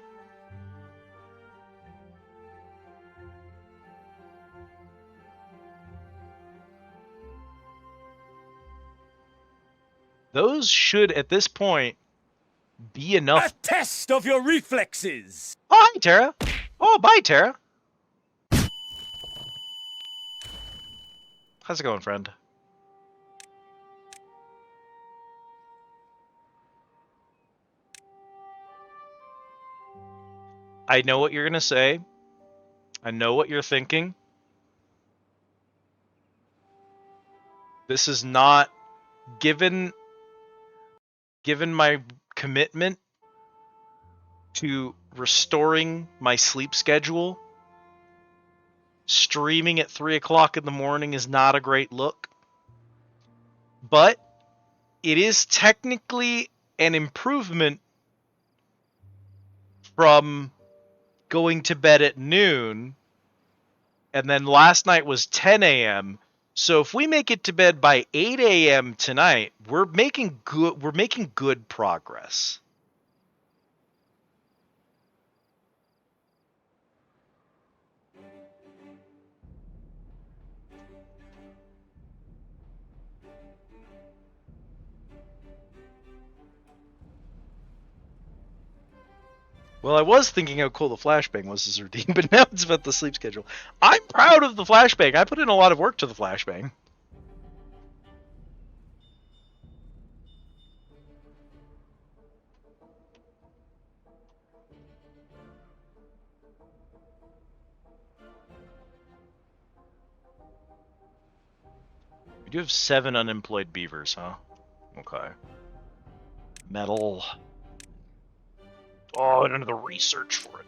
Those should, at this point, be enough. A test of your reflexes! Oh, hi, Tara. Oh, bye, Tara. How's it going, friend? I know what you're going to say. I know what you're thinking. This is not... Given my commitment to restoring my sleep schedule, streaming at 3 o'clock in the morning is not a great look. But it is technically an improvement from going to bed at noon, and then last night was 10 a.m. So if we make it to bed by 8 a.m. tonight, we're making good progress. Well, I was thinking how cool the flashbang was as a routine, but now it's about the sleep schedule. I'm proud of the flashbang. I put in a lot of work to the flashbang. We do have 7 unemployed beavers, huh? Okay. Metal. Oh, and another research for it.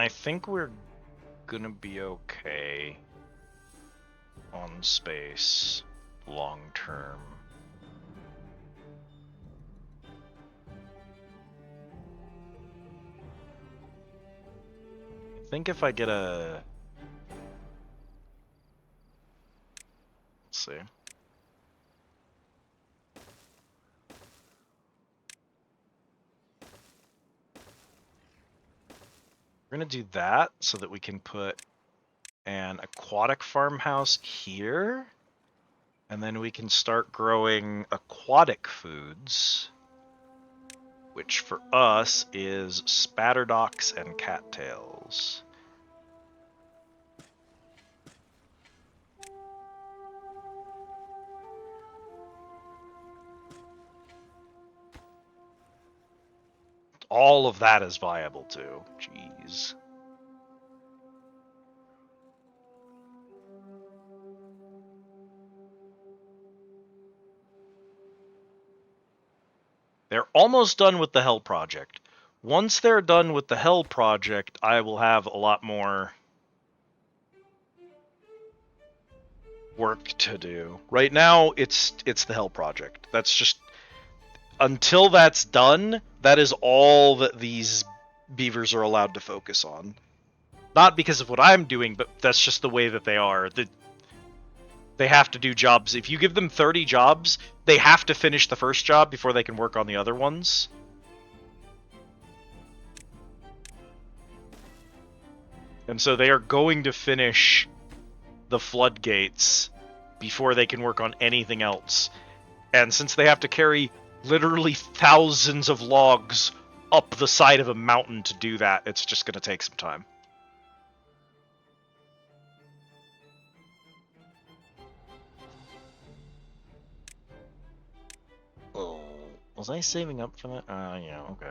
I think we're gonna be okay on space long term. I think if I get a... Let's see. We're gonna do that so that we can put an aquatic farmhouse here, and then we can start growing aquatic foods, which for us is spatterdocks and cattails. All of that is viable too. Jeez. They're almost done with the Hell Project. Once they're done with the Hell Project, I will have a lot more work to do. Right now, it's the Hell Project. That's just... Until that's done, that is all that these beavers are allowed to focus on. Not because of what I'm doing, but that's just the way that they are. They have to do jobs. If you give them 30 jobs, they have to finish the first job before they can work on the other ones. And so they are going to finish the floodgates before they can work on anything else. And since they have to carry literally thousands of logs up the side of a mountain to do that, it's just going to take some time. Oh, was I saving up for that? Yeah, okay.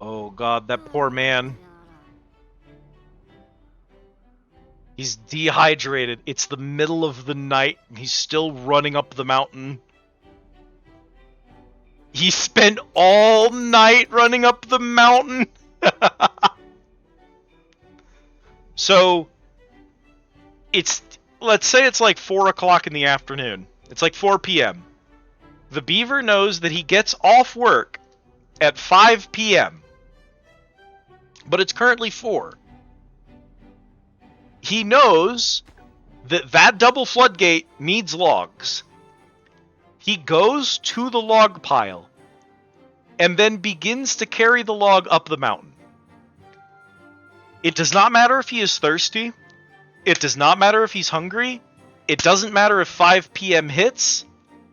Oh god, that poor man. He's dehydrated. It's the middle of the night, and he's still running up the mountain. He spent all night running up the mountain. So, let's say it's like 4 o'clock in the afternoon. It's like 4 p.m. The beaver knows that he gets off work at 5 p.m. But it's currently 4. He knows that that double floodgate needs logs. He goes to the log pile and then begins to carry the log up the mountain. It does not matter if he is thirsty. It does not matter if he's hungry. It doesn't matter if 5 p.m. hits.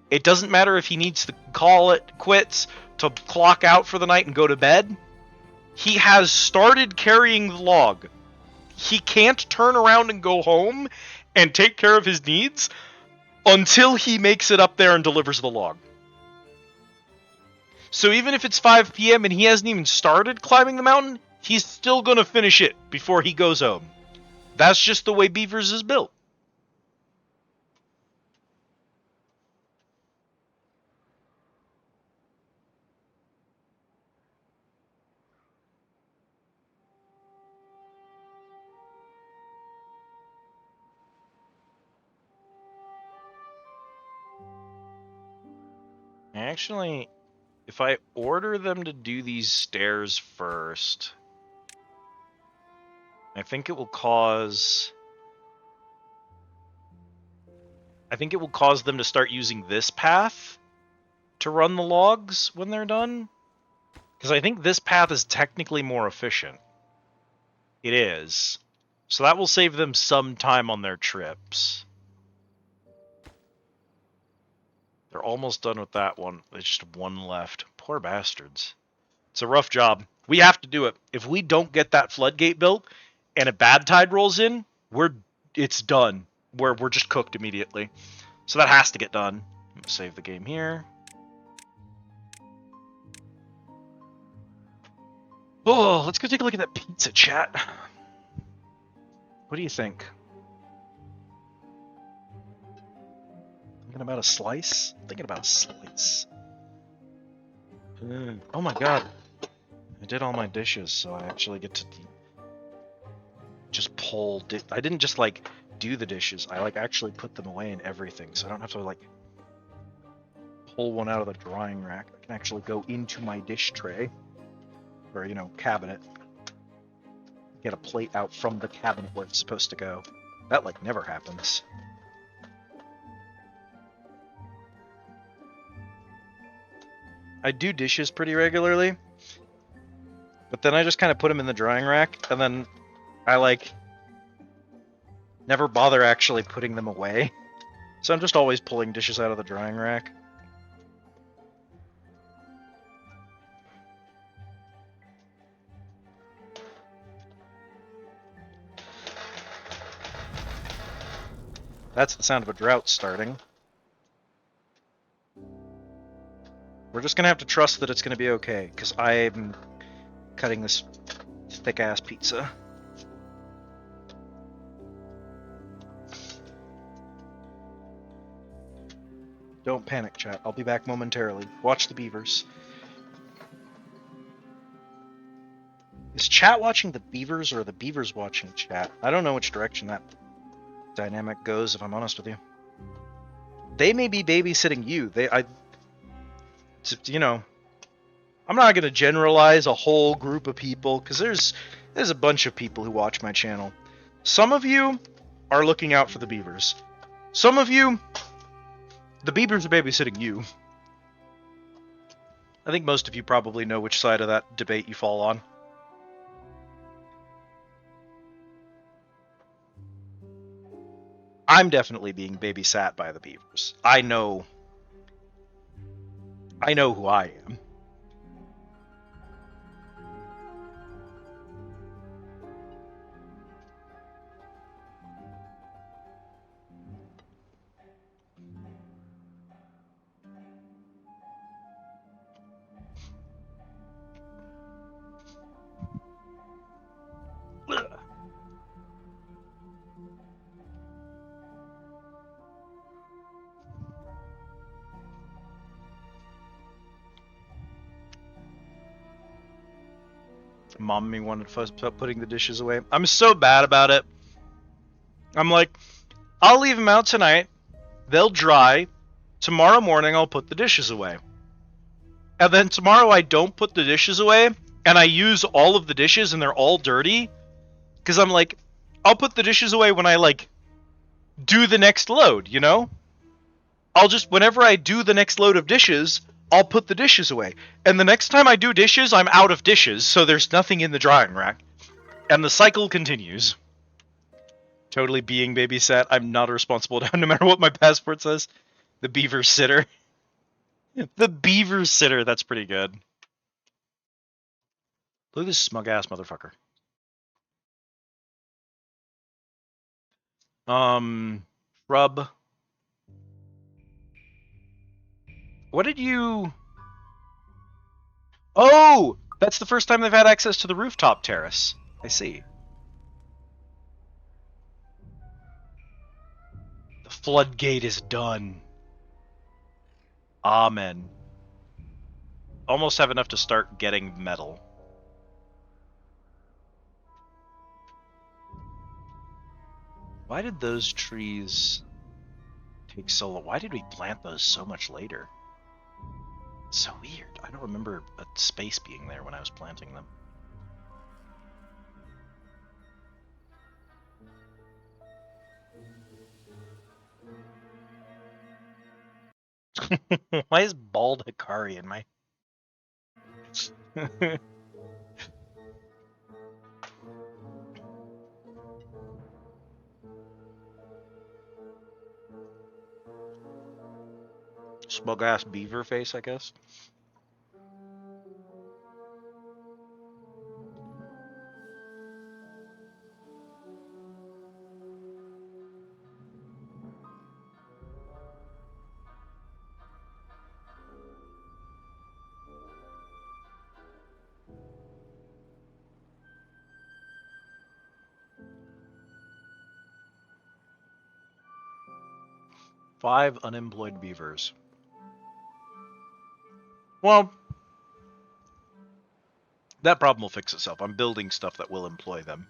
It doesn't matter if he needs to call it quits to clock out for the night and go to bed. He has started carrying the log. He can't turn around and go home and take care of his needs until he makes it up there and delivers the log. So even if it's 5 p.m. and he hasn't even started climbing the mountain, he's still going to finish it before he goes home. That's just the way Beavers is built. Actually, if I order them to do these stairs first, I think it will cause... them to start using this path to run the logs when they're done. Because I think this path is technically more efficient. It is. So that will save them some time on their trips. They're almost done with that one. There's just one left. Poor bastards. It's a rough job. We have to do it. If we don't get that floodgate built and a bad tide rolls in, it's done. We're just cooked immediately. So that has to get done. Save the game here. Oh, let's go take a look at that pizza, chat. What do you think? Thinking about a slice? Thinking about a slice. Oh my god. I did all my dishes, so I actually get to just pull. I didn't just like do the dishes. I like actually put them away and everything, so I don't have to like pull one out of the drying rack. I can actually go into my dish tray, or you know, cabinet, get a plate out from the cabinet where it's supposed to go. That like never happens. I do dishes pretty regularly, but then I just kind of put them in the drying rack, and then I like never bother actually putting them away. So I'm just always pulling dishes out of the drying rack. That's the sound of a drought starting. We're just gonna have to trust that it's gonna be okay, because I'm cutting this thick-ass pizza. Don't panic, chat. I'll be back momentarily. Watch the Beavers. Is chat watching the Beavers, or are the Beavers watching chat? I don't know which direction that dynamic goes, if I'm honest with you. They may be babysitting you. You know, I'm not going to generalize a whole group of people, because there's a bunch of people who watch my channel. Some of you are looking out for the Beavers. Some of you, the Beavers are babysitting you. I think most of you probably know which side of that debate you fall on. I'm definitely being babysat by the Beavers. I know who I am. Mom me wanted to fuss about putting the dishes away. I'm so bad about it. I'm like, I'll leave them out tonight. They'll dry. Tomorrow morning, I'll put the dishes away. And then tomorrow, I don't put the dishes away, and I use all of the dishes, and they're all dirty. Because I'm like, I'll put the dishes away when I, like, do the next load, you know? Whenever I do the next load of dishes, I'll put the dishes away. And the next time I do dishes, I'm out of dishes, so there's nothing in the drying rack. And the cycle continues. Totally being babysat. I'm not a responsible adult, no matter what my passport says. The Beaver sitter. The Beaver sitter, that's pretty good. Look at this smug ass motherfucker. Shrub. What did you... Oh! That's the first time they've had access to the rooftop terrace. I see. The floodgate is done. Amen. Almost have enough to start getting metal. Why did those trees take so long? Why did we plant those so much later? It's so weird. I don't remember a space being there when I was planting them. Why is bald Hikari in my... Smug ass beaver face, I guess. 5 unemployed beavers. Well, that problem will fix itself. I'm building stuff that will employ them.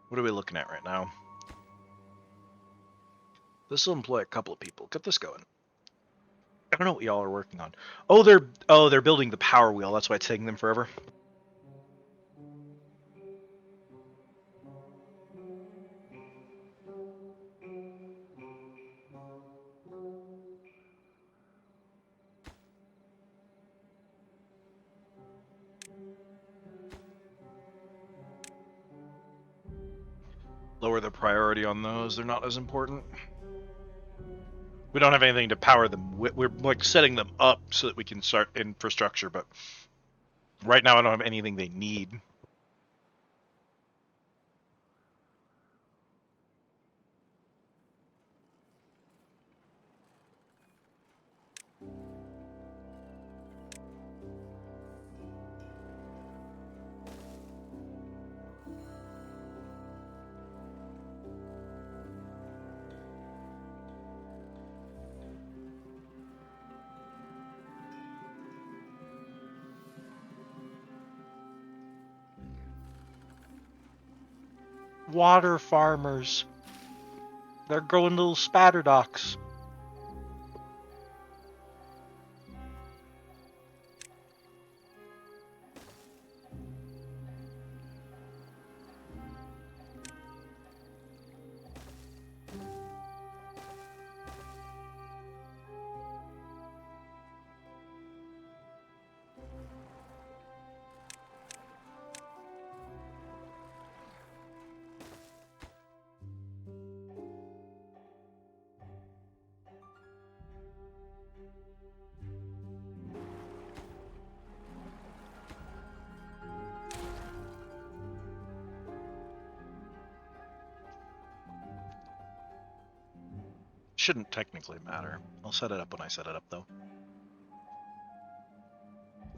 What are we looking at right now? This will employ a couple of people. Get this going. I don't know what y'all are working on. Oh, they're building the power wheel. That's why it's taking them forever. Lower the priority on those. They're not as important. We don't have anything to power them. We're like setting them up so that we can start infrastructure, but right now I don't have anything they need. Water farmers. They're growing little spatter docks. Shouldn't technically matter. I'll set it up when I set it up, though.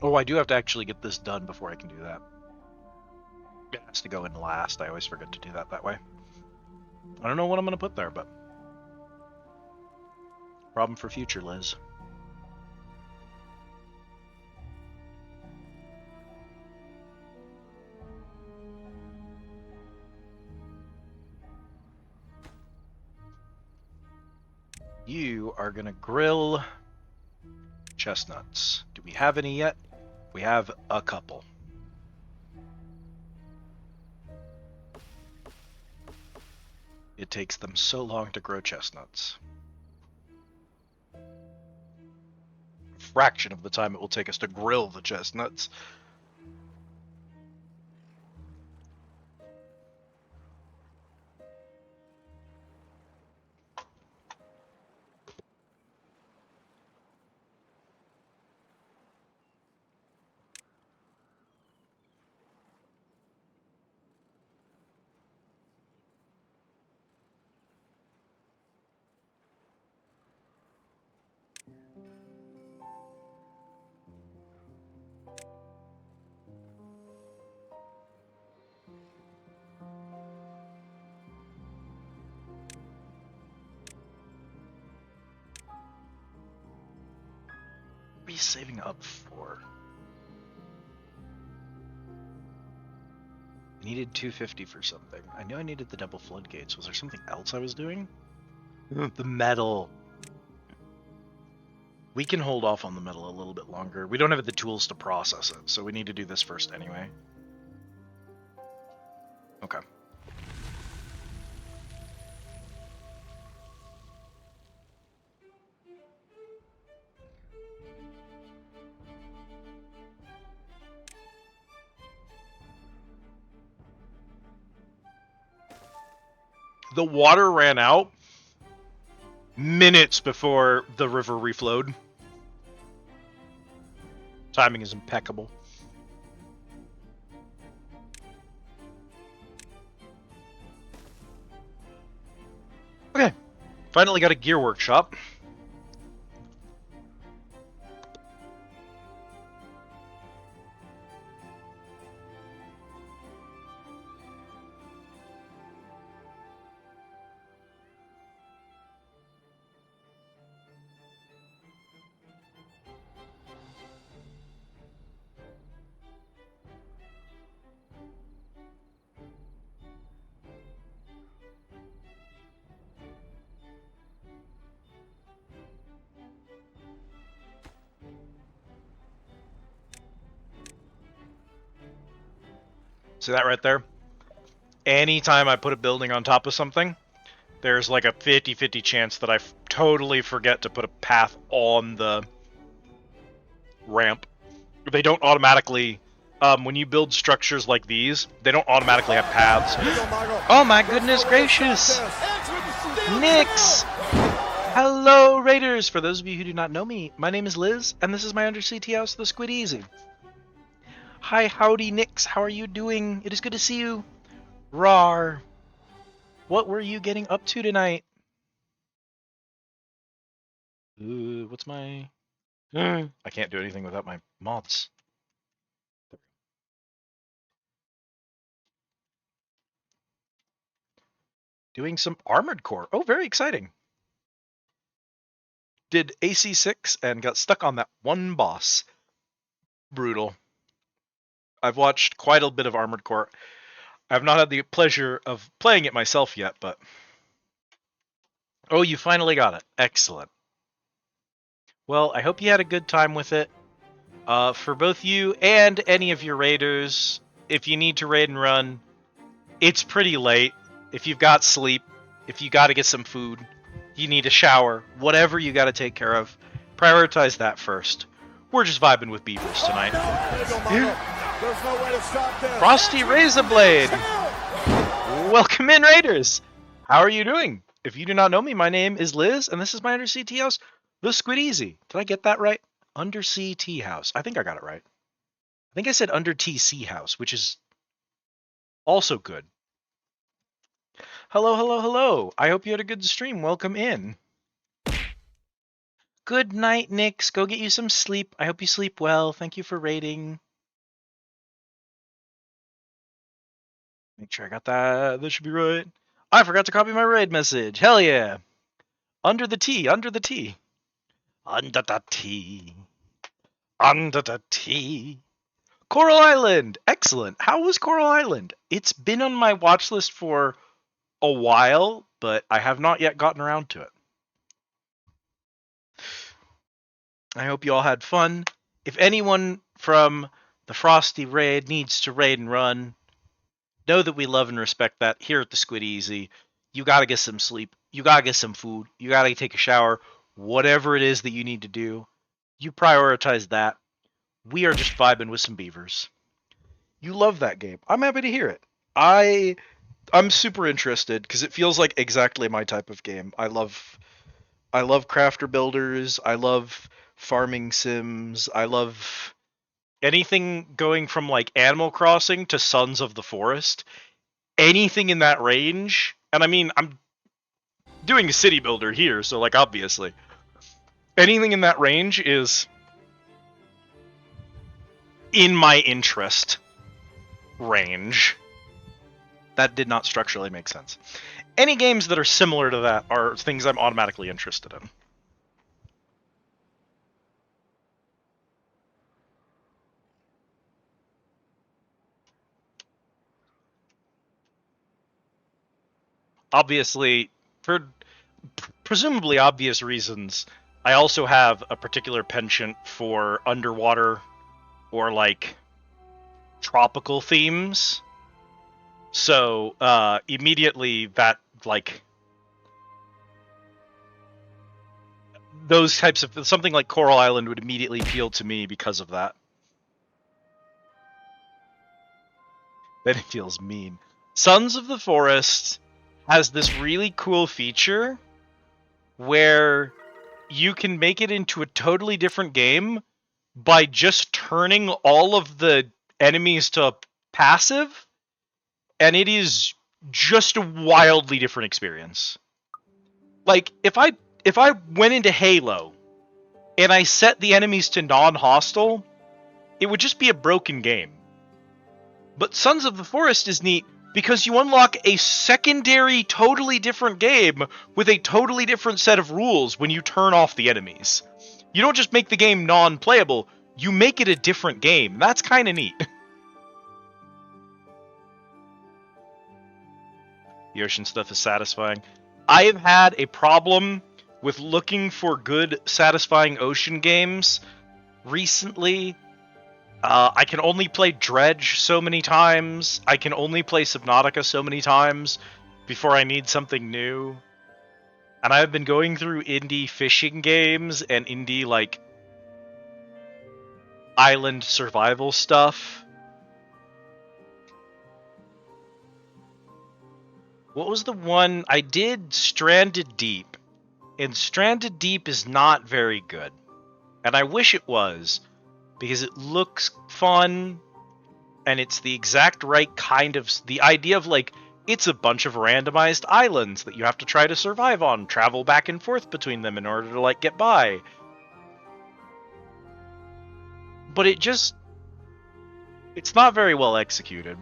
Oh, I do have to actually get this done before I can do that. It has to go in last. I always forget to do that way. I don't know what I'm going to put there, but... Problem for future, Liz. You are going to grill chestnuts. Do we have any yet? We have a couple. It takes them so long to grow chestnuts. A fraction of the time it will take us to grill the chestnuts. What are you saving up for? I needed 250 for something. I knew I needed the double floodgates. Was there something else I was doing? The metal. We can hold off on the metal a little bit longer. We don't have the tools to process it, so we need to do this first anyway. Okay. The water ran out minutes before the river reflowed. Timing is impeccable. Okay, finally got a gear workshop. See that right there? Anytime I put a building on top of something, there's like a 50-50 chance that I totally forget to put a path on the ramp. They don't automatically, when you build structures like these, they don't automatically have paths. Oh my goodness gracious! Nix! Hello, Raiders! For those of you who do not know me, my name is Liz, and this is my Undersea Tea House, the Squid Easy. Hi, howdy, Nix. How are you doing? It is good to see you. Rawr. What were you getting up to tonight? What's my... I can't do anything without my mods. Doing some Armored Core. Oh, very exciting. Did AC6 and got stuck on that one boss. Brutal. I've watched quite a bit of Armored Core. I've not had the pleasure of playing it myself yet, but... Oh, you finally got it. Excellent. Well, I hope you had a good time with it. For both you and any of your raiders, if you need to raid and run, it's pretty late. If you've got sleep, if you got to get some food, you need a shower, whatever you got to take care of, prioritize that first. We're just vibing with Beavers tonight. Frosty Razorblade! Welcome in, Raiders! How are you doing? If you do not know me, my name is Liz, and this is my Undersea Tea House, the Squid Easy. Did I get that right? Undersea Tea House. I think I got it right. I think I said Under TC House, which is also good. Hello, hello, hello. I hope you had a good stream. Welcome in. Good night, Nix. Go get you some sleep. I hope you sleep well. Thank you for raiding. Make sure I got that. That should be right. I forgot to copy my raid message. Hell yeah. Under the tea. Under the tea. Under the tea. Under the tea. Coral Island. Excellent. How was Coral Island? It's been on my watch list for a while, but I have not yet gotten around to it. I hope you all had fun. If anyone from the Frosty Raid needs to raid and run, know that we love and respect that here at the Squid Easy. You gotta get some sleep. You gotta get some food. You gotta take a shower. Whatever it is that you need to do, you prioritize that. We are just vibing with some beavers. You love that game. I'm happy to hear it. I'm super interested because it feels like exactly my type of game. I love crafter builders. I love farming sims. I love anything going from like Animal Crossing to Sons of the Forest. Anything in that range. And I mean, I'm doing a city builder here, so like obviously. Anything in that range is in my interest range. That did not structurally make sense. Any games that are similar to that are things I'm automatically interested in. Obviously, for presumably obvious reasons, I also have a particular penchant for underwater or like tropical themes. So immediately that like those types of something like Coral Island would immediately appeal to me because of that. Then it feels mean. Sons of the Forest has this really cool feature where you can make it into a totally different game by just turning all of the enemies to passive, and it is just a wildly different experience. Like, if I went into Halo and I set the enemies to non-hostile, it would just be a broken game. But Sons of the Forest is neat because you unlock a secondary, totally different game with a totally different set of rules when you turn off the enemies. You don't just make the game non-playable, you make it a different game. That's kind of neat. The ocean stuff is satisfying. I have had a problem with looking for good, satisfying ocean games recently I can only play Dredge so many times. I can only play Subnautica so many times before I need something new. And I've been going through indie fishing games and indie, like, island survival stuff. What was the one? I did Stranded Deep. And Stranded Deep is not very good. And I wish it was, because it looks fun, and it's the exact right kind of... The idea of, like, it's a bunch of randomized islands that you have to try to survive on, travel back and forth between them in order to, like, get by. But it just... It's not very well executed.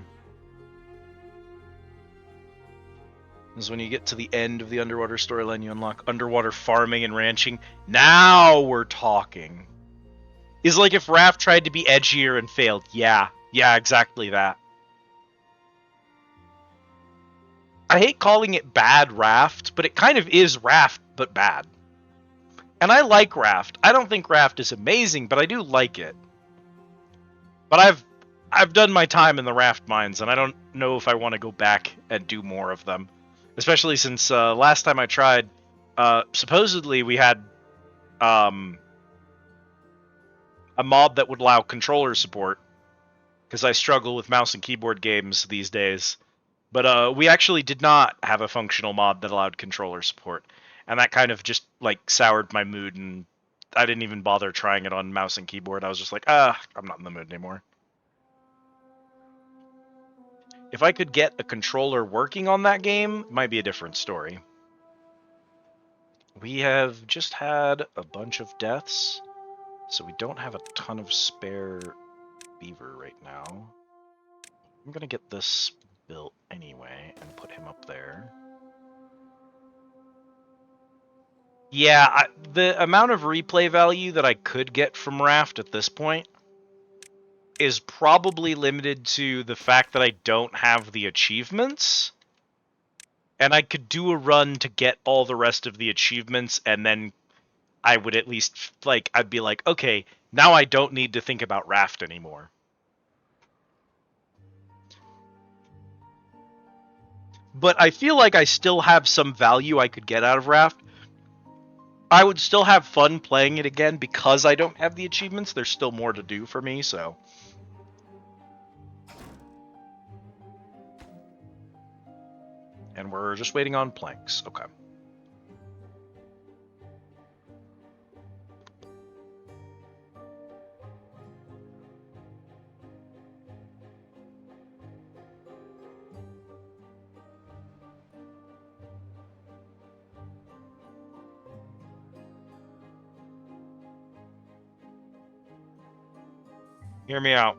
Is when you get to the end of the underwater storyline, you unlock underwater farming and ranching. Now we're talking. Is like if Raft tried to be edgier and failed. Yeah, exactly that. I hate calling it bad Raft, but it kind of is Raft, but bad. And I like Raft. I don't think Raft is amazing, but I do like it. But I've done my time in the Raft mines, and I don't know if I want to go back and do more of them. Especially since last time I tried, supposedly we had a mod that would allow controller support, because I struggle with mouse and keyboard games these days. But we actually did not have a functional mod that allowed controller support, and that kind of just like soured my mood, and I didn't even bother trying it on mouse and keyboard. I was just like, I'm not in the mood anymore. If I could get a controller working on that game, it might be a different story. We have just had a bunch of deaths, so we don't have a ton of spare beaver right now. I'm gonna get this built anyway and put him up there. Yeah, the amount of replay value that I could get from Raft at this point is probably limited to the fact that I don't have the achievements. And I could do a run to get all the rest of the achievements, and then I would at least, like, I'd be like, okay, now I don't need to think about Raft anymore. But I feel like I still have some value I could get out of Raft. I would still have fun playing it again because I don't have the achievements. There's still more to do for me, so... And we're just waiting on planks. Okay. Hear me out.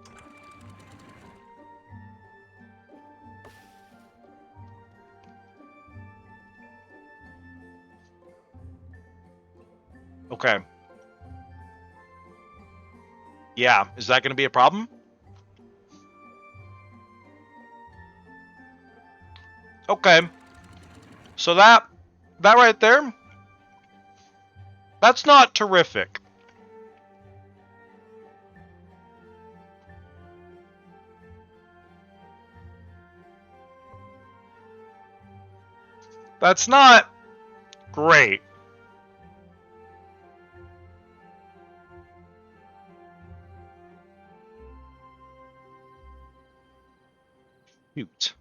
Okay. Yeah, is that going to be a problem? Okay. So that right there, that's not terrific. That's not great. Shoot.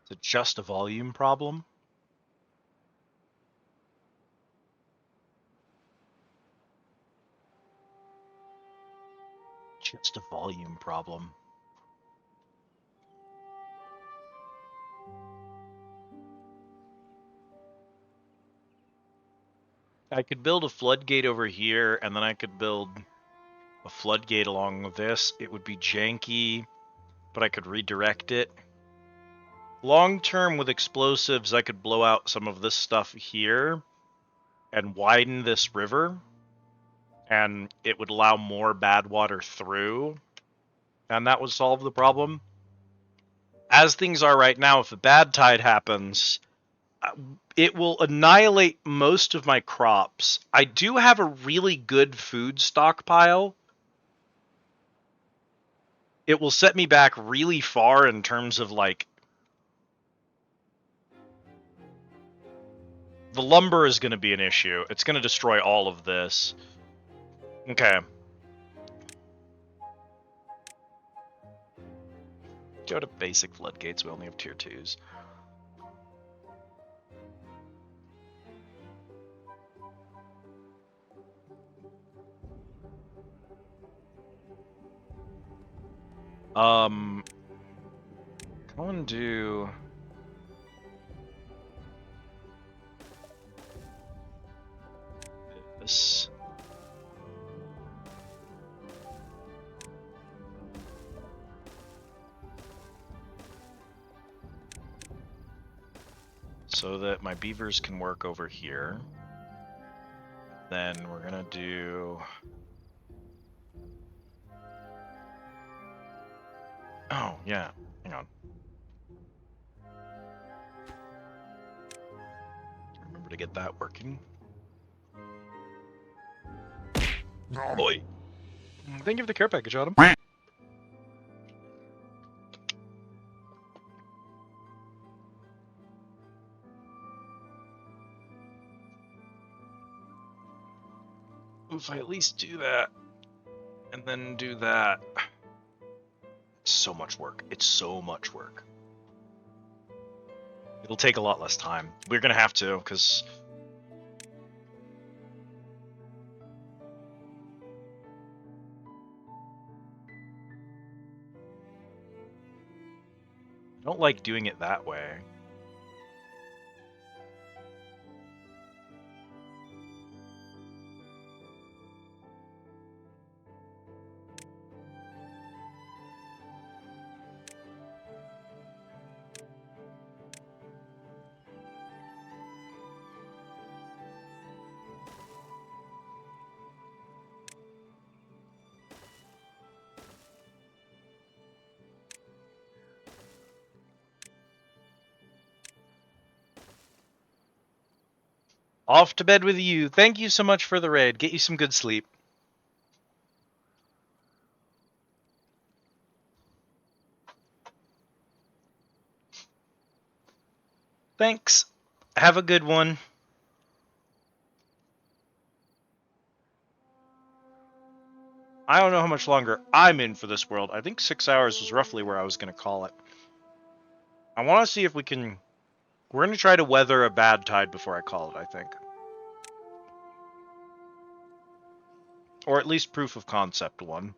Is it just a volume problem? Just a volume problem. I could build a floodgate over here, and then I could build a floodgate along this. It would be janky, but I could redirect it. Long term with explosives, I could blow out some of this stuff here and widen this river, and it would allow more bad water through, and that would solve the problem. As things are right now, if a bad tide happens, it will annihilate most of my crops. I do have a really good food stockpile. It will set me back really far in terms of, like, the lumber is going to be an issue. It's going to destroy all of this. Okay. Go to basic floodgates. We only have tier 2s. Go and do this. So that my beavers can work over here. Then we're gonna do... Oh, yeah. Hang on. Remember to get that working. Boy. Thank you for the care package, Autumn. If I at least do that, and then do that. It's so much work. It's so much work. It'll take a lot less time. We're gonna have to, because... I don't like doing it that way. Off to bed with you. Thank you so much for the raid. Get you some good sleep. Thanks. Have a good one. I don't know how much longer I'm in for this world. I think 6 hours was roughly where I was going to call it. I want to see if we can... We're going to try to weather a bad tide before I call it, I think. Or at least proof of concept one.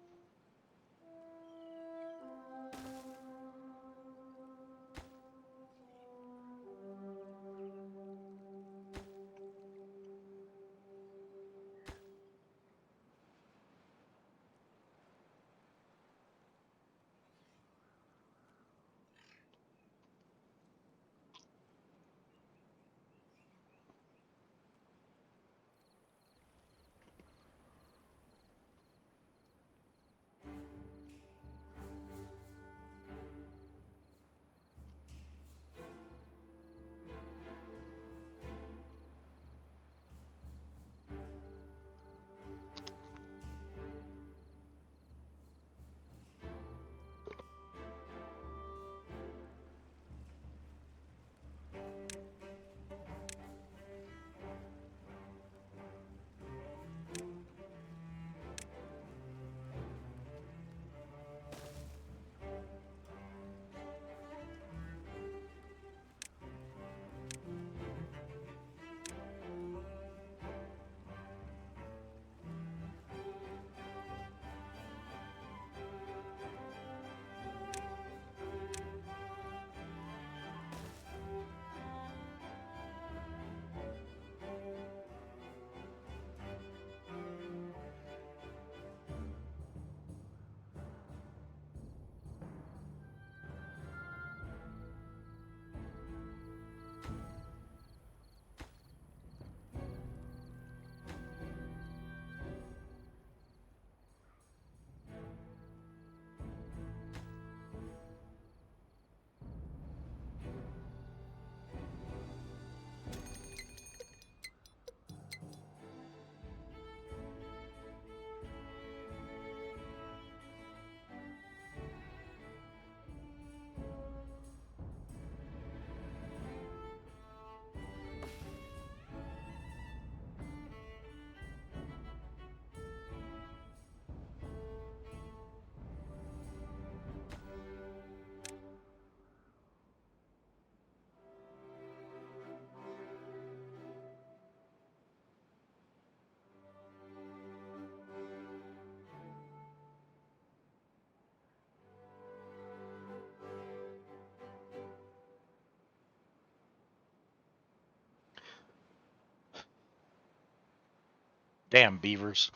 Damn beavers.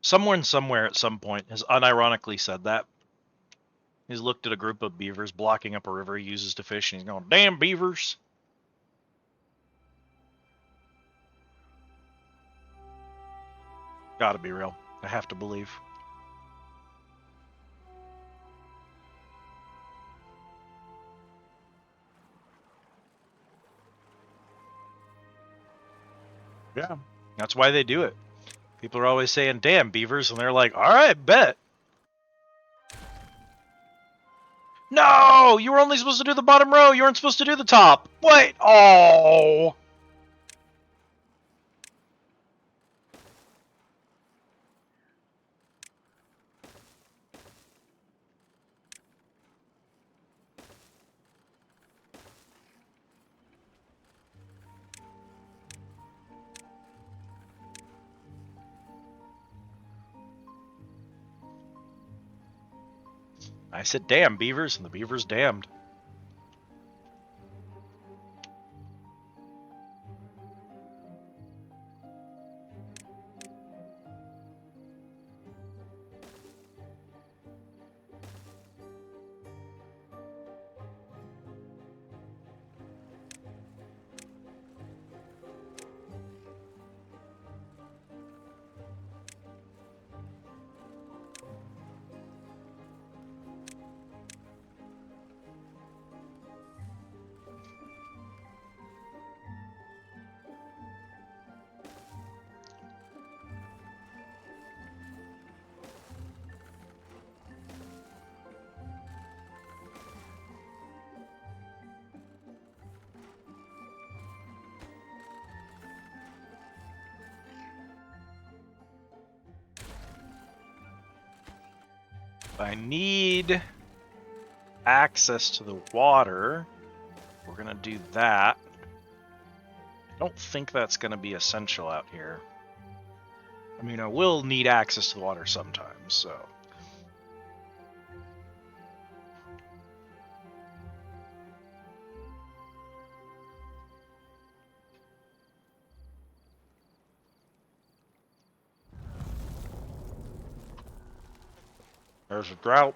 Someone somewhere at some point has unironically said that. He's looked at a group of beavers blocking up a river he uses to fish, and he's going, damn beavers. Gotta be real. I have to believe. Yeah. That's why they do it. People are always saying, damn beavers, and they're like, alright, bet. No! You were only supposed to do the bottom row. You weren't supposed to do the top. Wait. Oh. I said, damn beavers, and the beavers damned. I need access to the water. We're gonna do that. I don't think that's gonna be essential out here. I mean, I will need access to the water sometimes, so. There's a drought.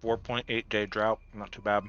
4.8-day drought. Not too bad.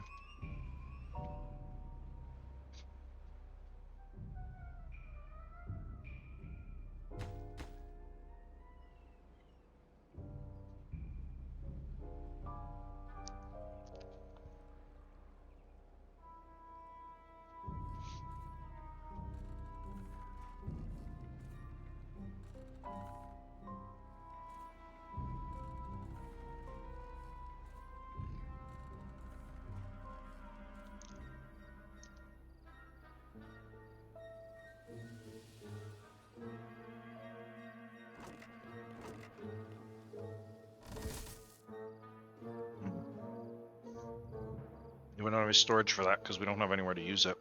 We don't have any storage for that because we don't have anywhere to use it.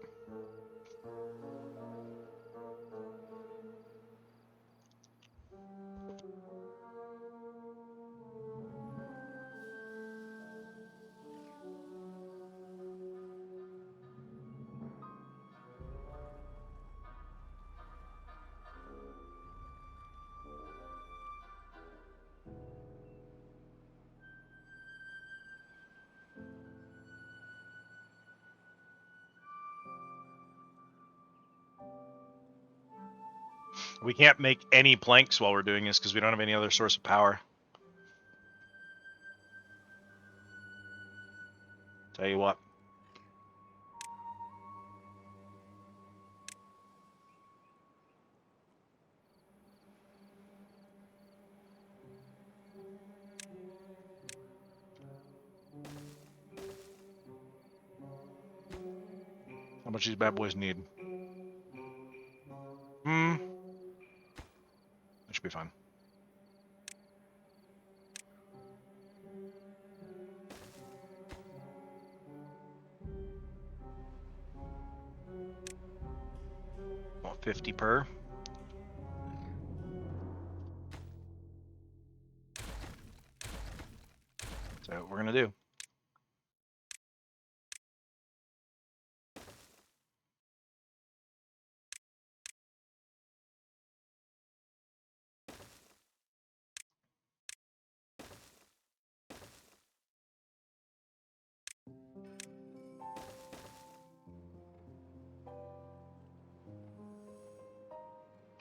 We can't make any planks while we're doing this because we don't have any other source of power. Tell you what. How much these bad boys need? That should be fine. Well, 50 per. So what we're gonna do.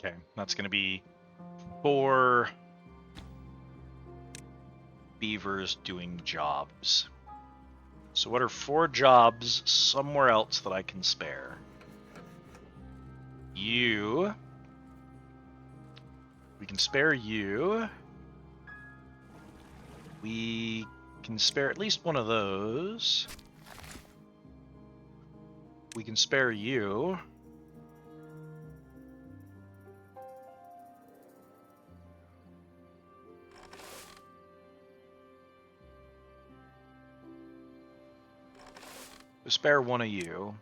Okay, that's going to be 4 beavers doing jobs. So what are 4 jobs somewhere else that I can spare? You. We can spare you. We can spare at least one of those. We can spare you. We'll spare one of you.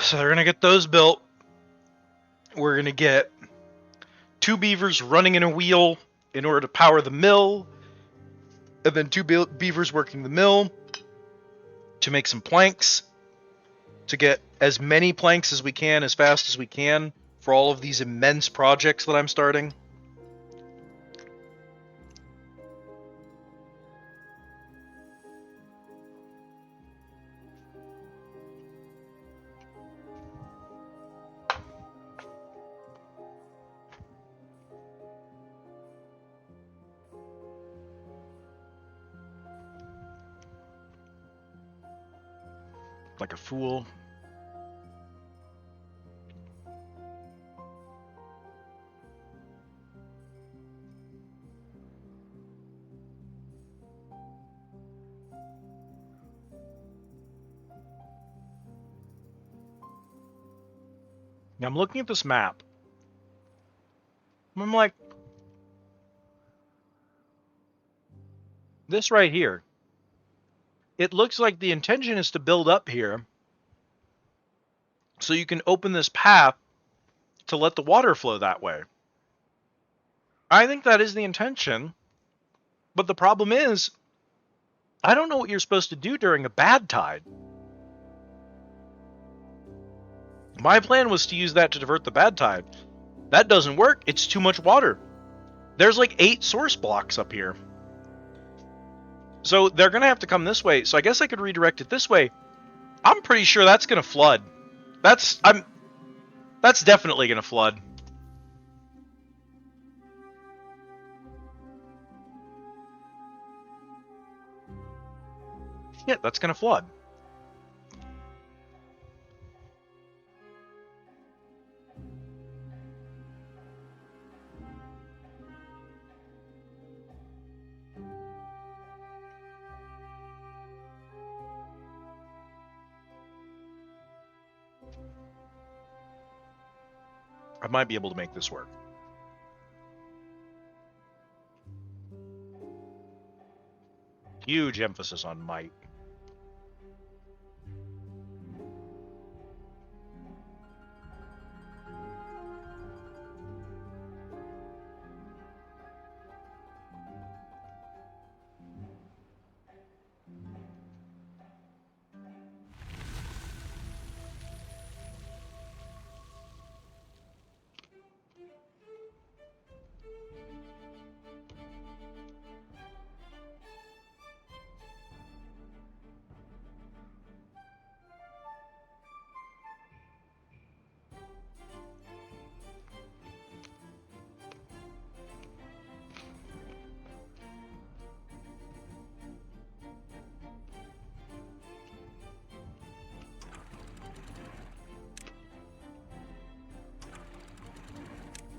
So they're going to get those built. We're going to get 2 beavers running in a wheel in order to power the mill. And then 2 beavers working the mill to make some planks. To get as many planks as we can, as fast as we can, for all of these immense projects that I'm starting. Like a fool. Now I'm looking at this map. I'm like, this right here. It looks like the intention is to build up here so you can open this path to let the water flow that way. I think that is the intention, but the problem is, I don't know what you're supposed to do during a bad tide. My plan was to use that to divert the bad tide. That doesn't work. It's too much water. There's like 8 source blocks up here. So they're going to have to come this way. So I guess I could redirect it this way. I'm pretty sure that's going to flood. That's definitely going to flood. Yeah, that's going to flood. I might be able to make this work. Huge emphasis on might.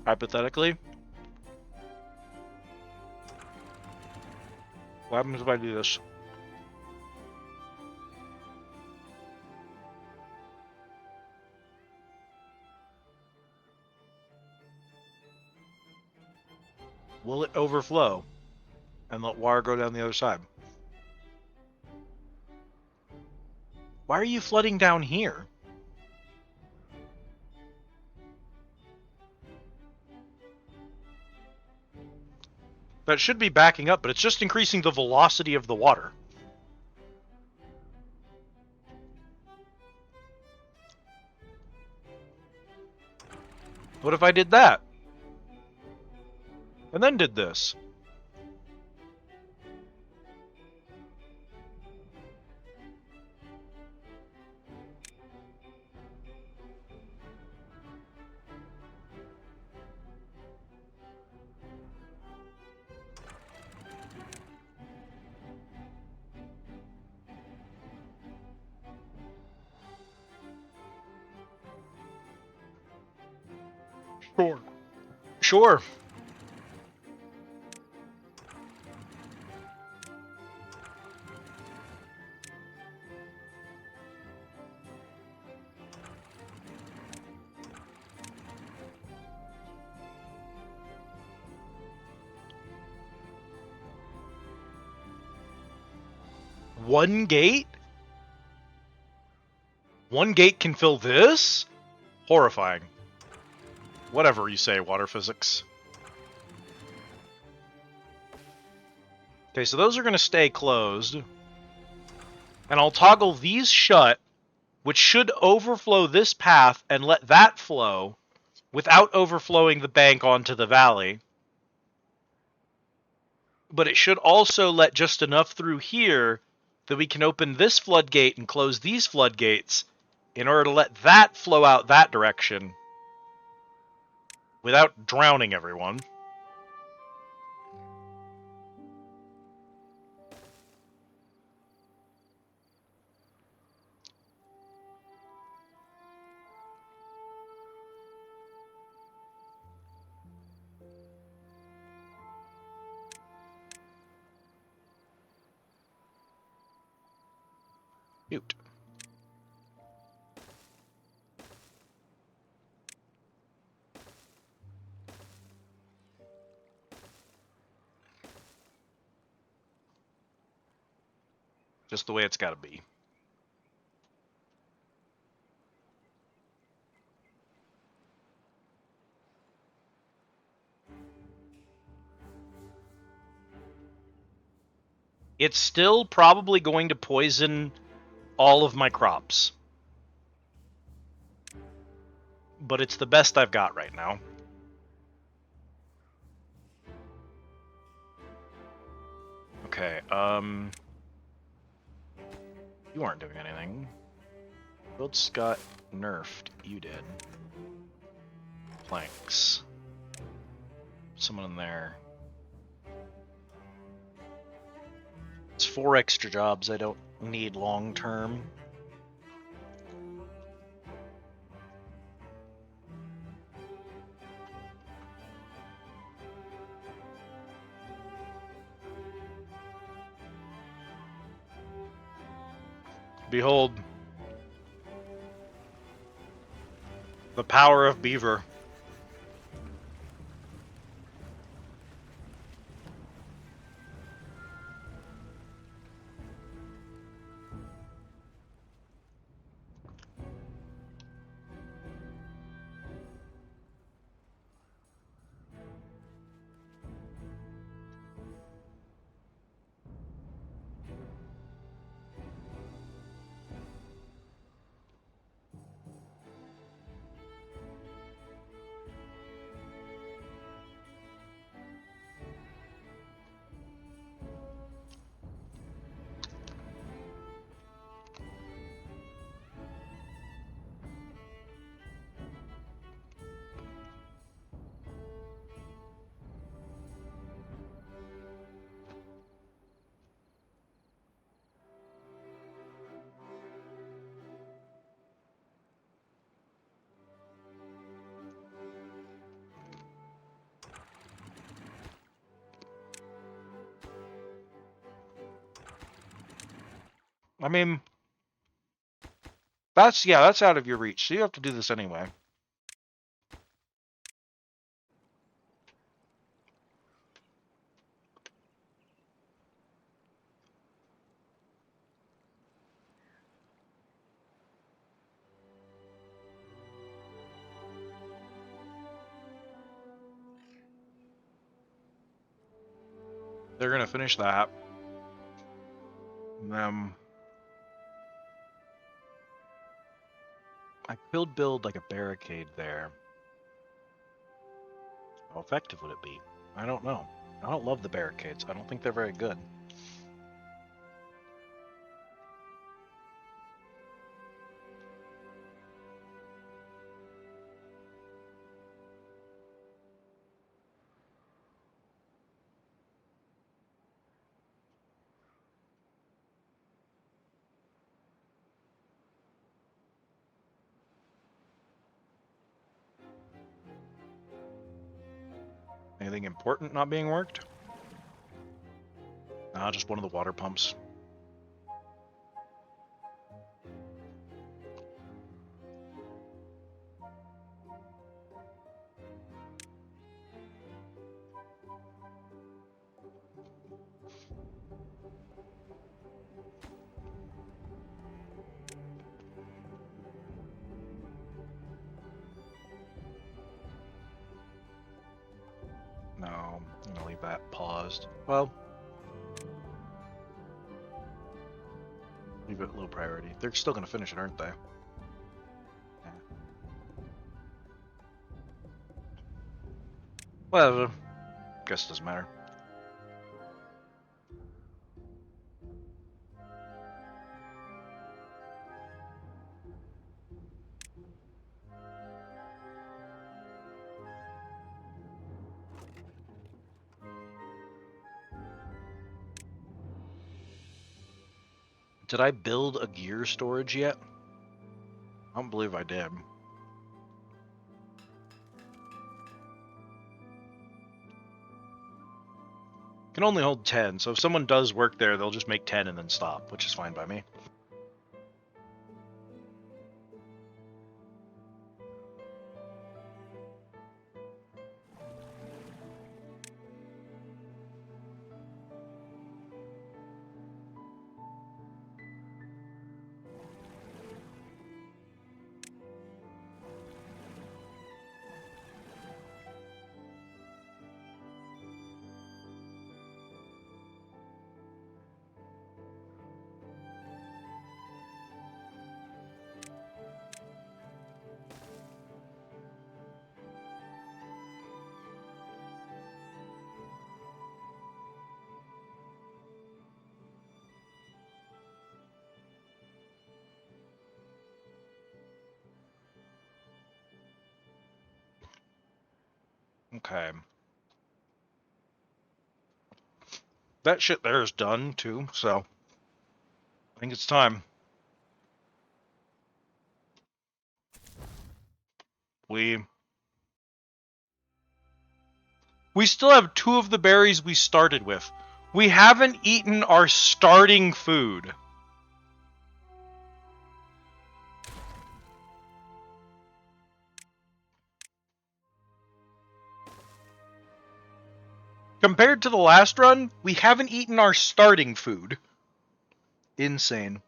Hypothetically, what happens if I do this? Will it overflow and let water go down the other side? Why are you flooding down here? That should be backing up, but it's just increasing the velocity of the water. What if I did that? And then did this? Sure. One gate? One gate can fill this? Horrifying. Whatever you say, water physics. Okay, so those are going to stay closed. And I'll toggle these shut, which should overflow this path and let that flow without overflowing the bank onto the valley. But it should also let just enough through here that we can open this floodgate and close these floodgates in order to let that flow out that direction without drowning everyone. Shoot. Just the way it's got to be. It's still probably going to poison all of my crops. But it's the best I've got right now. Okay, you aren't doing anything. Builds got nerfed. You did. Planks. Someone in there. It's 4 extra jobs I don't need long term. Behold, the power of Beaver. I mean, that's out of your reach, so you have to do this anyway. They're gonna finish that. I could build like a barricade there. How effective would it be? I don't know. I don't love the barricades. I don't think they're very good. Anything important not being worked? Nah, just one of the water pumps. No, I'm gonna leave that paused. Well, leave it low priority. They're still gonna finish it, aren't they? Yeah. Well, guess it doesn't matter. Did I build a gear storage yet? I don't believe I did. Can only hold 10, so if someone does work there, they'll just make 10 and then stop, which is fine by me. Okay. That shit there is done, too, so I think it's time. We still have 2 of the berries we started with. We haven't eaten our starting food. Compared to the last run, we haven't eaten our starting food. Insane.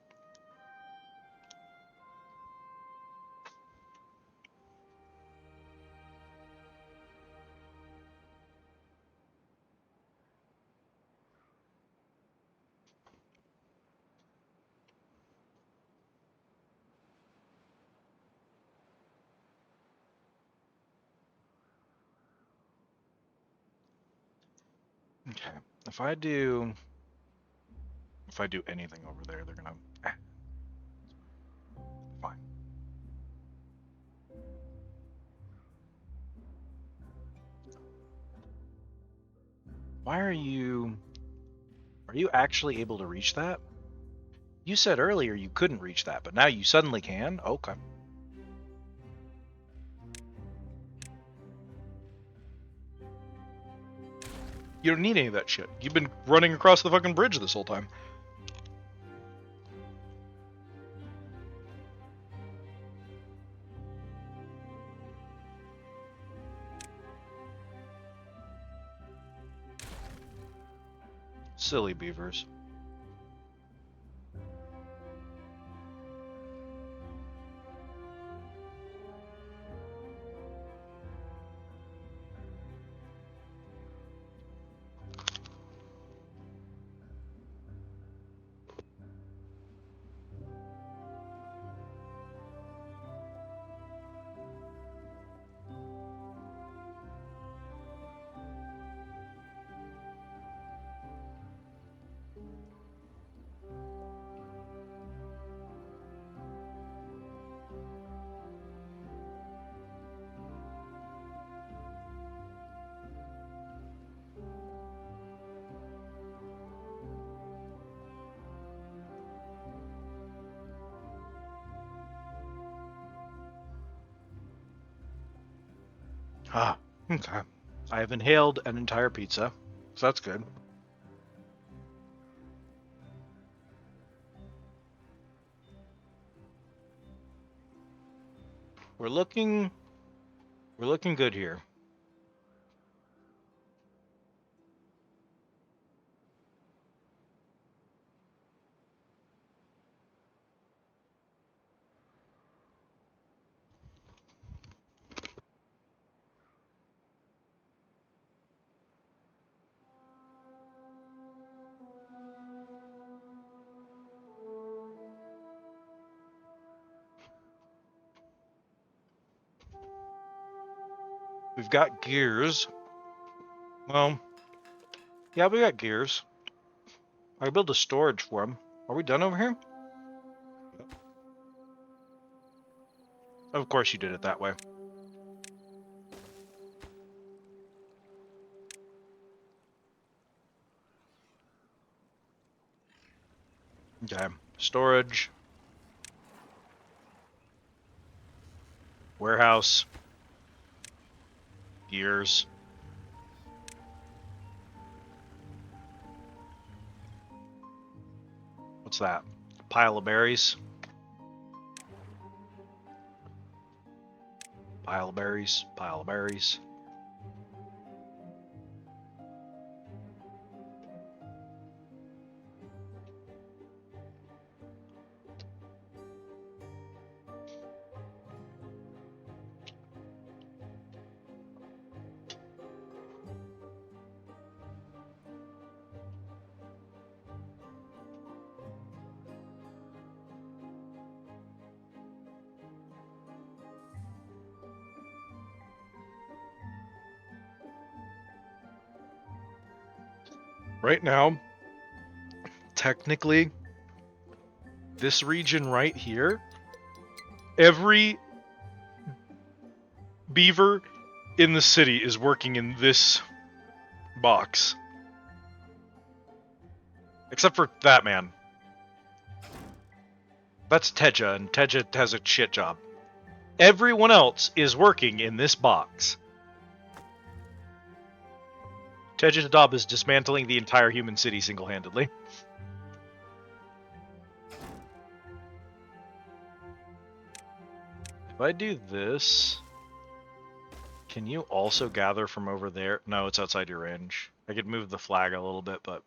Okay. If I do anything over there, they're gonna fine. Why are you actually able to reach that? You said earlier you couldn't reach that, but now you suddenly can? Okay. You don't need any of that shit. You've been running across the fucking bridge this whole time. Silly beavers. Ah, okay. I have inhaled an entire pizza, so that's good. We're looking good here. We've got gears. Well, yeah, we got gears. I built a storage for them. Are we done over here? Of course you did it that way. Okay. Storage. Warehouse. Gears. What's that? Pile of berries. Pile of berries. Pile of berries. Right now, technically, this region right here, every beaver in the city is working in this box. Except for that man. That's Teja, and Teja has a shit job. Everyone else is working in this box. Teja Tadab is dismantling the entire human city single-handedly. If I do this, can you also gather from over there? No, it's outside your range. I could move the flag a little bit, but...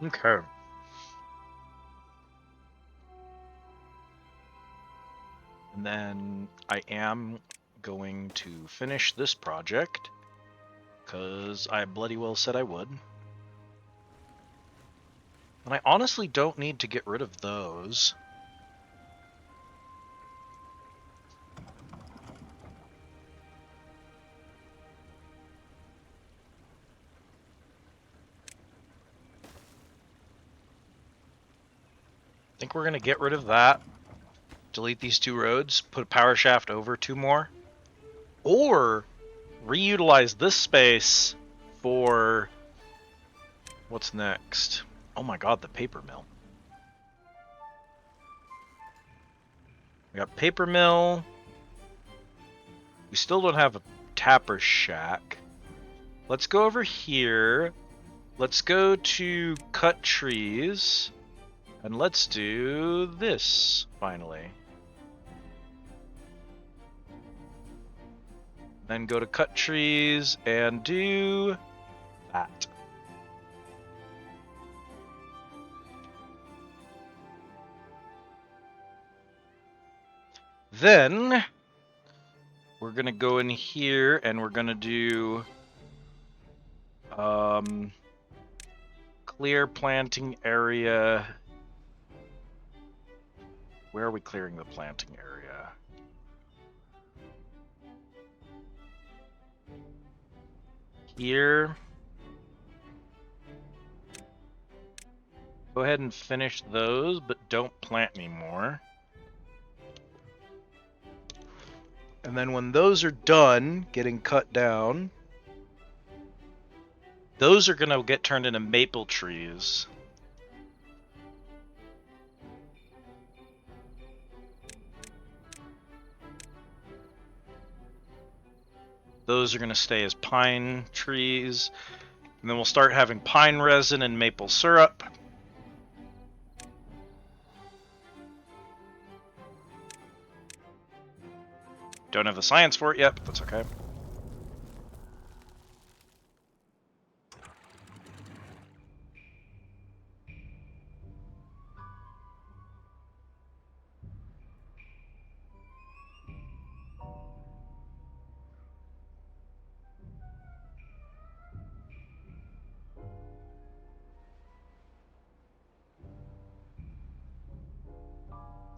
Okay. And then I am going to finish this project, because I bloody well said I would. And I honestly don't need to get rid of those. I think we're going to get rid of that. Delete these two roads, put a power shaft over two more. Or reutilize this space for... What's next? Oh my god, the paper mill. We got paper mill. We still don't have a tapper shack. Let's go over here. Let's go to cut trees. And let's do this, finally. Then go to cut trees and do that. Then we're gonna go in here and we're gonna do clear planting area. Where are we clearing the planting area? Here. Go ahead and finish those, but don't plant anymore. And then when those are done getting cut down, Those are going to get turned into maple trees. Those are going to stay as pine trees. And then we'll start having pine resin and maple syrup. Don't have the science for it yet, but that's okay.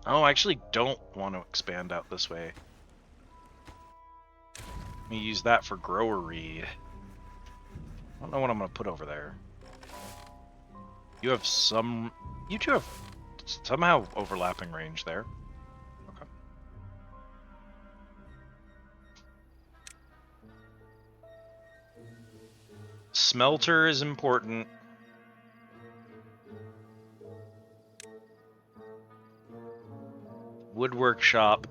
Oh, I actually don't want to expand out this way. Let me use that for grower reed. I don't know what I'm going to put over there. You have some... You two have somehow overlapping range there. Okay. Smelter is important. Wood workshop,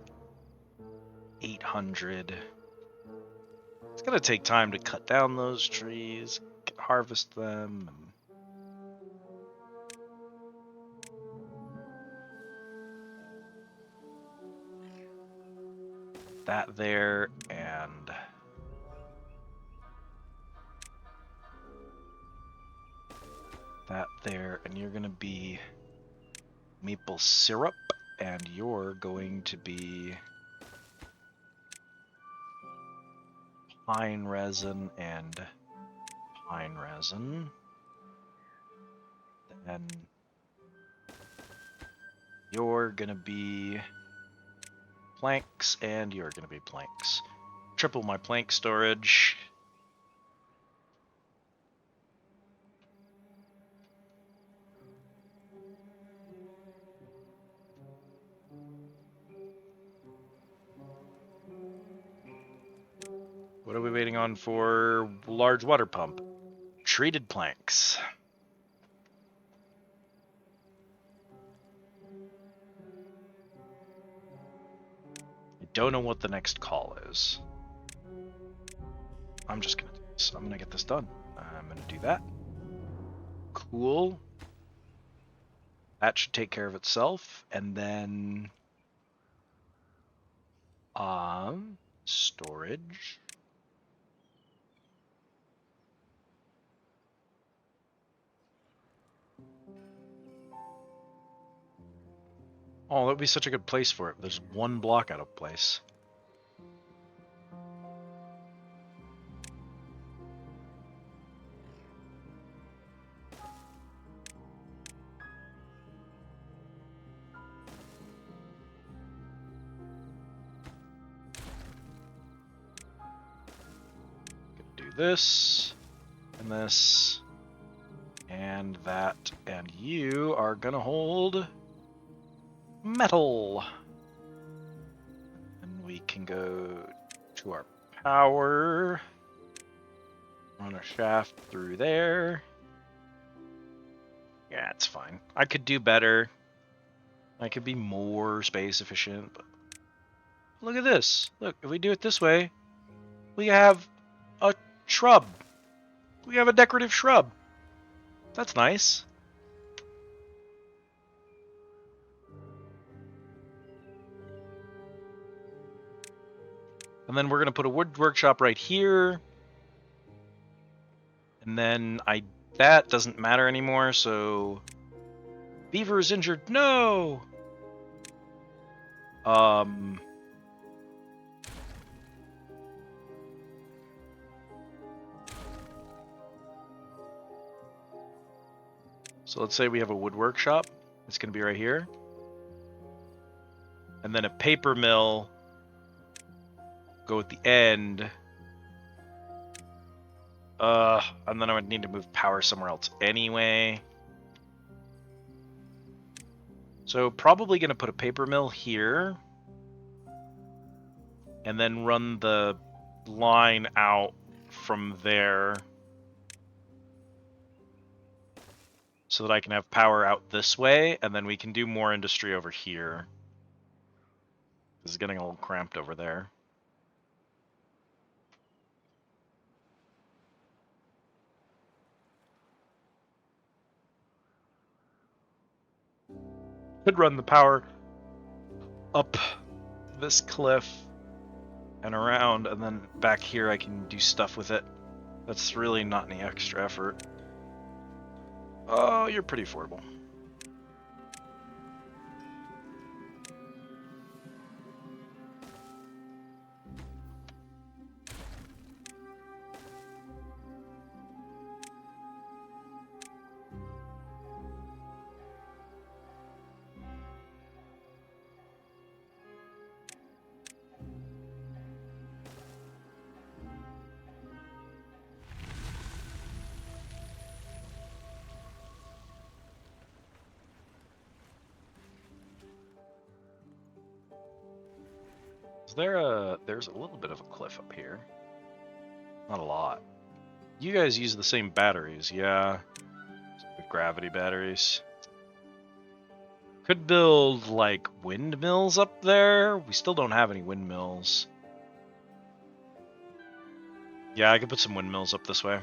800. It's gonna take time to cut down those trees, harvest them. That there, and that there, and you're gonna be maple syrup. And you're going to be pine resin and pine resin. Then you're going to be planks and you're going to be planks. Triple my plank storage. What are we waiting on for large water pump? Treated planks. I don't know what the next call is. I'm just gonna do this. I'm gonna get this done. I'm gonna do that. Cool. That should take care of itself. And then storage. Oh, that would be such a good place for it. There's one block out of place. Do this, and this, and that, and you are gonna hold metal. And we can go to our power, run a shaft through there. Yeah, it's fine. I could do better. I could be more space efficient, but look at this. Look, if we do it this way, we have a shrub. We have a decorative shrub. That's nice. And then we're going to put a wood workshop right here. And then that doesn't matter anymore, so Beavers injured. No. So let's say we have a wood workshop. It's going to be right here. And then a paper mill go at the end. And then I would need to move power somewhere else anyway. So probably going to put a paper mill here. And then run the line out from there. so that I can have power out this way, and then we can do more industry over here. This is getting a little cramped over there. Could run the power up this cliff and around, and then back here I can do stuff with it. That's really not any extra effort. Oh, you're pretty affordable. There's a little bit of a cliff up here. Not a lot. You guys use the same batteries, yeah. Gravity batteries. Could build, like, windmills up there. We still don't have any windmills. Yeah, I could put some windmills up this way.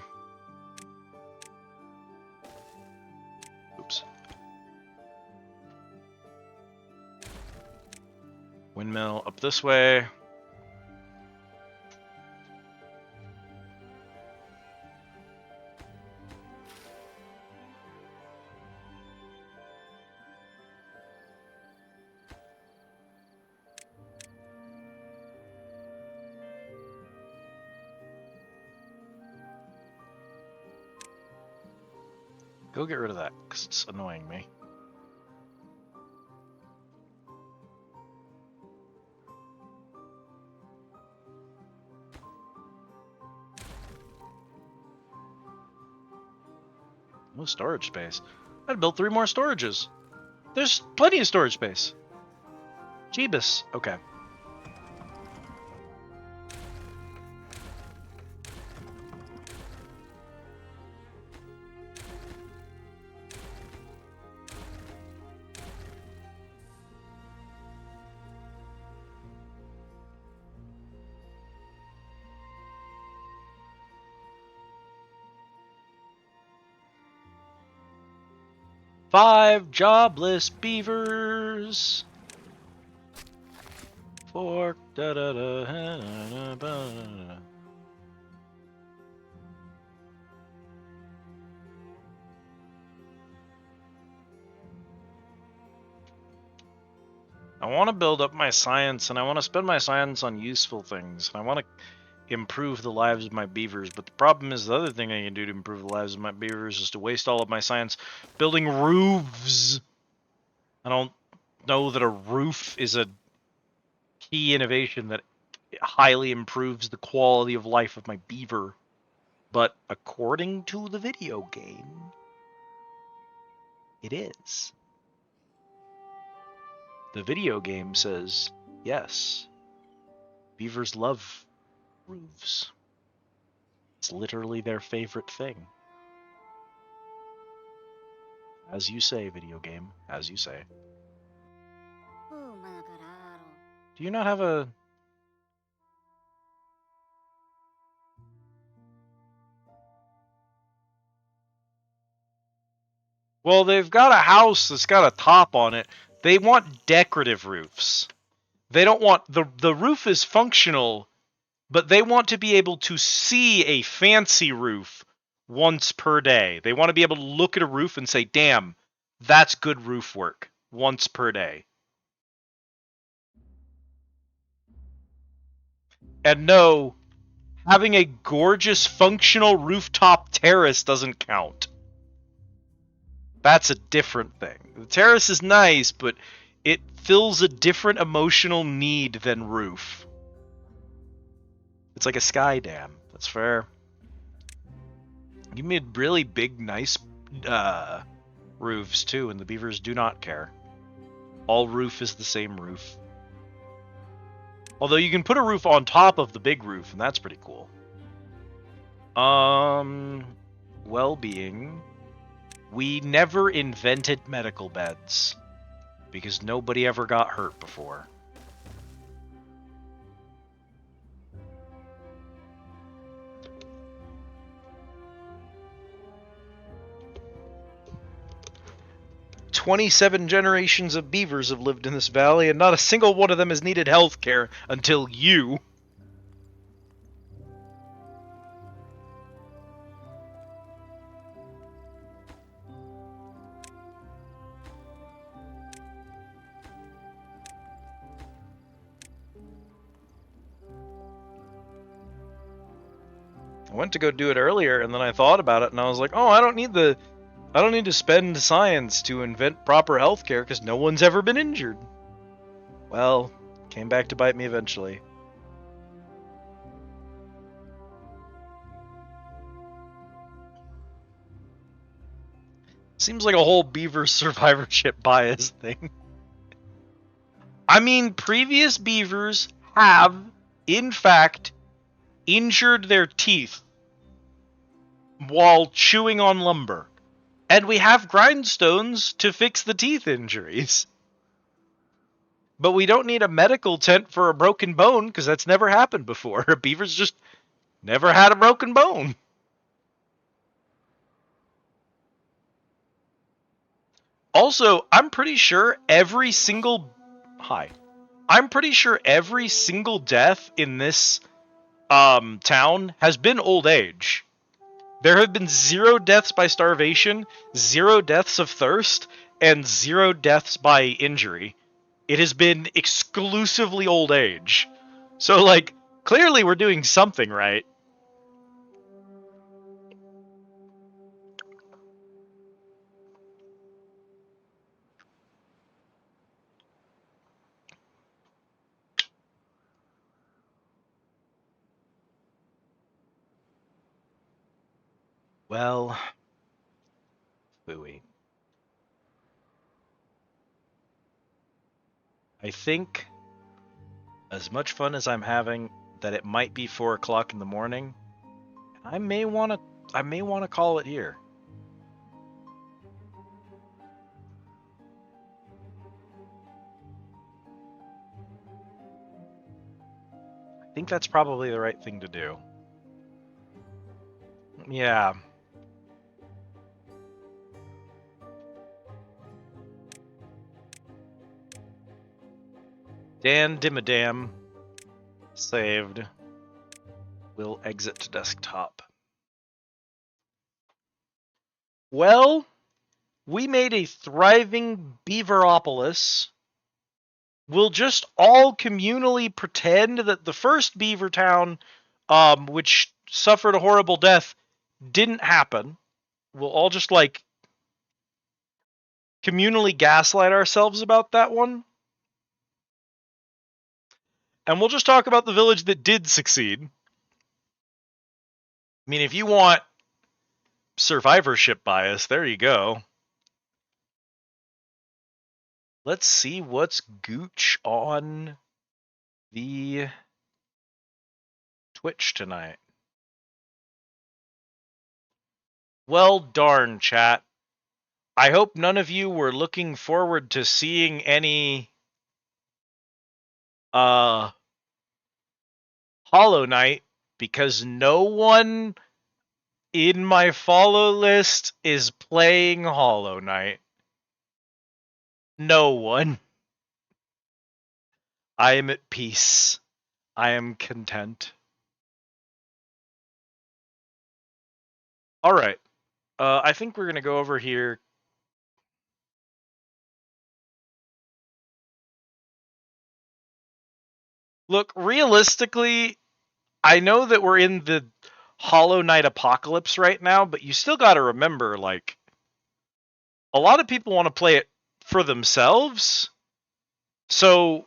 Oops. Windmill up this way. Go get rid of that, because it's annoying me. No storage space. I'd build 3 more storages. There's plenty of storage space. Jeebus. Okay. Five jobless beavers. 4 da da da da da da. I want to build up my science, and I want to spend my science on useful things. I want to improve the lives of my beavers, but the problem is the other thing I can do to improve the lives of my beavers is to waste all of my science building roofs. I don't know that a roof is a key innovation that highly improves the quality of life of my beaver, but according to the video game, it is. The video game says, yes, beavers love roofs. It's literally their favorite thing. As you say, video game, as you say. Do you not have a... Well, they've got a house that's got a top on it. They want decorative roofs. They don't want... The roof is functional, but they want to be able to see a fancy roof once per day. They want to be able to look at a roof and say, damn, that's good roof work, once per day. And no, having a gorgeous functional rooftop terrace doesn't count. That's a different thing. The terrace is nice, but it fills a different emotional need than roof. It's like a sky dam. That's fair. You made really big, nice roofs too, and the beavers do not care. All roof is the same roof. Although you can put a roof on top of the big roof, and that's pretty cool. Well-being. We never invented medical beds because nobody ever got hurt before. "27 generations of beavers have lived in this valley, and not a single one of them has needed health care until you." I went to go do it earlier, and then I thought about it, and I was like, oh, I don't need to spend science to invent proper healthcare because no one's ever been injured. Well, came back to bite me eventually. Seems like a whole beaver survivorship bias thing. I mean, previous beavers have, in fact, injured their teeth while chewing on lumber. And we have grindstones to fix the teeth injuries. But we don't need a medical tent for a broken bone, because that's never happened before. Beavers just never had a broken bone. Also, I'm pretty sure every single death in this town has been old age. There have been 0 deaths by starvation, 0 deaths of thirst, and 0 deaths by injury. It has been exclusively old age. So, like, clearly we're doing something right. Well, phooey. I think, as much fun as I'm having, that it might be 4 o'clock in the morning, I may want to call it here. I think that's probably the right thing to do. Yeah. Dan Dimmadam. Saved. We'll exit to desktop. Well, we made a thriving Beaveropolis. We'll just all communally pretend that the first beaver town, which suffered a horrible death, didn't happen. We'll all just, like, communally gaslight ourselves about that one. And we'll just talk about the village that did succeed. I mean, if you want survivorship bias, there you go. Let's see what's gooch on the Twitch tonight. Well, darn, chat. I hope none of you were looking forward to seeing any Hollow Knight, because no one in my follow list is playing Hollow Knight. No one. I am at peace. I am content. Alright. I think we're going to go over here. Look, realistically, I know that we're in the Hollow Knight apocalypse right now, but you still got to remember, like, a lot of people want to play it for themselves. So,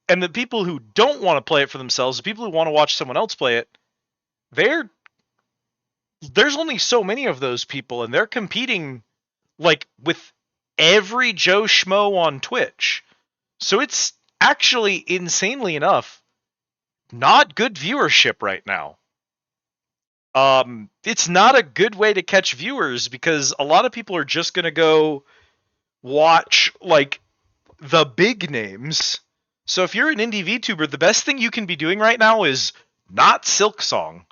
and the people who don't want to play it for themselves, the people who want to watch someone else play it, there's only so many of those people, and they're competing, like, with every Joe Schmo on Twitch. So it's actually, insanely enough, not good viewership right now. It's not a good way to catch viewers because a lot of people are just gonna go watch like the big names. So if you're an indie VTuber, the best thing you can be doing right now is not Silksong.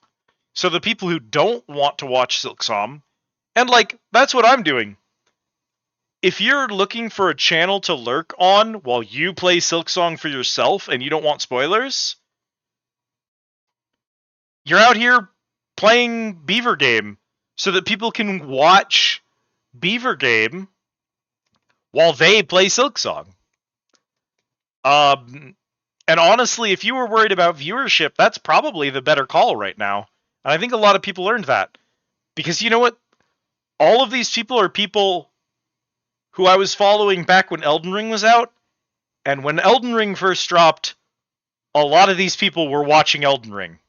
So the people who don't want to watch Silksong, and like that's what I'm doing. If you're looking for a channel to lurk on while you play Silksong for yourself and you don't want spoilers, you're out here playing Beaver Game so that people can watch Beaver Game while they play Silksong. And honestly, if you were worried about viewership, that's probably the better call right now. And I think a lot of people learned that. Because you know what? All of these people are people who I was following back when Elden Ring was out. And when Elden Ring first dropped, a lot of these people were watching Elden Ring.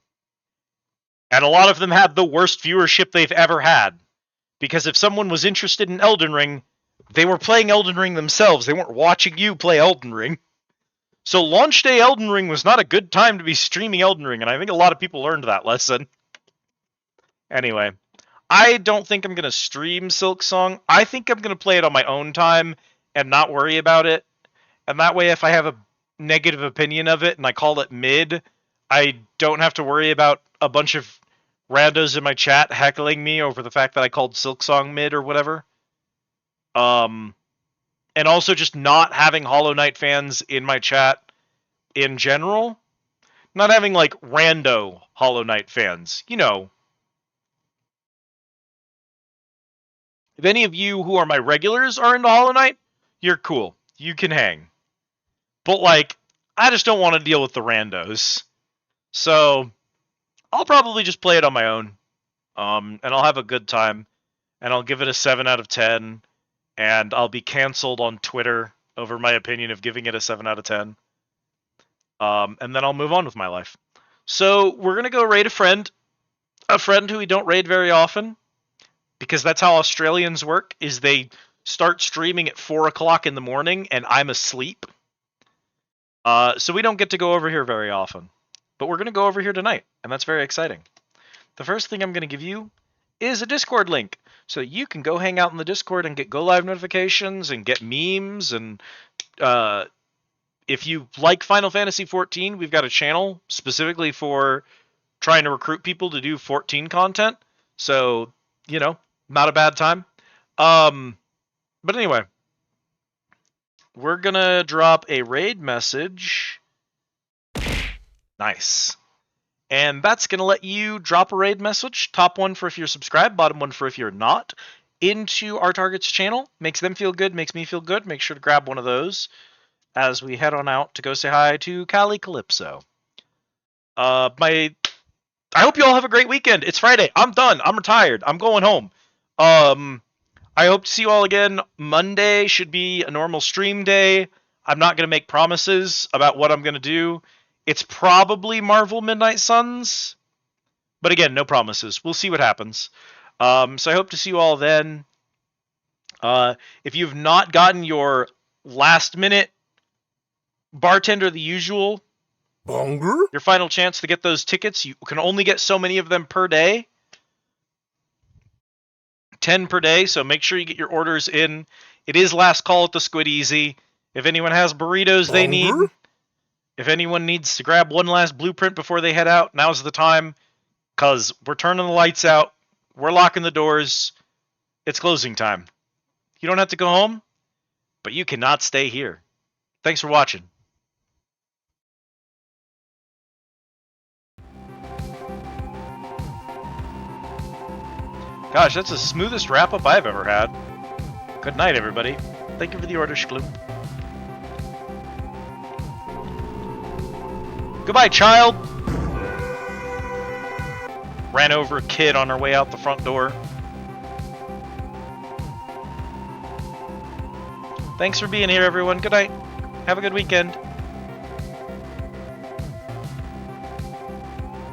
And a lot of them had the worst viewership they've ever had. Because if someone was interested in Elden Ring, they were playing Elden Ring themselves. They weren't watching you play Elden Ring. So launch day Elden Ring was not a good time to be streaming Elden Ring, and I think a lot of people learned that lesson. Anyway, I don't think I'm going to stream Silksong. I think I'm going to play it on my own time and not worry about it. And that way, if I have a negative opinion of it and I call it mid, I don't have to worry about a bunch of randos in my chat heckling me over the fact that I called Silksong mid or whatever. And also just not having Hollow Knight fans in my chat in general. Not having, like, rando Hollow Knight fans. You know. If any of you who are my regulars are into Hollow Knight, you're cool. You can hang. But, like, I just don't want to deal with the randos. So, I'll probably just play it on my own. And I'll have a good time. And I'll give it a 7 out of 10. And I'll be canceled on Twitter over my opinion of giving it a 7 out of 10. And then I'll move on with my life. So we're going to go raid a friend who we don't raid very often, because that's how Australians work, is they start streaming at 4 o'clock in the morning and I'm asleep. So we don't get to go over here very often. But we're going to go over here tonight, and that's very exciting. The first thing I'm going to give you is a Discord link, so you can go hang out in the Discord and get go live notifications and get memes. And if you like Final Fantasy XIV, we've got a channel specifically for trying to recruit people to do 14 content. So, you know, not a bad time. But anyway, we're going to drop a raid message. Nice. And that's going to let you drop a raid message, top one for if you're subscribed, bottom one for if you're not, into our target's channel. Makes them feel good, makes me feel good. Make sure to grab one of those as we head on out to go say hi to Callie Calypso. I hope you all have a great weekend. It's Friday. I'm done. I'm retired. I'm going home. I hope to see you all again. Monday should be a normal stream day. I'm not going to make promises about what I'm going to do. It's probably Marvel Midnight Suns. But again, no promises. We'll see what happens. So I hope to see you all then. If you've not gotten your last minute Bartender the Usual, Bonger? your final chance to get those tickets, you can only get so many of them per day. 10 per day, so make sure you get your orders in. It is last call at the Squid Easy. If anyone has burritos they need, if anyone needs to grab one last blueprint before they head out, now's the time. Because we're turning the lights out. We're locking the doors. It's closing time. You don't have to go home, but you cannot stay here. Thanks for watching. Gosh, that's the smoothest wrap-up I've ever had. Good night, everybody. Thank you for the order, Shkloom. Goodbye, child! Ran over a kid on her way out the front door. Thanks for being here, everyone. Good night. Have a good weekend.